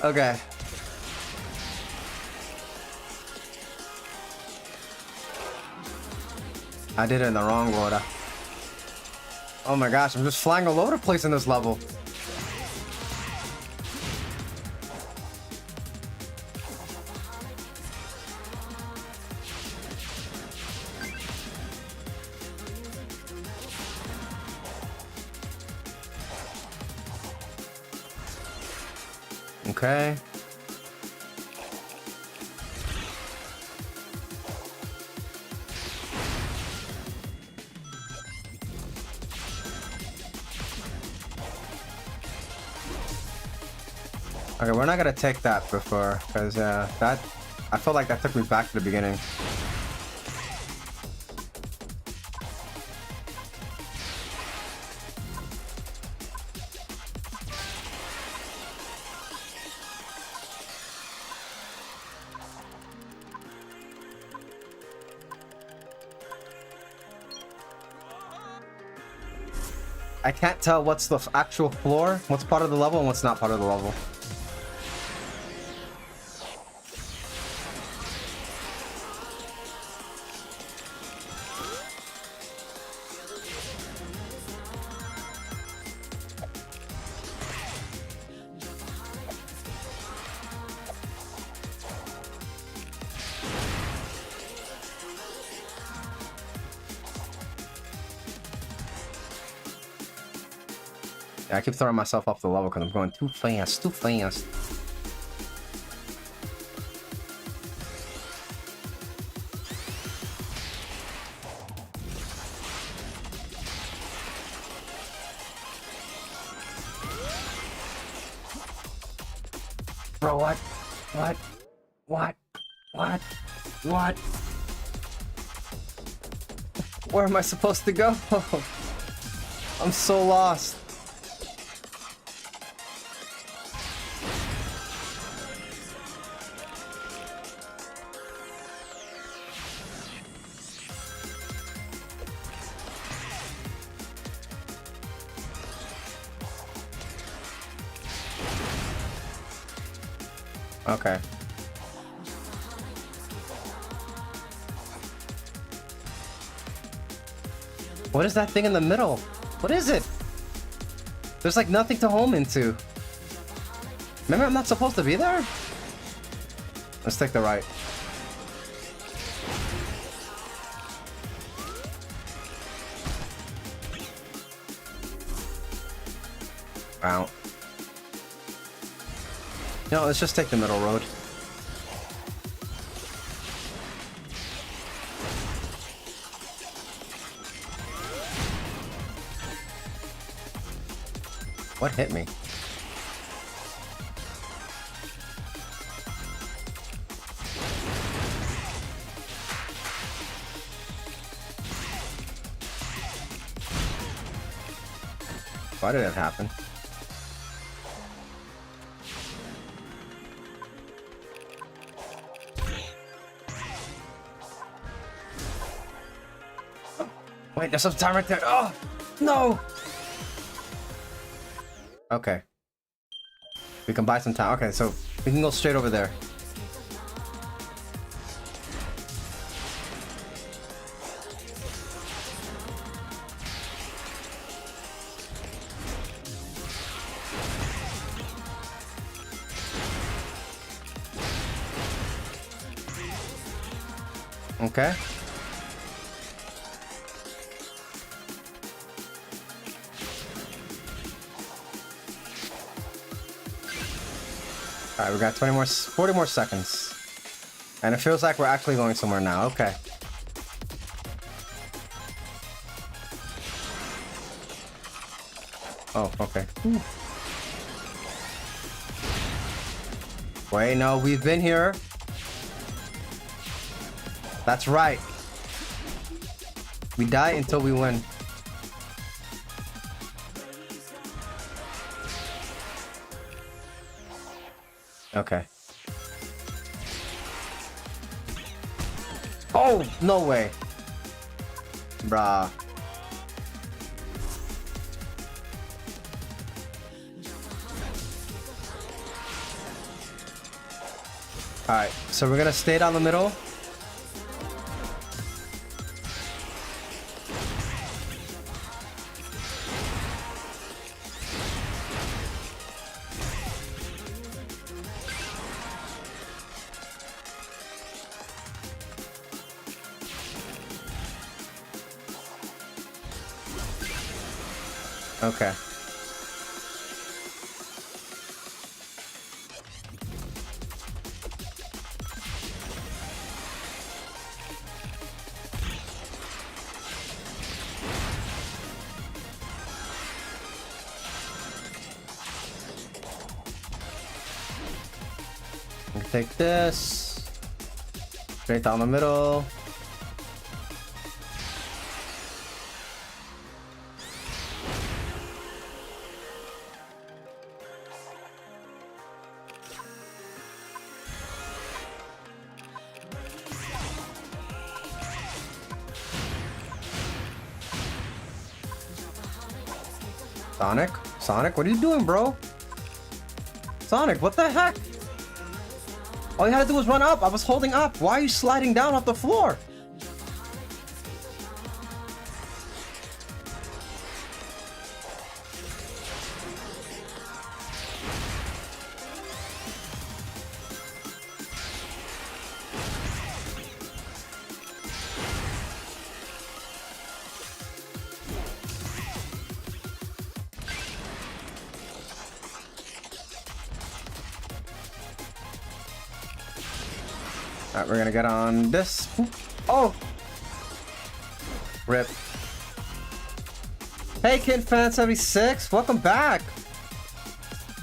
Okay. I did it in the wrong order. Oh my gosh, I'm just flying all over the place in this level. Okay. Okay, we're not gonna take that before, because that I feel like that took me back to the beginning. I can't tell what's the actual floor, what's part of the level, and what's not part of the level. Yeah, I keep throwing myself off the level because I'm going too fast, too fast. Bro, what? What? What? What? What? Where am I supposed to go? I'm so lost. Okay. What is that thing in the middle? What is it? There's like nothing to home into. Remember, I'm not supposed to be there? Let's take the right. Wow. No, let's just take the middle road. What hit me? Why did that happen? Wait, there's some time right there. Oh, no! Okay. We can buy some time. Okay, so we can go straight over there. Okay. Alright, we got 40 more seconds. And it feels like we're actually going somewhere now. Okay. Oh, okay. Wait, no, we've been here. That's right. We die until we win. Okay. Oh, no way. Bruh. Alright, so we're gonna stay down the middle. Okay. Take this. Straight down the middle. Sonic, what are you doing, bro? Sonic, what the heck? All you had to do was run up. I was holding up. Why are you sliding down off the floor? Alright, we're gonna get on this. Oh! Rip. Hey, Kid Fan 76, welcome back!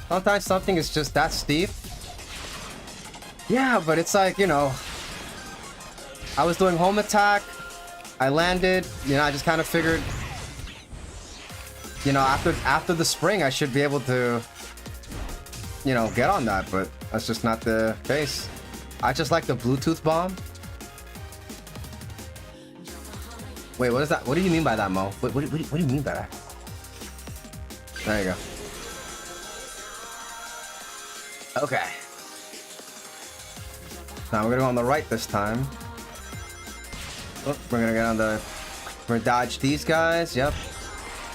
Sometimes something is just that steep. Yeah, but it's like, you know, I was doing home attack, I landed, you know, I just kind of figured, you know, after the spring I should be able to, you know, get on that, but that's just not the case. I just like the Bluetooth bomb. Wait, what is that? What do you mean by that, Mo? What do you mean by that? There you go. Okay. Now we're gonna go on the right this time. Oh, we're gonna get on the... We're gonna dodge these guys, yep.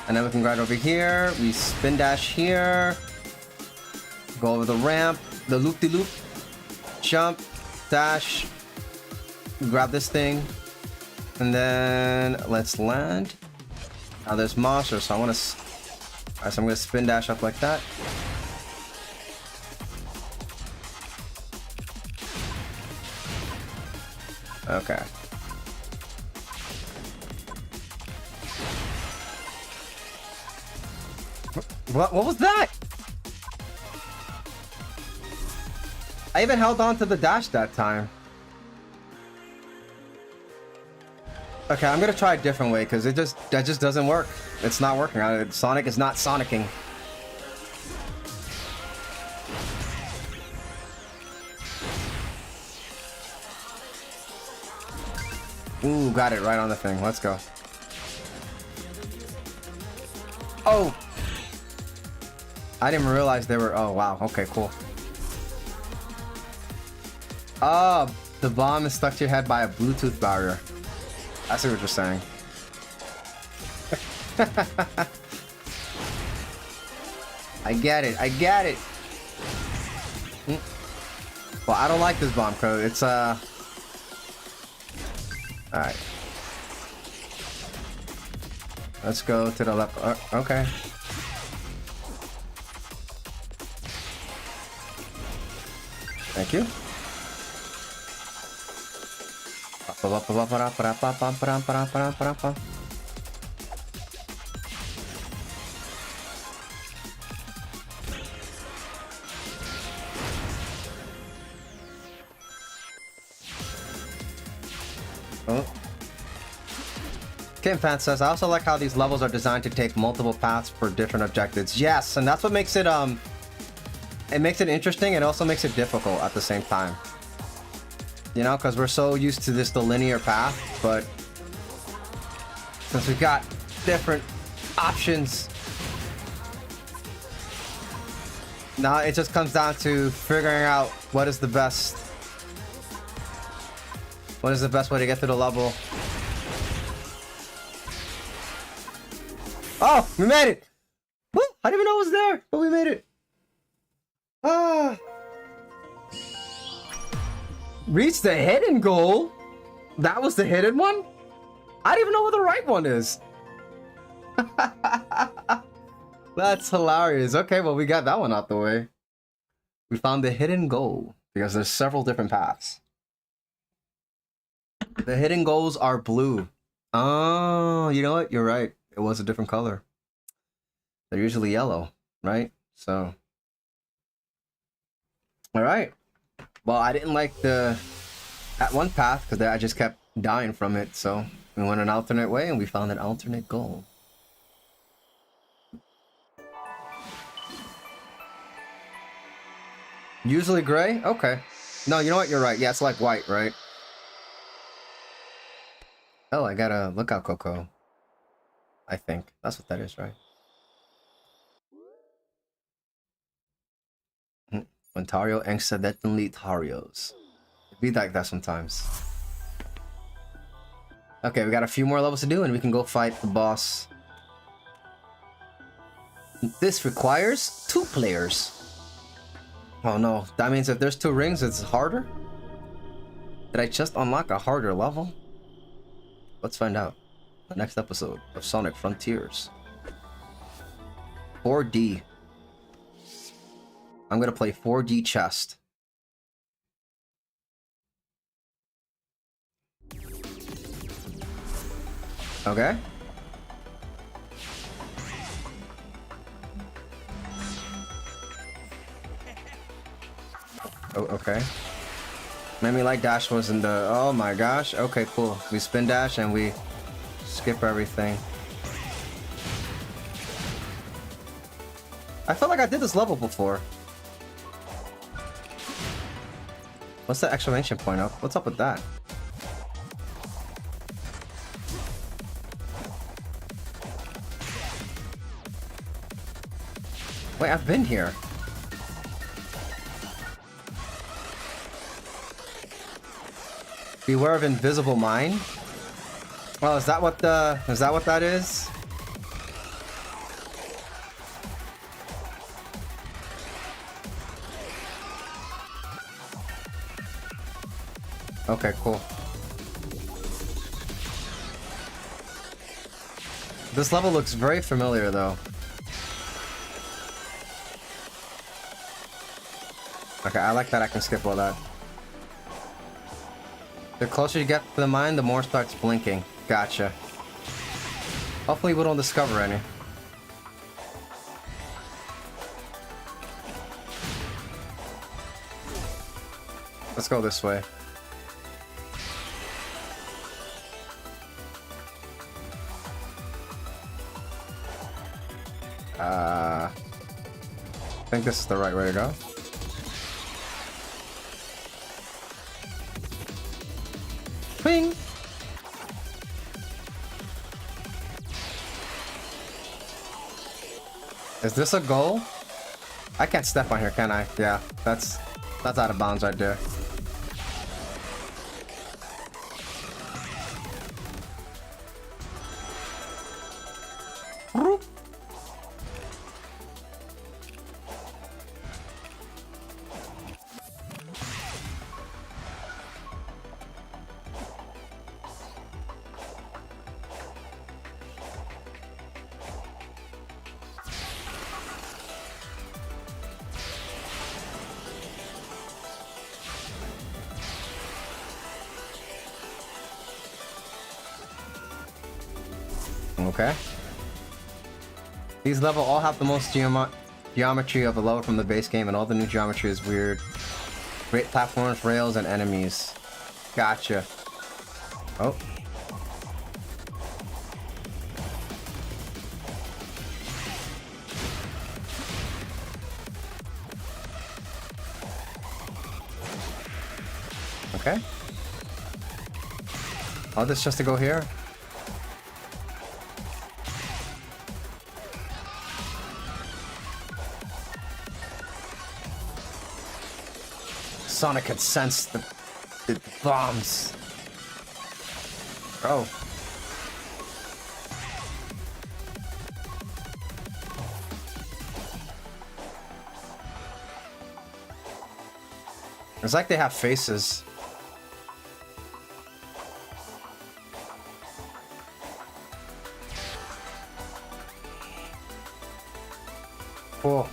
And then we can ride over here. We spin dash here. Go over the ramp. The loop-de-loop. Jump. Dash. Grab this thing. And then let's land. Now there's monsters, so I want to... Alright, so I'm gonna spin dash up like that. Okay. What was that? I even held on to the dash that time. Okay, I'm gonna try a different way because that just doesn't work. It's not working. Sonic is not Sonicking. Ooh, got it right on the thing. Let's go. Oh! I didn't realize they were... Oh, wow. Okay, cool. Oh, the bomb is stuck to your head by a Bluetooth barrier. I see what you're saying. I get it. I get it. Well, I don't like this bomb code. It's Alright. Let's go to the left. Okay. Thank you. Oh. Kim Fan says, I also like how these levels are designed to take multiple paths for different objectives. Yes, and that's what makes it makes it interesting. It also makes it difficult at the same time. You know, because we're so used to the linear path, but since we've got different options, now it just comes down to figuring out what is the best way to get to the level. Oh, we made it! Woo! I didn't even know it was there, but we made it. Ah. Reach the hidden goal? That was the hidden one? I don't even know what the right one is. That's hilarious. Okay, well, we got that one out the way. We found the hidden goal because there's several different paths. The hidden goals are blue. Oh, you know what? You're right. It was a different color. They're usually yellow, right? So, all right. Well, I didn't like that one path because I just kept dying from it. So we went an alternate way and we found an alternate goal. Usually gray? Okay. No, you know what? You're right. Yeah, it's like white, right? Oh, I got a lookout Coco. I think. That's what that is, right? Ontario accidentally Tarios. It'd be like that sometimes. Okay, we got a few more levels to do and we can go fight the boss. This requires 2 players. Oh no, that means if there's 2 rings, it's harder? Did I just unlock a harder level? Let's find out. The next episode of Sonic Frontiers. 4D. I'm gonna play 4D chest. Okay. Oh, okay. Maybe like dash was in the... Oh my gosh. Okay, cool. We spin dash and we skip everything. I felt like I did this level before. What's the exclamation point up? What's up with that? Wait, I've been here. Beware of invisible mine. Oh, is that what that is? Okay, cool. This level looks very familiar though. Okay, I like that I can skip all that. The closer you get to the mine, the more it starts blinking. Gotcha. Hopefully we don't discover any. Let's go this way. I think this is the right way to go. Ping! Is this a goal? I can't step on here, can I? Yeah, that's out of bounds right there. Okay. These levels all have the most geometry of the level from the base game, and all the new geometry is weird. Great platforms, rails, and enemies. Gotcha. Oh. Okay. Oh, this just to go here? Sonic can sense the bombs. Oh. It's like they have faces. Cool.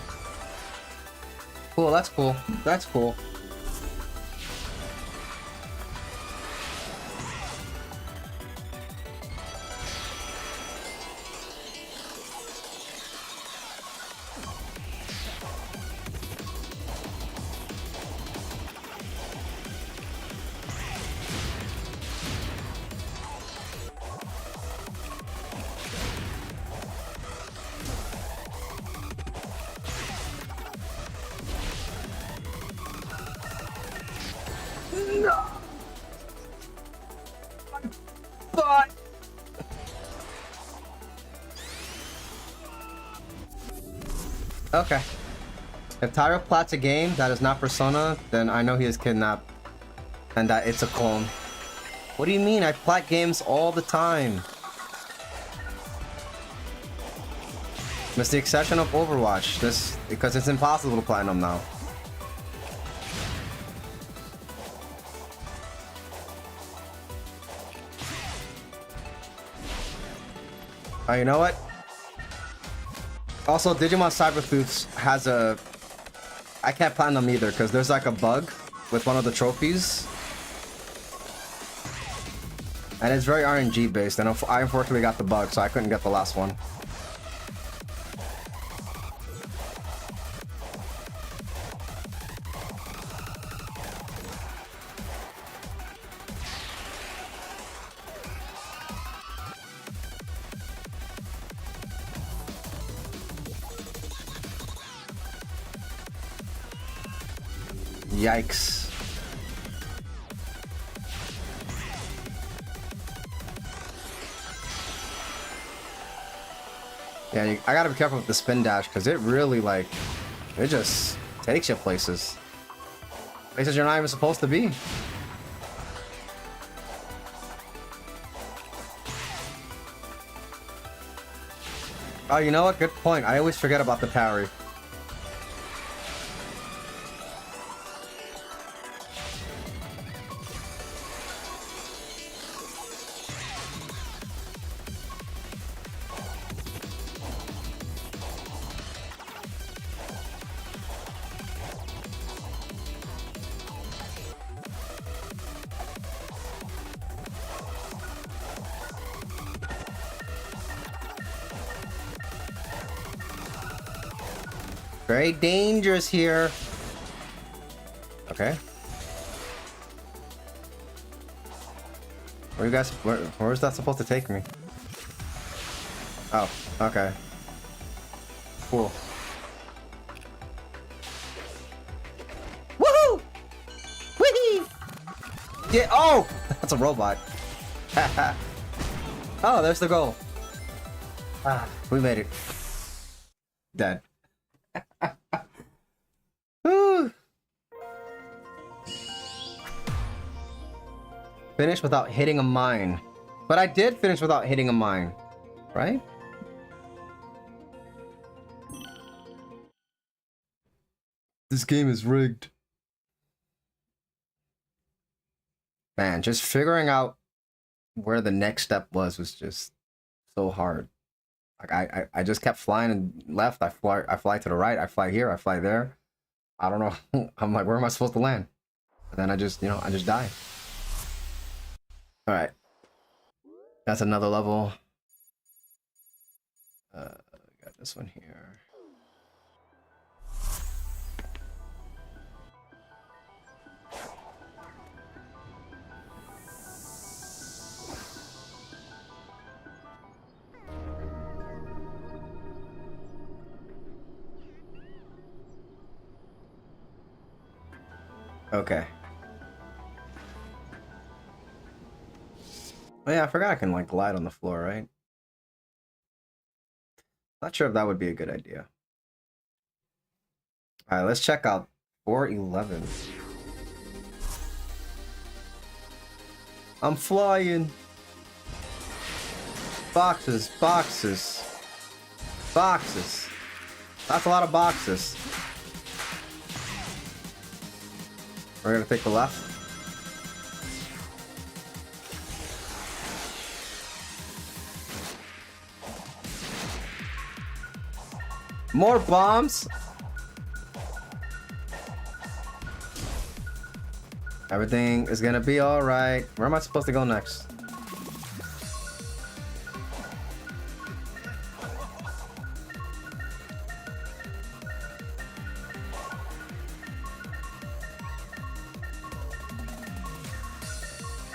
Cool, that's cool. That's cool. Okay. If Tyro plats a game that is not Persona, then I know he is kidnapped. And that it's a clone. What do you mean? I plat games all the time. With the exception of Overwatch. Because it's impossible to platinum now. Oh, you know what? Also, Digimon Cybersleuths has a... I can't platinum either, because there's like a bug with one of the trophies. And it's very RNG based, and I unfortunately got the bug, so I couldn't get the last one. Yikes. Yeah, I gotta be careful with the spin dash, because it really, like, it just takes you places. Places you're not even supposed to be. Oh, you know what? Good point. I always forget about the parry. Very dangerous here. Okay. Where you guys? Where is that supposed to take me? Oh, okay. Cool. Woohoo! Whee! Yeah. Oh, that's a robot. Oh, there's the goal. Ah, we made it. Dead. Finish without hitting a mine. But I did finish without hitting a mine, right? This game is rigged. Man, just figuring out where the next step was just so hard. Like I just kept flying and left. I fly to the right. I fly here. I fly there. I don't know. I'm like, where am I supposed to land? And then I just die. All right. That's another level. Got this one here. Okay. Oh yeah, I forgot I can like glide on the floor, right? Not sure if that would be a good idea. Alright, let's check out 411. I'm flying. Boxes, boxes, boxes. That's a lot of boxes. We're gonna take the left. More bombs. Everything is gonna be all right. Where am I supposed to go next?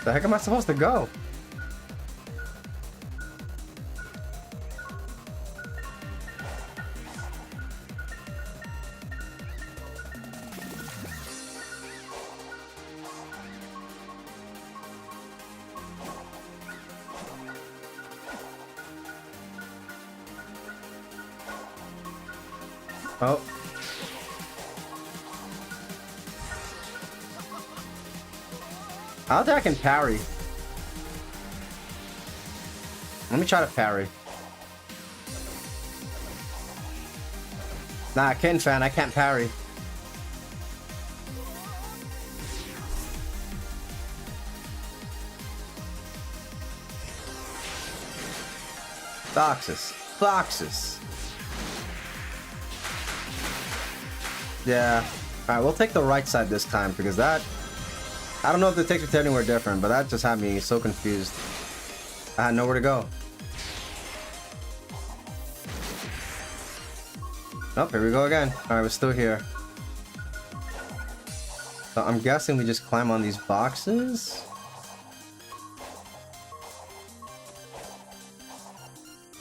The heck am I supposed to go? Oh. I don't think I can parry. Let me try to parry. Nah, Kin fan, I can't parry. Boxes. Boxes. Yeah. Alright, we'll take the right side this time because that... I don't know if it takes me to anywhere different, but that just had me so confused. I had nowhere to go. Oh, here we go again. Alright, we're still here. So I'm guessing we just climb on these boxes.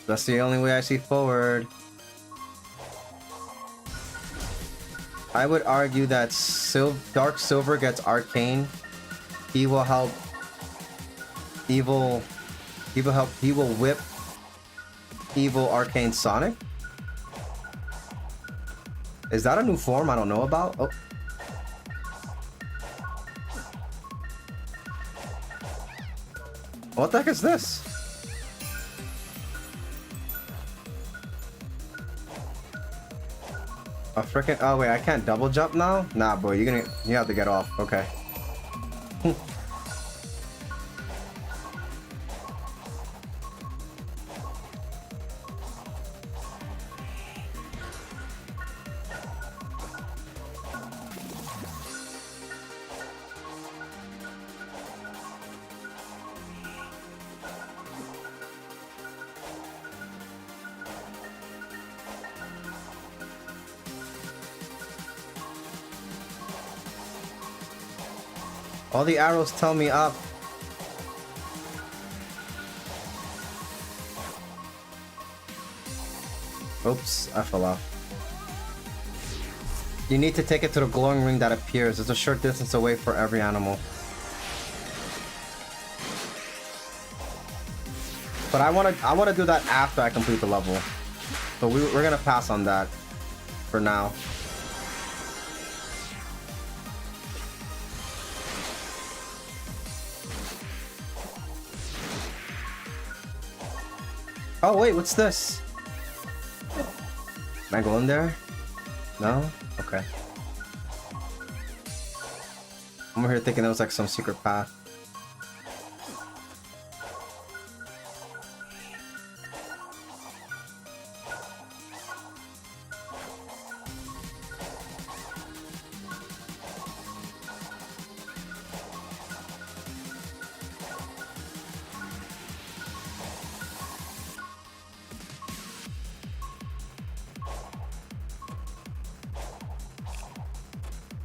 That's the only way I see forward. I would argue that Dark Silver gets Arcane. He will help Evil. He will whip Evil Arcane Sonic. Is that a new form I don't know about? Oh. What the heck is this? A freaking... Oh wait, I can't double jump now? Nah, boy, you have to get off. Okay. All the arrows tell me up. Oops, I fell off. You need to take it to the glowing ring that appears. It's a short distance away for every animal. But I wanna do that after I complete the level. So we're gonna pass on that for now. Oh wait, what's this? Can I go in there? No? Okay. I'm over here thinking it was like some secret path.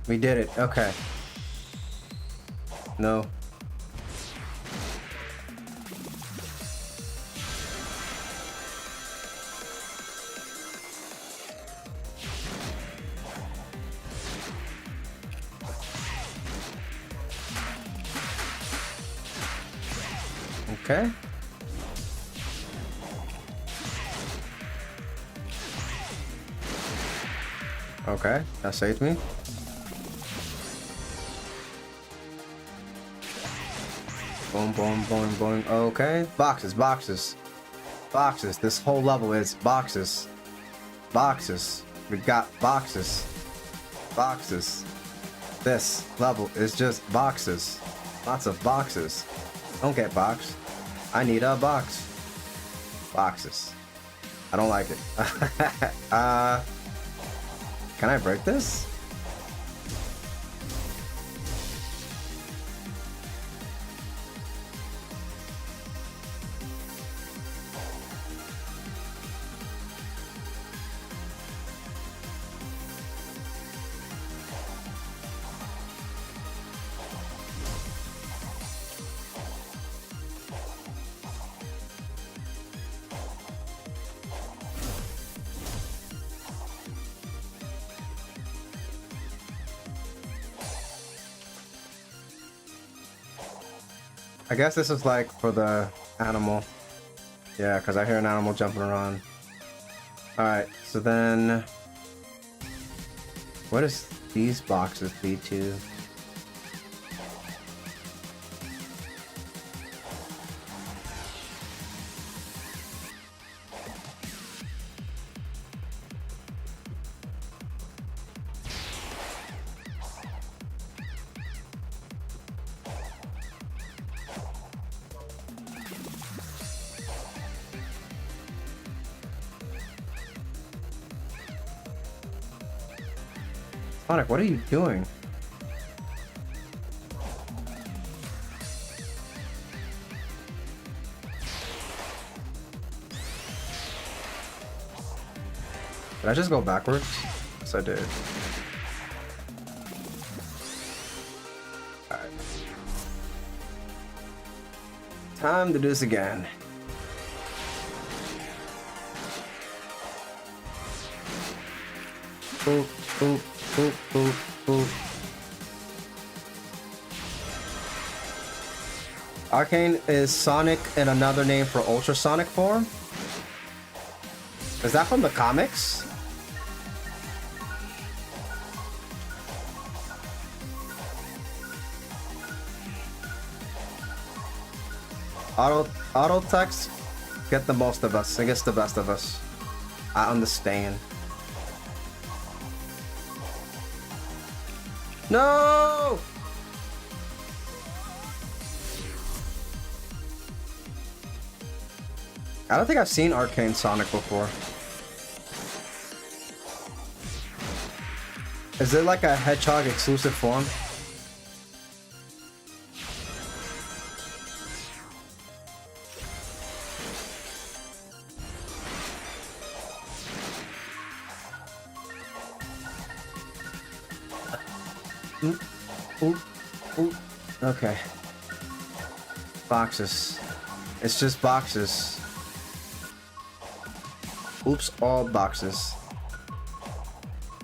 We did it. Okay. No. Okay. Okay, that saved me. Boom, boom, boom, boom. Okay. Boxes, boxes. Boxes. This whole level is boxes. Boxes. We got boxes. Boxes. This level is just boxes. Lots of boxes. Don't get boxed. I need a box. Boxes. I don't like it. Can I break this? I guess this is like for the animal. Yeah, because I hear an animal jumping around. Alright, so then... what does these boxes lead to? Sonic, what are you doing? Did I just go backwards? Yes, I did. Alright. Time to do this again. Boop, boop. Boop, boop, boop. Arcane is Sonic and another name for ultrasonic form? Is that from the comics? Auto text get the most of us. It gets the best of us. I understand. No! I don't think I've seen Arcane Sonic before. Is it like a Hedgehog exclusive form? Ooh, ooh. Okay. Boxes. It's just boxes. Oops, all boxes.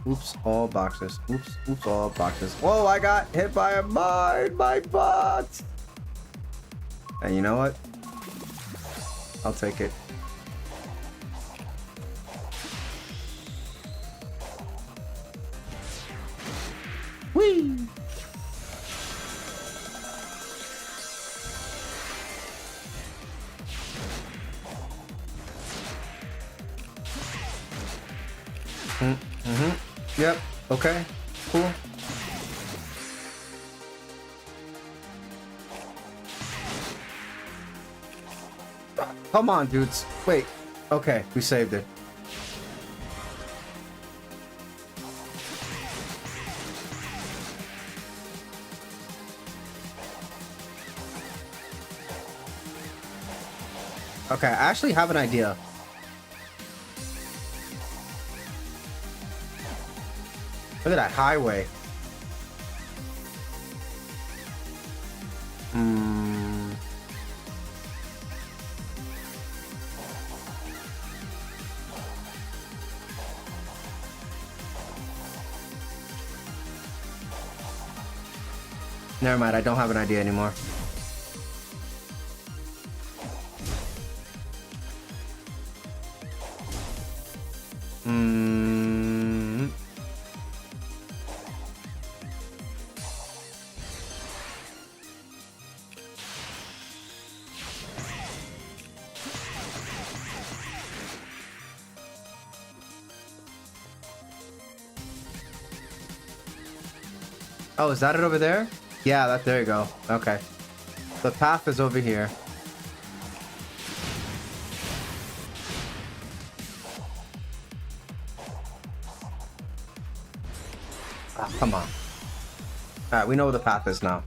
Oops, all boxes. Oops, oops, all boxes. Whoa, I got hit by a mine, my butt! And you know what? I'll take it. Whee! Yep. Okay. Cool. Come on, dudes. Wait. Okay, we saved it. Okay, I actually have an idea. Look at that highway. Never mind, I don't have an idea anymore. Oh, is that it over there? Yeah, there you go. Okay. The path is over here. Ah, come on. Alright, we know where the path is now.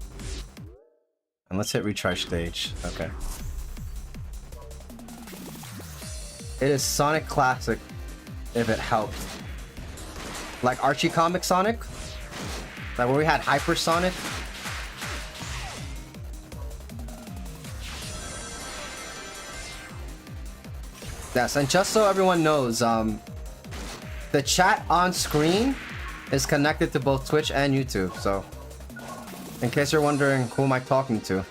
And let's hit retry stage. Okay. It is Sonic Classic, if it helps. Like Archie Comic Sonic? Like where we had Hypersonic? Yes, and just so everyone knows, the chat on screen is connected to both Twitch and YouTube, so in case you're wondering who am I talking to.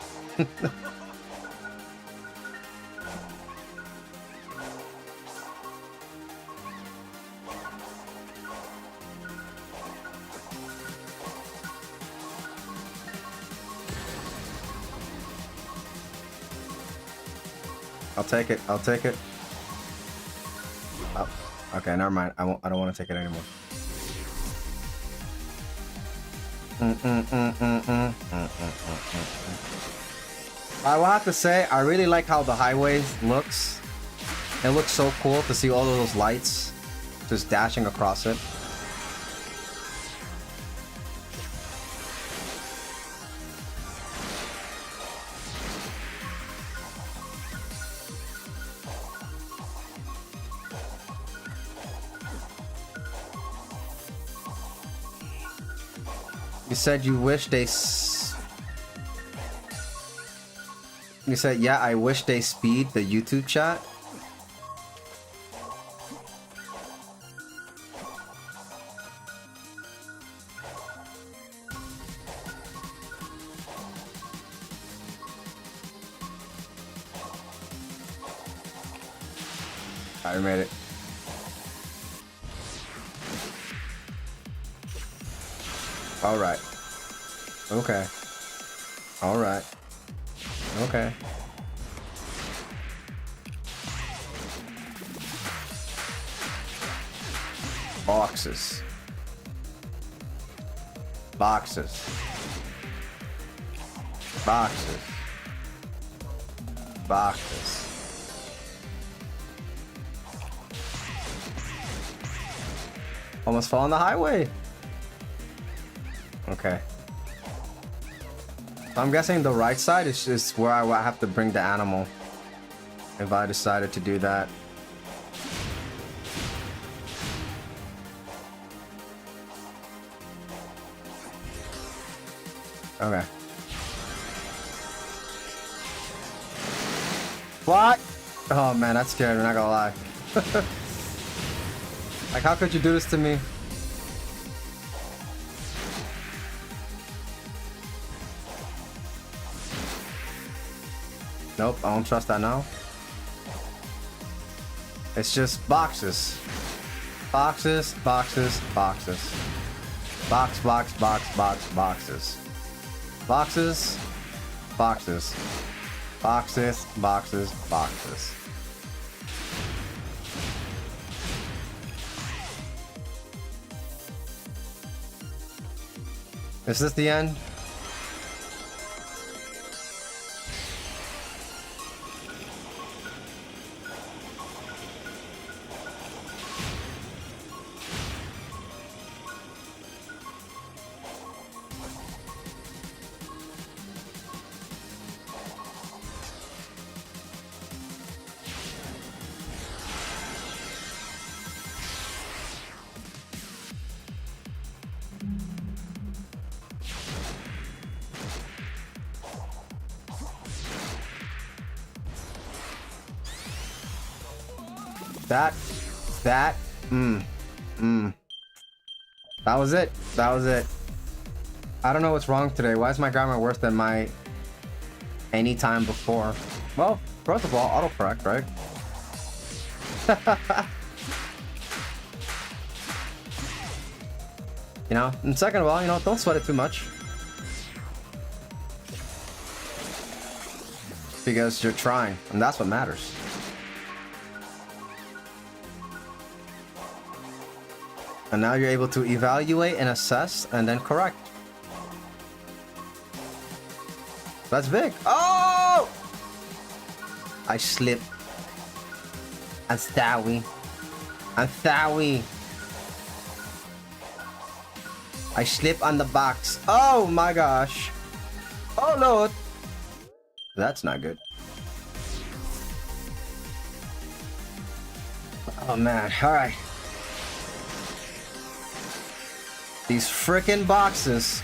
I'll take it. I'll take it. Oh, okay, never mind. I don't want to take it anymore. I will have to say, I really like how the highway looks. It looks so cool to see all of those lights just dashing across it. You said you wish they You said, yeah, I wish they speed the YouTube chat. I made it. All right. Okay. All right. Okay. Boxes. Boxes. Boxes. Boxes. Almost fell on the highway. Okay. So I'm guessing the right side is just where I will have to bring the animal if I decided to do that. Okay. What? Oh man, that's scary, I'm not gonna lie. Like, how could you do this to me? Nope, I don't trust that now. It's just boxes. Boxes, boxes, boxes. Box, box, box, box, boxes. Boxes, boxes. Boxes, boxes, boxes. Is this the end? That was it. That was it. I don't know what's wrong today. Why is my grammar worse than my any time before? Well, first of all, autocorrect, right? You know, and second of all, you know, don't sweat it too much. Because you're trying, and that's what matters. And now you're able to evaluate and assess and then correct. That's big. Oh! I slipped. I'm sorry. I'm sorry. I slip on the box. Oh my gosh. Oh Lord. That's not good. Oh man. Alright. These frickin' boxes.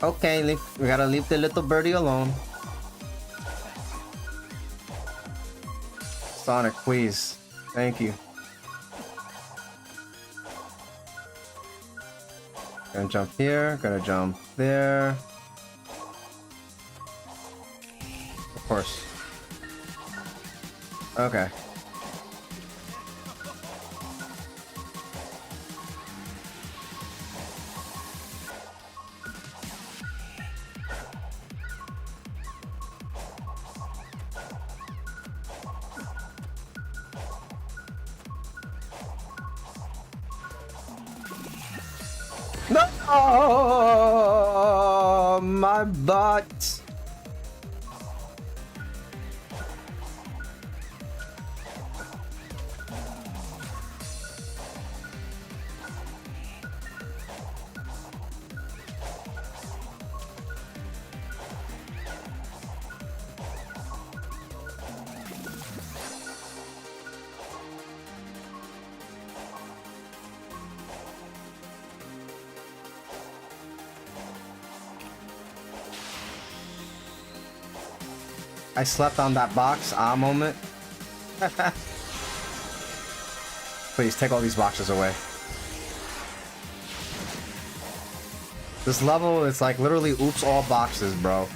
Okay, we gotta leave the little birdie alone. Sonic, please. Thank you. Gonna jump here, gonna jump there. Of course. Okay. No, my butt. I slept on that box, moment. Please take all these boxes away. This level is like literally oops all boxes, bro.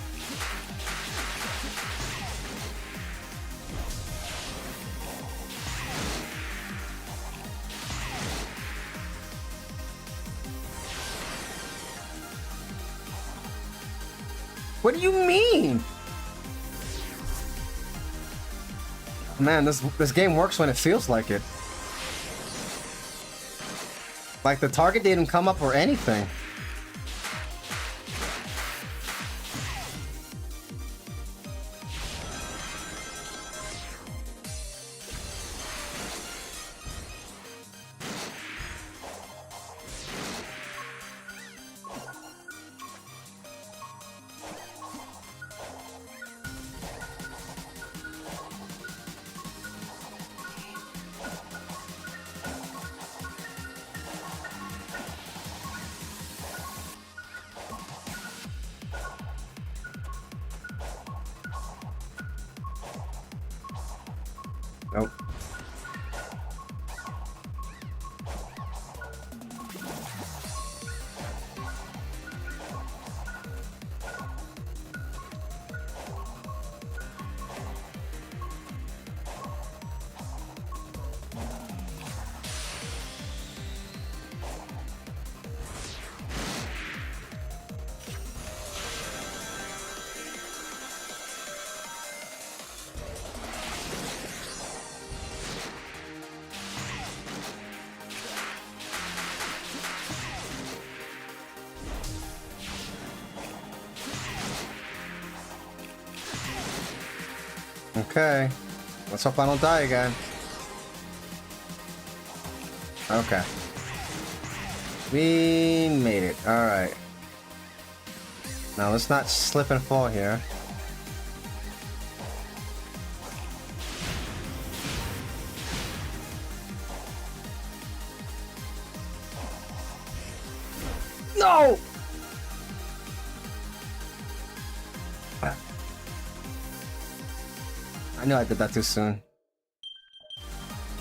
What do you mean? Man, this game works when it feels like it. Like the target didn't come up or anything. Nope. Okay. Let's hope I don't die again. Okay. We made it. Alright. Now let's not slip and fall here. I knew I did that too soon.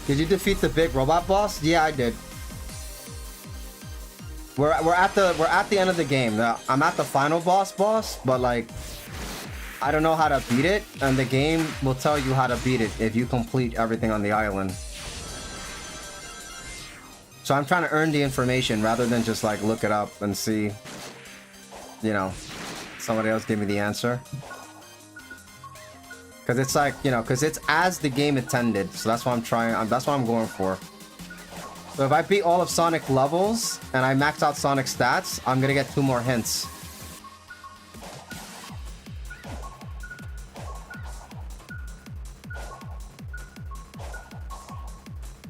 Did you defeat the big robot boss? Yeah, I did. We're at the end of the game. I'm at the final boss, but like I don't know how to beat it, and the game will tell you how to beat it if you complete everything on the island. So I'm trying to earn the information rather than just like look it up and see, you know, somebody else give me the answer. Because it's like, you know, because it's as the game intended. So that's what I'm trying, that's what I'm going for. So if I beat all of Sonic levels and I max out Sonic stats, I'm gonna get 2 more hints.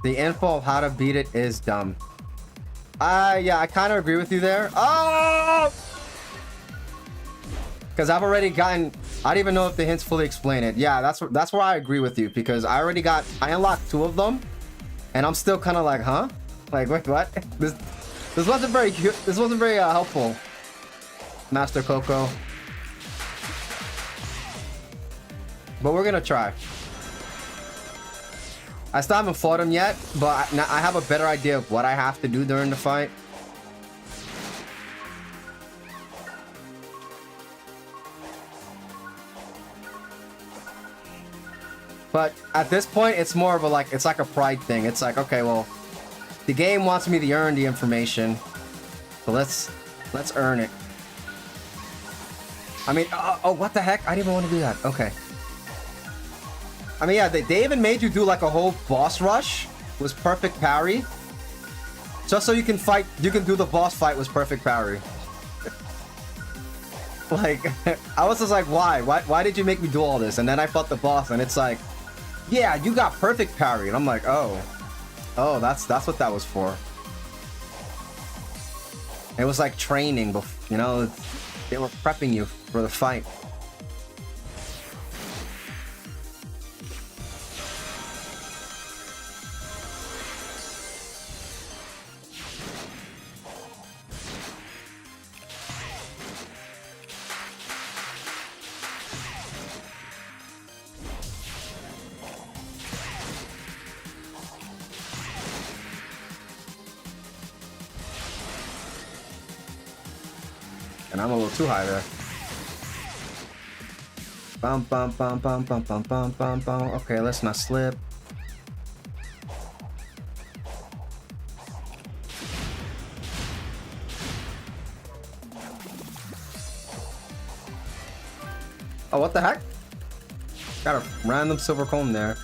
The info of how to beat it is dumb. Yeah, I kind of agree with you there. Oh! Because I've already gotten... I don't even know if the hints fully explain it. Yeah, that's where I agree with you. Because I unlocked 2 of them. And I'm still kind of like, huh? Like, wait, what? This wasn't very cute. This wasn't very helpful. Master Coco. But we're gonna try. I still haven't fought him yet, but I have a better idea of what I have to do during the fight. But at this point, it's more of a like, it's like a pride thing. It's like, okay, well, the game wants me to earn the information, so let's earn it. I mean, oh, what the heck? I didn't even want to do that. Okay. I mean, yeah, they even made you do like a whole boss rush was perfect parry. Just so you can fight, you can do the boss fight was perfect parry. Like, I was just like, why? Why did you make me do all this? And then I fought the boss and it's like, yeah, you got perfect parry. And I'm like, oh, that's what that was for. It was like training, you know, they were prepping you for the fight. And I'm a little too high there. Bum bum bum bum bum bum bum bum bum. Okay, let's not slip. Oh, what the heck? Got a random silver comb there.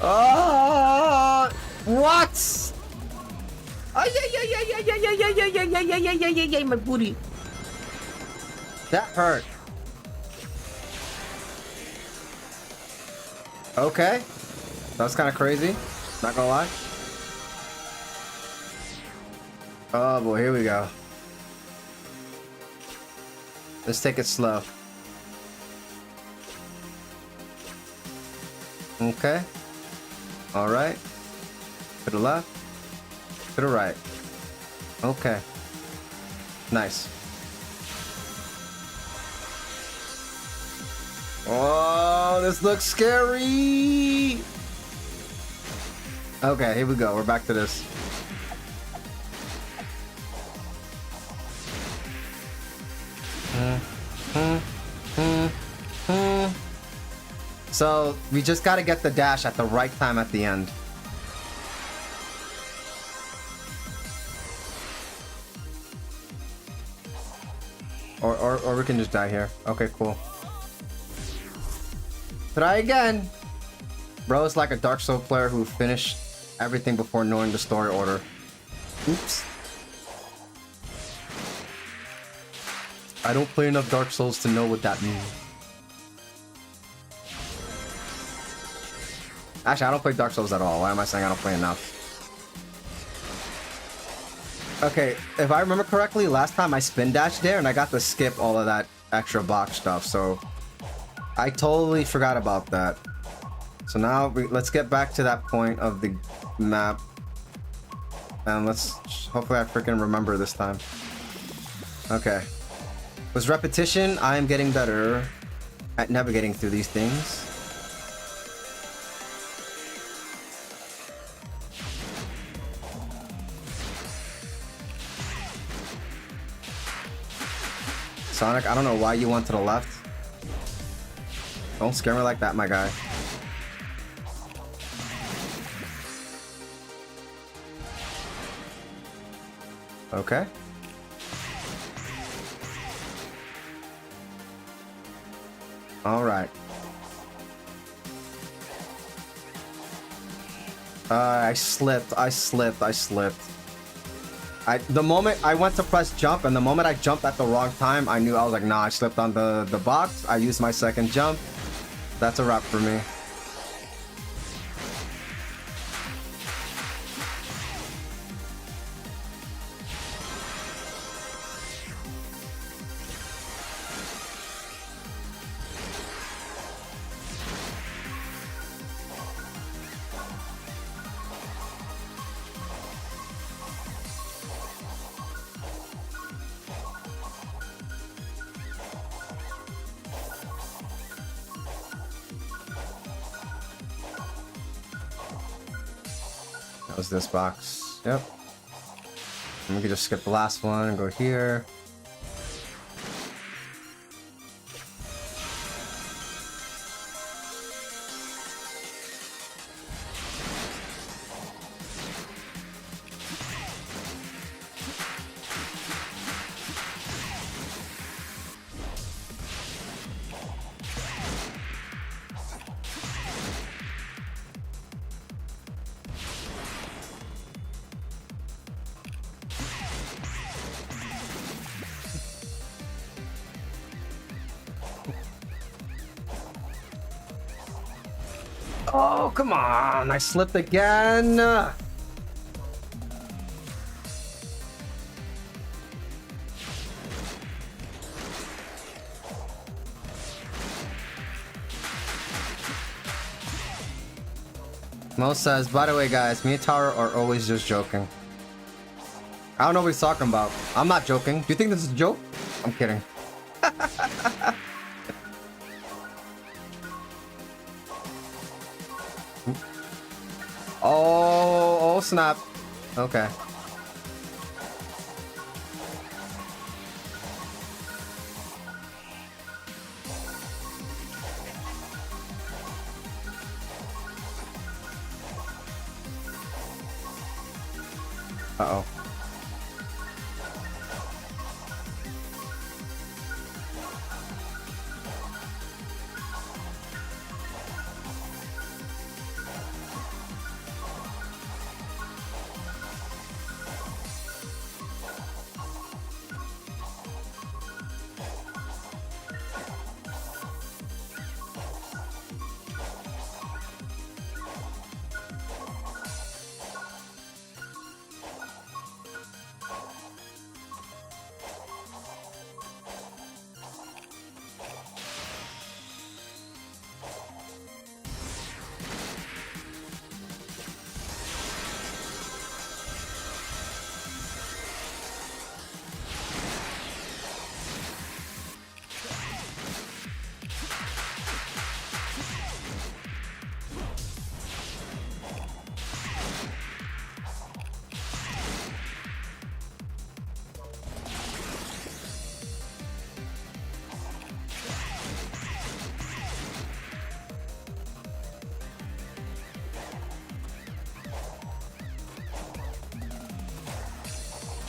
Oh, what? My booty. That hurt. Okay. That's kind of crazy. Not gonna lie. Oh boy, here we go. Let's take it slow. Okay. All right. To the left. To the right. Okay. Nice. Oh, this looks scary. Okay, here we go. We're back to this. So we just got to get the dash at the right time at the end. Or we can just die here. Okay, cool. Try again. Bro, it's like a Dark Souls player who finished everything before knowing the story order. Oops. I don't play enough Dark Souls to know what that means. Actually, I don't play Dark Souls at all. Why am I saying I don't play enough? Okay, if I remember correctly, last time I spin dashed there and I got to skip all of that extra box stuff, so I totally forgot about that. So now let's get back to that point of the map, and let's hopefully I freaking remember this time. Okay, With repetition, I am getting better at navigating through these things. Sonic, I don't know why you went to the left. Don't scare me like that, my guy. Okay. All right. I slipped. The moment I went to press jump, and the moment I jumped at the wrong time, I knew. I was like, nah, I slipped on the box. I used my second jump. That's a wrap for me. That was this box. Yep. And we can just skip the last one and go here. Oh, come on. I slipped again. Mo says, by the way, guys, me and Tara are always just joking. I don't know what he's talking about. I'm not joking. Do you think this is a joke? I'm kidding. Oh, snap. Okay. Uh-oh.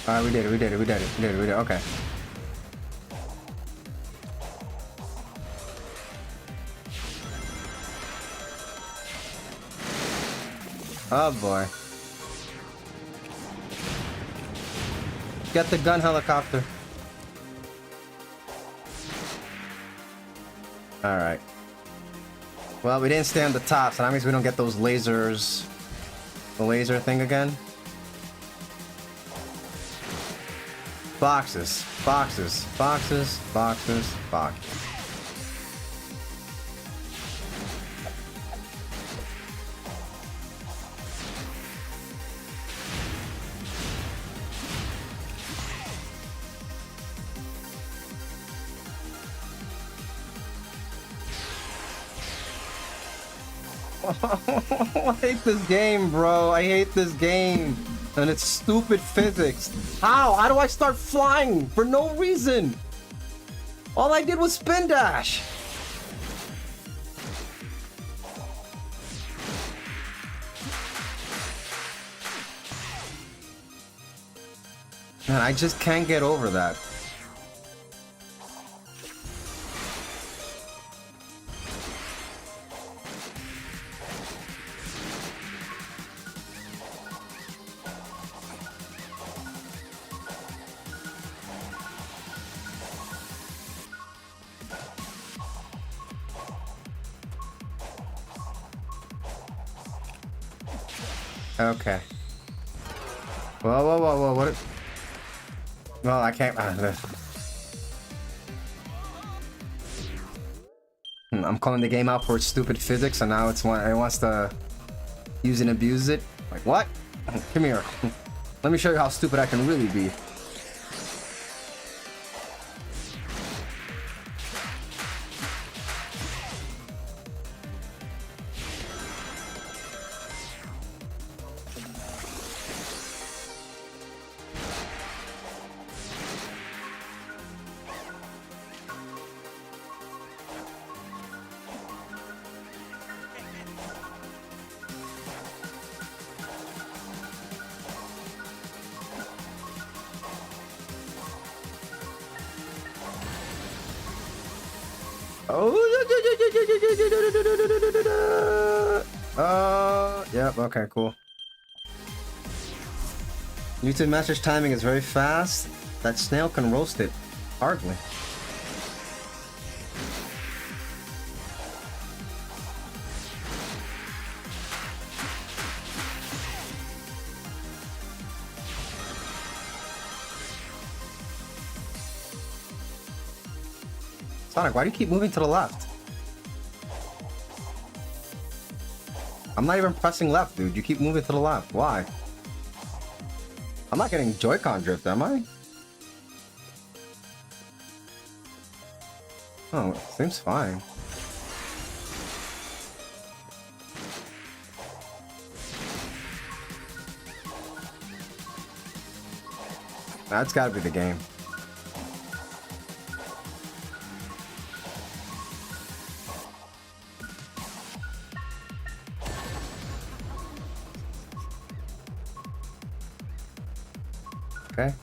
Alright, we did it. Okay. Oh boy. Get the gun helicopter. Alright. Well, we didn't stay on the top, so that means we don't get those lasers. The laser thing again. Boxes. I hate this game, bro. I hate this game. And it's stupid physics. How? How do I start flying for no reason? All I did was spin dash. Man, I just can't get over that. Okay. Whoa, what? Well, I can't. I'm calling the game out for its stupid physics, and now it wants to use and abuse it. Like, what? Come here. Let me show you how stupid I can really be. Yep, okay, cool. YouTube Master's timing is very fast. That snail can roast it. Hardly. Sonic, why do you keep moving to the left? I'm not even pressing left, dude. You keep moving to the left. Why? I'm not getting Joy-Con drift, am I? Oh, it seems fine. That's gotta be the game. Okay.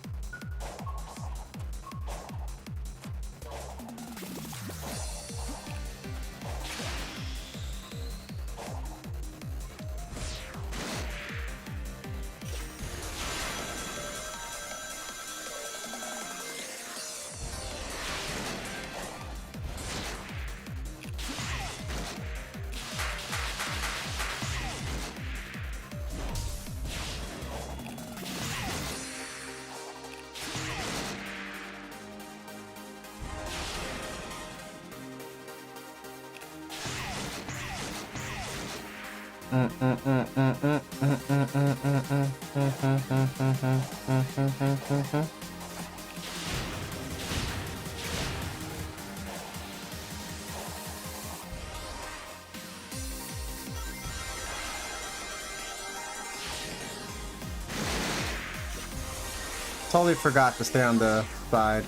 Totally forgot to stay on the side.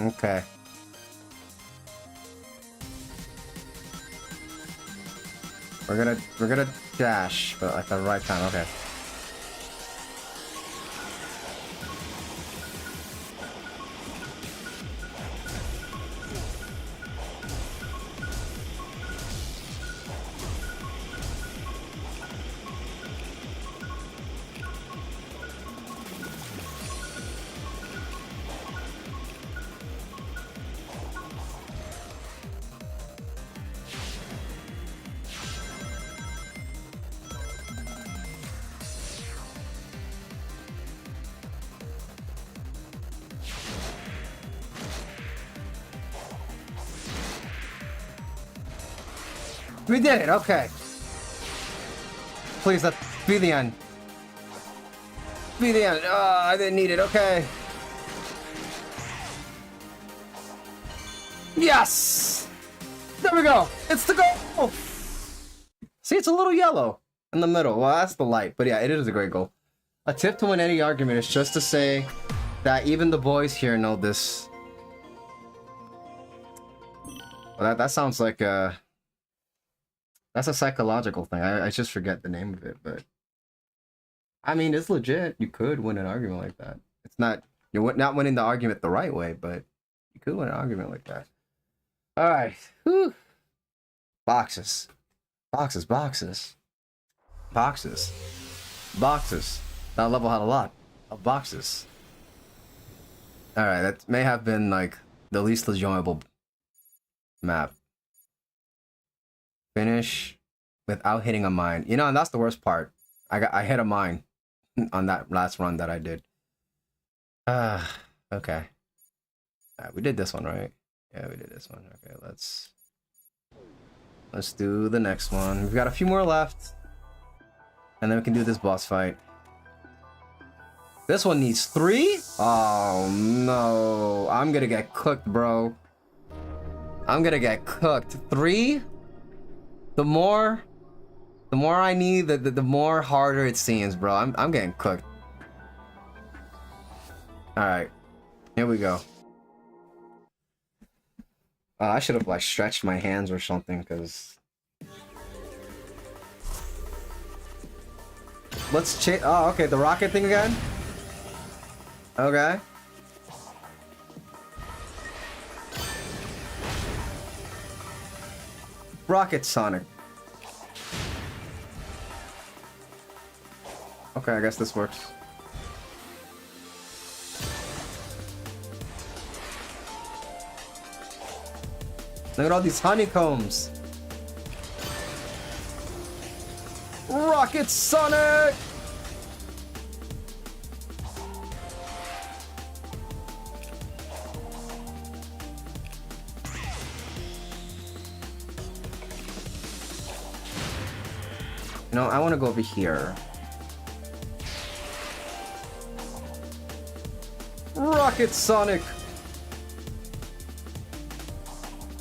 Okay. We're gonna dash, but at the right time. Okay. We did it, okay. Please, let be the end. Be the end. I didn't need it, okay. Yes! There we go! It's the goal! See, it's a little yellow in the middle. Well, that's the light, but yeah, it is a great goal. A tip to win any argument is just to say that even the boys here know this. Well, that sounds like a... That's a psychological thing. I just forget the name of it, but... I mean, it's legit. You could win an argument like that. It's not... You're not winning the argument the right way, but you could win an argument like that. Alright. Whew. Boxes. Boxes, boxes. Boxes. Boxes. That level had a lot of boxes. Alright, that may have been, like, the least enjoyable map. Finish without hitting a mine. You know, and that's the worst part. I hit a mine on that last run that I did. Okay. Alright, we did this one, right? Yeah, we did this one. Okay, let's do the next one. We've got a few more left. And then we can do this boss fight. This one needs 3? Oh no. I'm gonna get cooked, bro. I'm gonna get cooked. 3? The more I need, the more harder it seems, bro. I'm getting cooked. Alright. Here we go. I should have like stretched my hands or something, because let's check. Oh, okay, the rocket thing again. Okay. Rocket Sonic. Okay, I guess this works. Look at all these honeycombs. Rocket Sonic! You know, I want to go over here. Rocket Sonic!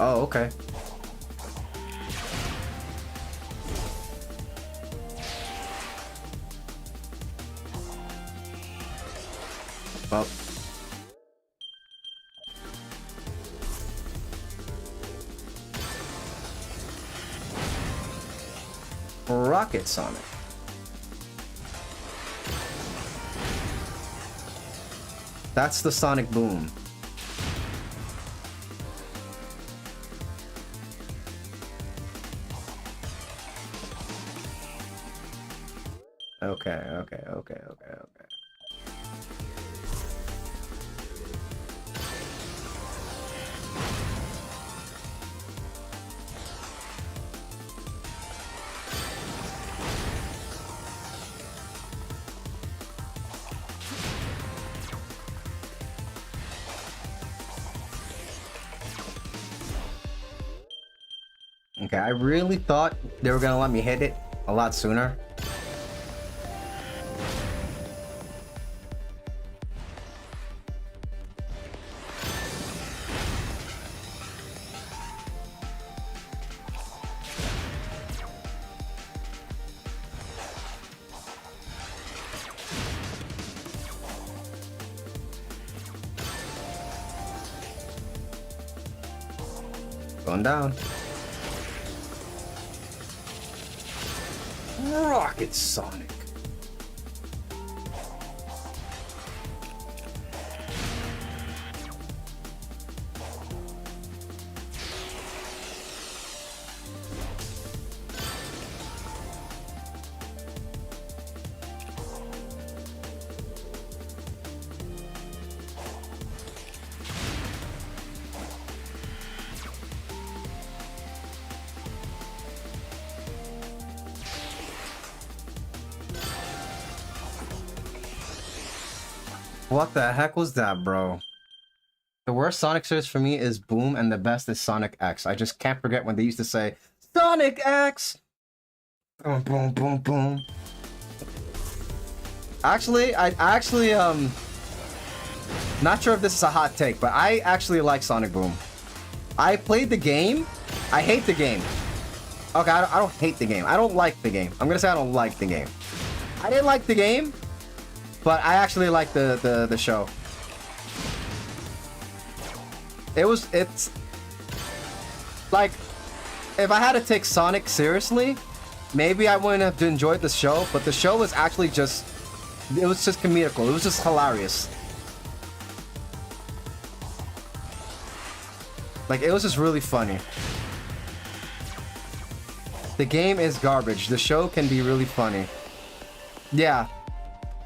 Oh, okay. Well. Rocket Sonic. That's the Sonic Boom. Okay. Okay, I really thought they were gonna let me hit it a lot sooner. Going down. Rocket Sonic. What the heck was that, bro? The worst Sonic series for me is Boom, and the best is Sonic X. I just can't forget when they used to say Sonic X! Boom, boom, boom, boom. Actually, not sure if this is a hot take, but I actually like Sonic Boom. I played the game. I hate the game. Okay, I don't hate the game. I don't like the game. I'm gonna say I don't like the game. I didn't like the game, but I actually like the show. It's like, if I had to take Sonic seriously, maybe I wouldn't have enjoyed the show, but the show was actually just, it was just comedical. It was just hilarious. Like, it was just really funny. The game is garbage. The show can be really funny. Yeah.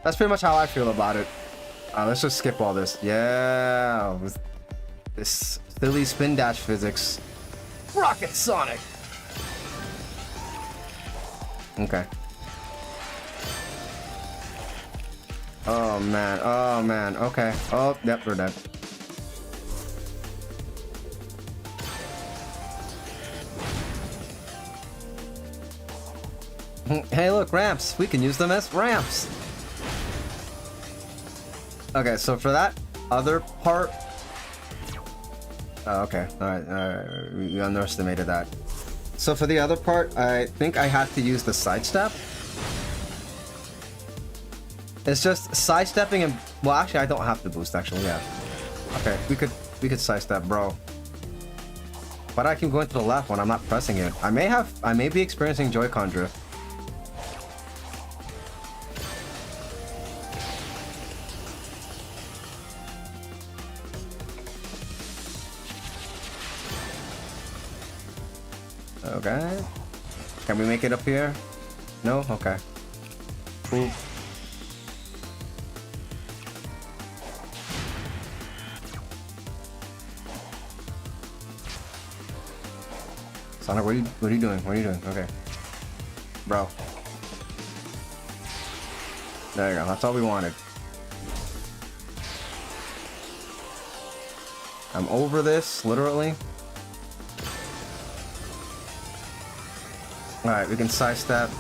That's pretty much how I feel about it. Let's just skip all this. Yeah. This silly spin dash physics. Rocket Sonic! Okay. Oh man. Oh man. Okay. Oh, yep, we're dead. Hey, look, ramps. We can use them as ramps. Okay, so for that other part... Oh, okay. Alright, we underestimated that. So for the other part, I think I have to use the sidestep. It's just sidestepping and... Well, actually, I don't have to boost, actually, yeah. Okay, we could sidestep, bro. But I can go into the left when I'm not pressing it. I may be experiencing Joy-Con drift. Okay. Can we make it up here? No? Okay. Cool. Sonic, what are you doing? What are you doing? Okay. Bro. There you go. That's all we wanted. I'm over this, literally. Alright, we can sidestep.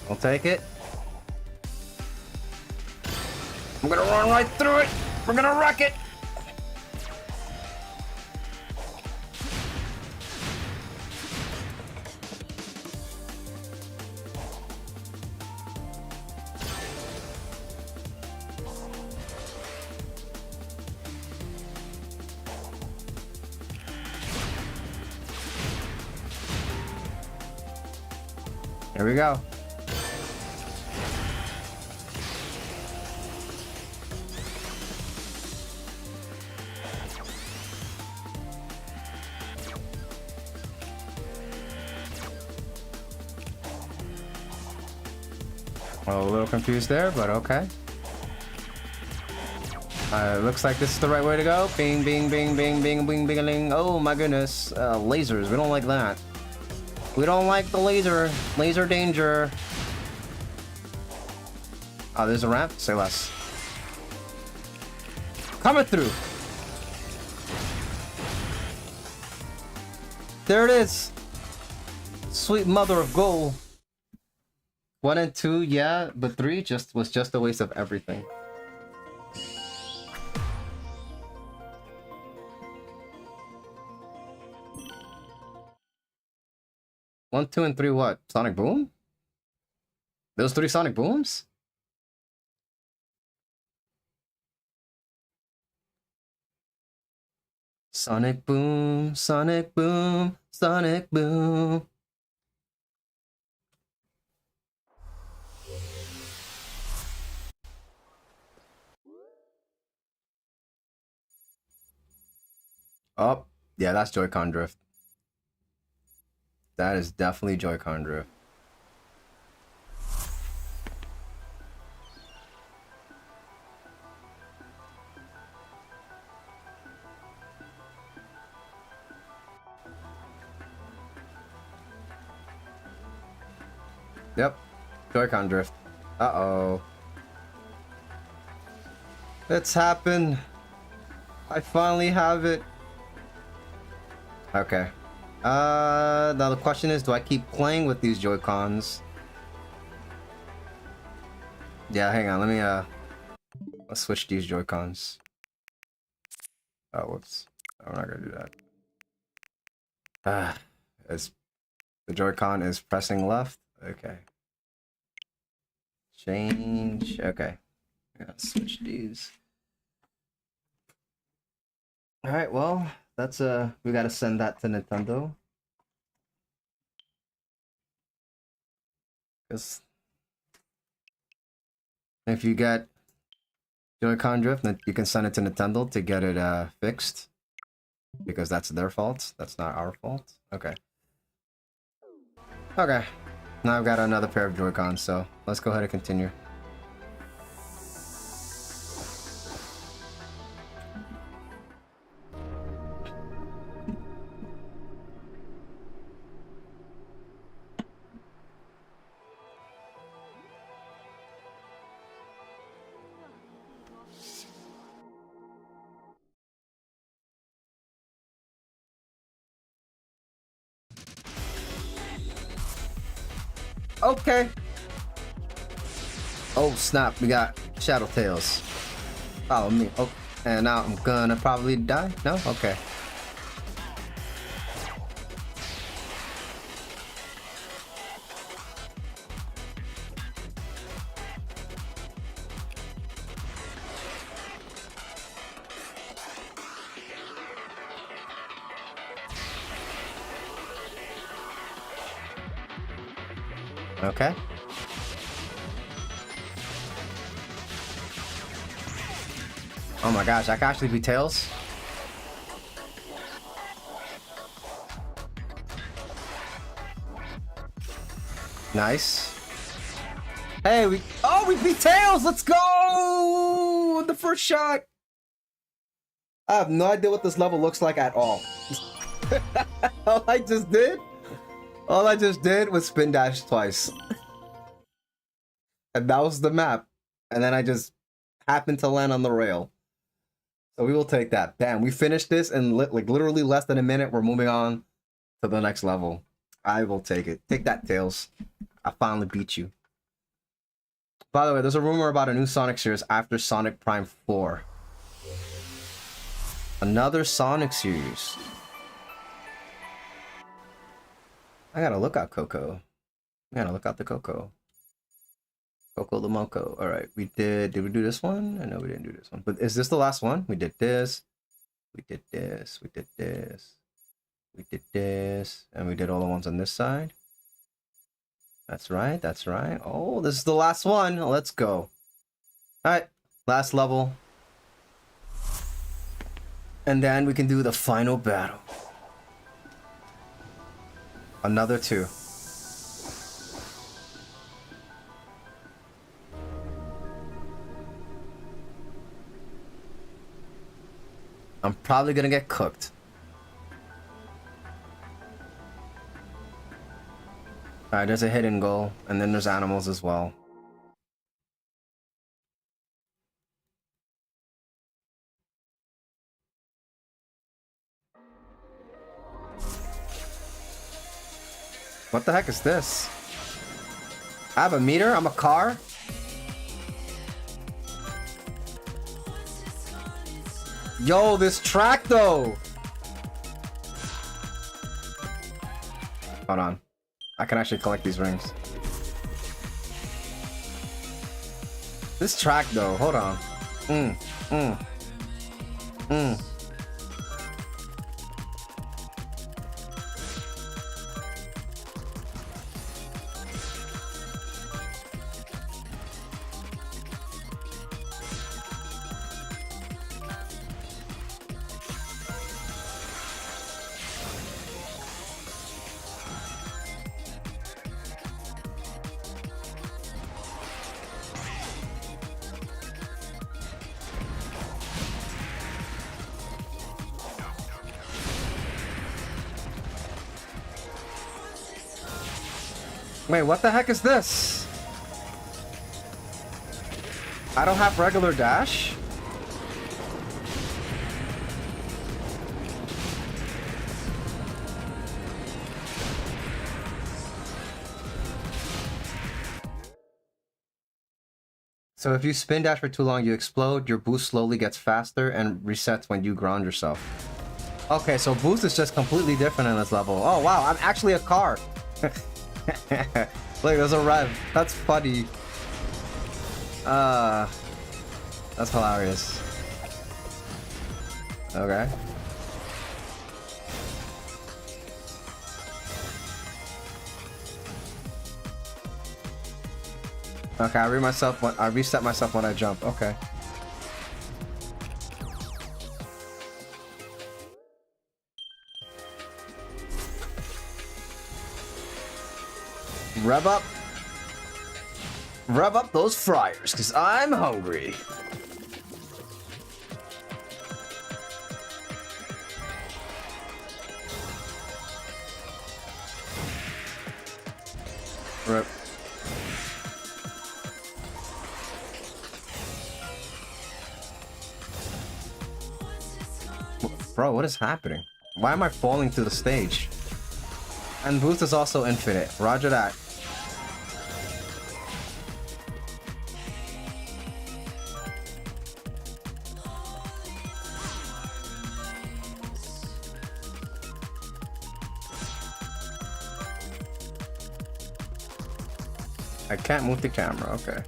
We'll take it. I'm gonna run right through it. We're gonna wreck it. Here we go. A little confused there, but okay. Looks like this is the right way to go. Bing, bing, bing, bing, bing, bing, bing, bing. Oh my goodness. Lasers. We don't like that. We don't like the laser. Laser danger. Oh, there's a ramp? Say less. Coming through. There it is. Sweet mother of gold. 1 and 2, yeah, but 3 was just a waste of everything. One, 2, and 3 what? Sonic Boom? Those 3 Sonic Booms? Sonic Boom, Sonic Boom, Sonic Boom. Oh, yeah, that's Joy-Con drift. That is definitely Joy-Con drift. Yep. Joy-Con drift. Uh-oh. It's happened. I finally have it. Okay. Now the question is, do I keep playing with these Joy-Cons? Yeah, hang on. Let me, let's switch these Joy-Cons. Oh, whoops. I'm not gonna do that. As the Joy-Con is pressing left. Okay. Change. Okay. Yeah, switch these. All right. Well, that's we gotta send that to Nintendo. Because if you get Joy-Con drift, then you can send it to Nintendo to get it fixed. Because that's their fault. That's not our fault. Okay. Okay. Now I've got another pair of Joy-Cons, so let's go ahead and continue. Okay. Oh snap, we got Shadow Tails. Follow me. Oh, and now I'm gonna probably die? No? Okay. Okay. Oh my gosh, I can actually be Tails. Nice. Hey, we beat Tails. Let's go! The first shot. I have no idea what this level looks like at all. All I just did was spin dash twice. And that was the map. And then I just happened to land on the rail. So we will take that. Damn, we finished this in like literally less than a minute. We're moving on to the next level. I will take it. Take that, Tails. I finally beat you. By the way, there's a rumor about a new Sonic series after Sonic Prime 4. Another Sonic series. I gotta look out Coco. I gotta look out the Coco. Coco the Moco. Alright, did we do this one? I know we didn't do this one. But is this the last one? We did this. We did this. We did this. We did this. And we did all the ones on this side. That's right. That's right. Oh, this is the last one. Let's go. Alright. Last level. And then we can do the final battle. Another 2. I'm probably gonna get cooked. Alright, there's a hidden goal, and then there's animals as well. What the heck is this? I have a meter? I'm a car? Yo, this track though! Hold on. I can actually collect these rings. This track though, hold on. Wait, what the heck is this? I don't have regular dash? So if you spin dash for too long, you explode, your boost slowly gets faster and resets when you ground yourself. Okay, so boost is just completely different in this level. Oh wow, I'm actually a car. Look, there's a rev. That's funny. That's hilarious. Okay. Okay, I reset myself when I jump. Okay. Rev up those fryers, cause I'm hungry. Rip. Bro, what is happening? Why am I falling through the stage? And boost is also infinite. Roger that. I can't move the camera, okay.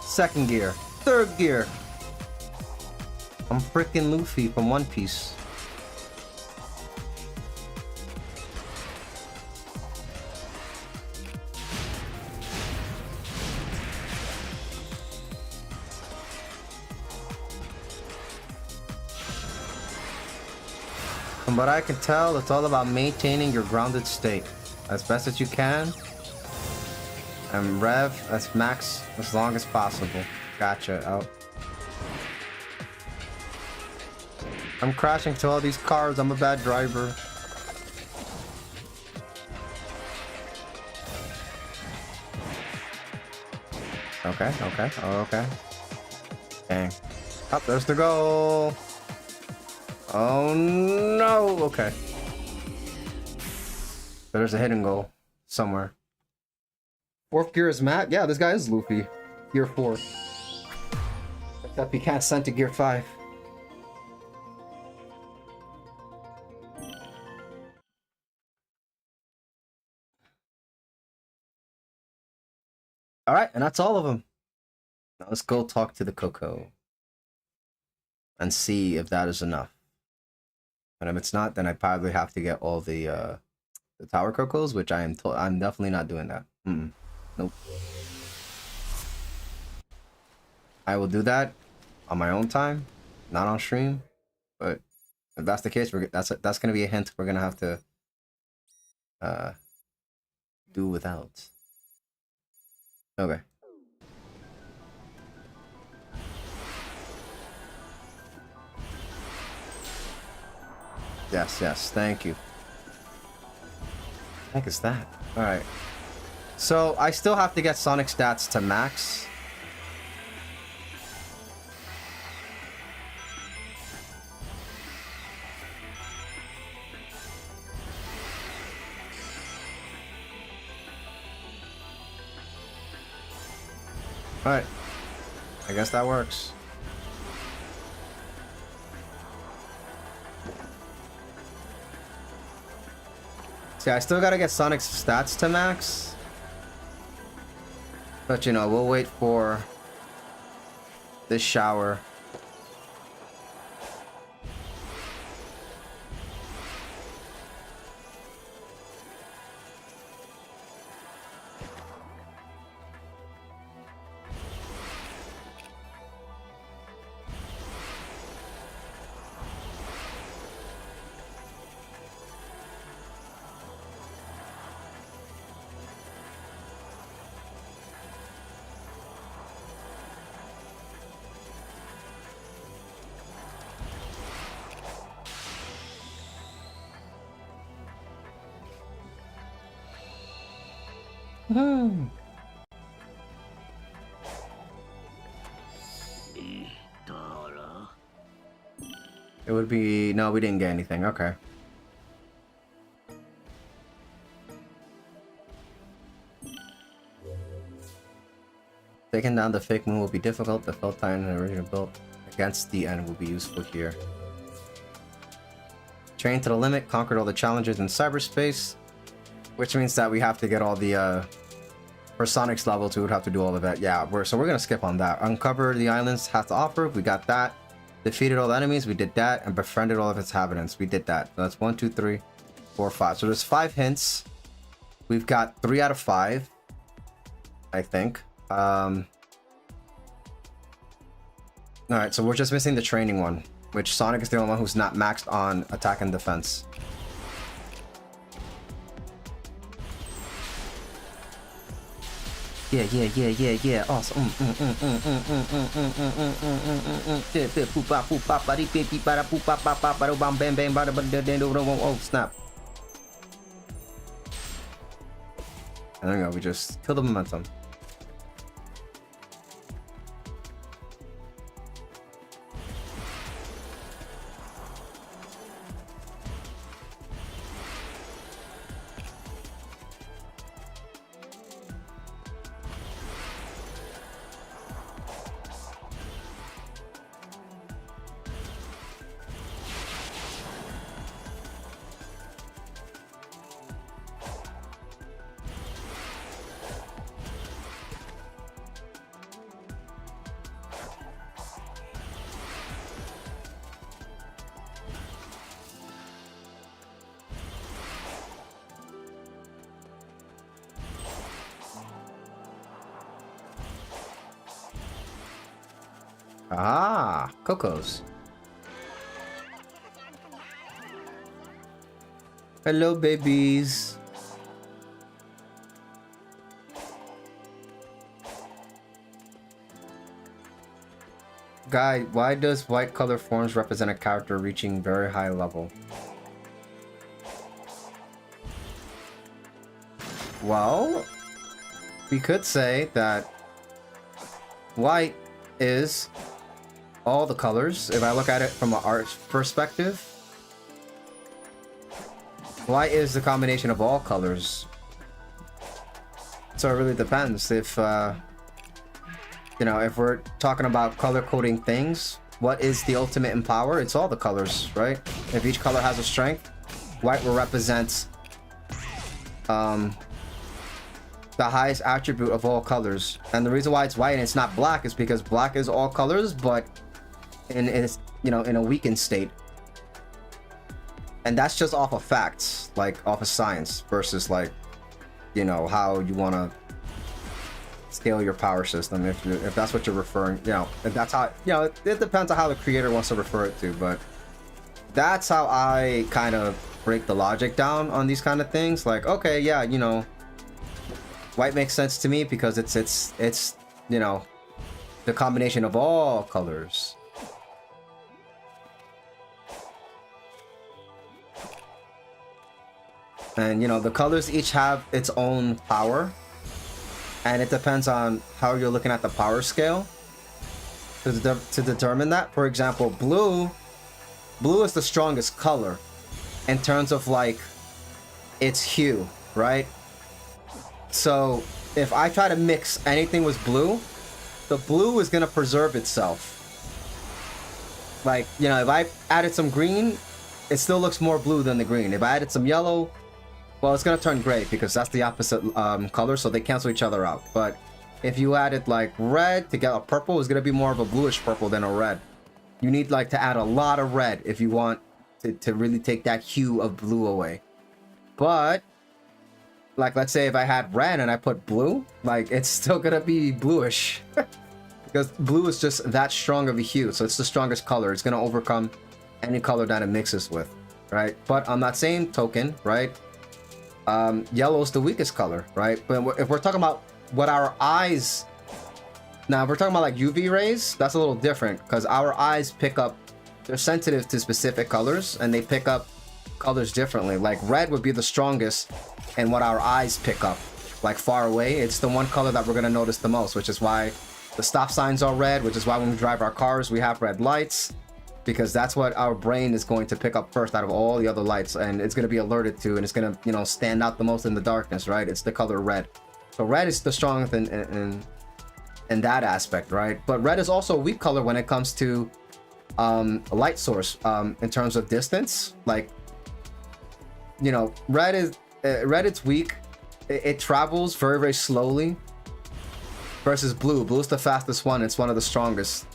Second gear, third gear. I'm freaking Luffy from One Piece. From what I can tell, it's all about maintaining your grounded state as best as you can. And rev as max as long as possible. Gotcha. Oh. I'm crashing to all these cars. I'm a bad driver. Okay, okay, oh, okay. Dang. Up, there's the goal. Oh no. Okay. There's a hidden goal somewhere. Fourth gear is Matt. Yeah, this guy is Luffy. Gear 4. Except he can't send to gear 5. Alright, and that's all of them. Now let's go talk to the Coco. And see if that is enough. And if it's not, then I probably have to get all the Tower Cocos, which I'm definitely not doing that. Nope. I will do that on my own time, not on stream. But if that's the case, that's gonna be a hint we're gonna have to do without. Okay. Yes, yes, thank you. What the heck is that? Alright. So, I still have to get Sonic stats to max. Alright. I guess that works. See, I still gotta get Sonic's stats to max. But, you know, we'll wait for this shower. It would be... No, we didn't get anything. Okay. Taking down the fake moon will be difficult. The felt titan and original built against the end will be useful here. Train to the limit. Conquered all the challenges in cyberspace. Which means that we have to get all the... For Sonic's level 2, we would have to do all of that. Yeah, so we're going to skip on that. Uncover the islands has to offer. We got that. Defeated all the enemies. We did that. And befriended all of its inhabitants. We did that. So that's 1, 2, 3, 4, 5. So there's 5 hints. We've got 3 out of 5. I think. Alright, so we're just missing the training one. Which Sonic is the only one who's not maxed on attack and defense. Yeah. Awesome. Oh, snap. And there we go. We just kill the momentum. Ah, Cocos. Hello, babies. Guy, why does white color forms represent a character reaching very high level? Well, we could say that white is all the colors. If I look at it from an art perspective, white is the combination of all colors. So it really depends. If you know, if we're talking about color coding things, what is the ultimate in power? It's all the colors, right? If each color has a strength, white will represent the highest attribute of all colors. And the reason why it's white and it's not black is because black is all colors, but in its, you know, in a weakened state. And that's just off of facts, like off of science, versus like, you know, how you want to scale your power system. If that's what you're referring, you know, if that's how, you know, it depends on how the creator wants to refer it to, but that's how I kind of break the logic down on these kind of things. Like, okay, yeah, you know, white makes sense to me because it's you know, the combination of all colors. And you know, the colors each have its own power, and it depends on how you're looking at the power scale to determine that. For example, blue is the strongest color in terms of like its hue, right? So if I try to mix anything with blue, the blue is gonna preserve itself. Like, you know, if I added some green, it still looks more blue than the green. If I added some yellow Well, it's gonna turn gray because that's the opposite color, so they cancel each other out. But if you added like red to get a purple, it's gonna be more of a bluish purple than a red. You need like to add a lot of red if you want to really take that hue of blue away. But like, let's say if I had red and I put blue, like it's still gonna be bluish because blue is just that strong of a hue. So it's the strongest color. It's gonna overcome any color that it mixes with, right? But on that same token, right? Yellow is the weakest color, right? But if we're talking about what our eyes, now if we're talking about like UV rays, that's a little different because our eyes pick up, they're sensitive to specific colors and they pick up colors differently. Like red would be the strongest, and what our eyes pick up, like far away, it's the one color that we're gonna notice the most, which is why the stop signs are red, which is why when we drive our cars, we have red lights, because that's what our brain is going to pick up first out of all the other lights, and it's gonna be alerted to, and it's gonna, you know, stand out the most in the darkness, right? It's the color red. So red is the strongest in that aspect, right? But red is also a weak color when it comes to a light source, in terms of distance. Like, you know, red it's weak. It travels very, very slowly versus blue. Blue is the fastest one. It's one of the strongest,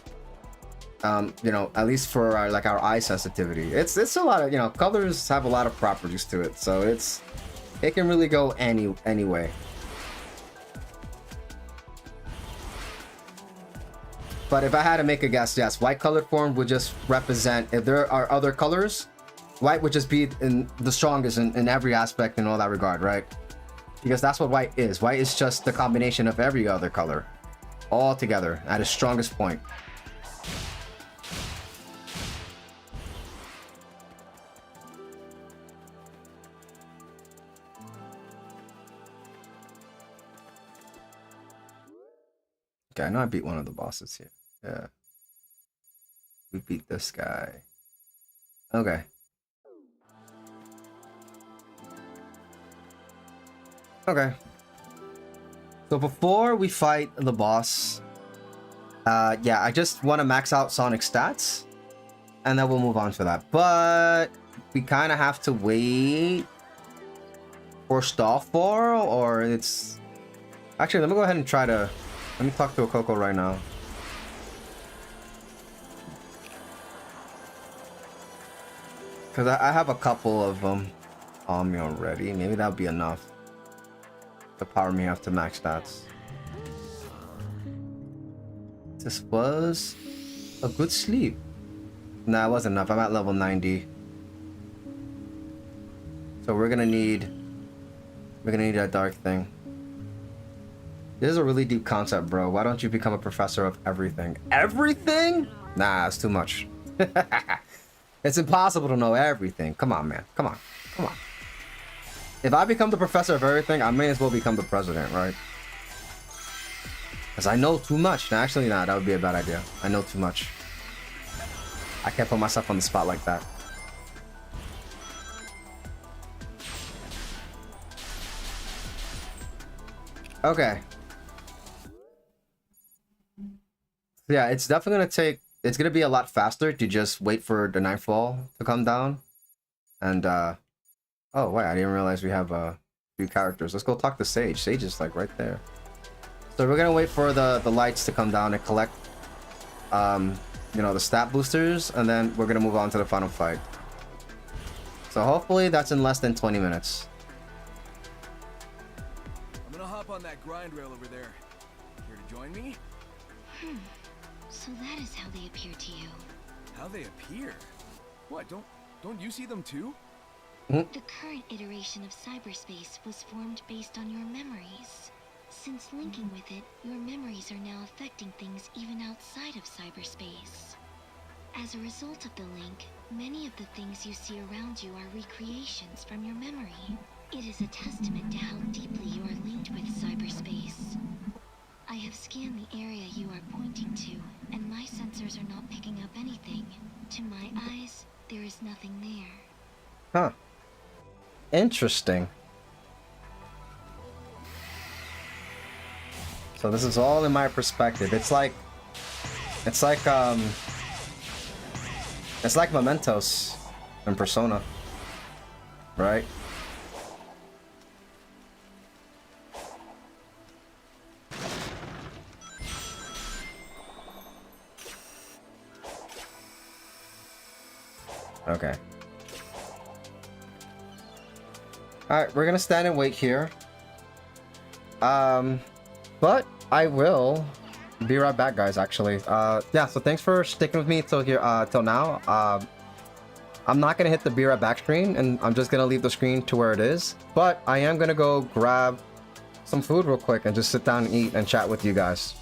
you know, at least for our, like our eye sensitivity. It's a lot of, you know, colors have a lot of properties to it, so it can really go any way. But if I had to make a guess, yes, white colored form would just represent, if there are other colors, white would just be in the strongest in every aspect in all that regard, right? Because that's what white is. White is just the combination of every other color all together at its strongest point. Okay, I know I beat one of the bosses here. Yeah. We beat this guy. Okay. Okay. So before we fight the boss, yeah, I just want to max out Sonic stats, and then we'll move on to that. But we kind of have to wait for Starfall, or it's... Actually, let me go ahead and try to... Let me talk to a Coco right now. Because I have a couple of them on me already. Maybe that'll be enough to power me up to max stats. This was a good sleep. Nah, it wasn't enough. I'm at level 90. So we're gonna need that dark thing. This is a really deep concept, bro. Why don't you become a professor of everything? Everything? Nah, it's too much. It's impossible to know everything. Come on, man. Come on. Come on. If I become the professor of everything, I may as well become the president, right? Because I know too much. Nah, actually, nah, that would be a bad idea. I know too much. I can't put myself on the spot like that. Okay. Yeah, it's definitely gonna take... It's gonna be a lot faster to just wait for the nightfall to come down. And, oh, wait, I didn't realize we have a few characters. Let's go talk to Sage. Sage is, like, right there. So we're gonna wait for the lights to come down and collect, you know, the stat boosters, and then we're gonna move on to the final fight. So hopefully that's in less than 20 minutes. I'm gonna hop on that grind rail over there. Here to join me? So that is how they appear to you. How they appear? What, don't you see them too? The current iteration of cyberspace was formed based on your memories. Since linking with it, your memories are now affecting things even outside of cyberspace. As a result of the link, many of the things you see around you are recreations from your memory. It is a testament to how deeply you are linked with cyberspace. I have scanned the area you are pointing to, and my sensors are not picking up anything. To my eyes, there is nothing there. Huh. Interesting. So this is all in my perspective. It's like Mementos in Persona, right? Okay. Alright, we're gonna stand and wait here. But I will be right back, guys, actually. Yeah, so thanks for sticking with me till here, till now. I'm not gonna hit the be right back screen, and I'm just gonna leave the screen to where it is. But I am gonna go grab some food real quick and just sit down and eat and chat with you guys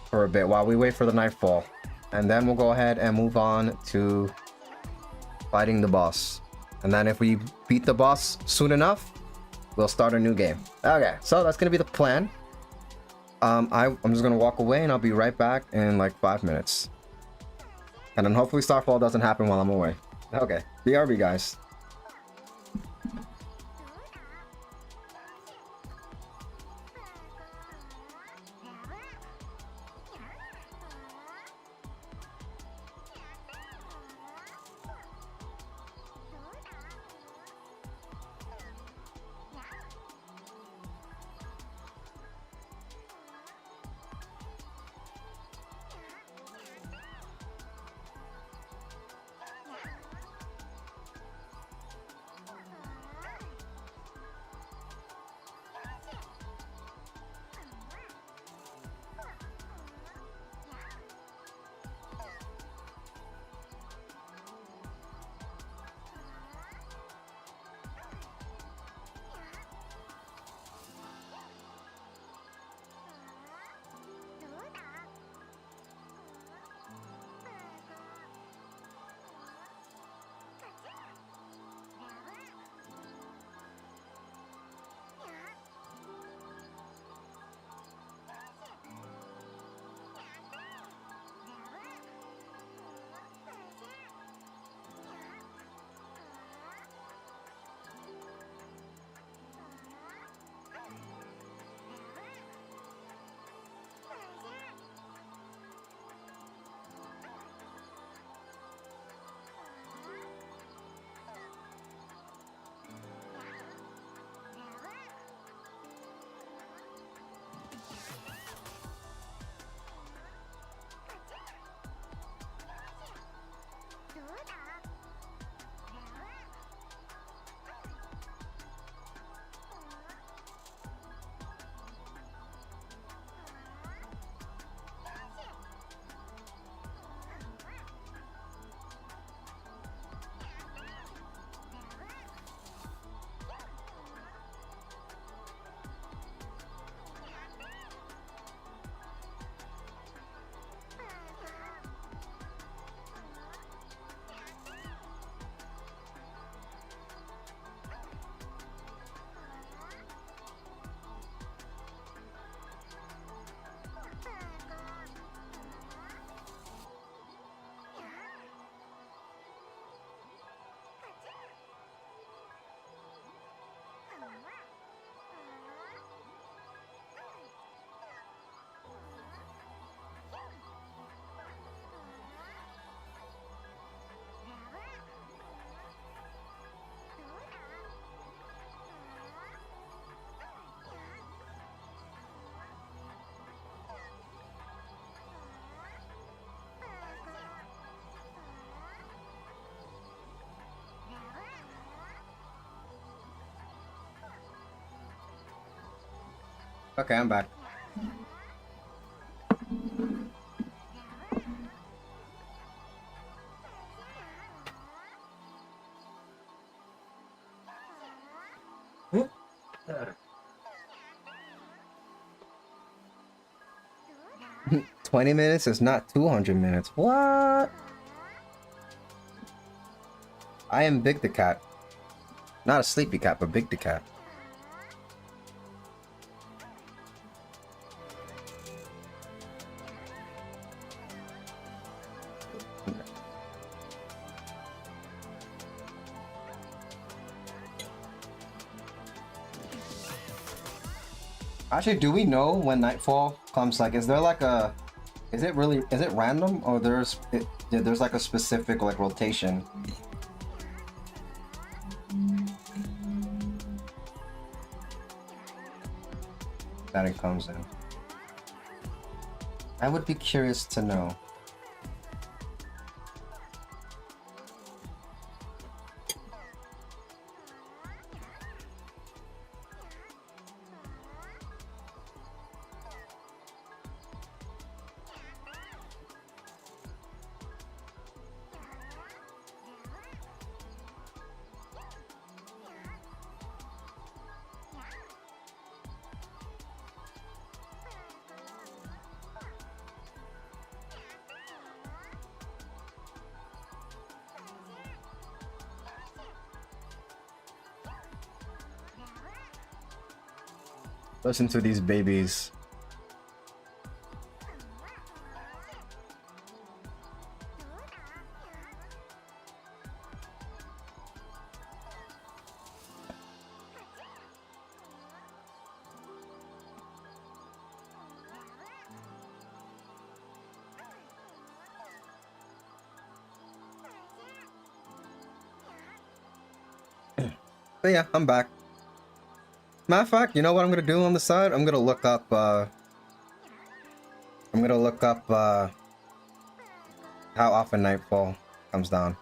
for a bit while we wait for the nightfall. And then we'll go ahead and move on to fighting the boss. And then if we beat the boss soon enough, we'll start a new game. Okay, so that's gonna be the plan. I'm just gonna walk away and I'll be right back in like 5 minutes. And then hopefully Starfall doesn't happen while I'm away. Okay, BRB, guys. Okay, I'm back. Whoop. 20 minutes is not 200 minutes. What? I am Big the Cat. Not a sleepy cat, but Big the Cat. Actually, do we know when nightfall comes? Like, is there like a, is it random, or there's like a specific like rotation that it comes in? I would be curious to know. Listen to these babies. But yeah, I'm back. Matter of fact, you know what I'm gonna do on the side? I'm gonna look up how often nightfall comes down.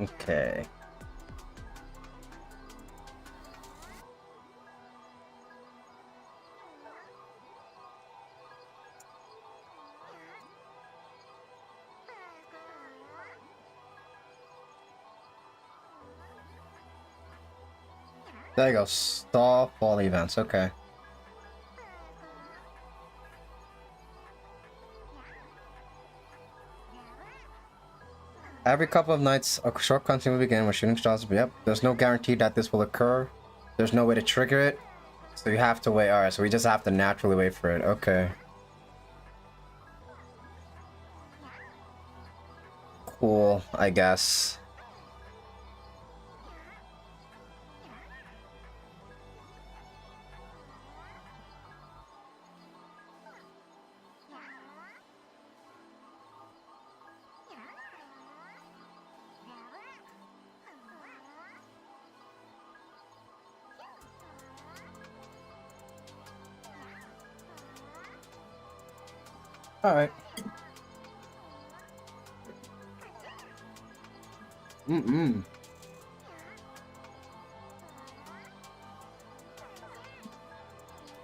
Okay. There you go. Stall fall events. Okay. Every couple of nights, a short cutscene will begin with shooting stars. Yep. There's no guarantee that this will occur. There's no way to trigger it. So you have to wait. Alright, so we just have to naturally wait for it. Okay. Cool, I guess. Alright.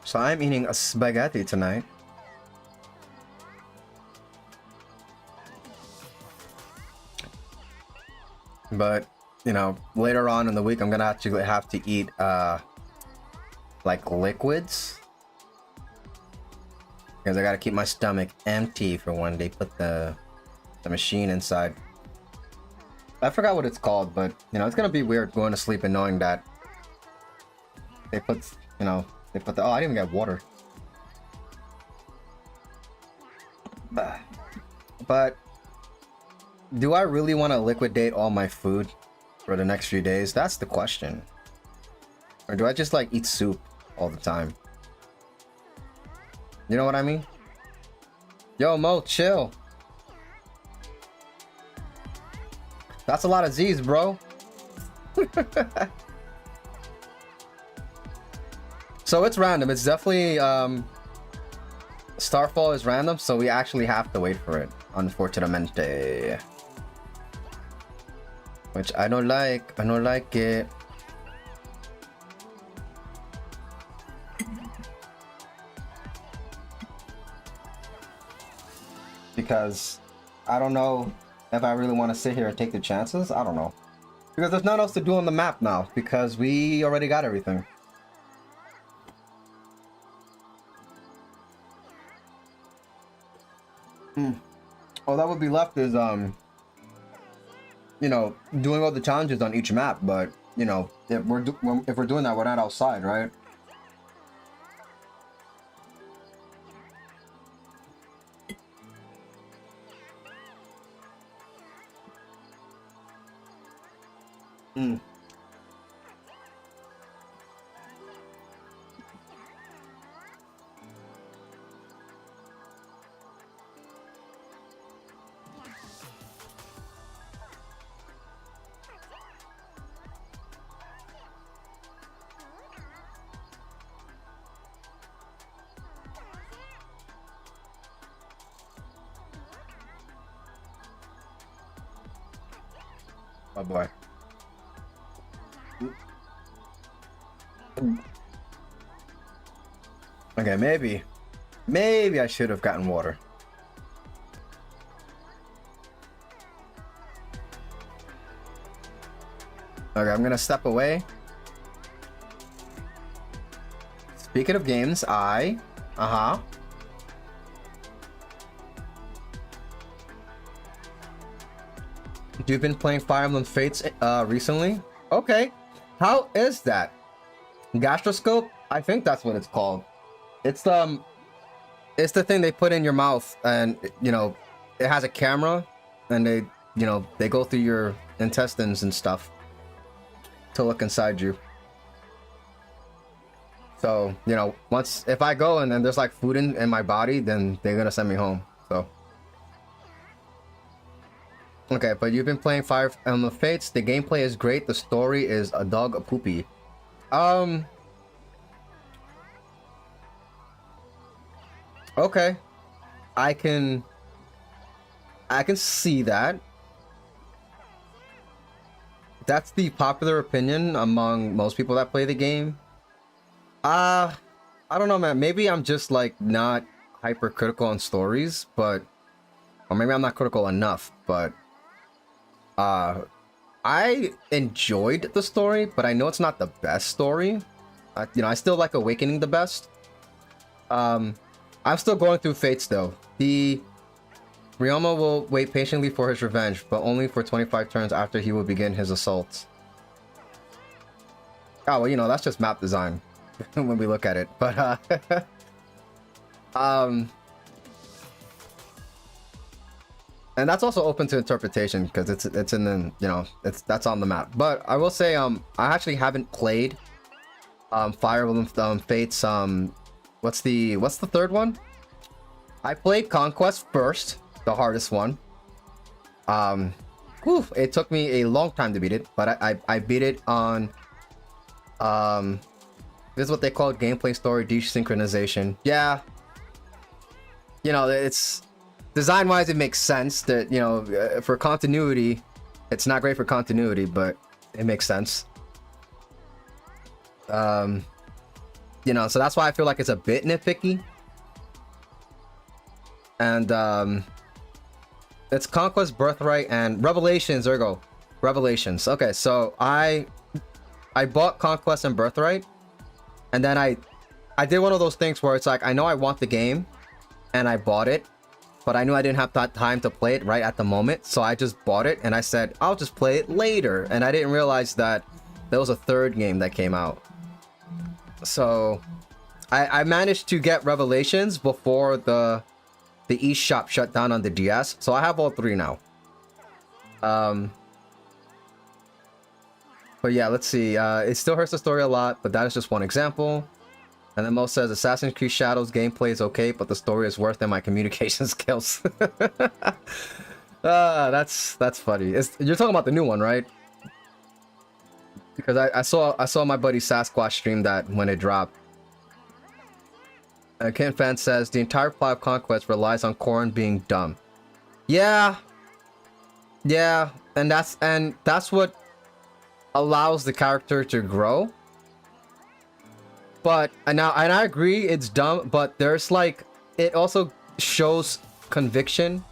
So I'm eating a spaghetti tonight. But, you know, later on in the week I'm gonna actually have to eat like liquids. Because I gotta keep my stomach empty for when they put the machine inside. I forgot what it's called, but you know, it's gonna be weird going to sleep and knowing that they put, you know, they put the, oh, I didn't even get water. But do I really want to liquidate all my food for the next few days? That's the question. Or do I just like eat soup all the time? You know what I mean? Yo, Mo, chill. That's a lot of Z's, bro. So it's random. It's definitely Starfall is random, so we actually have to wait for it. Unfortunatamente. Which I don't like. I don't like it. Because I don't know if I really want to sit here and take the chances. I don't know. Because there's nothing else to do on the map now, because we already got everything. All that would be left is, you know, doing all the challenges on each map. But, you know, if we're doing that, we're not outside, right? Mm. Oh boy. Okay, maybe I should have gotten water. Okay, I'm gonna step away. Speaking of games, you've been playing Fire Emblem Fates recently? Okay. How is that? Gastroscope? I think that's what it's called. It's the thing they put in your mouth, and you know, it has a camera, and they go through your intestines and stuff to look inside you. So, you know, if I go and then there's like food in my body, then they're gonna send me home. So okay, but you've been playing Fire Emblem Fates. The gameplay is great. The story is a dog poopy. Okay, I can see that. That's the popular opinion among most people that play the game. I don't know, man. Maybe I'm just like not hypercritical on stories, or maybe I'm not critical enough. But I enjoyed the story, but I know it's not the best story. I still like Awakening the best. I'm still going through Fates though. The Ryoma will wait patiently for his revenge, but only for 25 turns after he will begin his assault. Oh, well, you know, that's just map design when we look at it. But and that's also open to interpretation because it's in the, you know, that's on the map. But I will say I actually haven't played Fire Emblem Fates. What's the third one? I played Conquest first, the hardest one. It took me a long time to beat it, but I beat it on this is what they call gameplay story desynchronization. Yeah, you know, it's design wise it makes sense that, you know, for continuity it's not great for continuity, but it makes sense. You know, so that's why I feel like it's a bit nitpicky. And it's Conquest, Birthright, and Revelations. There we go. Revelations. Okay, so I bought Conquest and Birthright, and then I did one of those things where it's like, I know I want the game and I bought it, but I knew I didn't have that time to play it right at the moment, so I just bought it and I said I'll just play it later, and I didn't realize that there was a third game that came out. So I managed to get Revelations before the eShop shut down on the DS, so I have all three now. But yeah, let's see. It still hurts the story a lot, but that is just one example. And then Mo says Assassin's Creed Shadows gameplay is okay, but the story is worse than my communication skills. That's funny. You're talking about the new one, right? Because I saw my buddy Sasquatch stream that when it dropped. Ken Fan says the entire plot of Conquest relies on Corrin being dumb. Yeah, and that's what allows the character to grow. But and I agree it's dumb, but there's like, it also shows conviction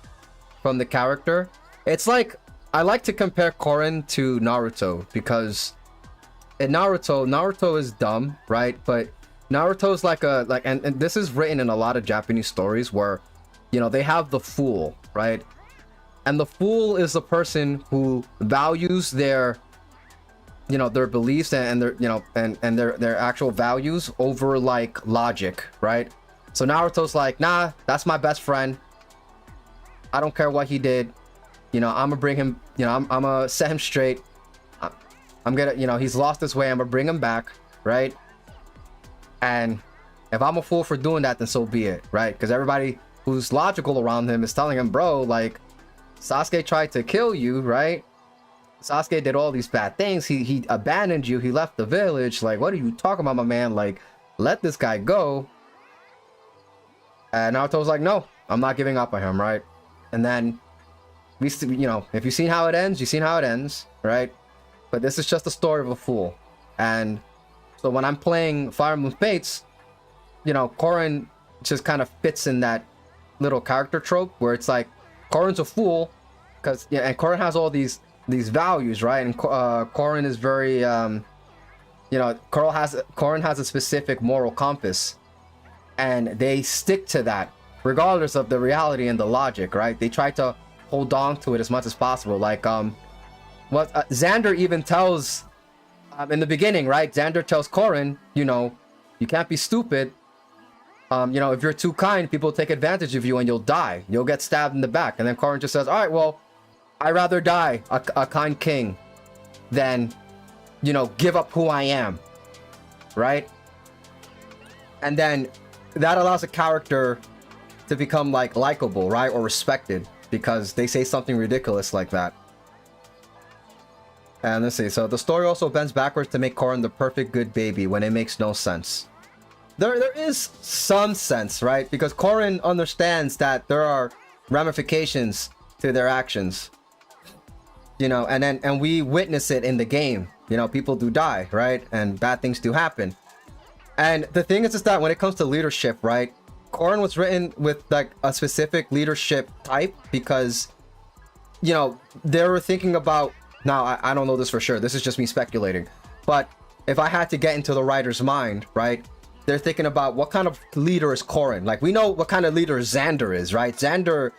from the character. It's like, I like to compare Corrin to Naruto, because in Naruto is dumb, right? But Naruto's and this is written in a lot of Japanese stories where, you know, they have the fool, right? And the fool is the person who values their, you know, their beliefs and their, you know, and their actual values over like logic, right? So Naruto's like, nah, that's my best friend. I don't care what he did. You know, I'm gonna bring him, you know, I'm gonna set him straight. I'm gonna, you know, he's lost his way. I'm gonna bring him back, right? And if I'm a fool for doing that, then so be it, right? Because everybody who's logical around him is telling him, bro, like, Sasuke tried to kill you, right? Sasuke did all these bad things. He abandoned you. He left the village. Like, what are you talking about, my man? Like, let this guy go. And Naruto's like, no, I'm not giving up on him, right? And then we, you know, if you've seen how it ends, you've seen how it ends, right? But this is just a story of a fool. And so when I'm playing Fire Emblem Fates, you know, Korin just kind of fits in that little character trope where it's like Korin's a fool because, yeah, and Korin has all these values, right? And Korin is very, you know, Korin has a specific moral compass, and they stick to that regardless of the reality and the logic, right? They try to hold on to it as much as possible. Like, what Xander even tells in the beginning, right? Xander tells Korin, you know, you can't be stupid. You know, if you're too kind, people take advantage of you and you'll die. You'll get stabbed in the back. And then Korin just says, all right, well, I'd rather die a kind king than, you know, give up who I am, right? And then that allows a character to become like likable, right? Or respected because they say something ridiculous like that. And let's see. So the story also bends backwards to make Korin the perfect good baby when it makes no sense. There is some sense, right? Because Korin understands that there are ramifications to their actions. You know, and we witness it in the game. You know, people do die, right? And bad things do happen. And the thing is that when it comes to leadership, right? Korin was written with like a specific leadership type because, you know, they were thinking about, now I don't know this for sure. This is just me speculating. But if I had to get into the writer's mind, right? They're thinking about what kind of leader is Korin. Like, we know what kind of leader Xander is, right? Xander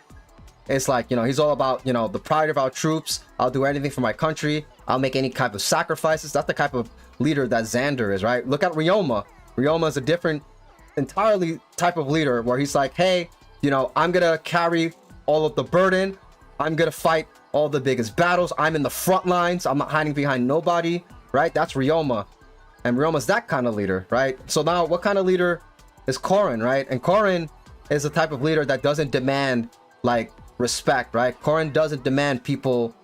is like, you know, he's all about, you know, the pride of our troops. I'll do anything for my country. I'll make any type of sacrifices. That's the type of leader that Xander is, right? Look at Ryoma. Ryoma is a different, entirely type of leader where he's like, hey, you know, I'm gonna carry all of the burden. I'm gonna fight all the biggest battles. I'm in the front lines. I'm not hiding behind nobody, right? That's Ryoma. And Ryoma's that kind of leader, right? So now what kind of leader is Korin, right? And Korin is the type of leader that doesn't demand like respect, right? Korin doesn't demand people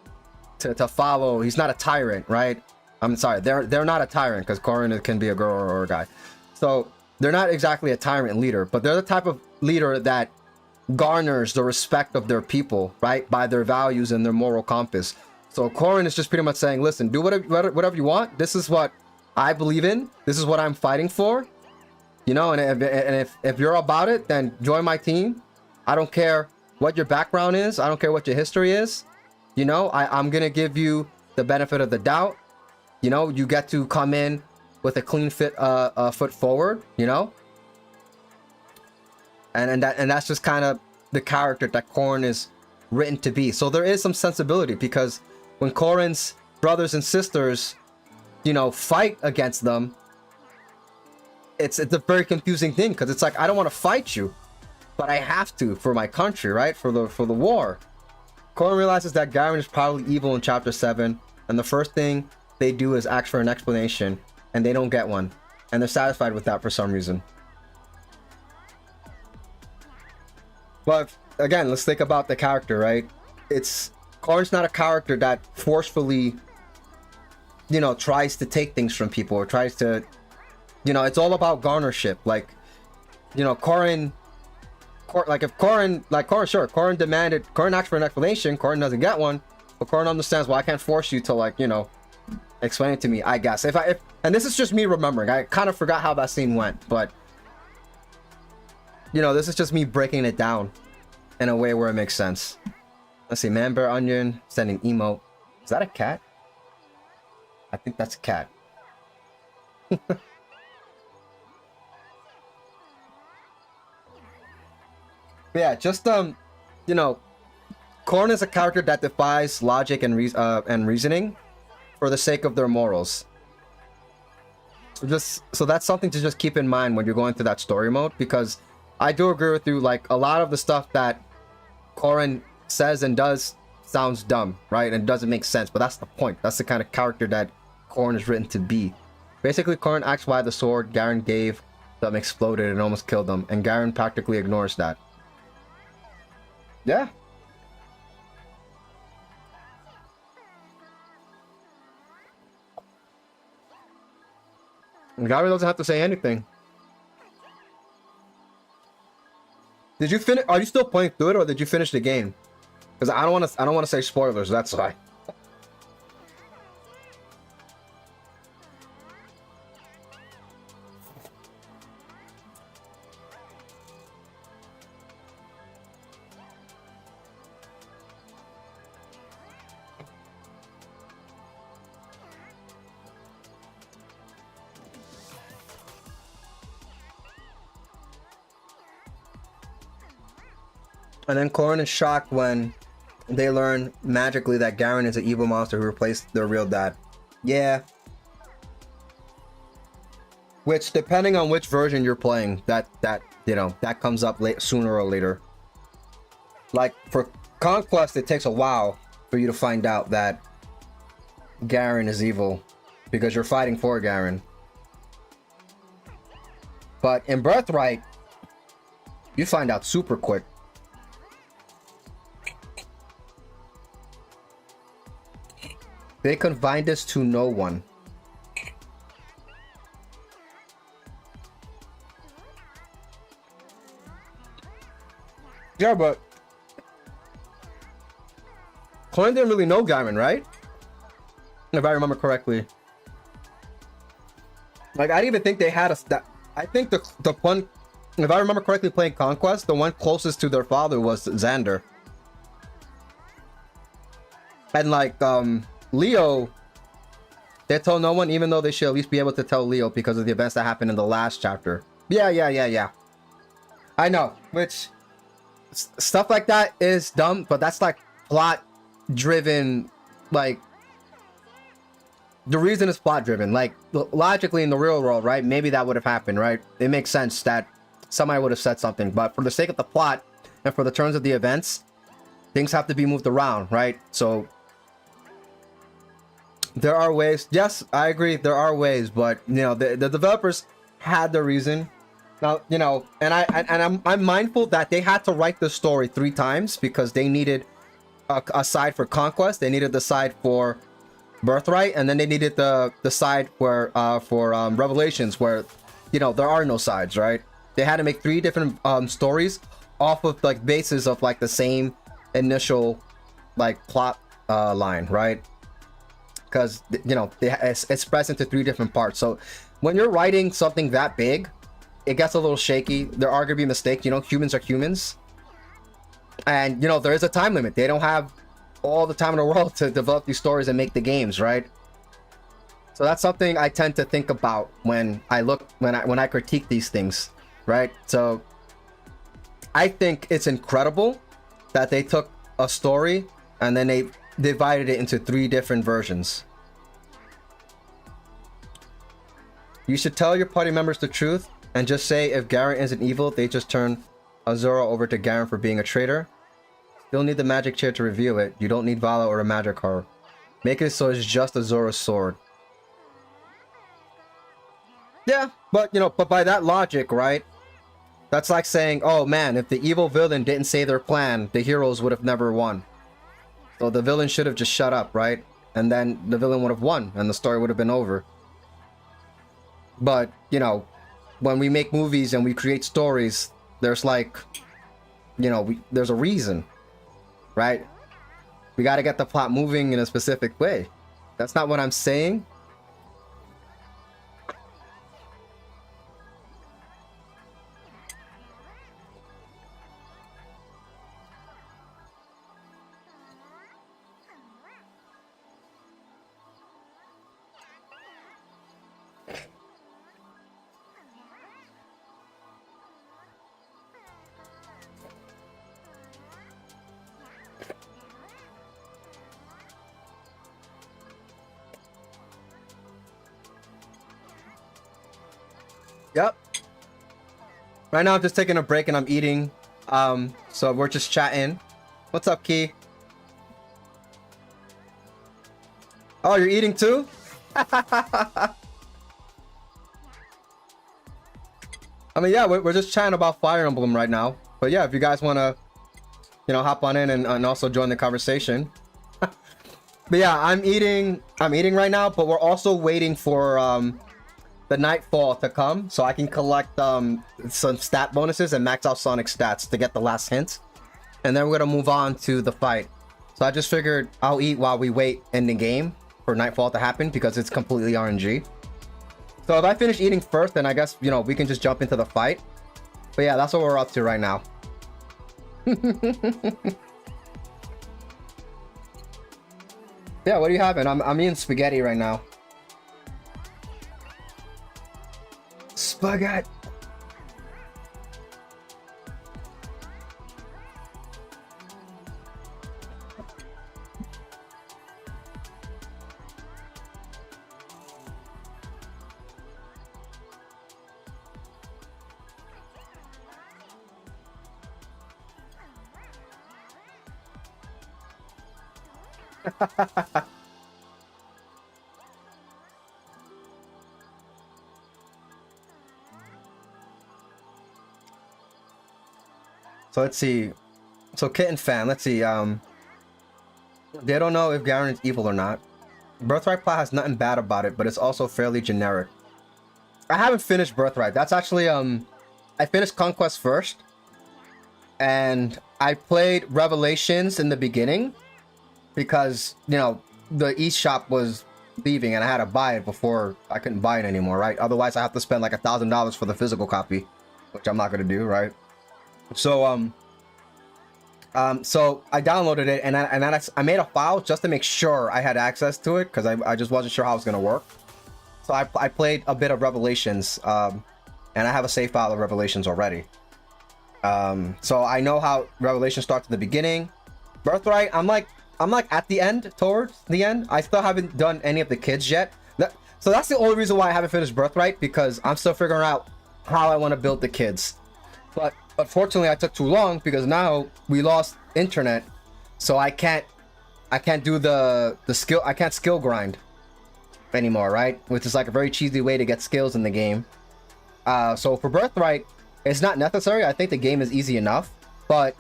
to follow. He's not a tyrant, right? I'm sorry, they're not a tyrant because Korin can be a girl or a guy. So they're not exactly a tyrant leader, but they're the type of leader that garners the respect of their people, right? By their values and their moral compass. So Korin is just pretty much saying, listen, do whatever you want. This is what I believe in. This is what I'm fighting for. You know, and if you're about it, then join my team. I don't care what your background is. I don't care what your history is. You know, I'm gonna give you the benefit of the doubt. You know, you get to come in with a clean foot forward, you know? And that's just kind of the character that Korin is written to be. So there is some sensibility because when Korin's brothers and sisters, you know, fight against them, it's a very confusing thing because it's like, I don't want to fight you, but I have to for my country, right? For the war. Korin realizes that Garen is probably evil in chapter 7, and the first thing they do is ask for an explanation, and they don't get one, and they're satisfied with that for some reason. But again, let's think about the character, right? Korin's not a character that forcefully, you know, tries to take things from people or tries to, you know, it's all about garnership. Like, you know, Korin asked for an explanation, Korin doesn't get one, but Korin understands, well, I can't force you to, like, you know, explain it to me, I guess. And this is just me remembering, I kind of forgot how that scene went, but, you know, this is just me breaking it down in a way where it makes sense. Let's see, Man Bear Onion, sending emote. Is that a cat? I think that's a cat. Yeah, just you know, Korin is a character that defies logic and reasoning for the sake of their morals. So that's something to just keep in mind when you're going through that story mode, because I do agree with you, like, a lot of the stuff that Korin says and does sounds dumb, right? And doesn't make sense, but that's the point. That's the kind of character that Corn is written to be. Basically, Corn asks why the sword Garen gave them exploded and almost killed them, and Garen practically ignores that. Yeah. Garen doesn't have to say anything. Did you finish? Are you still playing through it, or did you finish the game? Because I don't want to say spoilers. That's why. And then Corrin is shocked when they learn magically that Garen is an evil monster who replaced their real dad. Yeah. Which, depending on which version you're playing, that comes up sooner or later. Like, for Conquest, it takes a while for you to find out that Garen is evil, because you're fighting for Garen. But in Birthright, you find out super quick. They confide this to no one. Yeah, but Corrin didn't really know Garen, right? If I remember correctly. Like, I didn't even think they had a... I think the one... If I remember correctly playing Conquest, the one closest to their father was Xander. And like, Leo, they told no one, even though they should at least be able to tell Leo because of the events that happened in the last chapter. Yeah. I know, which stuff like that is dumb, but that's like plot driven. Like, the reason is plot driven. Like, logically in the real world, right? Maybe that would have happened, right? It makes sense that somebody would have said something, but for the sake of the plot and for the terms of the events, things have to be moved around, right? So there are ways. Yes, I agree. There are ways, but you know, the developers had the reason. Now, you know, and I'm mindful that they had to write the story 3 times because they needed a side for Conquest, they needed the side for Birthright, and then they needed the side where for Revelations, where, you know, there are no sides, right? They had to make 3 different stories off of like bases of like the same initial like plot line, right? Because, you know, it's present to 3 different parts. So when you're writing something that big, it gets a little shaky. There are gonna be mistakes. You know, humans are humans, and you know there is a time limit. They don't have all the time in the world to develop these stories and make the games, right? So that's something I tend to think about when I critique these things, right? So I think it's incredible that they took a story and then they divided it into 3 different versions. You should tell your party members the truth and just say if Garen isn't evil, they just turn Azura over to Garen for being a traitor. Still need the magic chair to reveal it. You don't need Vala or a magic car. Make it so it's just Azura's sword. Yeah, but you know, but by that logic, right? That's like saying, oh man, if the evil villain didn't say their plan, the heroes would have never won. So the villain should have just shut up, right? And then the villain would have won and the story would have been over. But, you know, when we make movies and we create stories, there's like, you know, there's a reason, right? We got to get the plot moving in a specific way. That's not what I'm saying. Yep. Right now I'm just taking a break and I'm eating. So we're just chatting. What's up, Key? Oh, you're eating too? I mean, yeah, we're just chatting about Fire Emblem right now. But yeah, if you guys want to, you know, hop on in and also join the conversation. But yeah, I'm eating right now, but we're also waiting for the Nightfall to come so I can collect some stat bonuses and max out Sonic stats to get the last hint. And then we're going to move on to the fight. So I just figured I'll eat while we wait in the game for Nightfall to happen because it's completely RNG. So if I finish eating first, then I guess, you know, we can just jump into the fight. But yeah, that's what we're up to right now. Yeah, what are you having? I'm eating spaghetti right now. Spaghetti. So let's see. So Kitten fan, let's see. They don't know if Garen is evil or not. Birthright Plot has nothing bad about it, but it's also fairly generic. I haven't finished Birthright. That's actually I finished Conquest first, and I played Revelations in the beginning because, you know, the eShop was leaving and I had to buy it before I couldn't buy it anymore, right? Otherwise I have to spend like $1,000 for the physical copy, which I'm not gonna do, right? So so I downloaded it and I made a file just to make sure I had access to it because I just wasn't sure how it was gonna work. So I played a bit of Revelations, and I have a save file of Revelations already. So I know how Revelations starts at the beginning. Birthright, I'm like at the end, towards the end. I still haven't done any of the kids yet. So that's the only reason why I haven't finished Birthright, because I'm still figuring out how I want to build the kids. But unfortunately, I took too long because now we lost internet, so I can't do the skill. I can't skill grind anymore, right? Which is like a very cheesy way to get skills in the game. So for Birthright, it's not necessary. I think the game is easy enough, but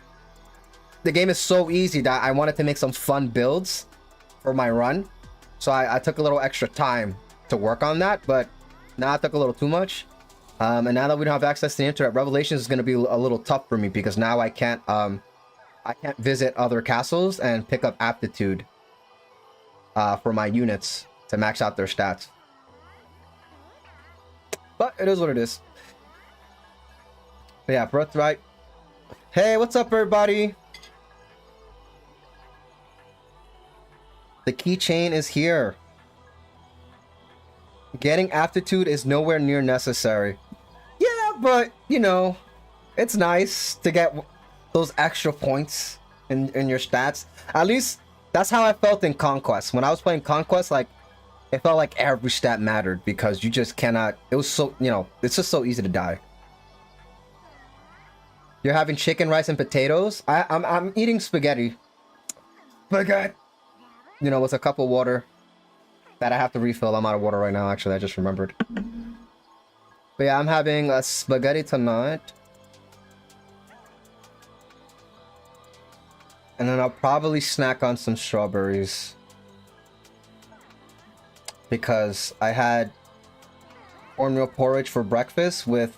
the game is so easy that I wanted to make some fun builds for my run. So I took a little extra time to work on that, but now I took a little too much. And now that we don't have access to the internet, Revelations is going to be a little tough for me because now I can't visit other castles and pick up aptitude for my units to max out their stats. But it is what it is. But yeah, Birthright. Hey, what's up, everybody? The keychain is here. Getting aptitude is nowhere near necessary. Yeah, but, you know, it's nice to get those extra points in your stats. At least, that's how I felt in Conquest. When I was playing Conquest, like, it felt like every stat mattered because you just cannot... It was so, you know, it's just so easy to die. You're having chicken, rice, and potatoes? I'm eating spaghetti. Spaghetti! You know, with a cup of water that I have to refill. I'm out of water right now, actually. I just remembered. But yeah, I'm having a spaghetti tonight. And then I'll probably snack on some strawberries. Because I had cornmeal porridge for breakfast with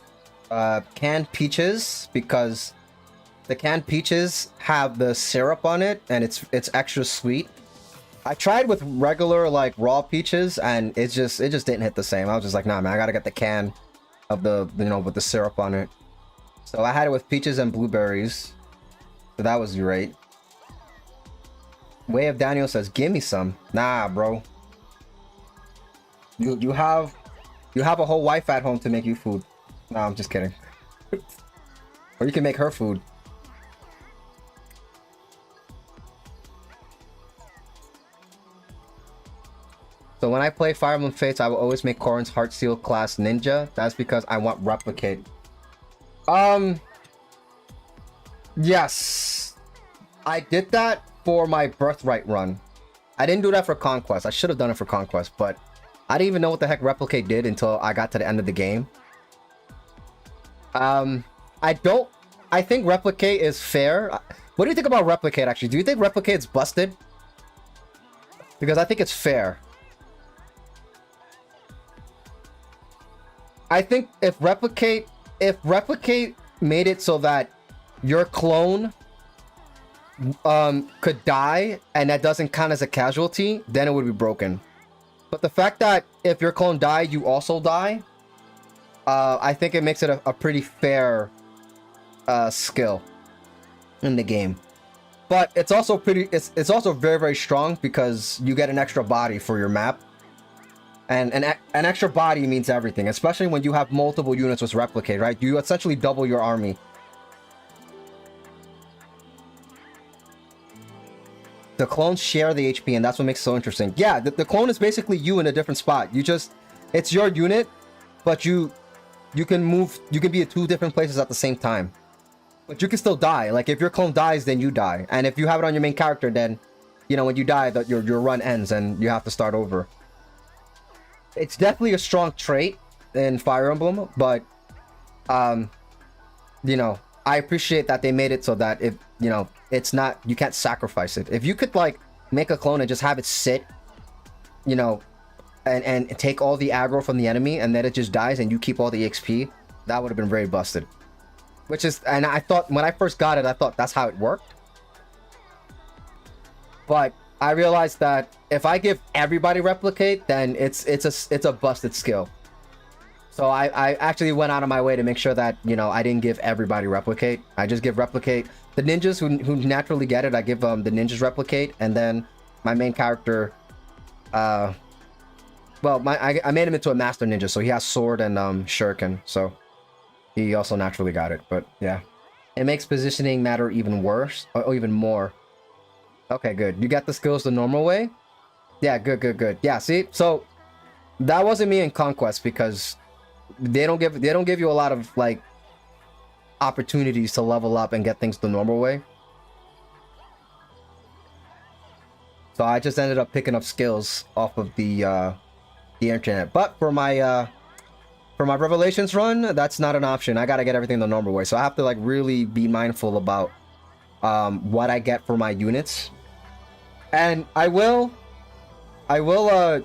canned peaches. Because the canned peaches have the syrup on it and it's extra sweet. I tried with regular, like, raw peaches, and it just didn't hit the same. I was just like, nah, man, I gotta get the can of the, you know, with the syrup on it. So I had it with peaches and blueberries. So that was great. Way of Daniel says, give me some. Nah, bro. You have a whole wife at home to make you food. Nah, I'm just kidding. Or you can make her food. So when I play Fire Emblem Fates, I will always make Corrin's Heartsteel class ninja. That's because I want replicate. Yes. I did that for my Birthright run. I didn't do that for Conquest. I should have done it for Conquest, but I didn't even know what the heck Replicate did until I got to the end of the game. I think Replicate is fair. What do you think about Replicate, actually? Do you think Replicate's busted? Because I think it's fair. I think if Replicate made it so that your clone could die and that doesn't count as a casualty, then it would be broken. But the fact that if your clone died, you also die, I think it makes it a pretty fair skill in the game. But it's also it's also very, very strong because you get an extra body for your map. And an extra body means everything, especially when you have multiple units with Replicate, right? You essentially double your army. The clones share the HP, and that's what makes it so interesting. Yeah, the clone is basically you in a different spot. It's your unit, but you can be at 2 different places at the same time. But you can still die. Like, if your clone dies, then you die. And if you have it on your main character, then, you know, when you die, your run ends and you have to start over. It's definitely a strong trait in Fire Emblem, but, you know, I appreciate that they made it so that if, you know, it's not, you can't sacrifice it. If you could, like, make a clone and just have it sit, you know, and take all the aggro from the enemy, and then it just dies and you keep all the XP, that would have been very busted. Which is, and I thought, when I first got it, I thought that's how it worked. But I realized that if I give everybody Replicate, then it's a busted skill. So I actually went out of my way to make sure that, you know, I didn't give everybody Replicate. I just give Replicate. The ninjas who naturally get it, I give the ninjas Replicate, and then my main character, well, I made him into a master ninja, so he has sword and shuriken, so he also naturally got it. But yeah, it makes positioning matter even worse, or even more. Okay, good. You got the skills the normal way? Yeah, good. Yeah, see? So that wasn't me in Conquest, because they don't give you a lot of, like, opportunities to level up and get things the normal way. So I just ended up picking up skills off of the internet. But for my Revelations run, that's not an option. I gotta get everything the normal way. So I have to, like, really be mindful about what I get for my units. And I will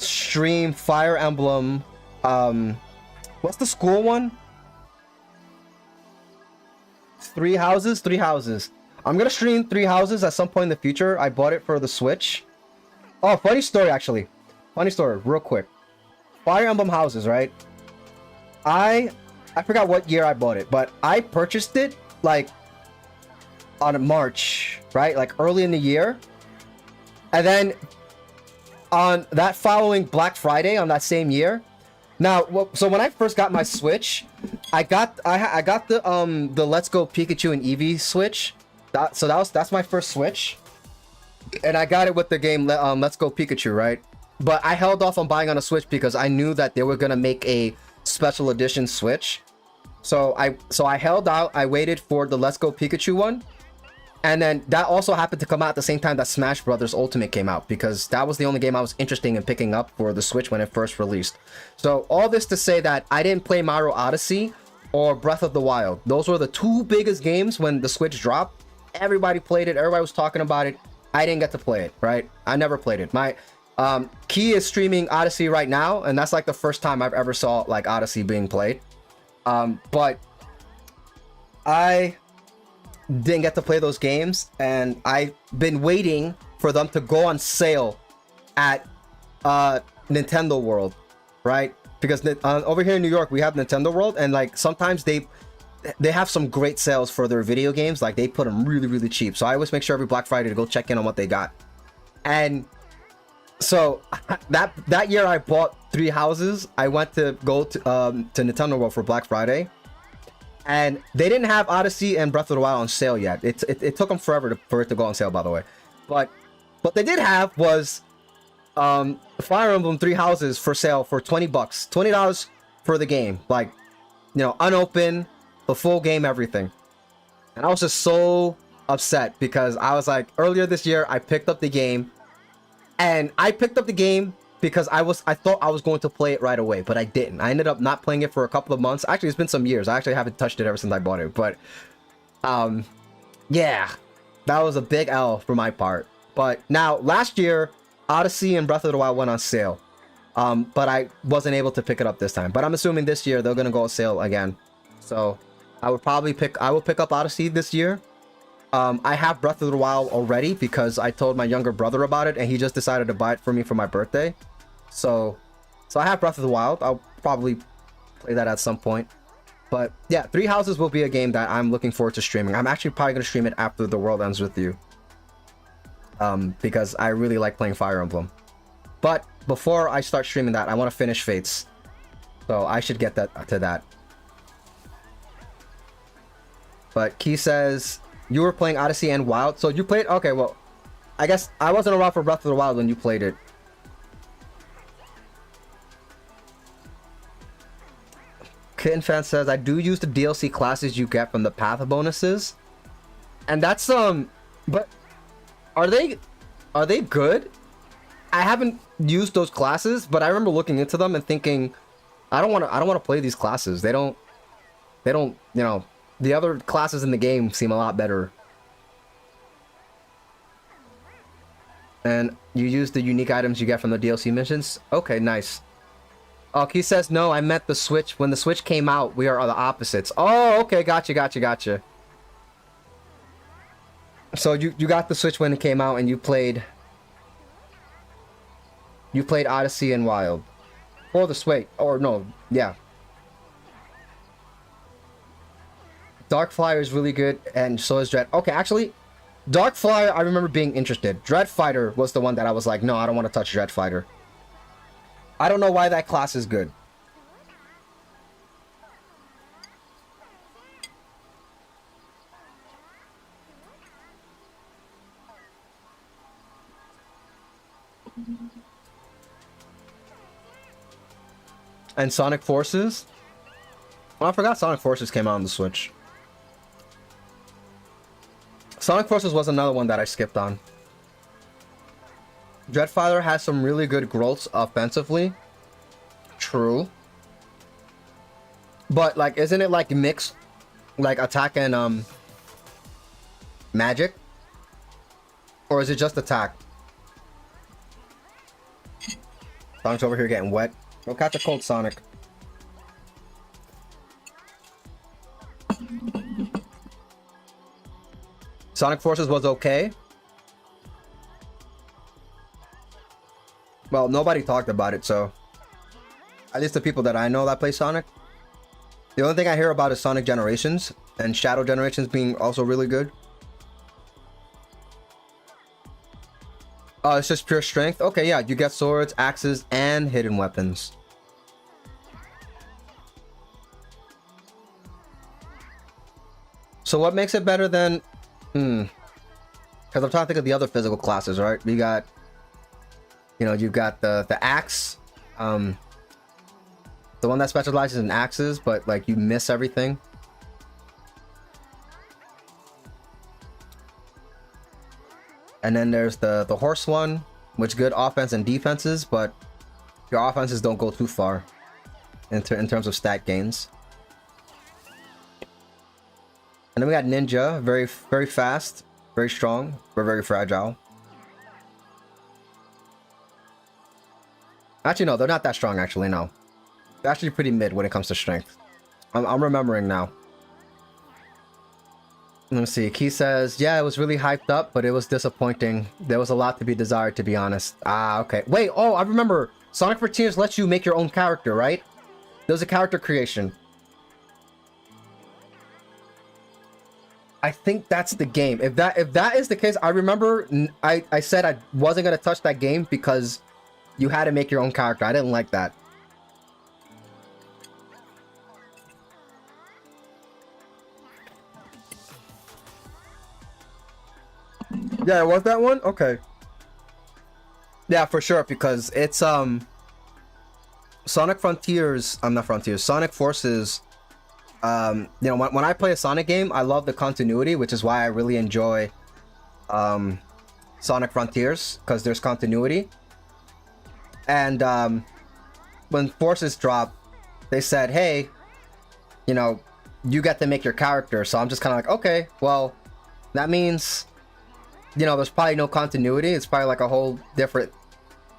stream Fire Emblem, what's the school one? Three houses. I'm gonna stream 3 houses at some point in the future. I bought it for the Switch. Oh, funny story, actually. Funny story, real quick. Fire Emblem houses, right? I forgot what year I bought it, but I purchased it, like, on March, right? Like, early in the year. And then on that following Black Friday on that same year. Now, so when I first got my Switch, I got the Let's Go Pikachu and Eevee Switch. That's my first Switch, and I got it with the game Let's Go Pikachu, right? But I held off on buying on a Switch because I knew that they were gonna make a special edition Switch. So I held out. I waited for the Let's Go Pikachu one. And then that also happened to come out at the same time that Smash Brothers Ultimate came out, because that was the only game I was interested in picking up for the Switch when it first released. So all this to say that I didn't play Mario Odyssey or Breath of the Wild. Those were the 2 biggest games when the Switch dropped. Everybody played it. Everybody was talking about it. I didn't get to play it, right? I never played it. My Key is streaming Odyssey right now, and that's like the first time I've ever saw, like, Odyssey being played. But I didn't get to play those games, and I've been waiting for them to go on sale at Nintendo World, right? Because over here in New York we have Nintendo World, and, like, sometimes they have some great sales for their video games. Like, they put them really cheap, so I always make sure every Black Friday to go check in on what they got. And so that year I bought 3 houses. I went to go to Nintendo World for Black Friday, and they didn't have Odyssey and Breath of the Wild on sale yet. It took them forever for it to go on sale, by the way. But what they did have was Fire Emblem 3 houses for sale for $20, $20 for the game, like, you know, unopened, the full game, everything. And I was just so upset because I was like, earlier this year I picked up the game, and I picked up the game because I thought I was going to play it right away, but I didn't. I ended up not playing it for a couple of months. Actually, it's been some years. I actually haven't touched it ever since I bought it. But yeah, that was a big L for my part. But now last year, Odyssey and Breath of the Wild went on sale. But I wasn't able to pick it up this time. But I'm assuming this year they're gonna go on sale again. So I will pick up Odyssey this year. I have Breath of the Wild already because I told my younger brother about it and he just decided to buy it for me for my birthday. So I have Breath of the Wild. I'll probably play that at some point. But yeah, Three Houses will be a game that I'm looking forward to streaming. I'm actually probably going to stream it after The World Ends With You. Because I really like playing Fire Emblem. But before I start streaming that, I want to finish Fates. So I should get to that. But Key says, you were playing Odyssey and Wild. So you played... Okay, well, I guess I wasn't around for Breath of the Wild when you played it. Kitten Fan says, I do use the DLC classes you get from the path bonuses. And that's, but are they good? I haven't used those classes, but I remember looking into them and thinking, I don't want to play these classes. They don't, you know, the other classes in the game seem a lot better. And you use the unique items you get from the DLC missions? Okay, nice. Oh, he says, no, I meant the Switch. When the Switch came out, we are the opposites. Oh, okay, gotcha. So you got the Switch when it came out and you played Odyssey and Wild. Or the Switch, or no, yeah. Darkflyer is really good, and so is Dread. Okay, actually, Darkflyer, I remember being interested. Dreadfighter was the one that I was like, no, I don't want to touch Dreadfighter. I don't know why that class is good. And Sonic Forces? Oh, I forgot Sonic Forces came out on the Switch. Sonic Forces was another one that I skipped on. Dreadfighter has some really good growths offensively. True. But, like, isn't it, like, mixed? Like, attack and, magic? Or is it just attack? Sonic's over here getting wet. Go catch a cold, Sonic. Sonic Forces was okay. Well, nobody talked about it, so... At least the people that I know that play Sonic. The only thing I hear about is Sonic Generations, and Shadow Generations being also really good. Oh, it's just pure strength? Okay, yeah, you get swords, axes, and hidden weapons. So what makes it better than... Because I'm trying to think of the other physical classes, right? We got... You know, you've got the axe. The one that specializes in axes, but, like, you miss everything. And then there's the horse one, which good offense and defenses, but your offenses don't go too far in terms of stat gains. And then we got Ninja, very fast, very strong, but very fragile. Actually, no, they're not that strong, actually, no. They're actually pretty mid when it comes to strength. I'm remembering now. Let me see. Key says, yeah, it was really hyped up, but it was disappointing. There was a lot to be desired, to be honest. Ah, okay. Wait, oh, I remember. Sonic Frontiers lets you make your own character, right? There's a character creation. I think that's the game. If that is the case, I remember I said I wasn't going to touch that game because you had to make your own character. I didn't like that. Yeah, was that one? Okay. Yeah, for sure, because it's Sonic Frontiers, not Frontiers, Sonic Forces. You know, when I play a Sonic game, I love the continuity, which is why I really enjoy Sonic Frontiers, because there's continuity. And when forces dropped, they said, hey, you know, you get to make your character. So I'm just kind of like, okay, well, that means, you know, there's probably no continuity. It's probably like a whole different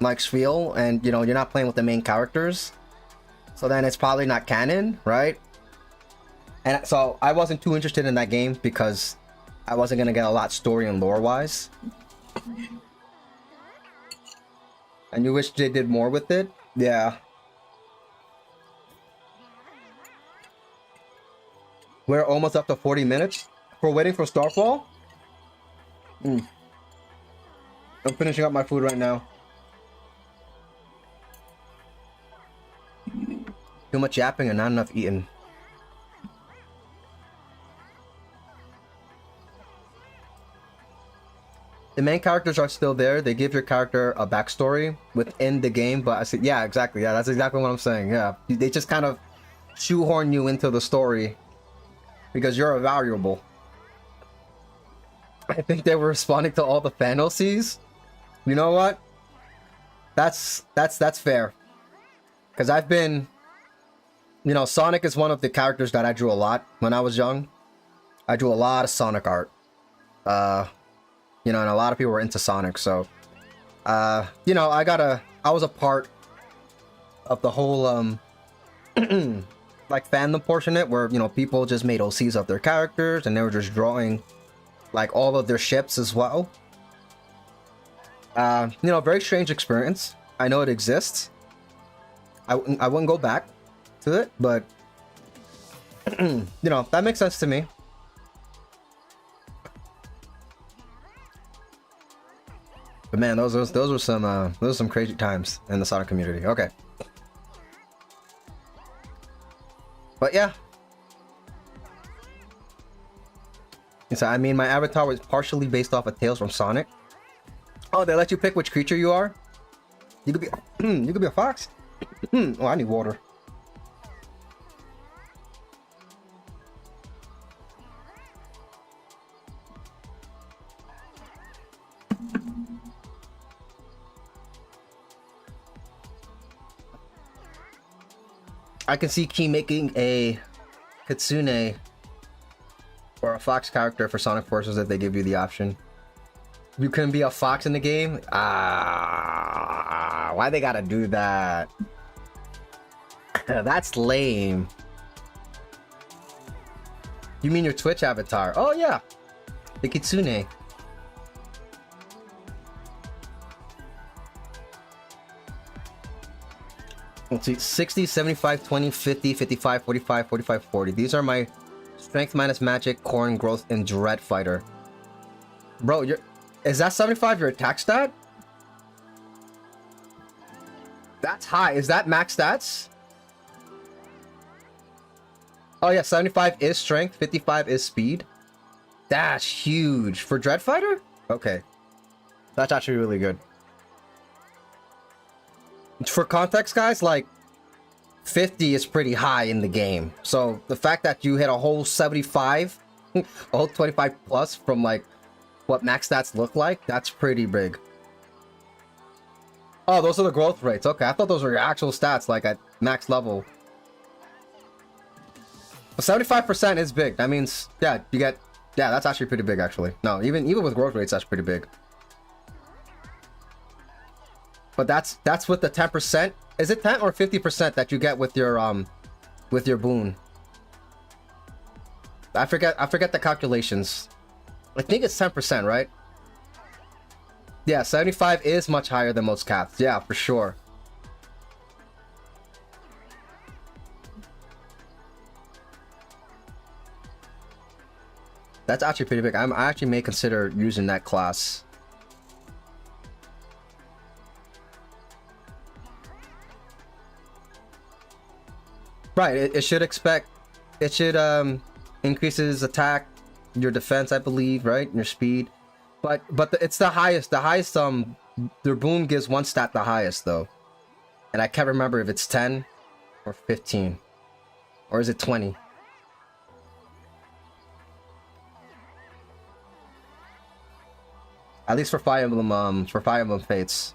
like spiel, and you know, you're not playing with the main characters, so then it's probably not canon, right? And so I wasn't too interested in that game because I wasn't gonna get a lot story and lore wise. And you wish they did more with it? Yeah. We're almost up to 40 minutes. We're waiting for Starfall. I'm finishing up my food right now. Too much yapping and not enough eating. The main characters are still there. They give your character a backstory within the game, but I said, yeah, exactly. Yeah, that's exactly what I'm saying. Yeah, they just kind of shoehorn you into the story because you're a valuable. I think they were responding to all the fan OCs. You know what? That's fair. Because I've been, you know, Sonic is one of the characters that I drew a lot when I was young. I drew a lot of Sonic art. You know, and a lot of people were into Sonic, so you know, I was a part of the whole like fandom portion of it, where, you know, people just made OCs of their characters and they were just drawing like all of their ships as well. You know, very strange experience. I know it exists. I wouldn't go back to it, but you know, that makes sense to me. But man, those were some crazy times in the Sonic community. Okay. But yeah. So I mean, my avatar was partially based off of Tales from Sonic. Oh, they let you pick which creature you are? You could be you could be a fox. Oh, I need water. I can see Key making a Kitsune or a fox character for Sonic Forces if they give you the option. You can be a fox in the game? Ah, why they gotta do that? That's lame. You mean your Twitch avatar? Oh yeah, the Kitsune. Let's see, 60, 75, 20, 50, 55, 45, 45, 40. These are my strength minus magic, corn growth, and dread fighter. Bro, is that 75 your attack stat? That's high. Is that max stats? Oh yeah, 75 is strength, 55 is speed. That's huge. For dread fighter? Okay. That's actually really good. For context, guys, like 50 is pretty high in the game. So the fact that you hit a whole 75, a whole 25 plus from like what max stats look like, that's pretty big. Oh, those are the growth rates. Okay, I thought those were your actual stats, like at max level. But 75% is big. That means, yeah, you get, yeah, that's actually pretty big, actually. No, even with growth rates, that's pretty big. But that's with the 10%. Is it 10 or 50% that you get with your boon? I forget the calculations. I think it's 10%, right? Yeah, 75 is much higher than most caps. Yeah, for sure. That's actually pretty big. I actually may consider using that class. Right, it should increases attack, your defense, I believe, right? Your speed. But it's the highest. Their boon gives one stat the highest though. And I can't remember if it's 10 or 15. Or is it 20? At least for Fire Emblem Fates.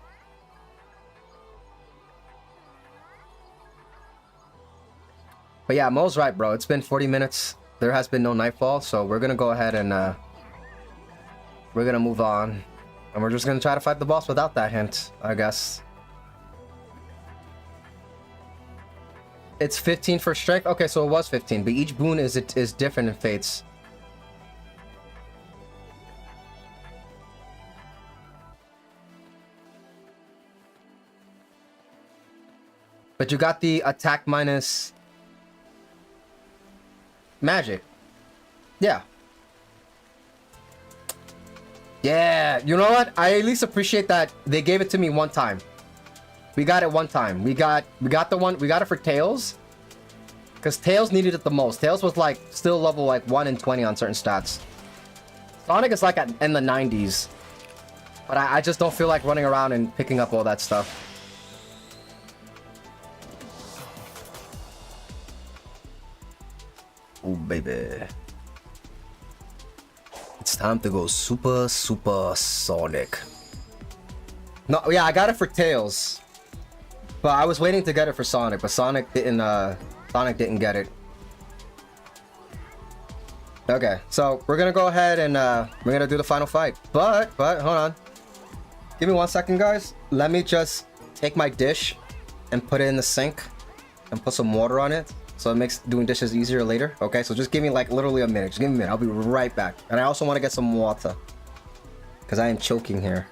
But yeah, Mo's right, bro. It's been 40 minutes. There has been no nightfall, so we're gonna go ahead and we're gonna move on. And we're just gonna try to fight the boss without that hint, I guess. It's 15 for strength? Okay, so it was 15, but each boon is different in fates. But you got the attack minus magic. Yeah. Yeah, you know what? I at least appreciate that they gave it to me one time. We got it one time. We got it for Tails. Because Tails needed it the most. Tails was like still level like 1 in 20 on certain stats. Sonic is like in the 90s. But I just don't feel like running around and picking up all that stuff. Oh baby. It's time to go super Sonic. No, yeah, I got it for Tails. But I was waiting to get it for Sonic, but Sonic didn't get it. Okay, so we're gonna go ahead and we're gonna do the final fight. But hold on. Give me 1 second, guys. Let me just take my dish and put it in the sink and put some water on it. So it makes doing dishes easier later. Okay, so just give me like literally a minute. Just give me a minute. I'll be right back. And I also want to get some water. Because I am choking here.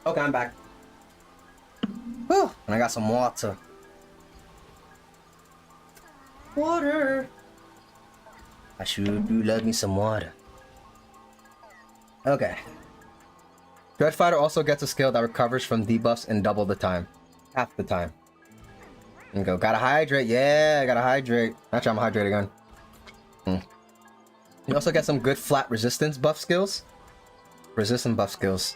Okay, I'm back. Whew, and I got some water. Water. I sure do love me some water. Okay. Dread Fighter also gets a skill that recovers from debuffs in double the time. Half the time. And go, gotta hydrate. Yeah, gotta hydrate. Actually, I'm gonna hydrate again. You also get some good flat resistance buff skills. Resistance buff skills.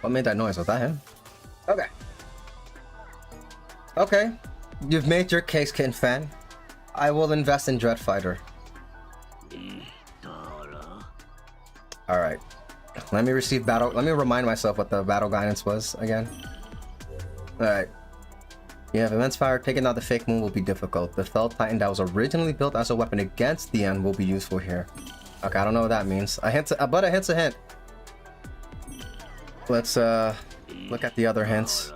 What made that noise? Was that him? Okay. Okay. You've made your case, Kitten Fan. I will invest in Dread Fighter. Alright. Let me receive battle. Let me remind myself what the battle guidance was again. Alright. You have immense power. Taking out the fake moon will be difficult. The Fell Titan that was originally built as a weapon against the end will be useful here. Okay, I don't know what that means. A hint, but a hint's a hint. Let's look at the other hints.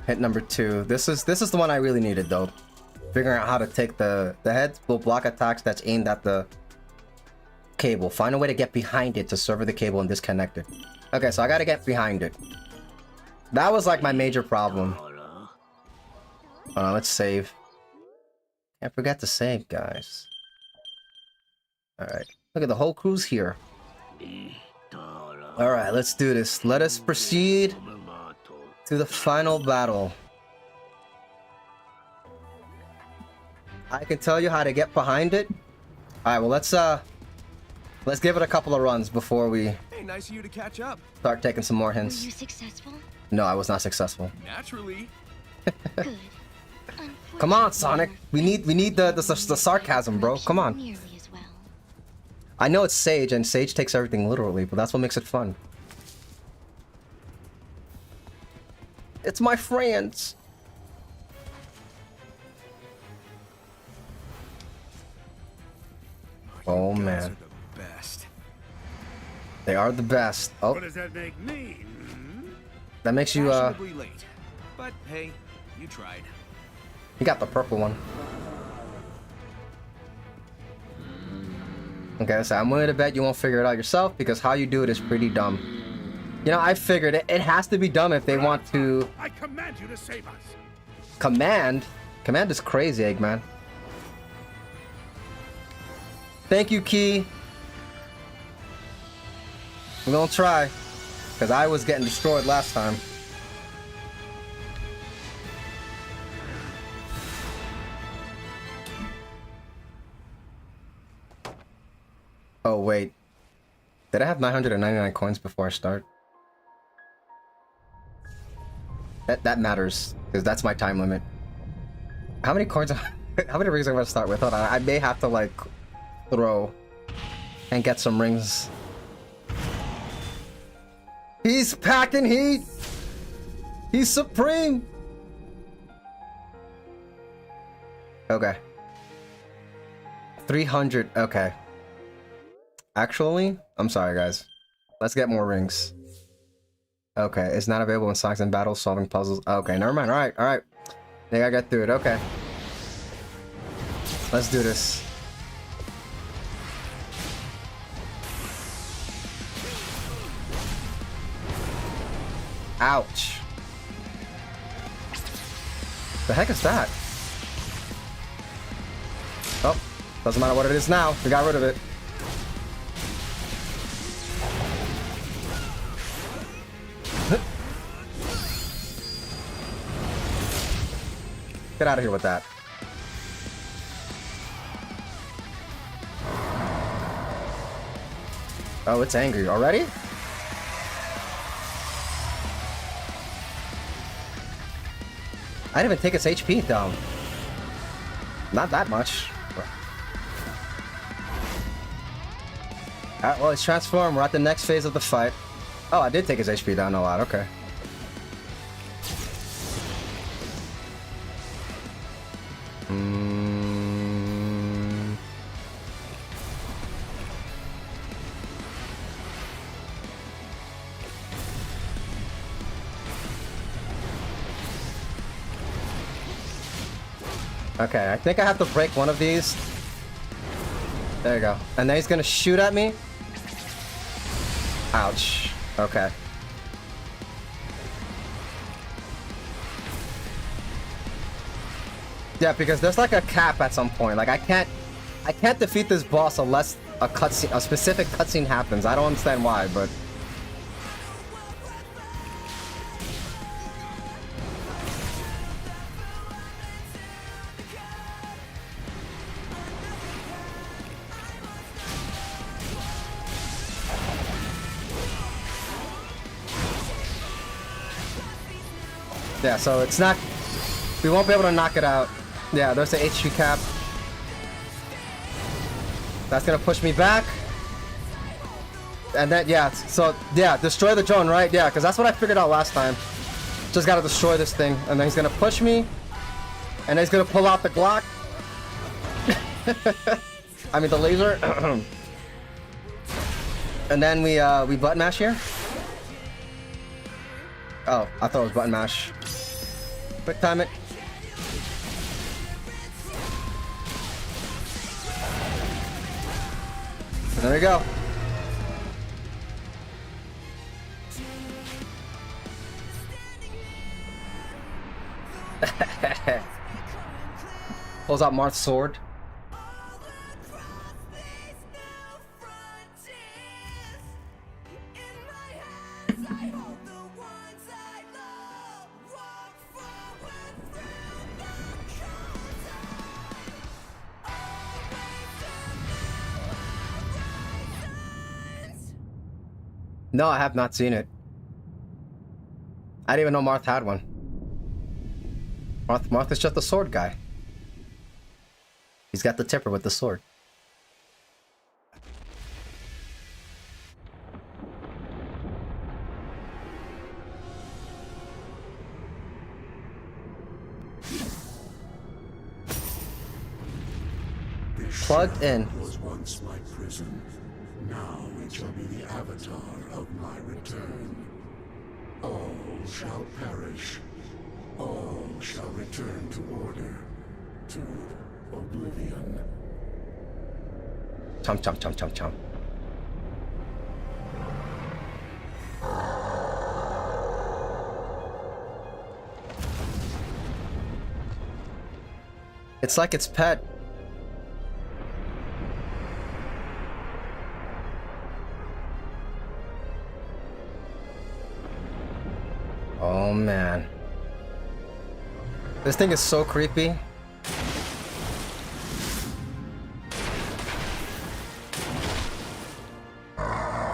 Hint number 2. This is the one I really needed though. Figuring out how to take the head will block attacks that's aimed at the cable. Find a way to get behind it to sever the cable and disconnect it. Okay, so I gotta get behind it. That was like my major problem. Hold on, let's save. Can't forget to save, guys. Alright. Look at the whole crew's here. Alright, let's do this. Let us proceed to the final battle. I can tell you how to get behind it. Alright, well let's give it a couple of runs before we Hey, nice of you to catch up. start taking some more hints. Were you successful? No, I was not successful. Naturally. Good. Come on, Sonic. We need the sarcasm, bro. Come on. Nearly as well. I know it's Sage, and Sage takes everything literally, but that's what makes it fun. It's my friends. Oh You guys man, are the best. they are the best. Oh, What does that make me? that makes you Fashionably late. But hey, you tried. you got the purple one. Okay, so I'm willing to bet you won't figure it out yourself because how you do it is pretty dumb. You know, I figured it has to be done if they want to... I command you to save us. Command? Command is crazy, Eggman. Thank you, Key. We're gonna try. Because I was getting destroyed last time. Oh, wait. Did I have 999 coins before I start? That matters, because that's my time limit. How many coins? How many rings am I gonna start with? Hold on, I may have to like throw and get some rings. He's packing heat. He's supreme. Okay. 300. Okay. Actually, I'm sorry, guys. Let's get more rings. Okay, it's not available in stocks and battles, solving puzzles. Okay, never mind. Alright, alright. They gotta get through it. Okay. Let's do this. Ouch. The heck is that? Oh, doesn't matter what it is now. We got rid of it. Get out of here with that. Oh, it's angry already? I didn't even take its HP down. Not that much. Alright, well, it's transformed. We're at the next phase of the fight. Oh, I did take his HP down a lot. Okay. Okay, I think I have to break one of these. There you go. And then he's gonna shoot at me. Ouch. Okay. Yeah, because there's like a cap at some point. Like I can't defeat this boss unless a specific cutscene happens. I don't understand why, but yeah, so it's not... We won't be able to knock it out. Yeah, there's the HP cap. That's gonna push me back. And then, yeah, so, yeah, destroy the drone, right? Yeah, because that's what I figured out last time. Just gotta destroy this thing. And then he's gonna push me. And then he's gonna pull out the Glock. I mean, the laser. And then we button mash here. Oh, I thought it was button mash. Quick time it. And there we go. Pulls out Marth's sword. No, I have not seen it. I didn't even know Marth had one. Marth is just a sword guy. He's got the tipper with the sword. Plugged in. Was once my prison. Now it shall be the avatar of my return. All shall perish. All shall return to order. To oblivion. Chomp, chomp, chomp, chomp, chomp. It's like its pet. Oh man. This thing is so creepy.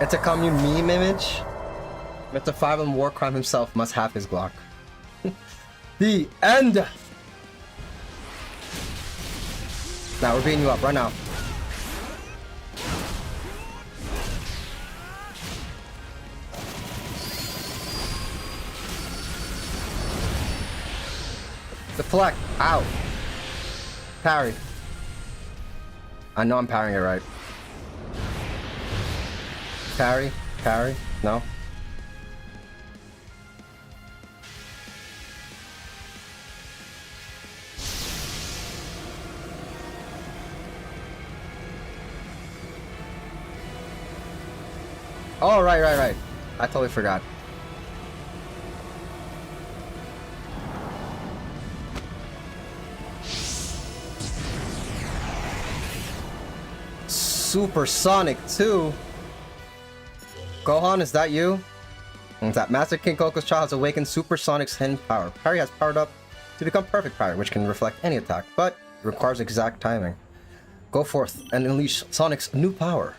It's a commune meme image. Mr. 5 on Warcrime himself must have his Glock. The end! Now we're beating you up right now. Deflect. Ow. Parry. I know I'm parrying it right. Parry. Parry. No. Oh, right. I totally forgot. Supersonic too. Gohan, is that you? That Master King Coco's child has awakened Supersonic's hidden power. Parry has powered up to become perfect parry, which can reflect any attack, but it requires exact timing. Go forth and unleash Sonic's new power.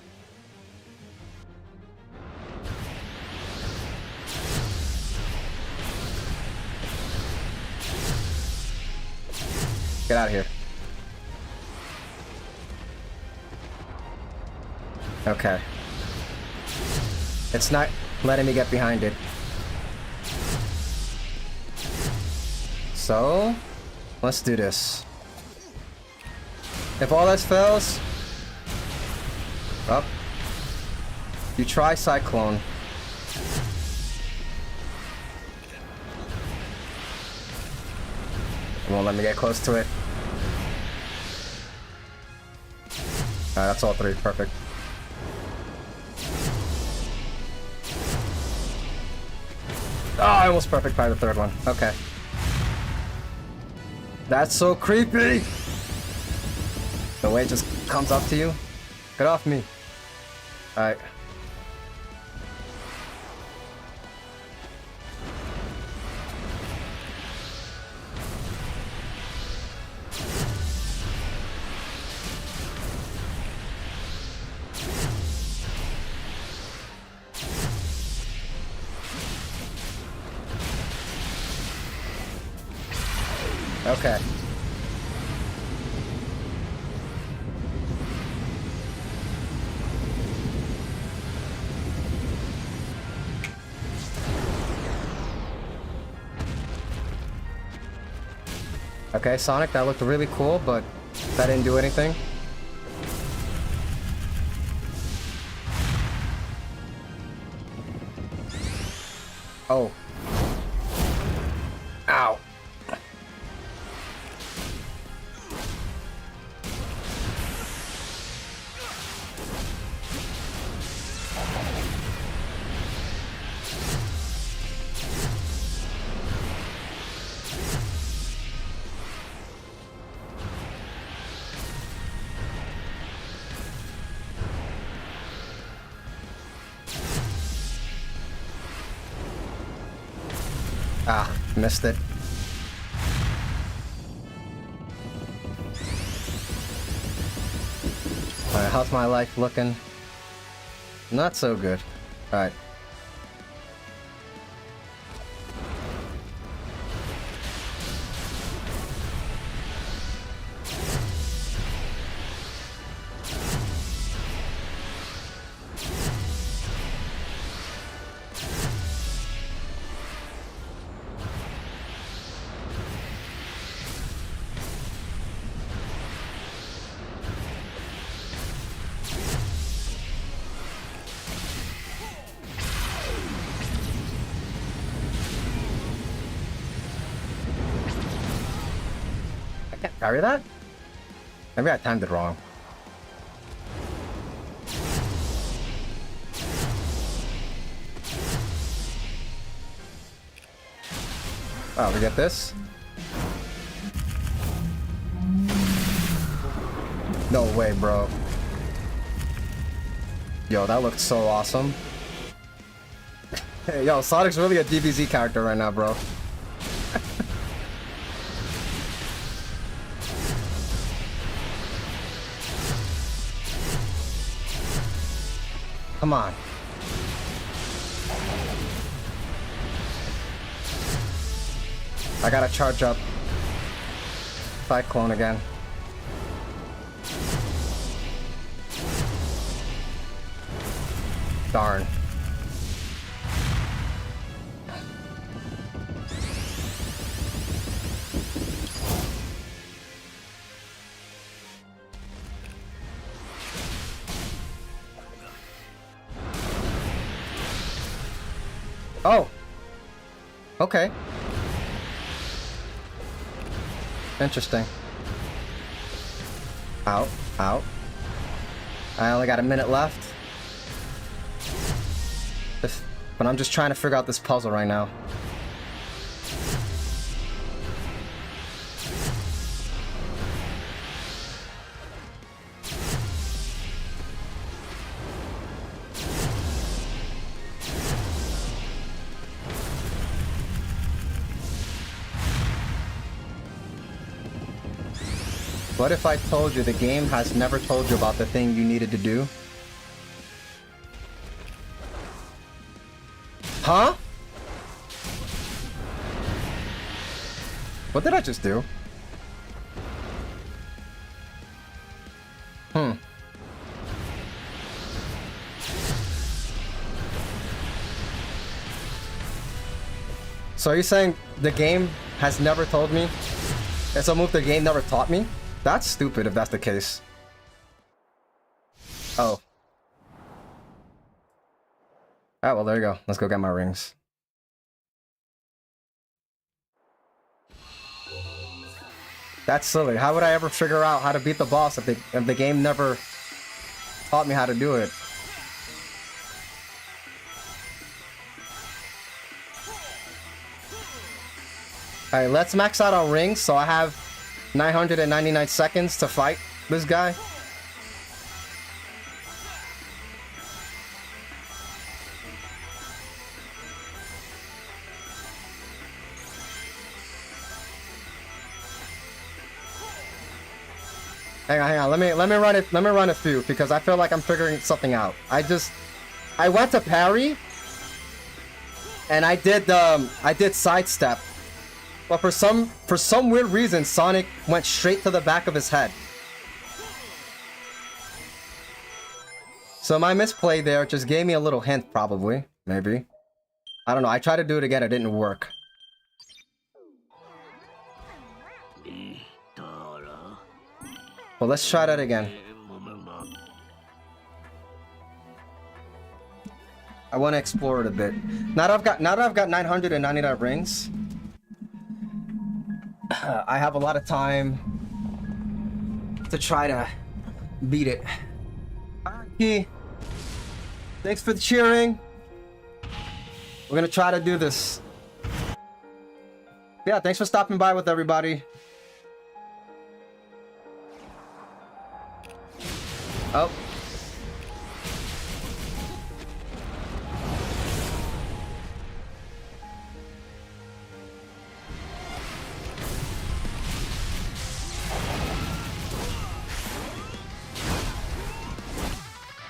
Get out of here. Okay. It's not letting me get behind it. So, let's do this. If all else fails, up. You try Cyclone. It won't let me get close to it. Alright, that's all three. Perfect. Oh, I almost perfect by the third one. Okay. That's so creepy! The way it just comes up to you. Get off me. Alright. Okay. Okay, Sonic, that looked really cool, but that didn't do anything. Oh. Ow. Ah, missed it. Alright, how's my life looking? Not so good. Alright. Carry that? Maybe I timed it wrong. Oh, we get this? No way, bro. Yo, that looked so awesome. Yo, Sonic's really a DBZ character right now, bro. Come on. I gotta charge up Cyclone again. Darn. Oh. Okay. Interesting. Out. Out. I only got a minute left. But I'm just trying to figure out this puzzle right now. What if I told you the game has never told you about the thing you needed to do? Huh? What did I just do? So are you saying the game has never told me? It's a move the game never taught me? That's stupid if that's the case. Oh. Alright, well, there you go. Let's go get my rings. That's silly. How would I ever figure out how to beat the boss if the game never taught me how to do it? Alright, let's max out our rings so I have 999 seconds to fight this guy. Hang on. Let me run a few because I feel like I'm figuring something out. I went to parry and I did sidestep. But for some weird reason, Sonic went straight to the back of his head. So my misplay there just gave me a little hint, probably. Maybe. I don't know. I tried to do it again. It didn't work. Well, let's try that again. I want to explore it a bit. Now that I've got 999 rings, I have a lot of time to try to beat it. Archie, thanks for the cheering. We're gonna try to do this. Yeah, thanks for stopping by with everybody. Oh.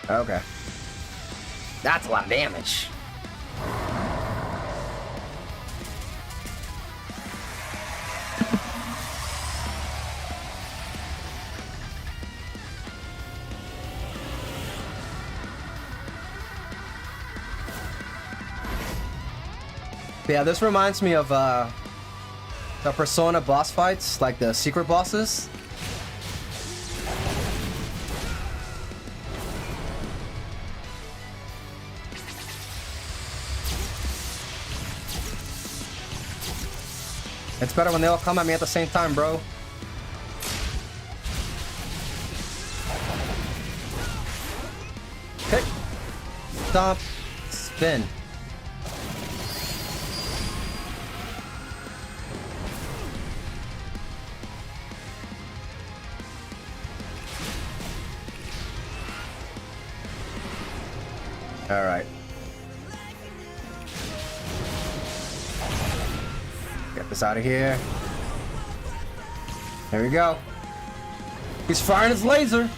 Okay. That's a lot of damage. Yeah, this reminds me of the Persona boss fights, like the secret bosses. It's better when they all come at me at the same time, bro. Kick, stomp, spin. Alright. Get this out of here. There we go. He's firing his laser.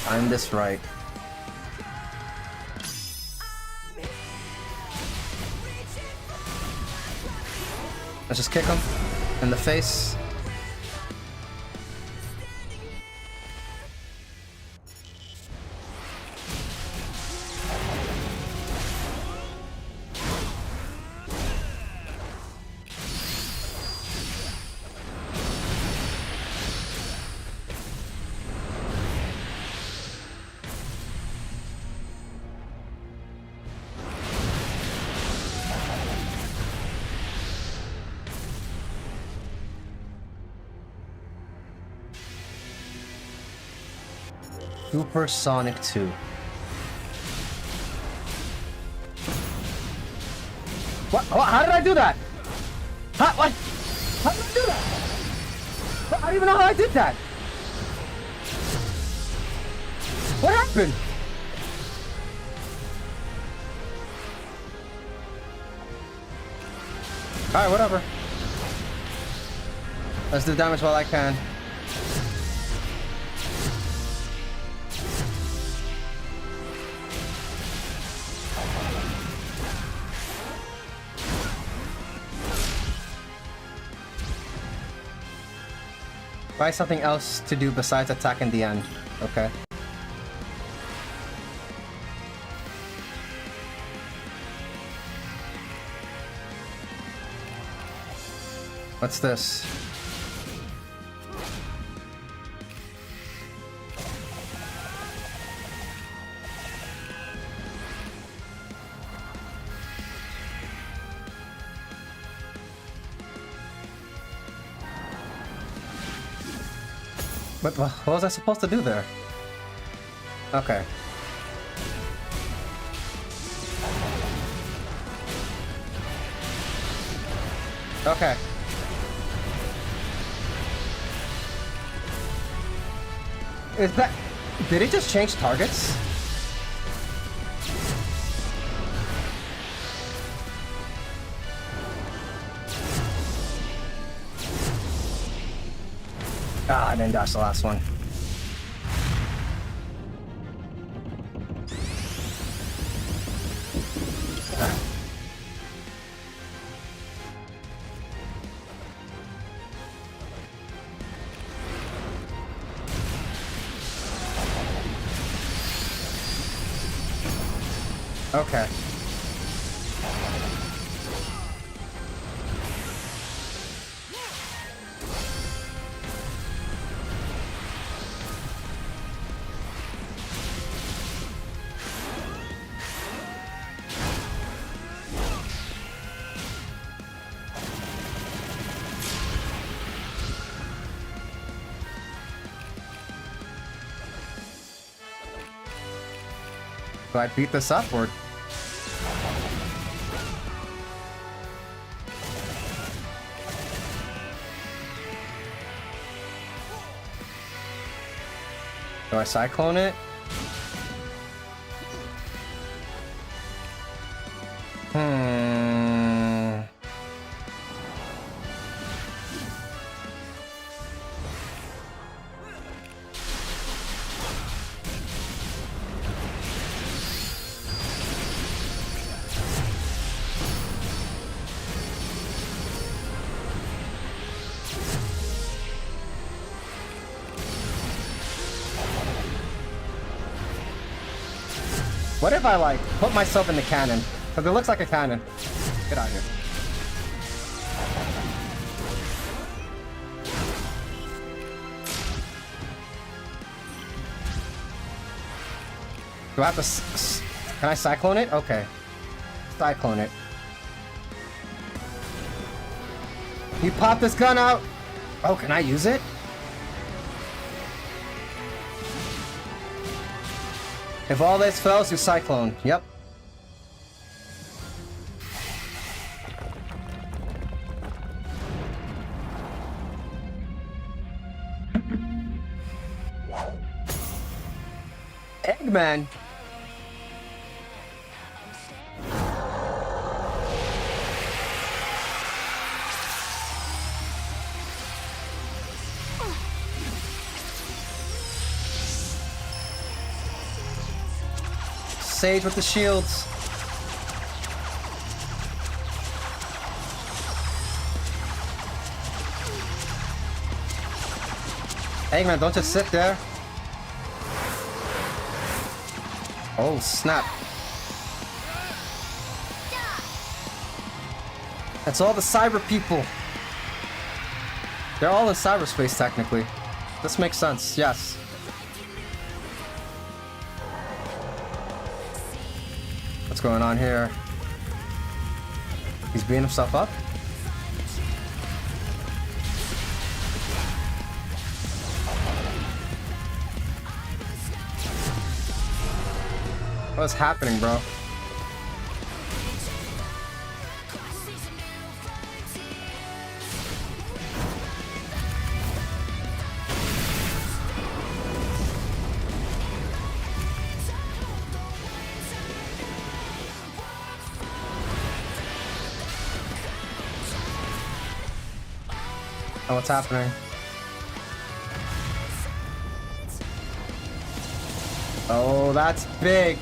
I'm this right. Let's just kick him in the face. Supersonic 2. What? How did I do that? What? How did I do that? I don't even know how I did that. What happened? Alright, whatever. Let's do damage while I can. Find something else to do besides attack in the end. Okay. What's this? What was I supposed to do there? Okay. Okay. Is that... Did it just change targets? Ah, I didn't dodge the last one. Okay. Do I beat this up or... Do I cyclone it? What if I, like, put myself in the cannon? Because it looks like a cannon. Get out of here. Do I have to... Can I cyclone it? Okay. Cyclone it. You pop this gun out! Oh, can I use it? If all this fails, you cyclone. Yep. man. Sage with the shields. Hey man, don't just sit there. Oh snap. That's all the cyber people. They're all in cyberspace technically. This makes sense, yes. What's going on here? He's beating himself up? What's happening, bro? Oh, what's happening? Oh, that's big.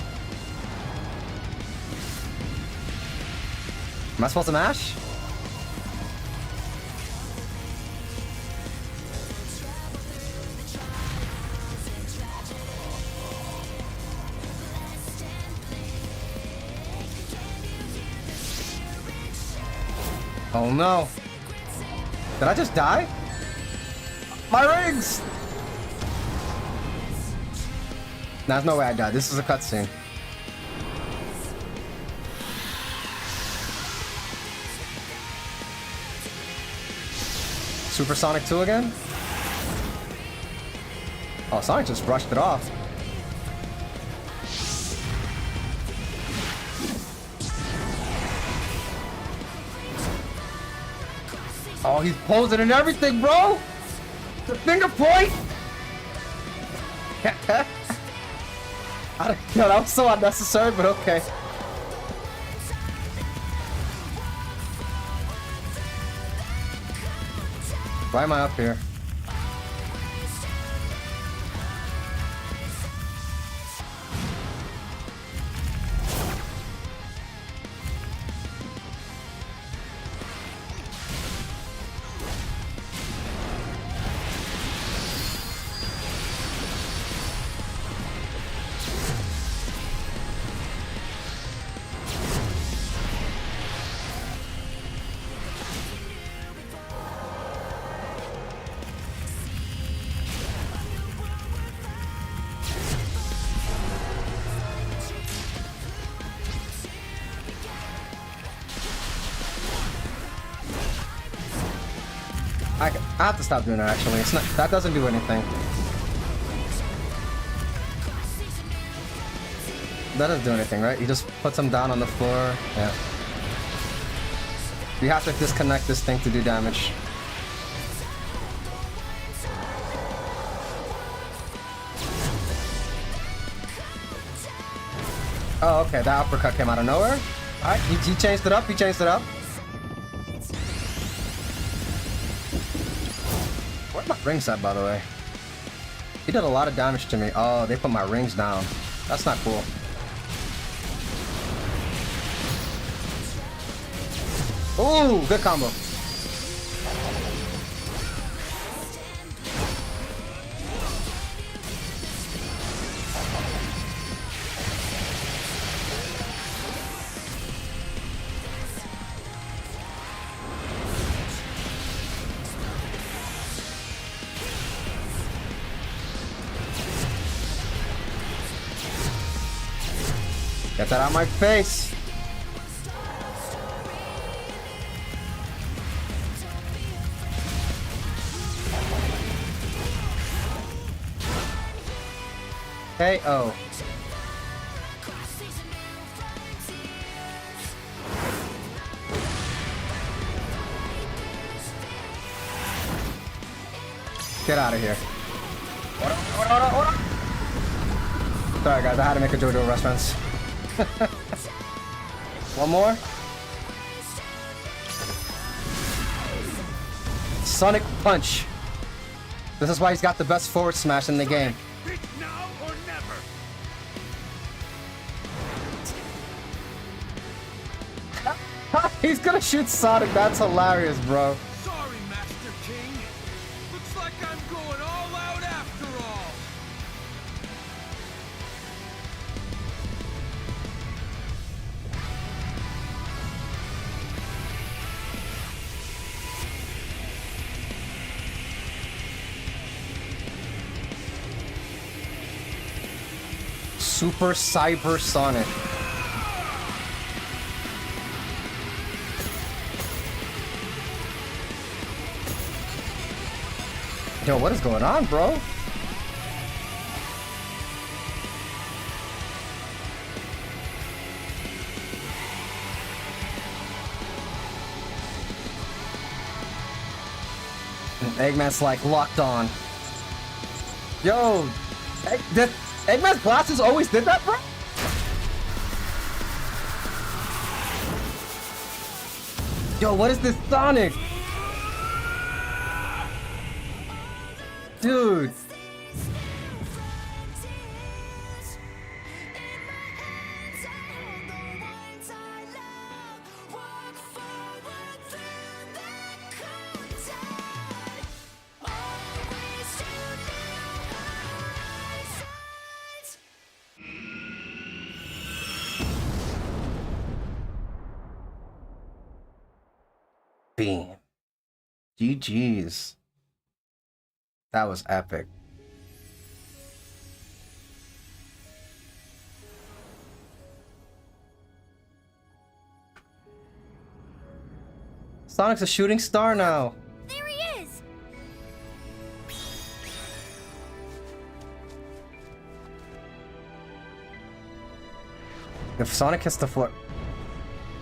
Am I supposed to mash? Oh no. Did I just die? My rings! There's no way I died. This is a cutscene. Supersonic 2 again? Oh, Sonic just brushed it off. Oh, he's posing and everything, bro! The finger point! Yo, that was so unnecessary, but okay. Why am I up here? I have to stop doing that actually. It's not, that doesn't do anything. That doesn't do anything, right? He just puts them down on the floor. Yeah. You have to disconnect this thing to do damage. Oh, okay. That uppercut came out of nowhere. Alright, he changed it up. He changed it up. Where's my rings at, by the way? He did a lot of damage to me. Oh, they put my rings down. That's not cool. Ooh, good combo. Get that out of my face. KO. Get out of here. Hold on. Sorry guys, I had to make a JoJo reference. One more. Sonic Punch. This is why he's got the best forward smash in the game. It's now or never. He's gonna shoot Sonic. That's hilarious, bro. Sorry, Master King. Looks like I'm going all out after all. Super Cyber Sonic. Yo, what is going on, bro? Eggman's like locked on. Yo, Eggman's glasses always did that, bro? Yo, what is this Sonic? Dude. Beam. GG's. That was epic. Sonic's a shooting star now. There he is! If Sonic hits the floor...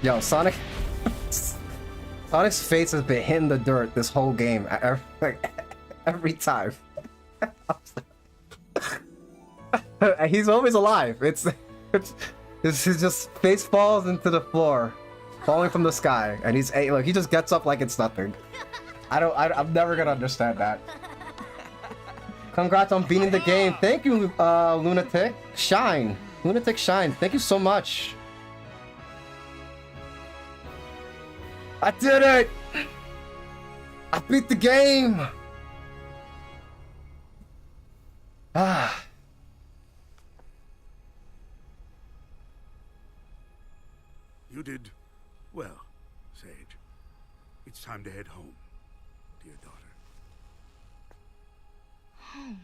Yo, Sonic... Sonic's face has been hitting the dirt this whole game. Every time. He's always alive. It's just face falls into the floor, falling from the sky, and look, he just gets up like it's nothing. I'm never gonna understand that. Congrats on beating the game. Thank you, Lunatic Shine. Thank you so much. I did it! I beat the game! Ah. You did well, Sage. It's time to head home, dear daughter. Home.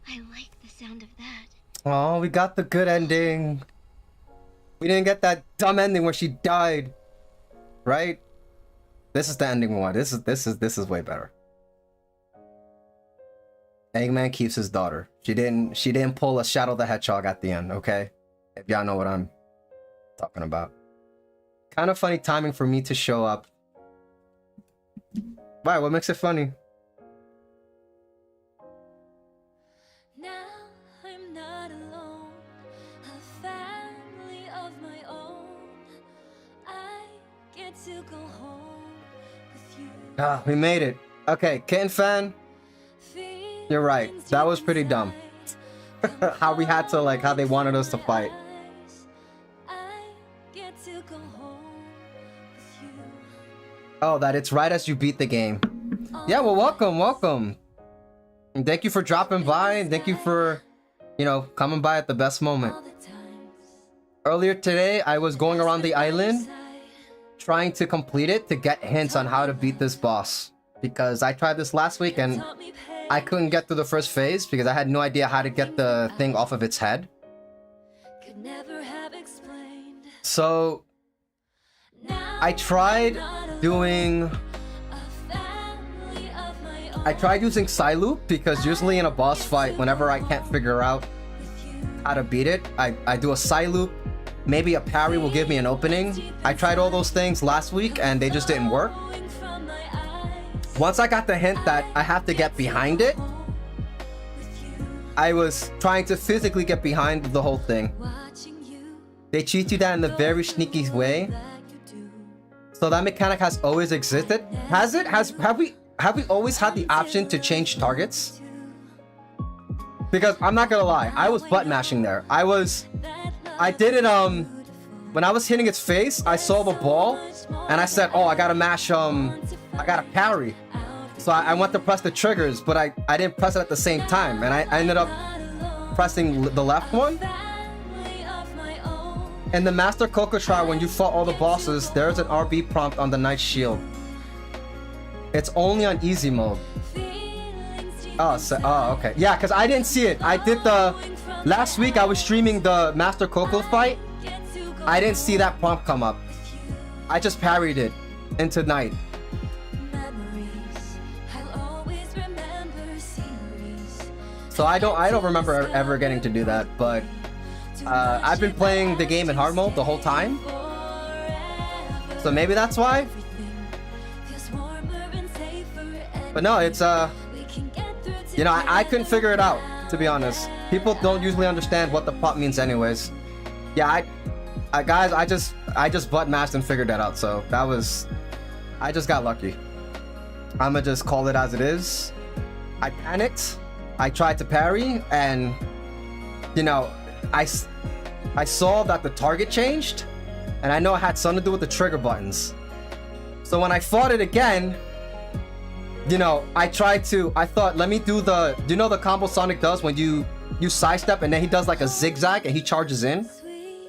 I like the sound of that. Oh, we got the good ending. We didn't get that dumb ending where she died. Right? This is the ending one. This is way better. Eggman keeps his daughter. She didn't pull a Shadow the Hedgehog at the end, okay? If y'all know what I'm talking about. Kind of funny timing for me to show up. Why? What makes it funny? Now I'm not alone, a family of my own. I get to go home with you. Ah, we made it. Okay, Kitten Fan, you're right. That was pretty dumb. How we had to, like, how they wanted us to fight. Oh, that it's right as you beat the game. Yeah, well, welcome. And thank you for dropping by, and thank you for, you know, coming by at the best moment. Earlier today, I was going around the island trying to complete it to get hints on how to beat this boss. Because I tried this last week and I couldn't get through the first phase because I had no idea how to get the thing off of its head. So I tried using Psyloop because usually in a boss fight, whenever I can't figure out how to beat it, I do a Psyloop. Maybe a parry will give me an opening. I tried all those things last week and they just didn't work. Once I got the hint that I have to get behind it, I was trying to physically get behind the whole thing. They cheat you that in a very sneaky way. So that mechanic has always existed. Has it? Have we always had the option to change targets? Because I'm not gonna lie, I was butt mashing there. I did it when I was hitting its face, I saw the ball and I said, oh, I gotta mash I gotta parry. So I went to press the triggers, but I didn't press it at the same time, and I ended up pressing the left one. In the Master Coco trial, when you fought all the bosses, there's an RB prompt on the Knight's Shield. It's only on easy mode. Oh, okay. Yeah, because I didn't see it. I did last week I was streaming the Master Coco fight. I didn't see that prompt come up. I just parried it into Knight. So I don't remember ever getting to do that, but I've been playing the game in hard mode the whole time. So maybe that's why. But no, it's you know, I couldn't figure it out, to be honest. People don't usually understand what the prompt means anyways. Yeah, guys, I just butt mashed and figured that out, so that was, I just got lucky. I'ma just call it as it is. I panicked. I tried to parry, and you know, I saw that the target changed, and I know it had something to do with the trigger buttons. So when I fought it again, you know, I thought, let me do you know the combo Sonic does when you sidestep and then he does like a zigzag and he charges in?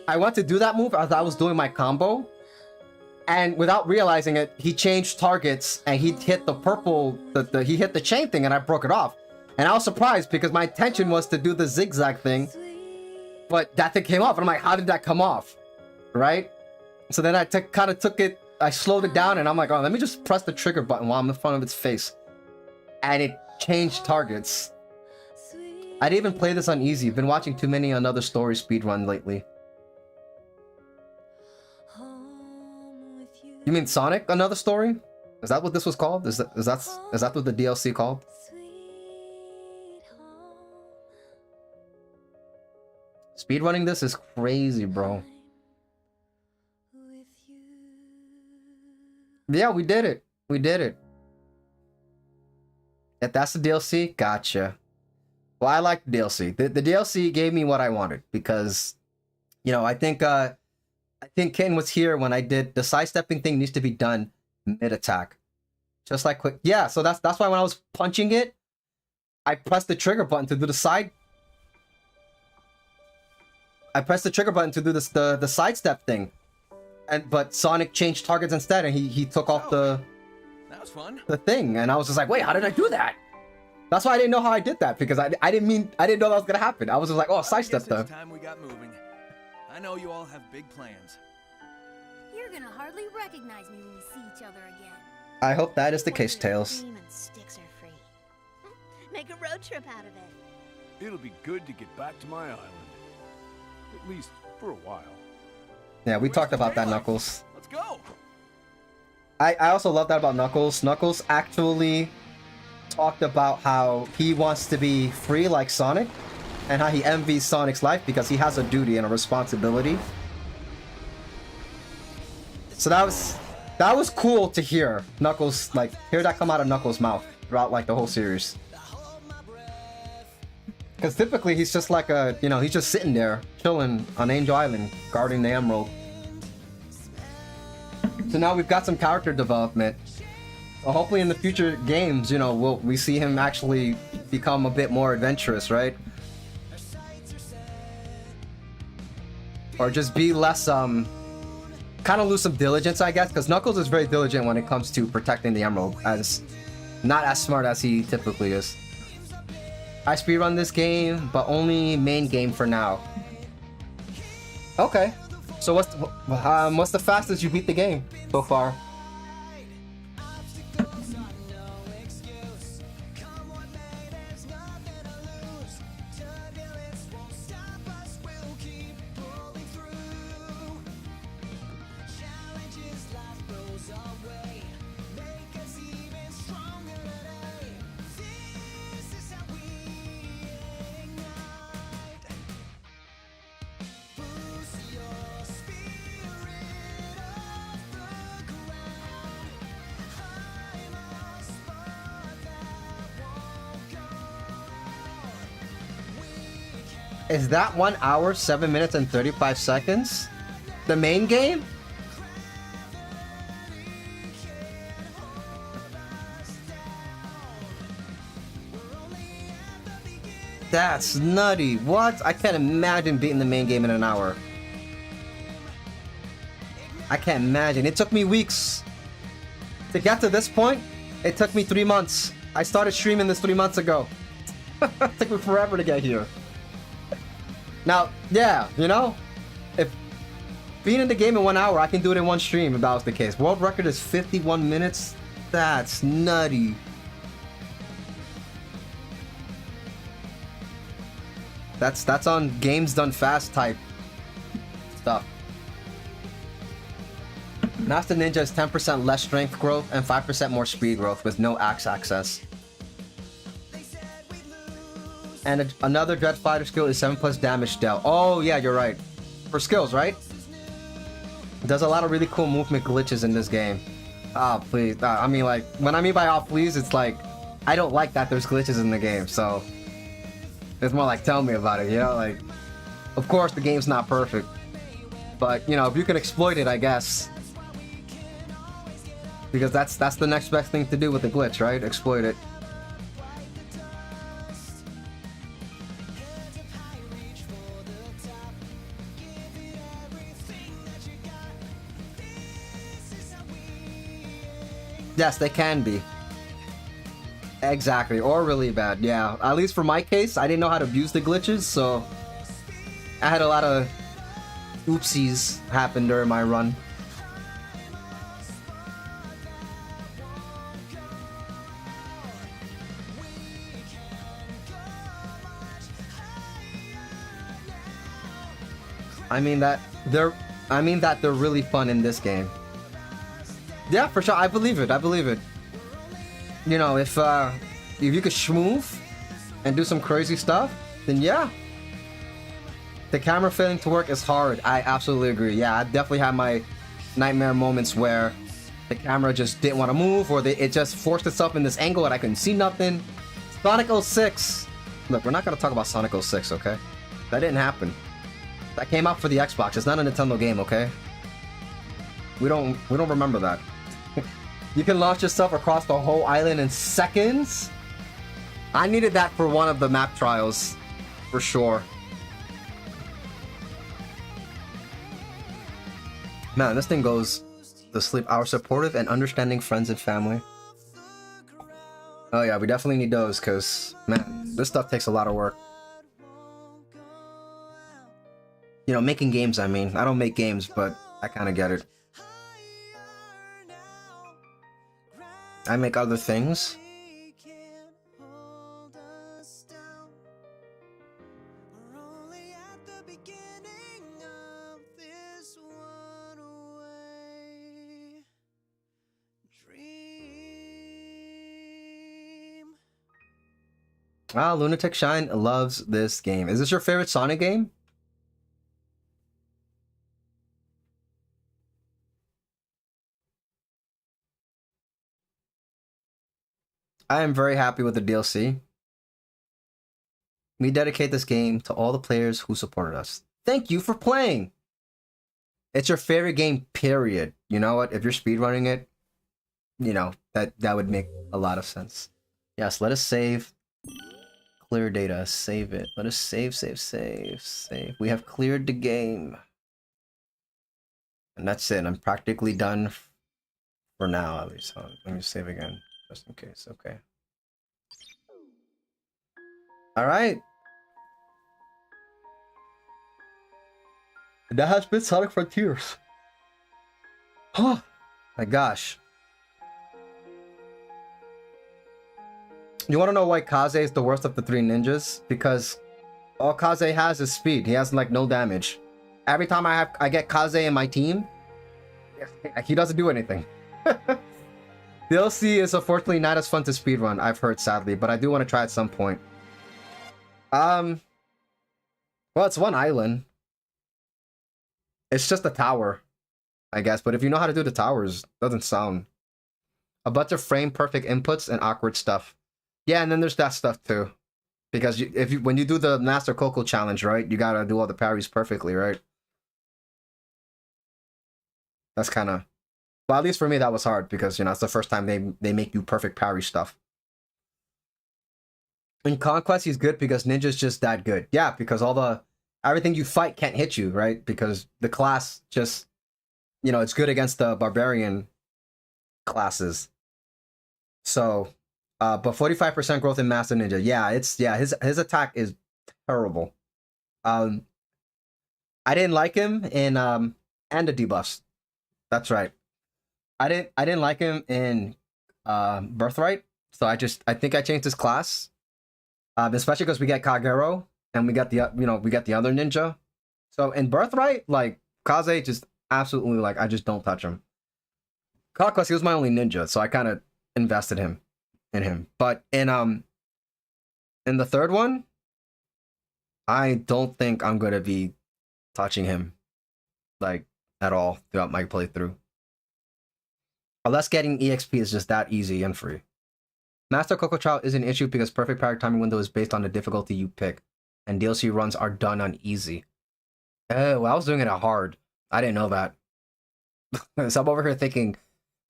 I went to do that move as I was doing my combo, and without realizing it, he changed targets and he hit the purple, he hit the chain thing, and I broke it off. And I was surprised because my intention was to do the zigzag thing, but that thing came off, and I'm like, how did that come off? Right? So then I kind of took it, I slowed it down, and I'm like, oh, let me just press the trigger button while I'm in front of its face. And it changed targets. I didn't even play this on easy. Been watching too many Another Story speedrun lately. You mean Sonic Another Story? Is that what this was called? Is that what the DLC called? Speedrunning this is crazy, bro. Yeah, we did it. We did it. If that's the DLC, gotcha. Well, I like the DLC. The DLC gave me what I wanted because, you know, I think Ken was here when I did the sidestepping thing needs to be done mid-attack. Just like quick. Yeah, so that's why when I was punching it, I pressed the trigger button to do the side. I pressed the trigger button to do the sidestep thing. But Sonic changed targets instead, and he took off that was fun. The thing, and I was just like, wait, how did I do that? That's why I didn't know how I did that, because I didn't know that was gonna happen. I was just like, oh, sidestep though. Time we got moving. I know you all have big plans. You're gonna hardly recognize me when we see each other again. I hope that is the case, Tails. Demon sticks are free. Make a road trip out of it. It'll be good to get back to my island. At least for a while. Yeah, we talked about that, Knuckles. Let's go. I also love that about Knuckles. Knuckles actually talked about how he wants to be free like Sonic, and how he envies Sonic's life because he has a duty and a responsibility. So that was cool to hear Knuckles, like, hear that come out of Knuckles' mouth throughout like the whole series. Because typically he's just like he's just sitting there, chilling on Angel Island, guarding the Emerald. So now we've got some character development. So hopefully in the future games, you know, we see him actually become a bit more adventurous, right? Or just be less, kind of lose some diligence, I guess, because Knuckles is very diligent when it comes to protecting the Emerald, not as smart as he typically is. I speedrun this game, but only main game for now. Okay. So what's the fastest you beat the game so far? Is that 1 hour, 7 minutes, and 35 seconds? The main game? That's nutty. What? I can't imagine beating the main game in an hour. I can't imagine. It took me weeks. To get to this point, it took me 3 months. I started streaming this 3 months ago. It took me forever to get here. Now, yeah, you know, if being in the game in 1 hour, I can do it in one stream if that was the case. World record is 51 minutes. That's nutty. That's on games done fast type stuff. Master Ninja is 10% less strength growth and 5% more speed growth with no axe access. And another Dread Fighter skill is 7 plus damage dealt. Oh yeah, you're right. For skills, right? There's a lot of really cool movement glitches in this game. Ah, please. I mean, like, when I mean by "oh, please," it's like, I don't like that there's glitches in the game, so... It's more like, tell me about it, you know? Like, of course the game's not perfect. But, you know, if you can exploit it, I guess. Because that's the next best thing to do with the glitch, right? Exploit it. Yes, they can be. Exactly, or really bad, yeah. At least for my case, I didn't know how to abuse the glitches, so... I had a lot of oopsies happen during my run. I mean that they're really fun in this game. Yeah, for sure. I believe it. I believe it. You know, if you could schmooze and do some crazy stuff, then yeah. The camera failing to work is hard. I absolutely agree. Yeah, I definitely had my nightmare moments where the camera just didn't want to move, or it just forced itself in this angle and I couldn't see nothing. Sonic 06. Look, we're not gonna talk about Sonic 06, okay? That didn't happen. That came out for the Xbox. It's not a Nintendo game, okay? We don't remember that. You can launch yourself across the whole island in seconds? I needed that for one of the map trials, for sure. Man, this thing goes to sleep. Our supportive and understanding friends and family. Oh yeah, we definitely need those, because, man, this stuff takes a lot of work. You know, making games, I mean. I don't make games, but I kind of get it. I make other things. Ah, Lunatic Shine loves this game. Is this your favorite Sonic game? I am very happy with the DLC. We dedicate this game to all the players who supported us. Thank you for playing! It's your favorite game, period. You know what? If you're speedrunning it, you know, that would make a lot of sense. Yes, let us save. Clear data. Save it. Let us save. We have cleared the game. And that's it. I'm practically done for now, at least. Hold on. Let me save again. Just in case, okay. Alright. That has been Sonic Frontiers. Oh my gosh. You wanna know why Kaze is the worst of the three ninjas? Because all Kaze has is speed. He has like no damage. Every time I get Kaze in my team, he doesn't do anything. DLC is unfortunately not as fun to speedrun, I've heard, sadly, but I do want to try at some point. Well, it's one island. It's just a tower, I guess, but if you know how to do the towers, it doesn't sound. A bunch of frame perfect inputs and awkward stuff. Yeah, and then there's that stuff too. Because when you do the Master Coco challenge, right, you gotta do all the parries perfectly, right? That's kind of, well, at least for me that was hard because you know it's the first time they make you perfect parry stuff. In Conquest, he's good because Ninja's just that good. Yeah, because everything you fight can't hit you, right? Because the class just, you know, it's good against the barbarian classes. So, but 45% growth in Master Ninja. Yeah, his attack is terrible. I didn't like him in and the debuffs. That's right. I didn't like him in Birthright. So I think I changed his class. Especially because we get Kagero and we got the other ninja. So in Birthright, like Kaze just absolutely like I just don't touch him. Conquest, he was my only ninja, so I kind of invested in him. But in the third one, I don't think I'm gonna be touching him like at all throughout my playthrough. Unless getting EXP is just that easy and free. Master Coco Child is an issue because perfect parry timing window is based on the difficulty you pick, and DLC runs are done on easy. Oh, well, I was doing it at hard. I didn't know that. So I'm over here thinking,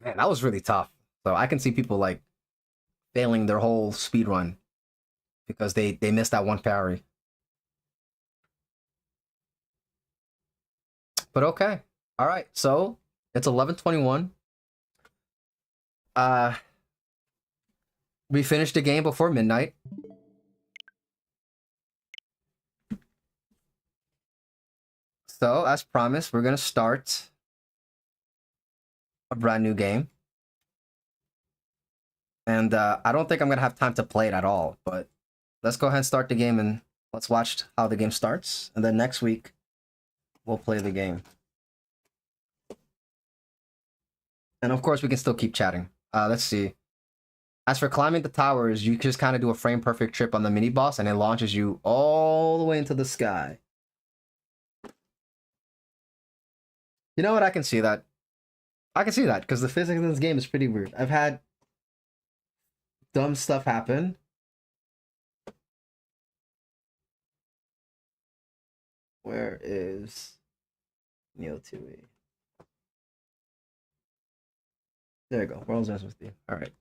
man, that was really tough. So I can see people like failing their whole speed run because they missed that one parry. But okay. All right. So it's 11:21. We finished the game before midnight. So, as promised, we're going to start a brand new game. And I don't think I'm going to have time to play it at all, but let's go ahead and start the game and let's watch how the game starts. And then next week, we'll play the game. And of course, we can still keep chatting. Let's see. As for climbing the towers, you just kind of do a frame-perfect trip on the mini-boss, and it launches you all the way into the sky. You know what? I can see that. I can see that, because the physics in this game is pretty weird. I've had dumb stuff happen. Where is Neo TWEWY? There you go. World's Ends with you. All right.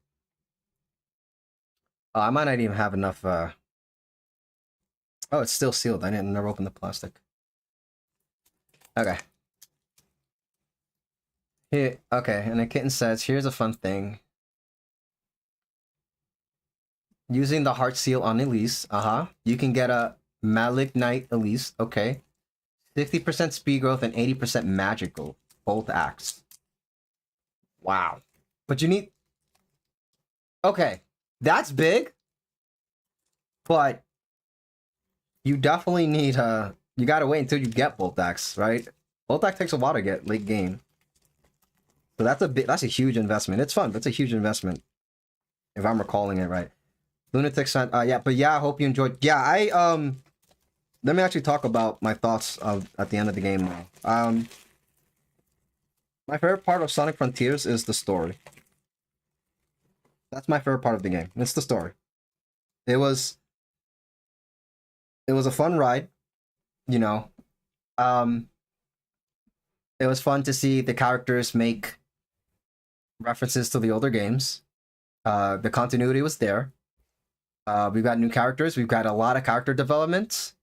I might not even have enough. Oh, it's still sealed. I didn't never open the plastic. Okay. Here, okay, and the kitten says, here's a fun thing. Using the heart seal on Elise, you can get a Malignite Elise, okay. 60% speed growth and 80% magical, both acts. Wow. But you need... Okay, that's big. But you definitely need, you gotta wait until you get both acts, right? Both act takes a while to get late game. So that's a huge investment. It's fun, but it's a huge investment. If I'm recalling it right. Lunatic Sun, yeah, but yeah, I hope you enjoyed. Yeah, let me actually talk about my thoughts at the end of the game now. My favorite part of Sonic Frontiers is the story. That's my favorite part of the game. It's the story. It was a fun ride, you know. It was fun to see the characters make references to the older games. The continuity was there. We've got new characters. We've got a lot of character development.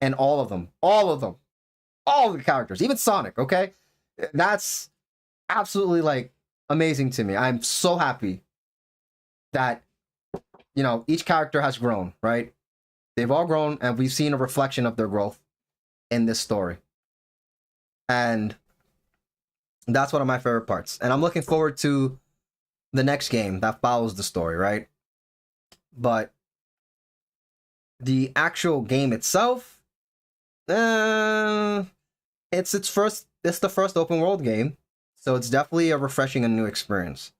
And all of the characters, even Sonic, okay? That's absolutely, like, amazing to me. I'm so happy that, you know, each character has grown, right? They've all grown, and we've seen a reflection of their growth in this story. And that's one of my favorite parts. And I'm looking forward to the next game that follows the story, right? But the actual game itself, it's the first open world game, so it's definitely a refreshing and new experience.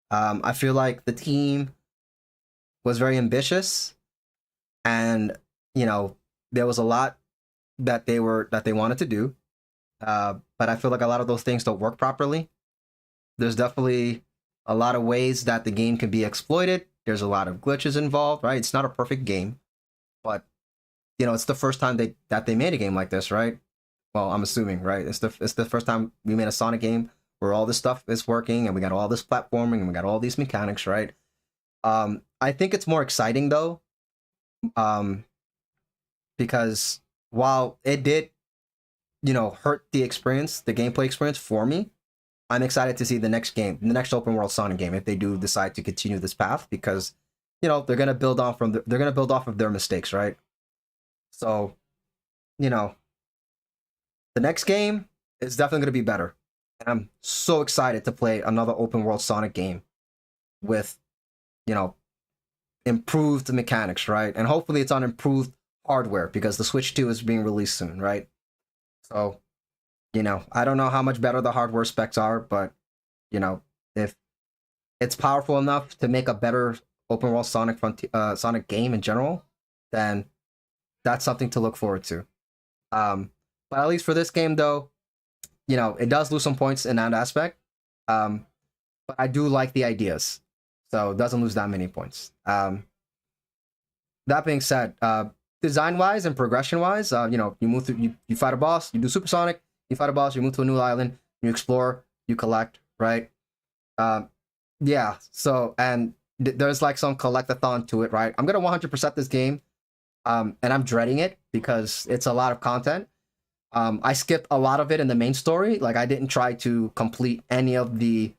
I feel like the team was very ambitious, and you know there was a lot that they wanted to do, but I feel like a lot of those things don't work properly. There's definitely a lot of ways that the game can be exploited. There's a lot of glitches involved, right? It's not a perfect game, but it's the first time that they made a game like this, right? Well, I'm assuming, right? It's the first time we made a Sonic game where all this stuff is working and we got all this platforming and we got all these mechanics, right? I think it's more exciting though, because while it did, hurt the gameplay experience for me, I'm excited to see the next open world Sonic game, if they do decide to continue this path, because they're gonna build off of their mistakes, right? So, the next game is definitely gonna be better, and I'm so excited to play another open world Sonic game with, improved mechanics, right? And hopefully it's on improved hardware, because the Switch 2 is being released soon, right? So, I don't know how much better the hardware specs are, but, if it's powerful enough to make a better open world Sonic game in general, then that's something to look forward to. But at least for this game, though, it does lose some points in that aspect. But I do like the ideas, so it doesn't lose that many points. That being said, design-wise and progression-wise, you move through, you fight a boss, you do Supersonic, you fight a boss, you move to a new island, you explore, you collect, right? Yeah, so, and there's like some collectathon to it, right? I'm gonna 100% this game, and I'm dreading it because it's a lot of content. I skipped a lot of it in the main story. Like, I didn't try to complete any of the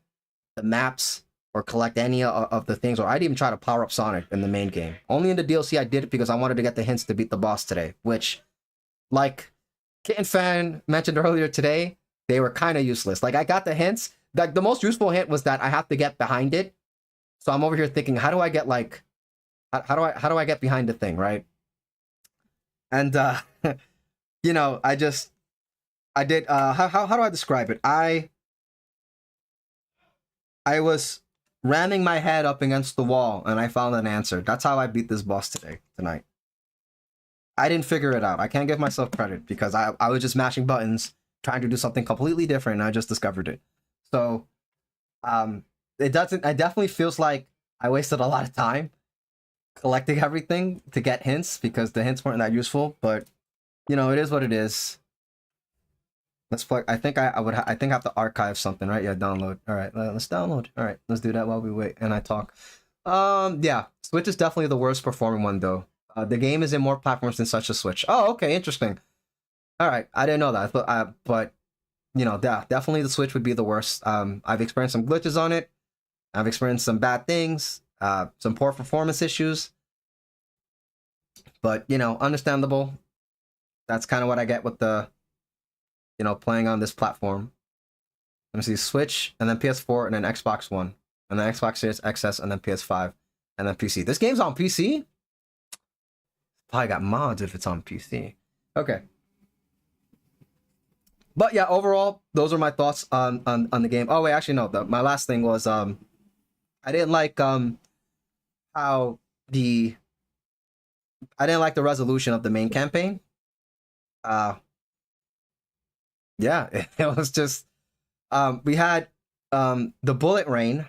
maps or collect any of the things, or I didn't even try to power up Sonic in the main game. Only in the DLC I did it because I wanted to get the hints to beat the boss today, which, like Kitten Fan mentioned earlier today, they were kind of useless. Like, I got the hints. Like, the most useful hint was that I have to get behind it. So I'm over here thinking, how do I get, like, how do I get behind the thing, right? And I did, how do I describe it? I was ramming my head up against the wall and I found an answer. That's how I beat this boss tonight. I didn't figure it out. I can't give myself credit because I was just mashing buttons, trying to do something completely different, and I just discovered it. So, it definitely feels like I wasted a lot of time collecting everything to get hints because the hints weren't that useful, but it is what it is. Let's play. I think I have to archive something, right? Yeah, download. All right, let's download. All right, let's do that while we wait and I talk. Yeah, Switch is definitely the worst performing one though. The game is in more platforms than such as Switch. Oh, okay, interesting. All right, I didn't know that, but definitely the Switch would be the worst. I've experienced some glitches on it. I've experienced some bad things, some poor performance issues. But understandable. That's kind of what I get with the playing on this platform. Let me see, Switch, and then PS4, and then Xbox One, and then Xbox Series XS, and then PS5, and then PC. This game's on PC? Probably got mods if it's on PC. Okay. But yeah, overall, those are my thoughts on the game. Oh wait, actually no. My last thing was I didn't like I didn't like the resolution of the main campaign. Yeah, it was just we had the bullet rain,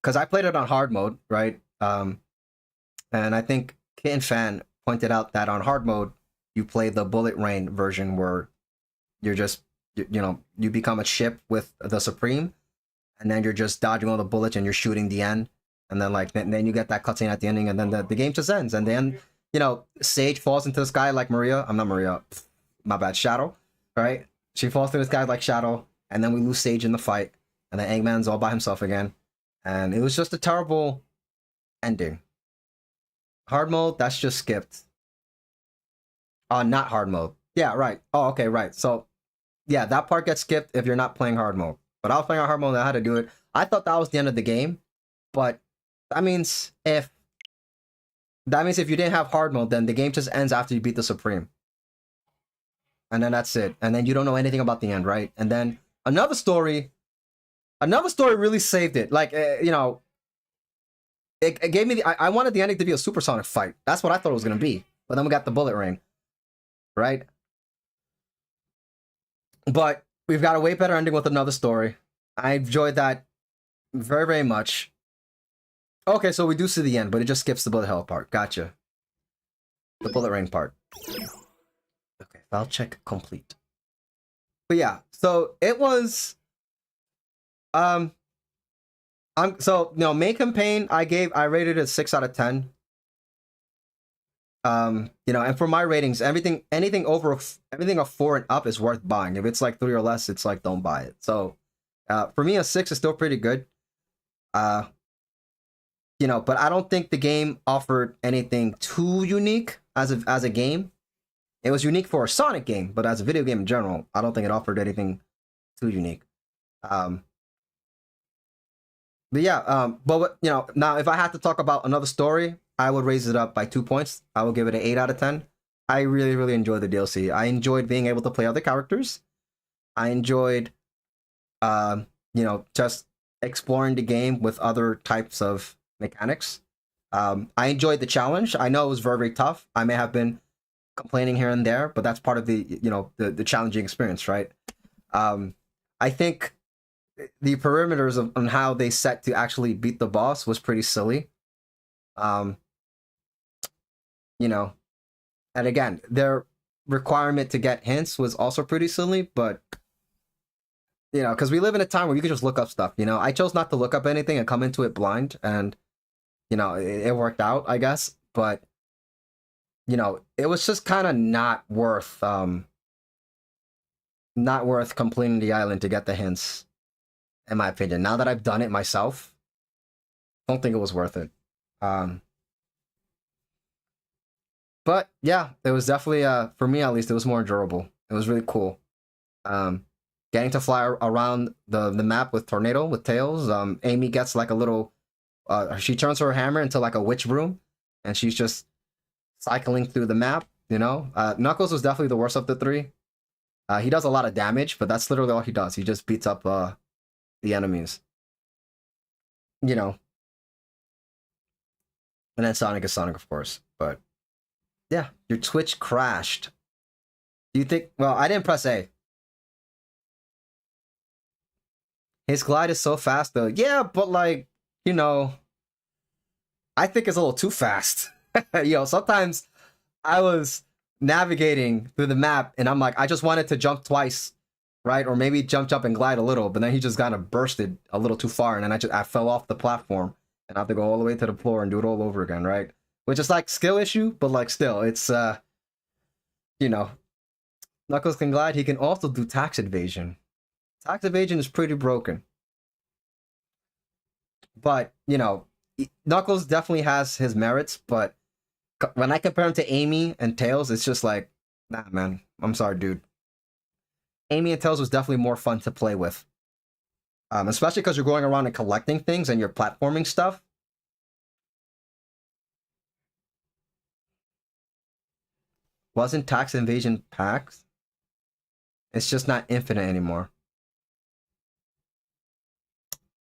because I played it on hard mode, right? And I think Kitten Fan pointed out that on hard mode you play the bullet rain version where you're just you become a ship with the Supreme, and then you're just dodging all the bullets and you're shooting the end, and then you get that cutscene at the ending, and then the game just ends, and then Sage falls into the sky like Maria. I'm not Maria, my bad, Shadow, right? She falls to the sky like Shadow, and then we lose Sage in the fight, and then Eggman's all by himself again, and it was just a terrible ending. Hard mode, that's just skipped. Not hard mode. Yeah, right. Oh, okay, right. So, yeah, that part gets skipped if you're not playing hard mode. But I was playing on hard mode and I had to do it. I thought that was the end of the game, but that means if you didn't have hard mode, then the game just ends after you beat the Supreme. And then that's it. And then you don't know anything about the end, right? And then another story really saved it. Like, it gave me I wanted the ending to be a supersonic fight. That's what I thought it was going to be. But then we got the bullet rain, right? But we've got a way better ending with another story. I enjoyed that very, very much. Okay, so we do see the end, but it just skips the bullet hell part. Gotcha. the bullet rain part. Okay, file check complete. But yeah, so it was main campaign I rated it 6 out of 10. And for my ratings, anything of 4 and up is worth buying. If it's like 3 or less, it's like don't buy it. So for me, a 6 is still pretty good. But I don't think the game offered anything too unique as a game. It was unique for a Sonic game, but as a video game in general, I don't think it offered anything too unique. But now if I had to talk about another story, I would raise it up by 2 points. I will give it an 8 out of 10. I really, really enjoyed the DLC. I enjoyed being able to play other characters. I enjoyed, just exploring the game with other types of mechanics. I enjoyed the challenge. I know it was very, very tough. I may have been complaining here and there, but that's part of the challenging experience, right? I think the perimeters on how they set to actually beat the boss was pretty silly. And again, their requirement to get hints was also pretty silly, but because we live in a time where you can just look up stuff. I chose not to look up anything and come into it blind, and it worked out, I guess. But it was just kind of not worth completing the island to get the hints, in my opinion. Now that I've done it myself, I don't think it was worth it. But yeah, it was definitely for me at least, it was more enjoyable. It was really cool. Getting to fly around the map with Tornado with Tails. Amy gets like a little she turns her hammer into like a witch broom, and she's just cycling through the map. Knuckles was definitely the worst of the three. He does a lot of damage, but that's literally all he does. He just beats up the enemies. And then Sonic is Sonic, of course. But yeah, your Twitch crashed. Do you think... Well, I didn't press A. His glide is so fast, though. Yeah, but like, I think it's a little too fast. Sometimes I was navigating through the map, and I'm like, I just wanted to jump twice, right? Or maybe jump and glide a little, but then he just kind of bursted a little too far, and then I fell off the platform, and I have to go all the way to the floor and do it all over again, right? Which is like skill issue, but like still, it's Knuckles can glide. He can also do tax evasion. Tax evasion is pretty broken. But, Knuckles definitely has his merits, but when I compare him to Amy and Tails, it's just like, nah, man. I'm sorry, dude. Amy and Tails was definitely more fun to play with. Especially because you're going around and collecting things and you're platforming stuff. Wasn't tax evasion packs? It's just not infinite anymore.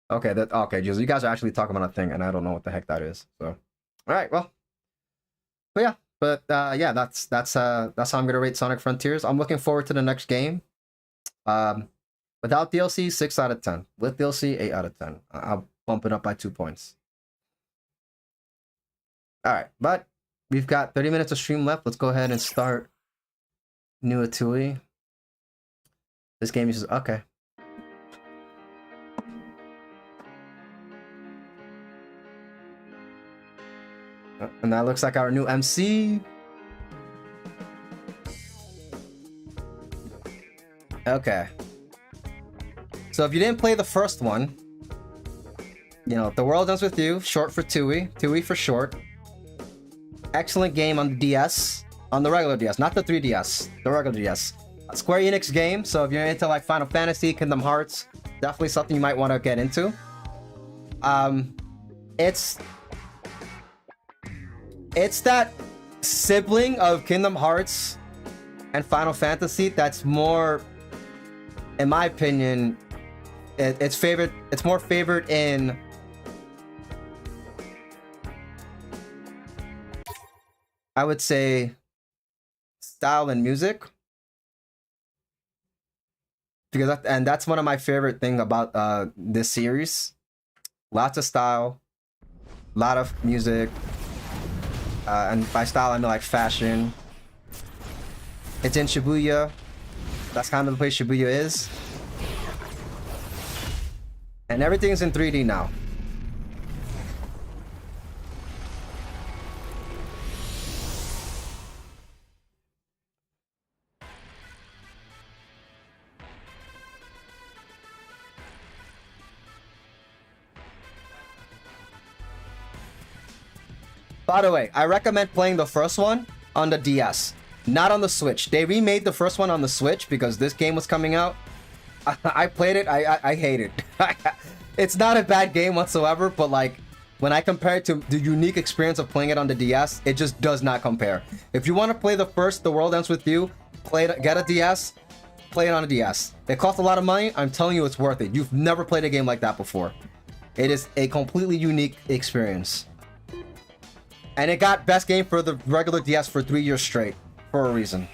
Okay, you guys are actually talking about a thing, and I don't know what the heck that is. So, all right, well, that's how I'm gonna rate Sonic Frontiers. I'm looking forward to the next game. Without DLC, 6 out of 10. With DLC, 8 out of 10. I'll bump it up by 2 points. All right, but we've got 30 minutes of stream left. Let's go ahead and start Neo TWEWY. This game uses okay. And that looks like our new MC. Okay. So if you didn't play the first one, The World Ends With You, short for TWEWY. TWEWY for short. Excellent game on the DS. On the regular DS, not the 3DS. The regular DS. A Square Enix game, so if you're into like Final Fantasy, Kingdom Hearts, definitely something you might want to get into. It's that sibling of Kingdom Hearts and Final Fantasy that's more, in my opinion, it's more favored in I would say style and music. Because that's one of my favorite things about this series. Lots of style, lot of music. And by style, I mean like fashion. It's in Shibuya. That's kind of the place Shibuya is. And everything's in 3D now. By the way, I recommend playing the first one on the DS, not on the Switch. They remade the first one on the Switch because this game was coming out. I played it, I hate it. It's not a bad game whatsoever, but like, when I compare it to the unique experience of playing it on the DS, it just does not compare. If you want to play the first The World Ends With You, get a DS, play it on a DS. It costs a lot of money, I'm telling you it's worth it. You've never played a game like that before. It is a completely unique experience. And it got best game for the regular DS for 3 years straight, for a reason.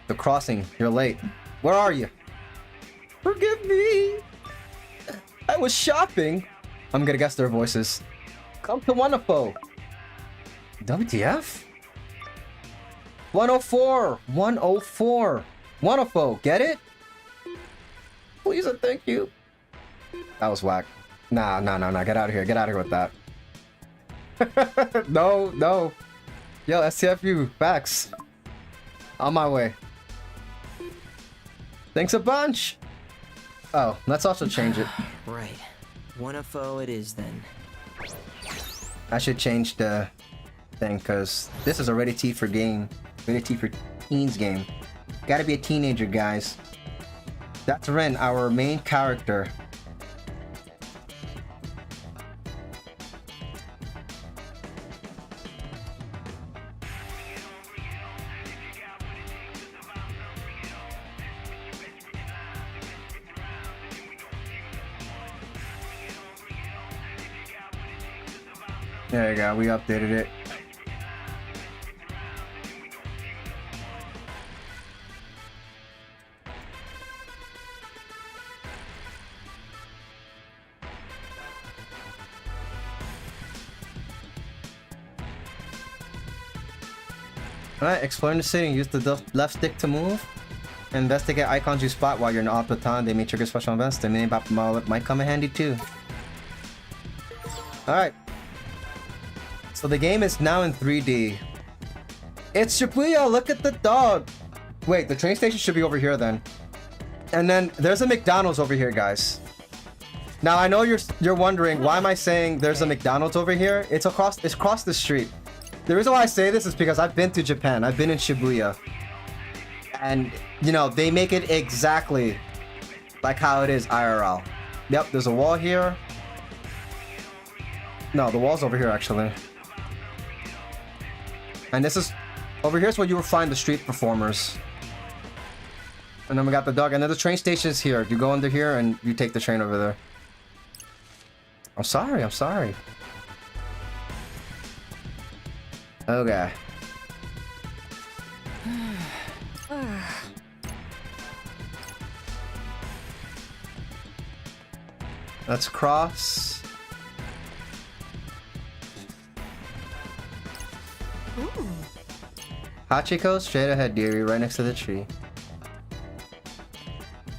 The Crossing, you're late. Where are you? Forgive me. I was shopping. I'm gonna guess their voices. Come to Wonderful. WTF? 104. 104. Wonderful. Get it? Please and thank you. That was whack. Nah. Get out of here. Get out of here with that. No. Yo, STFU. Facts. On my way. Thanks a bunch. Oh, let's also change it. Right. 1FO it is then. I should change the thing because this is a rated T for game. Rated T for teens game. Gotta be a teenager, guys. That's Ren, our main character. There you go, we updated it. Alright, exploring the city. Use the left stick to move. Investigate icons you spot while you're in off the time. They may trigger special events. The mini map might come in handy too. Alright. So the game is now in 3D. It's Shibuya, look at the dog! Wait, the train station should be over here then. And then there's a McDonald's over here, guys. Now I know you're wondering, why am I saying there's a McDonald's over here? It's across the street. The reason why I say this is because I've been to Japan. I've been in Shibuya. And, you know, they make it exactly like how it is IRL. Yep, there's a wall here. No, the wall's over here, actually. And this is... Over here's where you will find the street performers. And then we got the dog. And then the train station is here. You go under here and you take the train over there. I'm sorry. Okay. Let's cross. Hachiko, straight ahead, dearie, right next to the tree.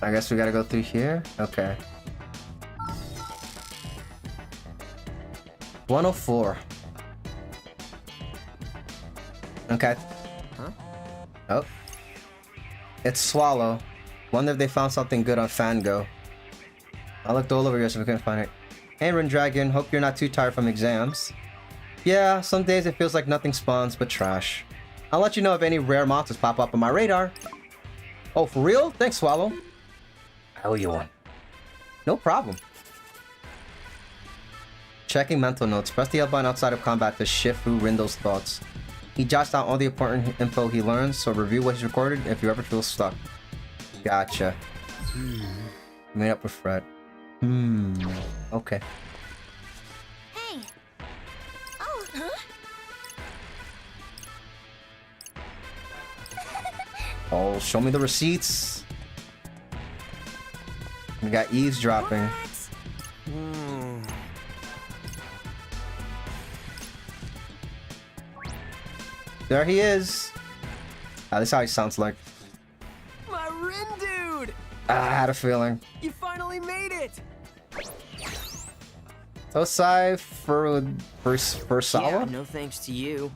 I guess we gotta go through here? Okay. 104. Okay. Huh? Oh. It's Swallow. Wonder if they found something good on Fango. I looked all over here so we couldn't find it. Hey, Ren Dragon, hope you're not too tired from exams. Yeah, some days it feels like nothing spawns but trash. I'll let you know if any rare monsters pop up on my radar. Oh, for real? Thanks, Swallow. I owe you one. No problem. Checking mental notes. Press the L button outside of combat to shift through Rindo's thoughts. He jots down all the important info he learns, so review what he's recorded if you ever feel stuck. Gotcha. Made up with Fred. Okay. Hey. Oh, huh? Oh, show me the receipts. We got eavesdropping. There he is. That's how he sounds like. My Rindude! I had a feeling. You finally made it! Tosai for Sala? Yeah, no thanks to you.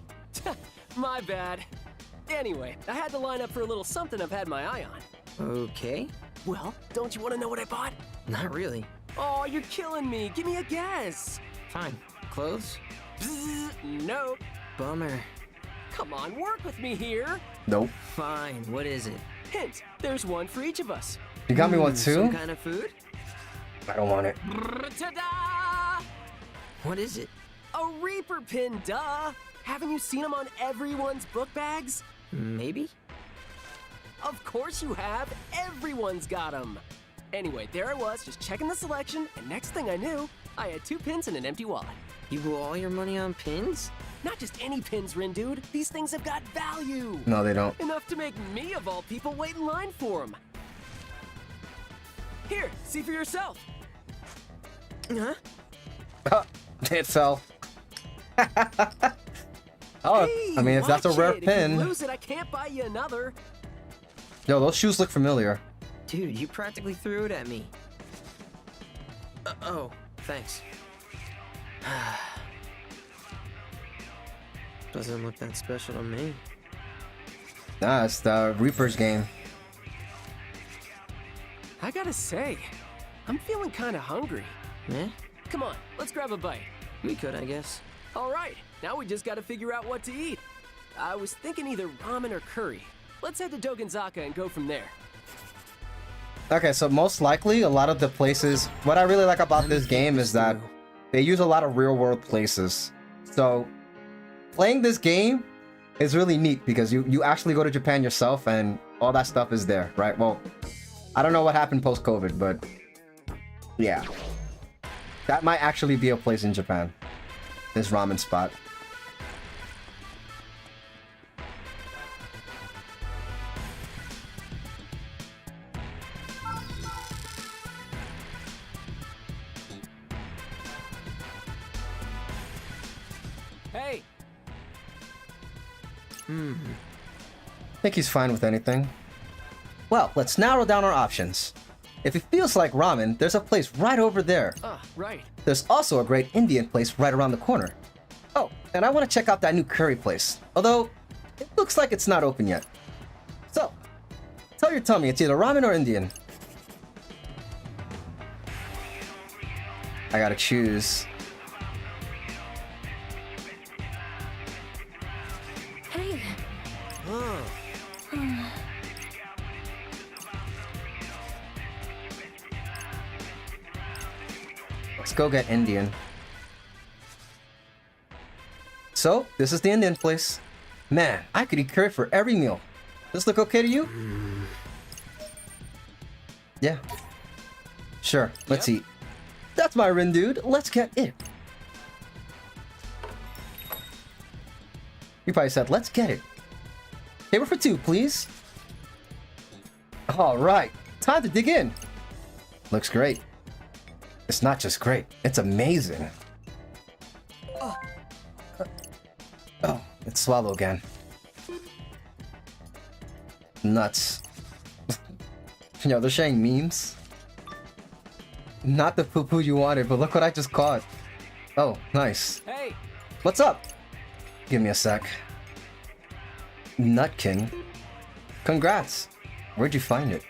My bad. Anyway, I had to line up for a little something I've had my eye on. Okay. Well, don't you want to know what I bought? Not really. Oh, you're killing me. Give me a guess. Fine. Clothes? Bzz, nope. Bummer. Come on, work with me here. Nope. Fine. What is it? Hint, there's one for each of us. You got me one too? Some kind of food? I don't want it. Ta-da! What is it? A Reaper pin, duh! Haven't you seen them on everyone's book bags? Maybe? Of course you have! Everyone's got them! Anyway, there I was, just checking the selection, and next thing I knew, I had 2 pins and an empty wallet. You blew all your money on pins? Not just any pins, Rindude. These things have got value! No, they don't. Enough to make me, of all people, wait in line for them. Here, see for yourself. Huh? It fell. Oh, Hey, I mean, if that's a watch rare it. If pin. you lose it, I can't buy you another. Yo, those shoes look familiar. Dude, you practically threw it at me. Oh, thanks. Doesn't look that special to me. Nah, it's the Reaper's game. I gotta say, I'm feeling kind of hungry. Yeah? Come on, let's grab a bite. We could, I guess. All right, now we just gotta figure out what to eat. I was thinking either ramen or curry. Let's head to Dogenzaka and go from there. Okay, so most likely, a lot of the places... What I really like about this game is that they use a lot of real-world places. So, playing this game is really neat because you actually go to Japan yourself and all that stuff is there, right? Well, I don't know what happened post-COVID, but yeah. That might actually be a place in Japan. This ramen spot. Hey, I think he's fine with anything. Well, let's narrow down our options. If it feels like ramen, there's a place right over there. right. There's also a great Indian place right around the corner. Oh, and I want to check out that new curry place. Although, it looks like it's not open yet. So, tell your tummy it's either ramen or Indian. I gotta choose. Hey, Let's go get Indian. So, this is the Indian place. Man, I could eat curry for every meal. Does this look okay to you? Yeah. Sure, let's eat. That's my Rindude. Let's get it. You probably said, let's get it. Table for 2, please. All right, time to dig in. Looks great. It's not just great, it's amazing. Oh, it's swallow again. Nuts. Yo, they're sharing memes. Not the poo-poo you wanted, but look what I just caught. Oh, nice. Hey, What's up? Give me a sec. Nutkin. Congrats. Where'd you find it?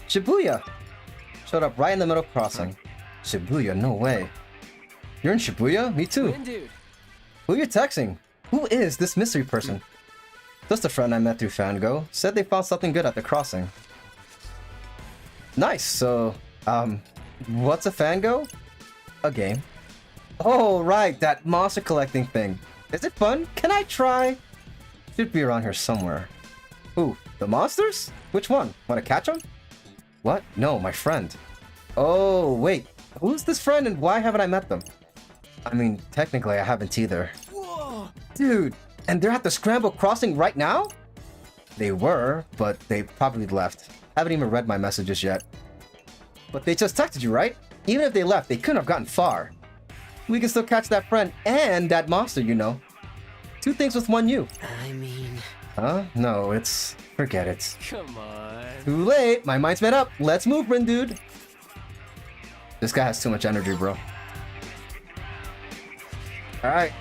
Shibuya. Showed up right in the middle crossing. Shibuya, no way. You're in Shibuya? Me too. Rindude. Who you texting? Who is this mystery person? Just a friend I met through Fango. Said they found something good at the crossing. Nice, so, what's a Fango? A game. Oh, right, that monster collecting thing. Is it fun? Can I try? Should be around here somewhere. Ooh, the monsters? Which one? Wanna catch them? What? No, my friend. Oh, wait. Who's this friend and why haven't I met them? I mean, technically I haven't either. Whoa! Dude, and they're at the Scramble Crossing right now? They were, but they probably left. Haven't even read my messages yet. But they just texted you, right? Even if they left, they couldn't have gotten far. We can still catch that friend and that monster, you know. Two things with one you. I mean... Huh? No, it's... Forget it. Come on. Too late. My mind's made up. Let's move, Rin, dude. This guy has too much energy, bro. Alright.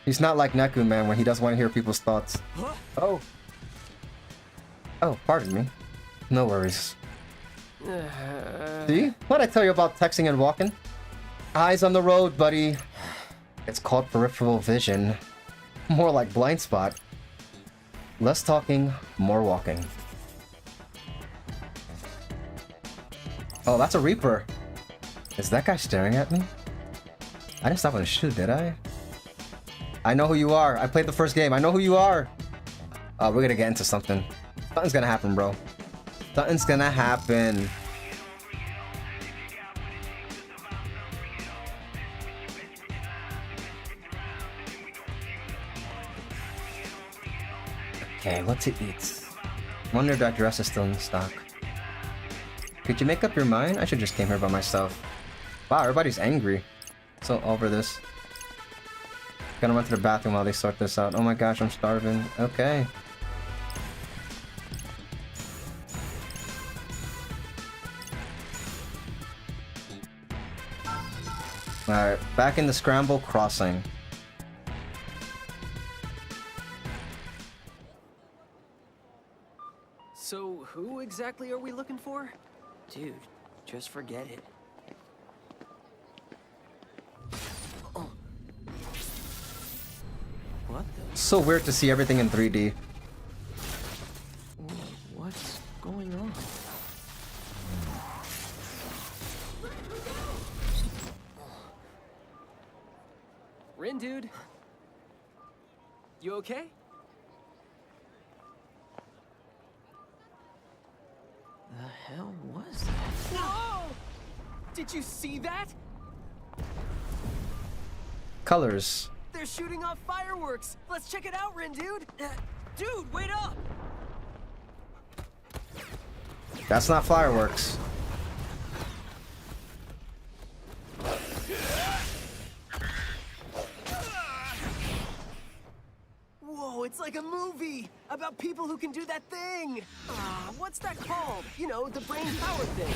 He's not like Neku, man, when he doesn't want to hear people's thoughts. Oh. Oh, pardon me. No worries. See? What'd I tell you about texting and walking? Eyes on the road, buddy. It's called peripheral vision. More like blind spot. Less talking, more walking. Oh, that's a Reaper. Is that guy staring at me? I didn't stop on a shoot, did I? I know who you are. I played the first game. I know who you are. Oh, we're gonna get into something. Something's gonna happen, bro. Something's gonna happen. Okay, what to eat? Wonder if that dress is still in stock. Could you make up your mind? I should just came here by myself. Wow, everybody's angry. So over this. Gonna run to the bathroom while they sort this out. Oh my gosh, I'm starving. Okay. Alright, back in the Scramble Crossing. So, who exactly are we looking for? Dude, just forget it. Oh. What the? So weird to see everything in 3D. What's going on? Rin, dude. You okay? The hell was that? Whoa! Did you see that? Colors. They're shooting off fireworks. Let's check it out, Rin, dude. Dude, wait up! That's not fireworks. Whoa, it's like a movie about people who can do that thing. What's that called? You know, the brain power thing.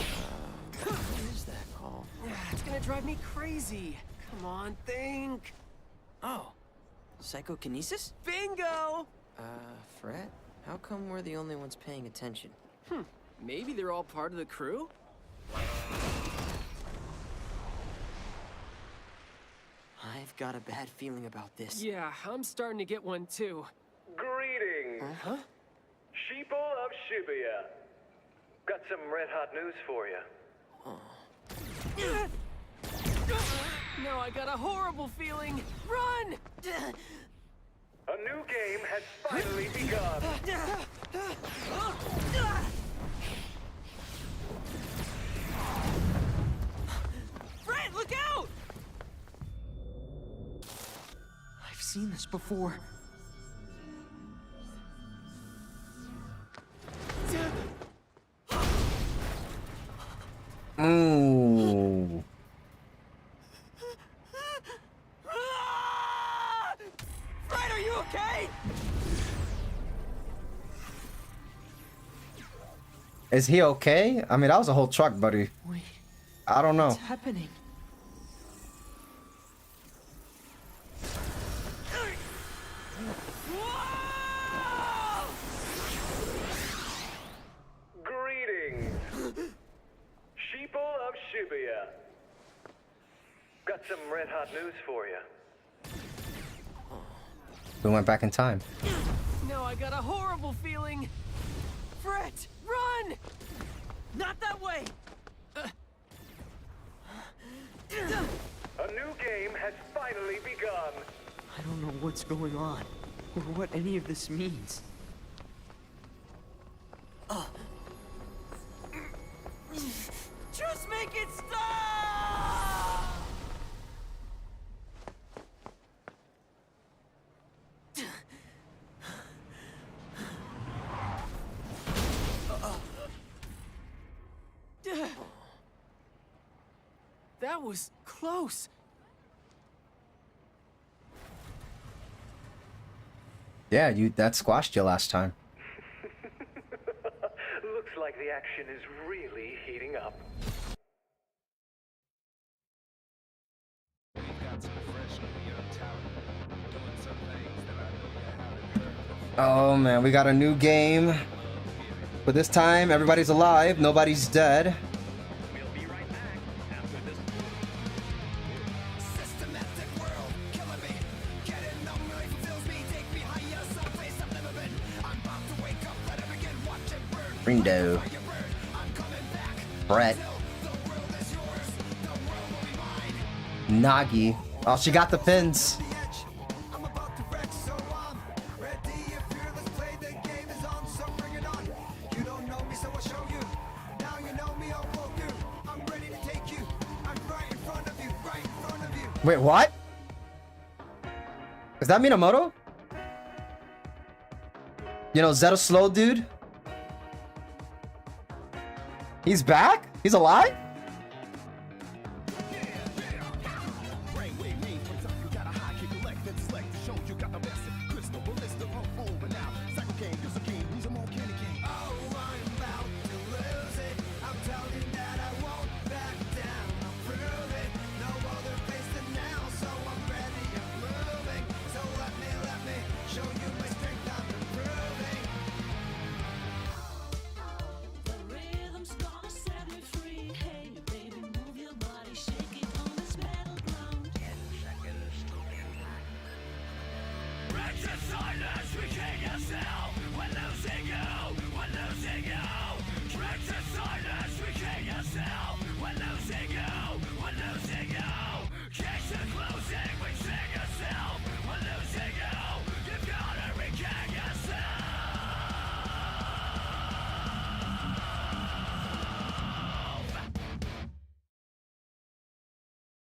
What is that called? It's gonna drive me crazy. Come on, think. Oh, psychokinesis? Bingo! Fred? How come we're the only ones paying attention? Maybe they're all part of the crew? I've got a bad feeling about this. Yeah, I'm starting to get one too. Greetings, Huh? sheeple of Shibuya. Got some red-hot news for you. No, I got a horrible feeling. Run! A new game has finally begun. Fred, look out! I've seen this before. Ooh. Fred, are you okay? Is he okay? I mean, that was a whole truck, buddy. Wait, I don't know. what's happening? Greetings, sheeple of Shibuya. Got some red-hot news for you. We went back in time. No, I got a horrible feeling. Fred, run! Not that way! A new game has finally begun. I don't know what's going on, or what any of this means. Just make it stop! That was close. Yeah, that squashed you last time. Looks like the action is really heating up. We've got some fresh on the Untitled, doing some things that I know you haven't heard before. Oh man, we got a new game. But this time, everybody's alive, nobody's dead. We'll be right back after this. Systematic world killing me. Getting numb really fulfills me. Take me higher, someplace I've never been. I'm about to wake up, let it begin. Watch it burn. Rindo. I'm coming back. Brett. The world is yours. The world will be mine. Nagi. Oh, she got the pins. I'm about to wreck, so I'm ready. If fearless play, the game is on, so bring it on. You don't know me, so I'll show you. Now you know me, I'll walk you. I'm ready to take you. I'm right in front of you, right in front of you. Wait, what? Is that Minamoto? You know, Zeta Slow dude? He's back? He's alive?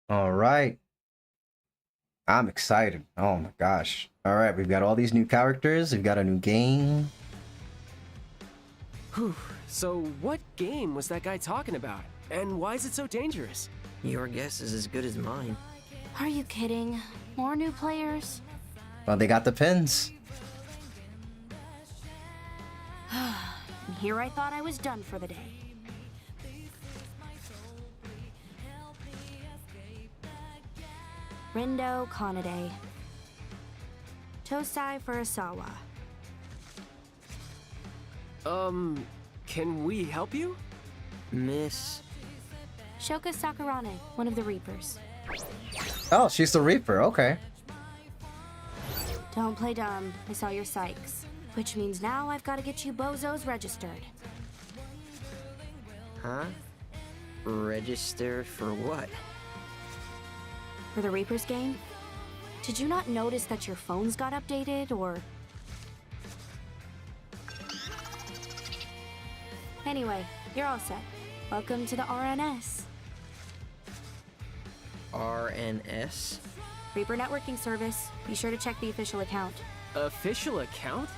All right. I'm excited. Oh my gosh. All right, we've got all these new characters. We've got a new game. Whew. So what game was that guy talking about? And why is it so dangerous? Your guess is as good as mine. Are you kidding? More new players? Well, they got the pins. And here I thought I was done for the day. Rindo Kanade. Tosai Furusawa. Can we help you? Miss... Shoka Sakurane, one of the Reapers. Oh, she's the Reaper. Okay. Don't play dumb. I saw your psychs. Which means now I've got to get you bozos registered. Huh? Register for what? For the Reapers game? Did you not notice that your phones got updated, or... Anyway, you're all set. Welcome to the RNS. RNS? Reaper Networking Service. Be sure to check the official account. Official account?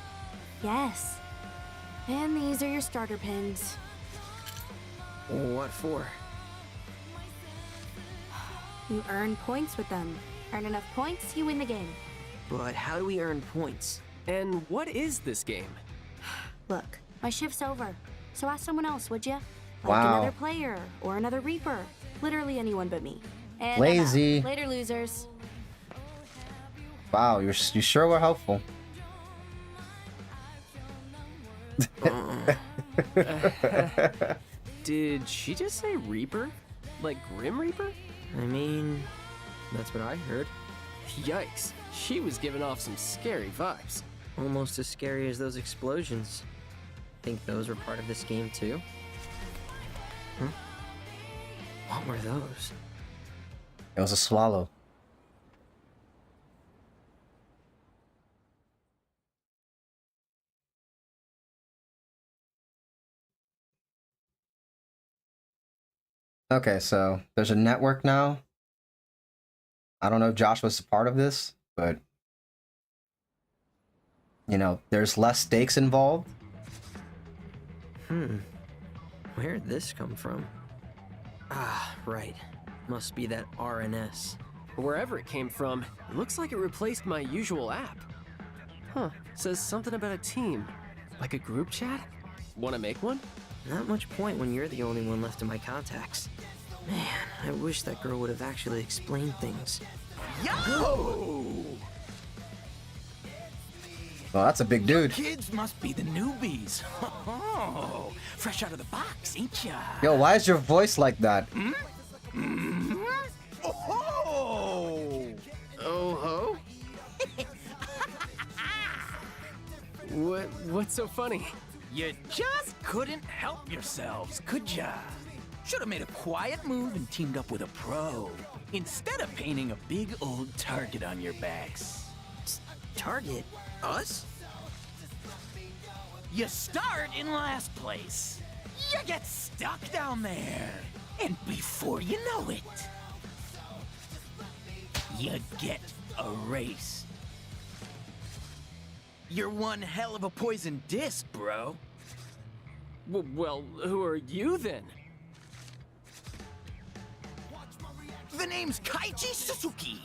Yes. And these are your starter pins. What for? You earn points with them. Earn enough points, you win the game. But how do we earn points? And what is this game? Look, my shift's over. So ask someone else, would ya? Like Wow. another player or another Reaper. Literally anyone but me. And Lazy. I'm out. Later, losers. Wow, you sure were helpful. Did she just say Reaper? Like Grim Reaper? I mean, that's what I heard. Yikes, she was giving off some scary vibes. Almost as scary as those explosions. Think those were part of this game too? Huh? What were those? It was a swallow. Okay, so there's a network now. I don't know if Josh was a part of this, but you know, there's less stakes involved. Where'd this come from? Ah, right. Must be that RNS. Wherever it came from, it looks like it replaced my usual app. Huh, says something about a team. Like a group chat? Wanna make one? Not much point when you're the only one left in my contacts. Man, I wish that girl would have actually explained things. Yo! Well, that's a big dude. Kids must be the newbies. Oh, fresh out of the box, ain't ya? Yo, why is your voice like that? Oh! Oh ho? What's so funny? You just couldn't help yourselves, could ya? Should have made a quiet move and teamed up with a pro, instead of painting a big old target on your backs. Target? Us? You start in last place. You get stuck down there. And before you know it, you get erased. You're one hell of a poison disc, bro. Well, who are you then? The name's Kaiji Suzuki.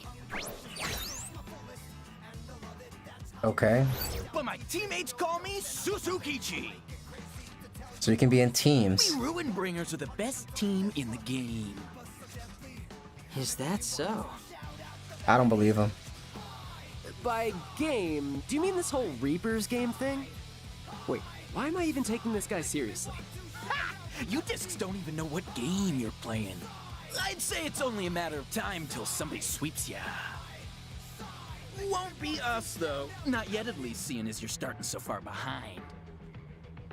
Okay. But my teammates call me Suzukichi. So you can be in teams. We Ruin Bringers are the best team in the game. Is that so? I don't believe him. By game, do you mean this whole Reapers game thing? Wait, why am I even taking this guy seriously? Ha! You discs don't even know what game you're playing. I'd say it's only a matter of time till somebody sweeps ya. Won't be us, though. Not yet, at least, seeing as you're starting so far behind.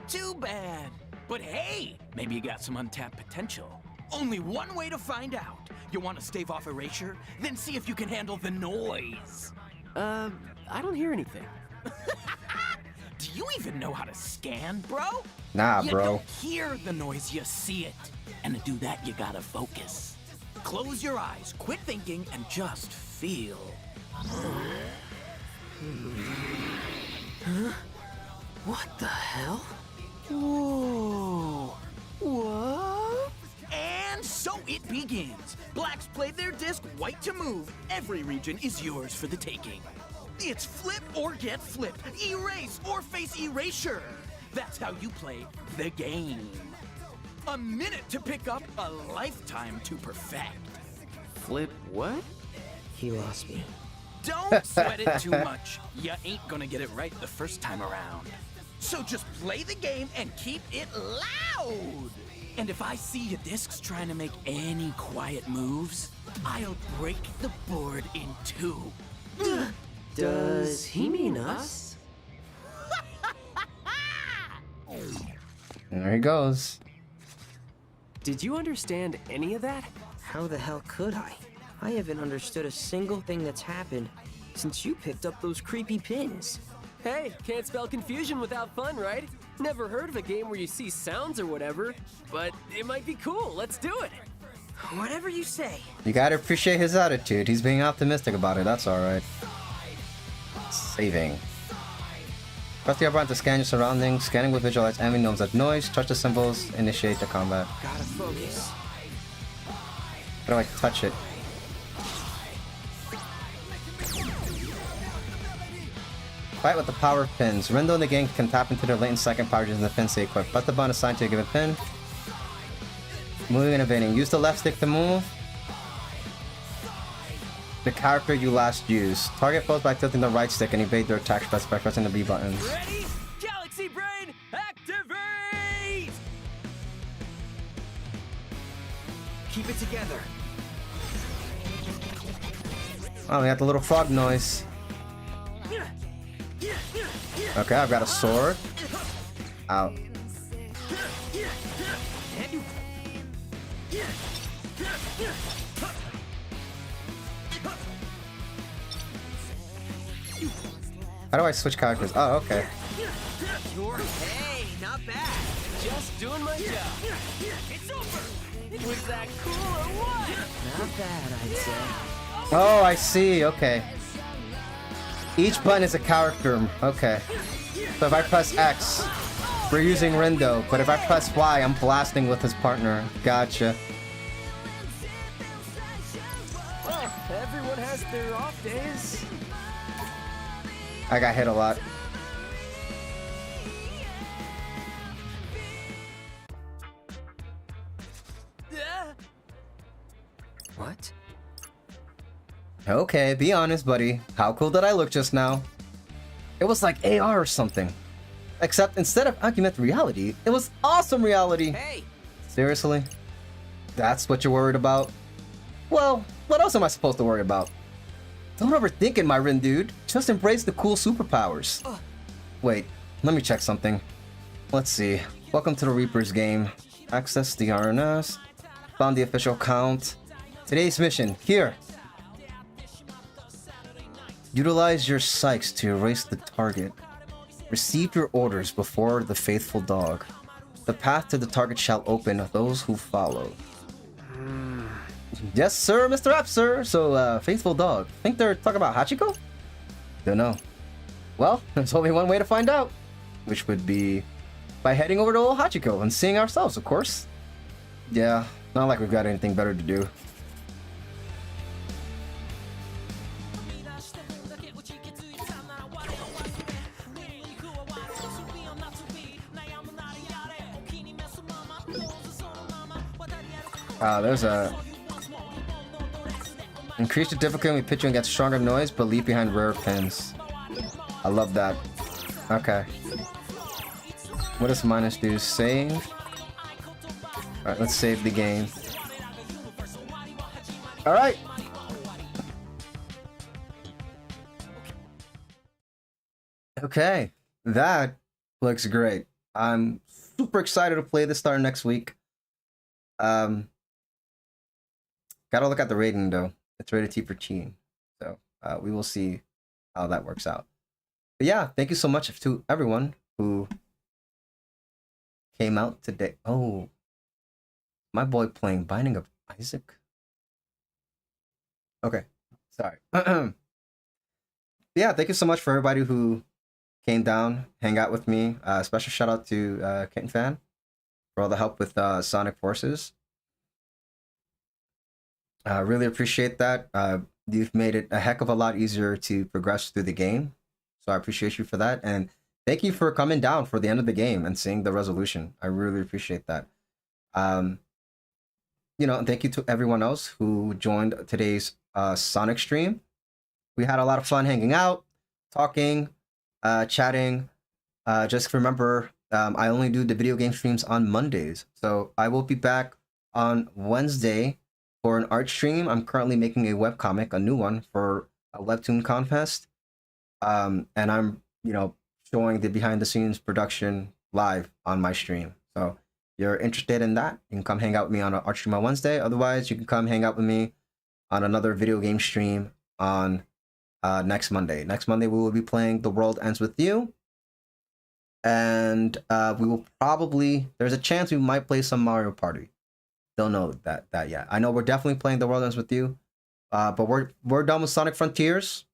Too bad. But hey, maybe you got some untapped potential. Only one way to find out. You want to stave off erasure? Then see if you can handle the noise. I don't hear anything. Do you even know how to scan, bro? Nah, you bro. You don't hear the noise, you see it. And to do that, you gotta focus. Close your eyes, quit thinking, and just feel. Huh? What the hell? Whoa. What? And so it begins. Blacks played their disc, white to move. Every region is yours for the taking. It's flip or get flipped, erase or face erasure. That's how you play the game. A minute to pick up, a lifetime to perfect. Flip what? He lost me. Don't sweat it too much. You ain't gonna get it right the first time around. So just play the game and keep it loud. And if I see your discs trying to make any quiet moves, I'll break the board in two. Does he mean us? There he goes. Did you understand any of that? How the hell could I? I haven't understood a single thing that's happened since you picked up those creepy pins. Hey, can't spell confusion without fun, right? Never heard of a game where you see sounds or whatever, but it might be cool. Let's do it. Whatever you say. You gotta appreciate his attitude. He's being optimistic about it. That's alright. Saving. Press the up button to scan your surroundings. Scanning will visualize enemy gnomes at noise. Touch the symbols. Initiate the combat. Gotta focus. How do I touch it? Fight with the power pins. Rendo in the game can tap into their latent second power using the pins they equip. Press the button assigned to a given pin. Moving and evading. Use the left stick to move the character you last used. Target foes by tilting the right stick and evade their attacks by pressing the B button. Ready? Galaxy Brain, activate! Keep it together. Oh, we got the little frog noise. Okay, I've got a sword. Out. How do I switch characters? Oh, okay. Hey, not bad. Just doing my job. It's over. Was that cool or what? Not bad, I'd say. Oh, I see. Okay. Each button is a character. Okay. So if I press X, we're using Rendo. But if I press Y, I'm blasting with his partner. Gotcha. I got hit a lot. What? Okay, be honest, buddy. How cool did I look just now? It was like AR or something. Except instead of augmented reality, it was awesome reality. Hey! Seriously? That's what you're worried about? Well, what else am I supposed to worry about? Don't overthink it, my Rin dude. Just embrace the cool superpowers. Wait, let me check something. Let's see. Welcome to the Reaper's game. Access the RNS. Found the official account. Today's mission, here. Utilize your psychs to erase the target. Receive your orders before the faithful dog. The path to the target shall open those who follow. Yes, sir, Mr. F, sir. So, faithful dog. Think they're talking about Hachiko? Don't know. Well, there's only one way to find out. Which would be by heading over to old Hachiko and seeing ourselves, of course. Yeah, not like we've got anything better to do. There's a... Increase the difficulty when pitching against stronger noise, but leave behind rare pins. I love that. Okay. What does minus do? Save? Alright, let's save the game. Alright! Okay. That looks great. I'm super excited to play this starting next week. Gotta look at the rating though. It's rated T for teen. So we will see how that works out. But yeah, thank you so much to everyone who came out today. Oh, my boy playing Binding of Isaac. Okay, sorry. Yeah, thank you so much for everybody who came down, hang out with me. Special shout out to Kitten Fan for all the help with Sonic Forces. I really appreciate that. You've made it a heck of a lot easier to progress through the game. So I appreciate you for that. And thank you for coming down for the end of the game and seeing the resolution. I really appreciate that. You know, thank you to everyone else who joined today's Sonic stream. We had a lot of fun hanging out, talking, chatting. Just remember, I only do the video game streams on Mondays. So I will be back on Wednesday for an art stream. I'm currently making a webcomic, a new one, for a Webtoon contest. And I'm, you know, showing the behind the scenes production live on my stream. So if you're interested in that, you can come hang out with me on an art stream on Wednesday. Otherwise, you can come hang out with me on another video game stream on next Monday. Next Monday, we will be playing The World Ends With You. And we will probably, there's a chance we might play some Mario Party. Don't know that yet. I know we're definitely playing The World Ends With You, but we're done with Sonic Frontiers.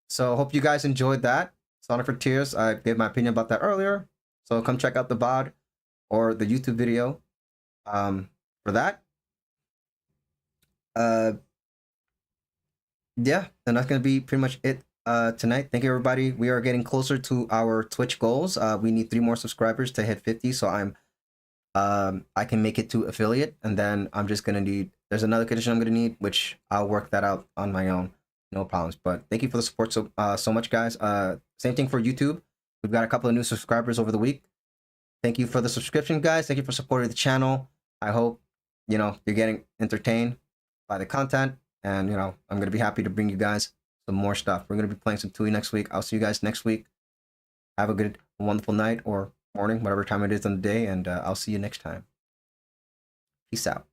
So hope you guys enjoyed that. Sonic Frontiers, I gave my opinion about that earlier. So come check out the VOD or the YouTube video for that. Yeah, and that's gonna be pretty much it tonight. Thank you, everybody. We are getting closer to our Twitch goals. We need 3 more subscribers to hit 50. So I can make it to affiliate, and then I'm just gonna need, there's another condition I'm gonna need, which I'll work that out on my own, no problems. But thank you for the support so much, guys. Same thing for YouTube. We've got a couple of new subscribers over the week. Thank you for the subscription, guys. Thank you for supporting the channel. I hope, you know, you're getting entertained by the content, and you know, I'm gonna be happy to bring you guys some more stuff. We're gonna be playing some TWEWY next week. I'll see you guys next week. Have a good, wonderful night or morning, whatever time it is on the day, and I'll see you next time. Peace out.